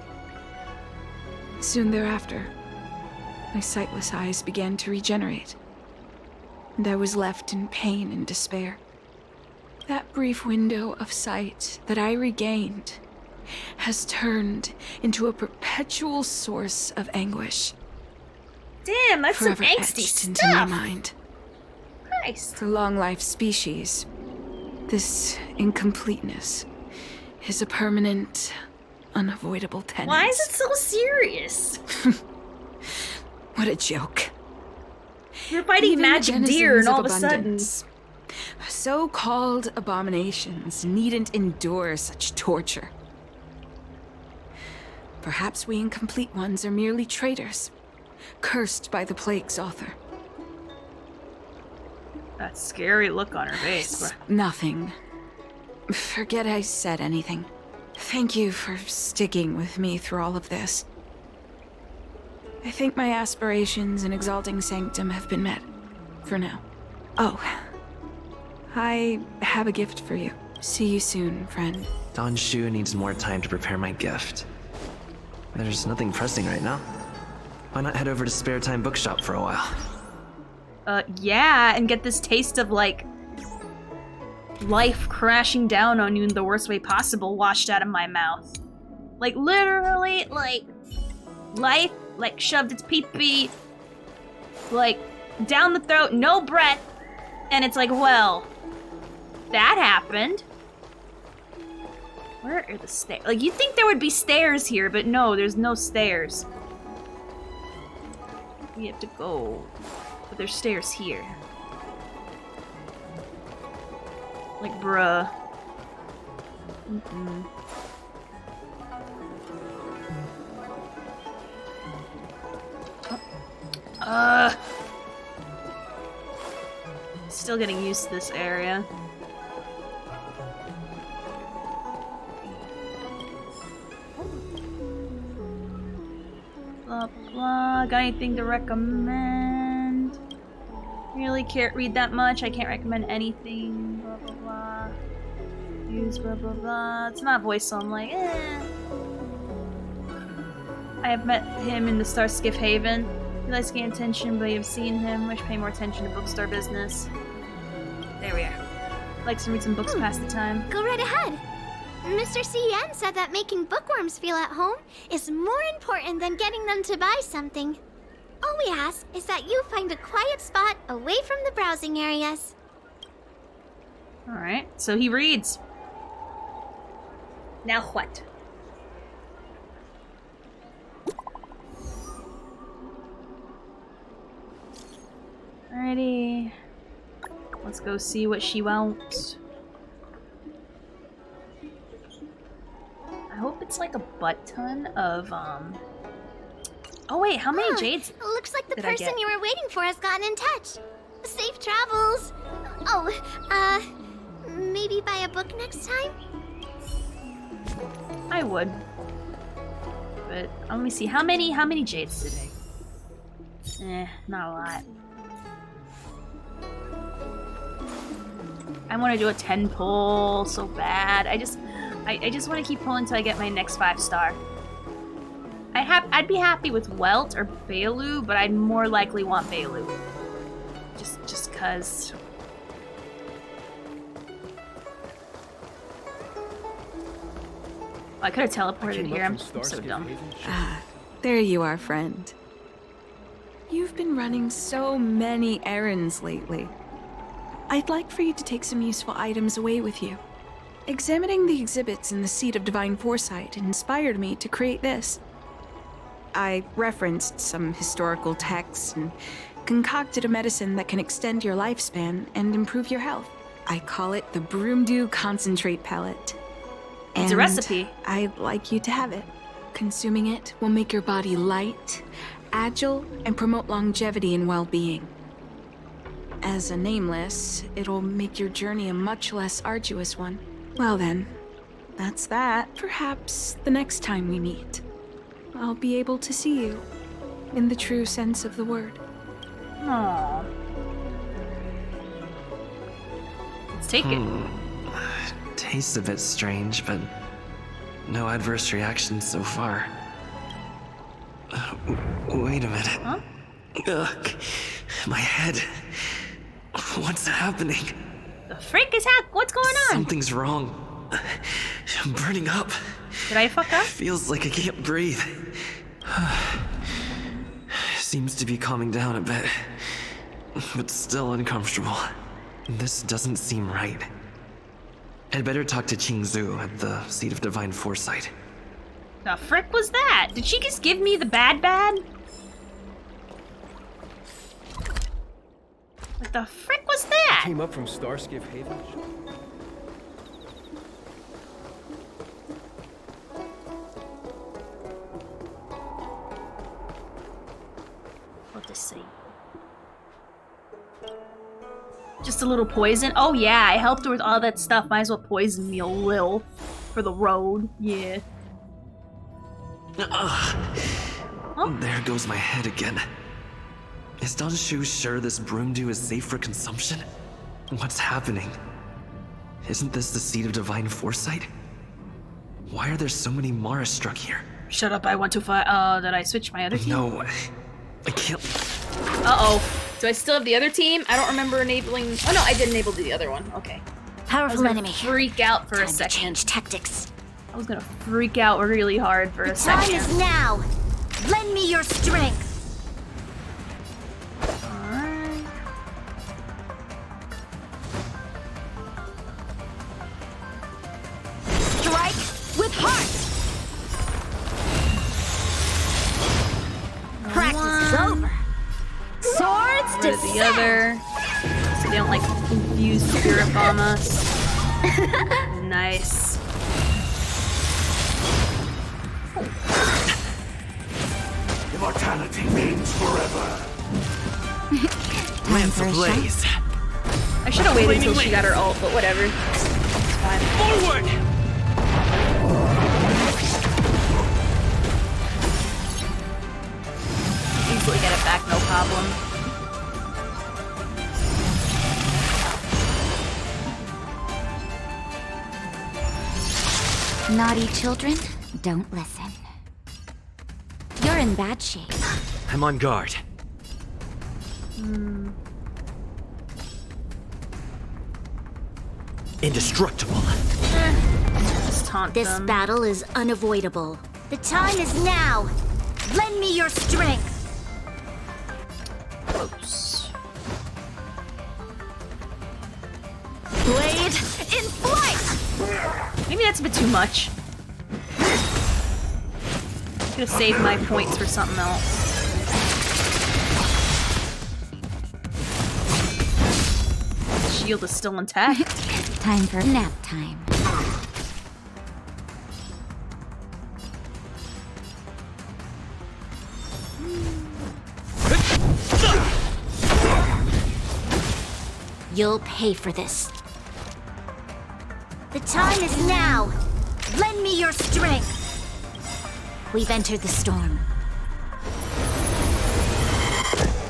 Soon thereafter, my sightless eyes began to regenerate, and I was left in pain and despair. That brief window of sight that I regained has turned into a perpetual source of anguish. Damn, that's some forever angsty etched stuff. into my mind. Christ. For long-life species, this incompleteness is a permanent, unavoidable tenet. Why is it so serious? What a joke. You're fighting Even magic the deer and denizens all of a sudden... abundance, so-called abominations needn't endure such torture. Perhaps we incomplete ones are merely traitors, cursed by the plague's author. That scary look on her face. Nothing. Forget I said anything. Thank you for sticking with me through all of this. I think my aspirations in exalting sanctum have been met. For now. Oh. I have a gift for you. See you soon, friend. Don Shu needs more time to prepare my gift. There's nothing pressing right now. Why not head over to Spare Time Bookshop for a while? Yeah, and get this taste of, like, life crashing down on you in the worst way possible washed out of my mouth. Like, literally, like, life, like, shoved its pee-pee, like, down the throat, no breath, and it's like, well, that happened. Where are the stairs? Like, you'd think there would be stairs here, but no, there's no stairs. We have to go. But there's stairs here. Like, bruh. Mm-mm. Still getting used to this area. Blah, blah. Got anything to recommend? Really can't read that much. I can't recommend anything. Blah, blah, blah. Use blah, blah, blah. It's not voice, so I'm like, eh. I have met him in the Starskiff Haven. He likes getting attention, but you have seen him. Wish pay more attention to bookstore business. There we are. Likes to read some books past the time. Go right ahead. Mr. C.N. said that making bookworms feel at home is more important than getting them to buy something. All we ask is that you find a quiet spot away from the browsing areas. Alright, so he reads. Now what? Alrighty. Let's go see what she wants. I hope it's like a butt ton of, Oh wait, how many jades Looks like the did I person get? you were waiting for has gotten in touch. Safe travels. Oh, maybe buy a book next time? I would. But let me see, how many jades today? Not a lot. I want to do a 10 pull so bad. I just want to keep pulling until I get my next 5-star. I'd be happy with Welt or Bailu, but I'd more likely want Bailu. Just cause. Oh, I could have teleported here. I'm so dumb. Ah, there you are, friend. You've been running so many errands lately. I'd like for you to take some useful items away with you. Examining the exhibits in the Seat of Divine Foresight inspired me to create this. I referenced some historical texts and concocted a medicine that can extend your lifespan and improve your health. I call it the Broomdew Concentrate Pellet. It's a recipe. I'd like you to have it. consuming it will make your body light, agile, and promote longevity and well-being. As a nameless, it'll make your journey a much less arduous one. Well then, that's that. Perhaps the next time we meet, I'll be able to see you in the true sense of the word. Aww. Let's take it. Tastes a bit strange, but no adverse reactions so far. Wait a minute. Huh? Ugh, my head. What's happening? The frick is what's going on? Something's wrong. I'm burning up. Did I fuck up? Feels like I can't breathe. Seems to be calming down a bit, but still uncomfortable. This doesn't seem right. I'd better talk to Qingzu at the Seat of Divine Foresight. The frick was that? Did she just give me the bad? What the frick was that? Came up from Starskiff Haven. What to see? Just a little poison? Oh yeah, I helped her with all that stuff. Might as well poison me a little for the road. Yeah. There goes my head again. Is Danshu sure this broom dew is safe for consumption? What's happening? Isn't this the Seat of Divine Foresight? Why are there so many Mara struck here? Shut up, I want to fight. Oh, did I switch my other team? No, I can't. Uh-oh. Do I still have the other team? I don't remember enabling... Oh no, I did enable the other one. Okay. Powerful enemy. Freak out for a second. Change tactics. I was gonna freak out really hard for a second. The time is now. Lend me your strength. Alright. Strike with heart. Practice is over. Swords to the other. So they don't like confuse spirit bomb us. Nice. Immortality means forever. Lance ablaze. I should have waited until she got her ult, but whatever. It's fine. Forward! Easily get it back, no problem. Naughty children, don't listen. You're in bad shape. I'm on guard. Indestructible. Just taunt This them. battle is unavoidable. The time is now. Lend me your strength. Close. Blade in flight. Maybe that's a bit too much. Could have saved my points for something else. Shield is still intact. Time for nap time. You'll pay for this. The time is now. Lend me your strength. We've entered the storm.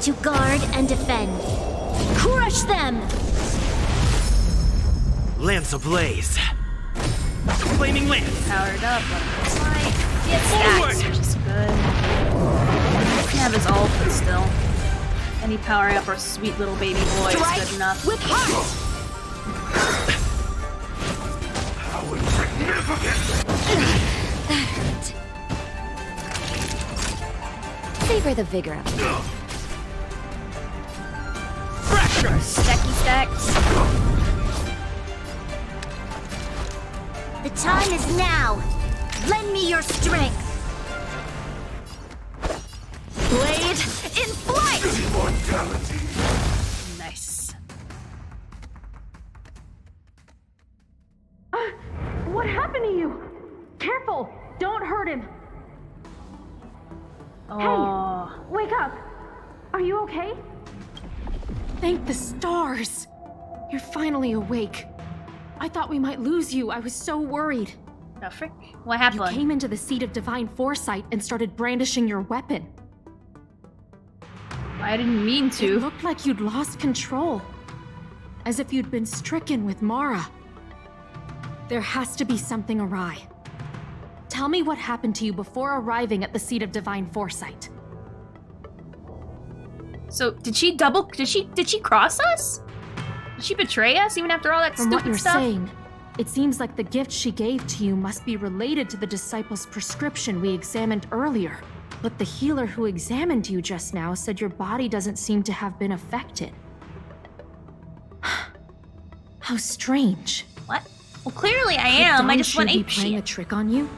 To guard and defend. Crush them! Lance ablaze. Flaming lance. Powered up. He has stacks, which is good. He can have his ult, but still. Any powering up our sweet little baby boy is good enough. With heart! How insignificant! That hurt. Savor the vigor of it. Fracture! Stacky stacks. The time is now. Lend me your strength. Blade in flight! Immortality. Nice. What happened to you? Careful! Don't hurt him! Oh. Hey, wake up. Are you okay? Thank the stars. You're finally awake. I thought we might lose you. I was so worried. The frick? What happened? You came into the seat of divine foresight and started brandishing your weapon. I didn't mean to. It looked like you'd lost control. As if you'd been stricken with Mara. There has to be something awry. Tell me what happened to you before arriving at the seat of divine foresight. So, did she cross us? Did she betray us even after all that From stupid what you're stuff? saying, it seems like the gift she gave to you must be related to the disciple's prescription we examined earlier. But the healer who examined you just now said your body doesn't seem to have been affected. How strange. What? Well, clearly I am. I just went Could ape Dawn be playing a shit. trick on you?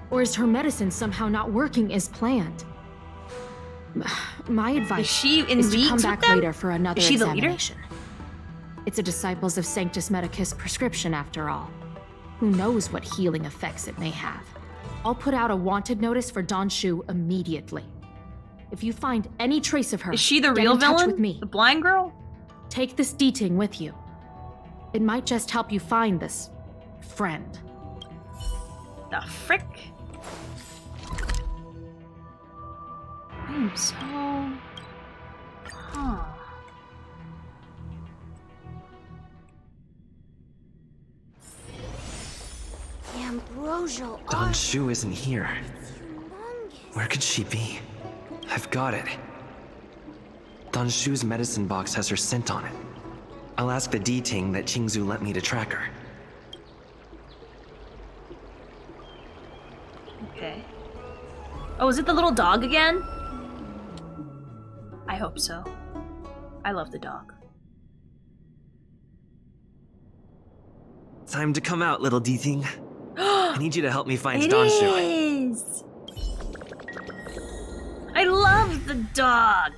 Or is her medicine somehow not working as planned? My advice Is she in is to leagues come with back them? later for another Is she the leader? examination. It's a Disciples of Sanctus Medicus prescription, after all. Who knows what healing effects it may have? I'll put out a wanted notice for Donshu immediately. If you find any trace of her, Is she the get real in touch villain? with me. The blind girl? Take this D-Ting with you. It might just help you find this friend. The frick? I am so... Huh. The ambrosial Donshu isn't here. Where could she be? I've got it. Donshu's medicine box has her scent on it. I'll ask the D-Ting that Qingzu lent me to track her. Okay. Oh, is it the little dog again? I hope so. I love the dog. Time to come out, little D-Ting. I need you to help me find It Donshu. is! I love the dog!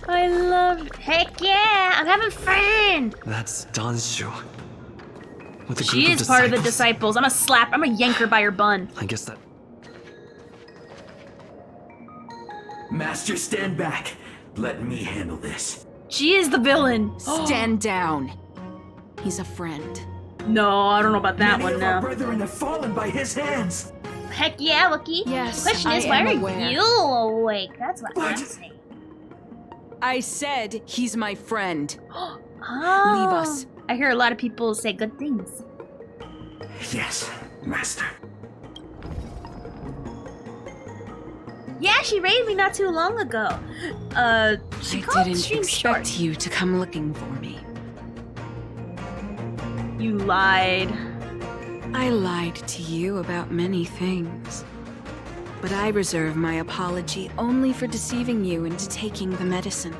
I love... Heck yeah! I'm having fun! That's Donshu. With a group She of is part of the disciples. disciples. I'm gonna yank her by her bun. I guess that... Master, stand back. Let me handle this. She is the villain. Stand down. He's a friend. No, I don't know about that Many one of now. our brethren have fallen by his hands. Heck yeah, Lucky. Yes, The question is, I why am are aware. you awake? That's what I'm saying. I said he's my friend. Oh, Leave us. I hear a lot of people say good things. Yes, Master. Yeah, she raided me not too long ago. She I called didn't stream expect short. you to come looking for me. You lied. I lied to you about many things. But I reserve my apology only for deceiving you into taking the medicine.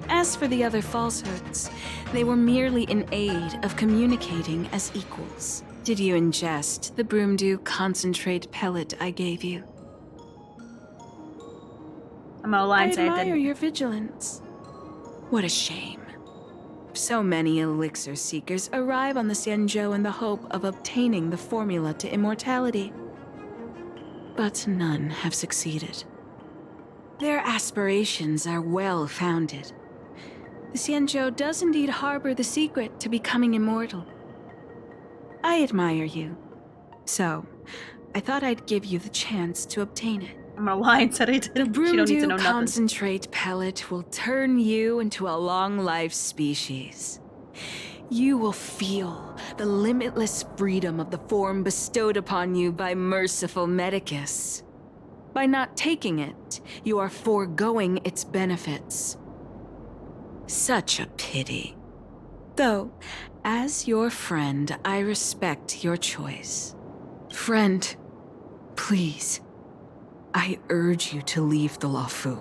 As for the other falsehoods, they were merely in aid of communicating as equals. Did you ingest the Broomdew concentrate pellet I gave you? I'm gonna lie I and say I admire didn't. your vigilance. What a shame. So many elixir seekers arrive on the Xianzhou in the hope of obtaining the formula to immortality. But none have succeeded. Their aspirations are well founded. The Xianzhou does indeed harbor the secret to becoming immortal. I admire you. So, I thought I'd give you the chance to obtain it. I'm gonna lie and say I didn't. The She don't need to know Broomdew nothing. concentrate pellet will turn you into a long-lived species. You will feel the limitless freedom of the form bestowed upon you by merciful Medicus. By not taking it, you are foregoing its benefits. Such a pity. Though, as your friend, I respect your choice. Friend, please. I urge you to leave the Luofu.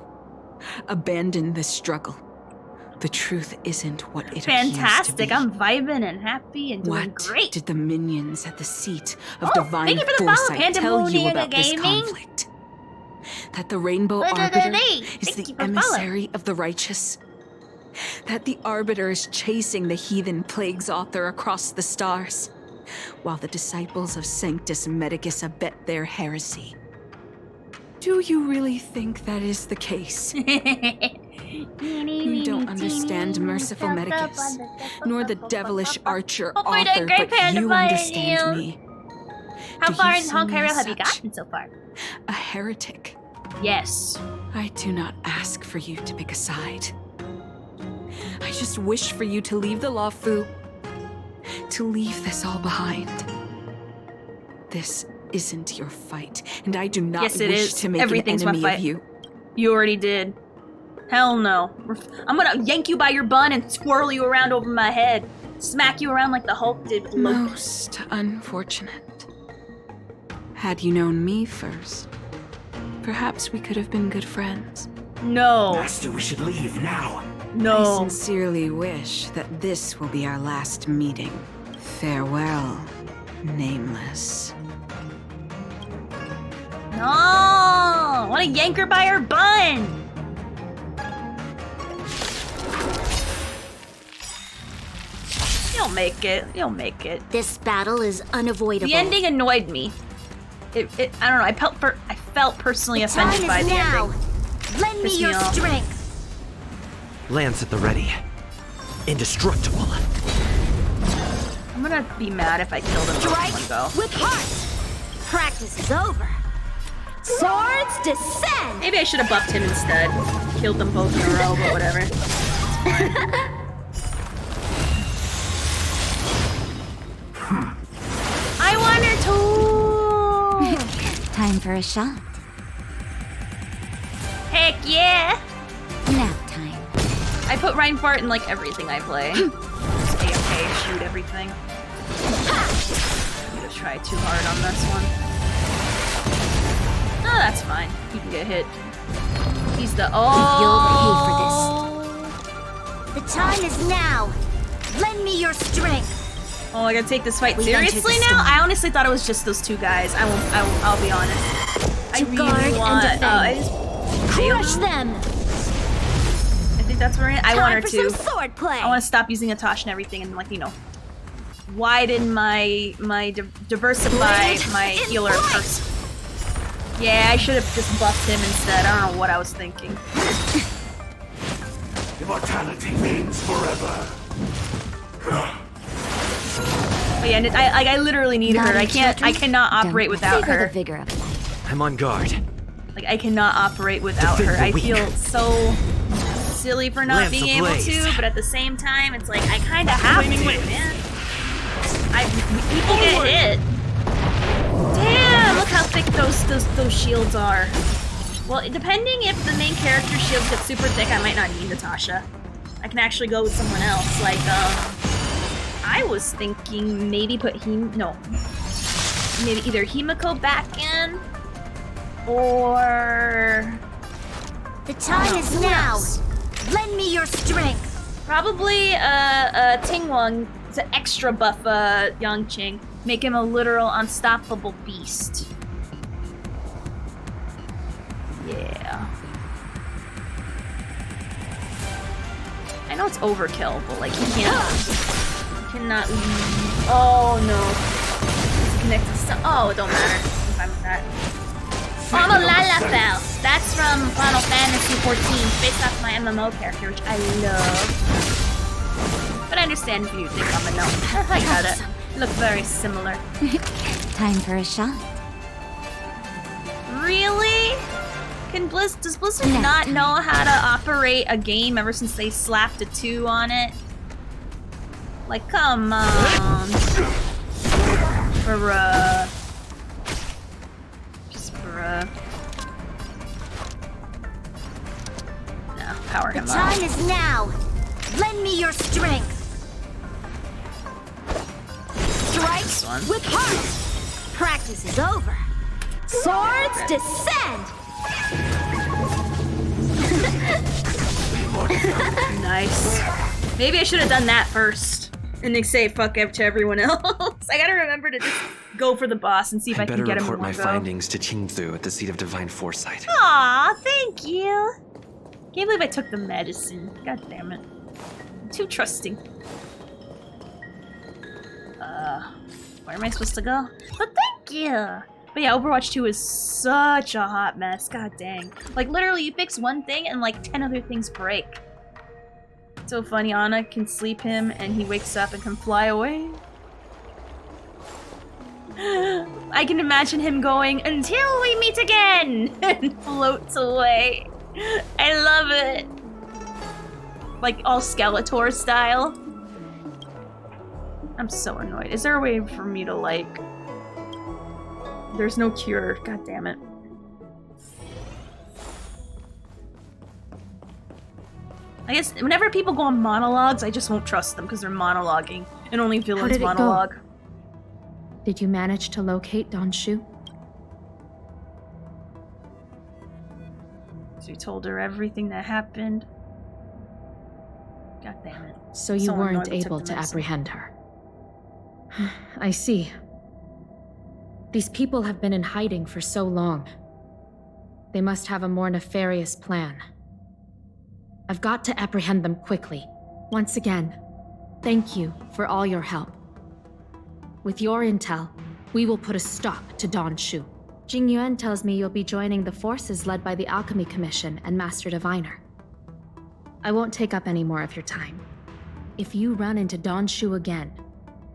Abandon this struggle. The truth isn't what it appears to Fantastic. be. I'm vibing and happy and doing What great. did the minions at the seat of Oh, divine thank you for the follow, foresight tell you Pandemonium about this Gaming. conflict? That the Rainbow Thank Arbiter you is for the the follow. emissary of the righteous? that the Arbiter is chasing the heathen plague's author across the stars, while the disciples of Sanctus Medicus abet their heresy. Do you really think that is the case? You don't understand merciful Medicus, nor the devilish archer author, but you understand me. How far in Honkairo have you gotten so far? A heretic. Yes. I do not ask for you to pick a side. I just wish for you to leave the law, Fu. To leave this all behind. This isn't your fight, and I do not wish to make Everything's an enemy my fight. of you. You already did. Hell no. I'm gonna yank you by your bun and swirl you around over my head. Smack you around like the Hulk did with Loki. Most unfortunate. Had you known me first, perhaps we could have been good friends. No. Master, we should leave now. No. I sincerely wish that this will be our last meeting. Farewell, Nameless. No! I wanna yank her by her bun! You'll make it. You'll make it. This battle is unavoidable. The ending annoyed me. I don't know. I felt personally offended by the ending. Lend me Pissed your me off. strength. Lance at the ready. Indestructible. I'm gonna be mad if I kill them all in one go. With heart. Practice is over. Swords descend. Maybe I should have buffed him instead. Killed them both in a row, but whatever. I want her to. Time for a shot. Heck yeah! Nap time. I put Reinfart in like everything I play. Just AFK, shoot everything. I'm gonna try too hard on this one. No, that's fine. He can get hit. He's the You'll pay for this. The time is now. Lend me your strength. Oh, I gotta take this fight We seriously entered the now? storm. I honestly thought it was just those two guys. I'll be honest. I guard really and want. defend. I just Crush them. I think that's where I want her Time to. for some sword play. I want to stop using Atash and everything, and like widen my diversify my healer person. Yeah, I should have just buffed him instead. I don't know what I was thinking. Immortality means forever. But yeah, I literally need her. I cannot operate without Savor her. the vigor of life. I'm on guard. Like I cannot operate without Defend her. the I weak. feel so silly for not Lance being able ablaze. to, but at the same time, it's like I kind of have to, man. People get hit. Damn! Look how thick those shields are. Well, depending if the main character's shields get super thick, I might not need Natasha. I can actually go with someone else. Like I was thinking maybe put maybe either Himiko back in or The time is now. Lend me your strength. probably Tingwang. It's an extra buff Yangqing. Make him a literal unstoppable beast. Yeah. I know it's overkill, but like he cannot leave. Oh no. It's connected to some. Oh, it don't matter. I'm fine with that. Oh, I'm a Lalafell. That's from Final Fantasy XIV, based off my MMO character, which I love. But I understand if you think I'm a gnome. I got it. Look very similar. Time for a shot. Really? Does Blizzard not know how to operate a game ever since they slapped a 2 on it? Like, come on. Bruh. Just bruh. No, power him The up. time is now. Lend me your strength. This one. Strike with heart. Practice is over. Swords descend. Nice. Maybe I should have done that first. And then say fuck up to everyone else. I gotta remember to just go for the boss and see if I I'd can better get him in report one my go. findings to Qingzu at the seat of divine foresight. Aw, thank you. Can't believe I took the medicine. God damn it. too trusting. Where am I supposed to go? But thank you! But yeah, Overwatch 2 is such a hot mess. God dang. Like, literally, you fix one thing and like 10 other things break. So funny, Anna can sleep him and he wakes up and can fly away. I can imagine him going, "Until we meet again!" and floats away. I love it. Like, all Skeletor style. I'm so annoyed. Is there a way for me to, like... There's no cure. God damn it. I guess whenever people go on monologues, I just won't trust them because they're monologuing. And only villains did it go? monologue. Did you manage to locate Donshu? So you told her everything that happened. God damn it. So you weren't able to apprehend her. I see. These people have been in hiding for so long. They must have a more nefarious plan. I've got to apprehend them quickly. Once again, thank you for all your help. With your intel, we will put a stop to Donshu. Jing Yuan tells me you'll be joining the forces led by the Alchemy Commission and Master Diviner. I won't take up any more of your time. If you run into Donshu again,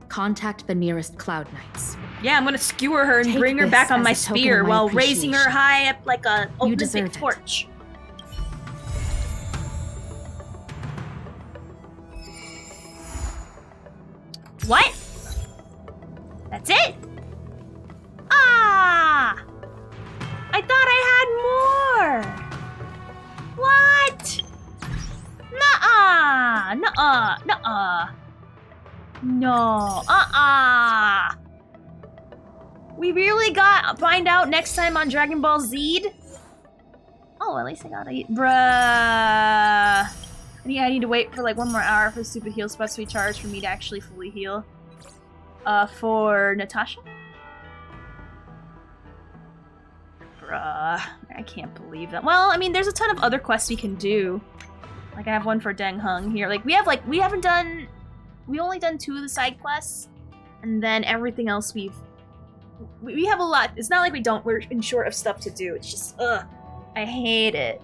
contact the nearest Cloud Knights. Yeah, I'm gonna skewer her and Take bring her this back on as my a token spear of my while raising her appreciation. high up like a Olympic deserve it. torch. What? That's it? Ah! I thought I had more. What? Nuh-uh. Nuh-uh. Nuh-uh. No. We really got find out next time on Dragon Ball Z? Oh, at least I got it. Bruh. I need to wait for like 1 more hour for stupid heal spots to recharge for me to actually fully heal. For Natasha? Bruh. I can't believe that. Well, I mean, there's a ton of other quests we can do. Like, I have one for Deng Heng here. Like, we only done 2 of the side quests. And then everything else we have a lot. It's not like we're in short of stuff to do. It's just, ugh. I hate it.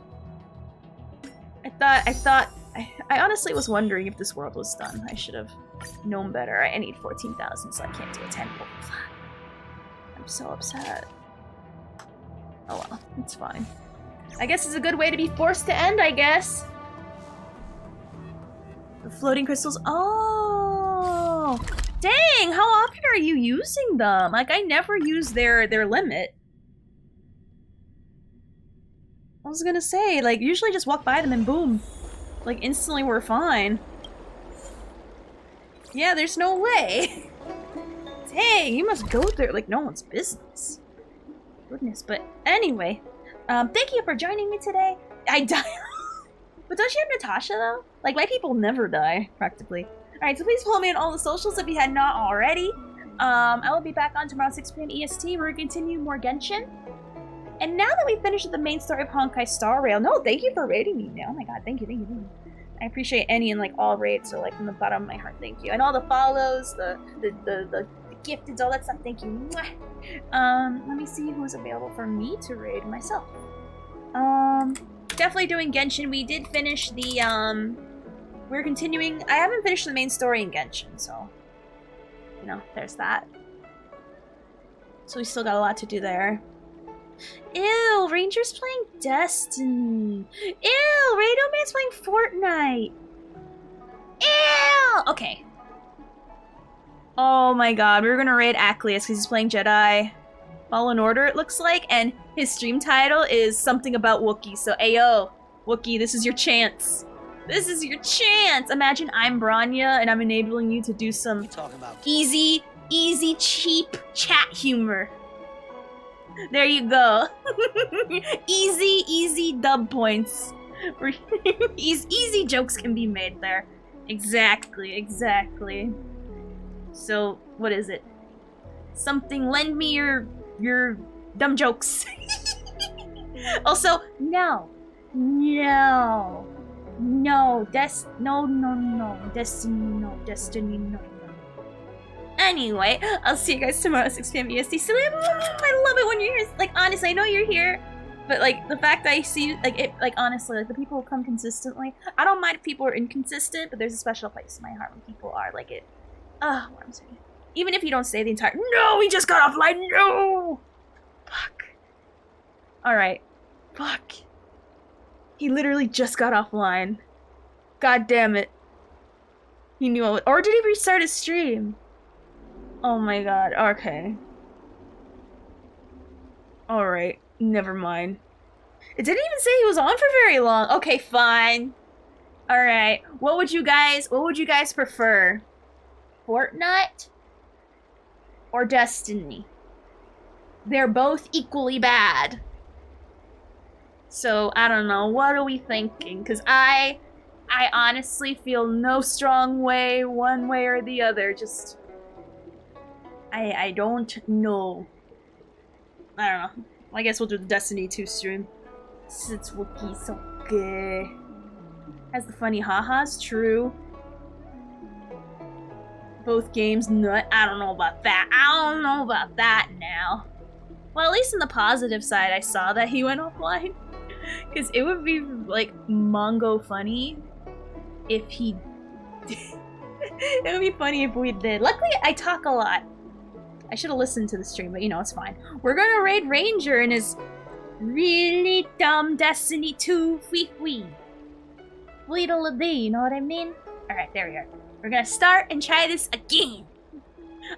I honestly was wondering if this world was done. I should have known better. I need 14,000, so I can't do a 10 gold. I'm so upset. Oh well, it's fine. I guess it's a good way to be forced to end, I guess. The floating crystals. Oh! Dang, how often are you using them? Like, I never use their limit. I was gonna say, like, usually just walk by them and boom. Like, instantly we're fine. Yeah, there's no way. Dang, you must go through like no one's business. Goodness, but anyway. Thank you for joining me today. I died. But don't you have Natasha, though? Like, my people never die, practically. Alright, so please follow me on all the socials if you had not already. I will be back on tomorrow 6 p.m. EST. We're gonna continue more Genshin. And now that we've finished with the main story of Honkai Star Rail, no, thank you for raiding me. Oh my god, thank you. I appreciate any and like all raids, so like from the bottom of my heart, thank you. And all the follows, the gifteds, all that stuff, thank you. Mwah. Let me see who's available for me to raid myself. Definitely doing Genshin. We did finish the, we're continuing. I haven't finished the main story in Genshin, so, you know, there's that. So we still got a lot to do there. Ew, Ranger's playing Destiny. Ew, Radio Man's playing Fortnite. Ew! Okay. Oh my god, we were gonna raid Acleus because he's playing Jedi Fallen Order, it looks like, and his stream title is something about Wookiee. So, ayo, Wookiee, this is your chance. This is your chance! Imagine I'm Branya and I'm enabling you to do some easy, cheap chat humor. There you go. easy dub points. Easy jokes can be made there. Exactly. So, what is it? Something, lend me your dumb jokes. Also, no, No, Destiny, no. Anyway, I'll see you guys tomorrow at 6 p.m. EST. So I love it when you're here. Like, honestly, I know you're here, but like the fact that I see you, like honestly, like the people who come consistently. I don't mind if people are inconsistent, but there's a special place in my heart when people are like it. What I'm saying. Even if you don't say the entire. No, he just got offline. No. Fuck. All right. Fuck. He literally just got offline. God damn it. He knew I would. Or did he restart his stream? Oh my god, okay. Alright, never mind. It didn't even say he was on for very long. Okay, fine. Alright, what would you guys prefer? Fortnite or Destiny? They're both equally bad. So, I don't know, what are we thinking? Because I honestly feel no strong way, one way or the other, just... I don't know. I don't know. I guess we'll do the Destiny 2 stream. It's Wookiee so good. Has the funny ha-has, true. Both games nut. I don't know about that. I don't know about that now. Well, at least on the positive side, I saw that he went offline. Because it would be, like, Mongo funny if he... It would be funny if we did. Luckily, I talk a lot. I should have listened to the stream, but you know, it's fine. We're gonna raid Ranger in his really dumb Destiny 2 fee-fee. Tweedledee, you know what I mean? Alright, there we are. We're gonna start and try this again.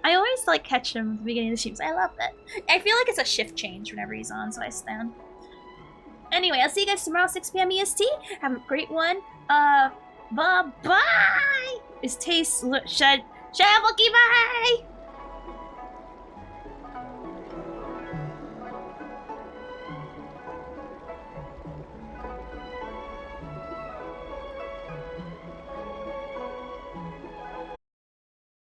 I always like catch him at the beginning of the streams. I love that. I feel like it's a shift change whenever he's on, so I stand. Anyway, I'll see you guys tomorrow, 6 p.m. EST. Have a great one. Bye-bye! Is Taste... Shut up, Wookiee, bye!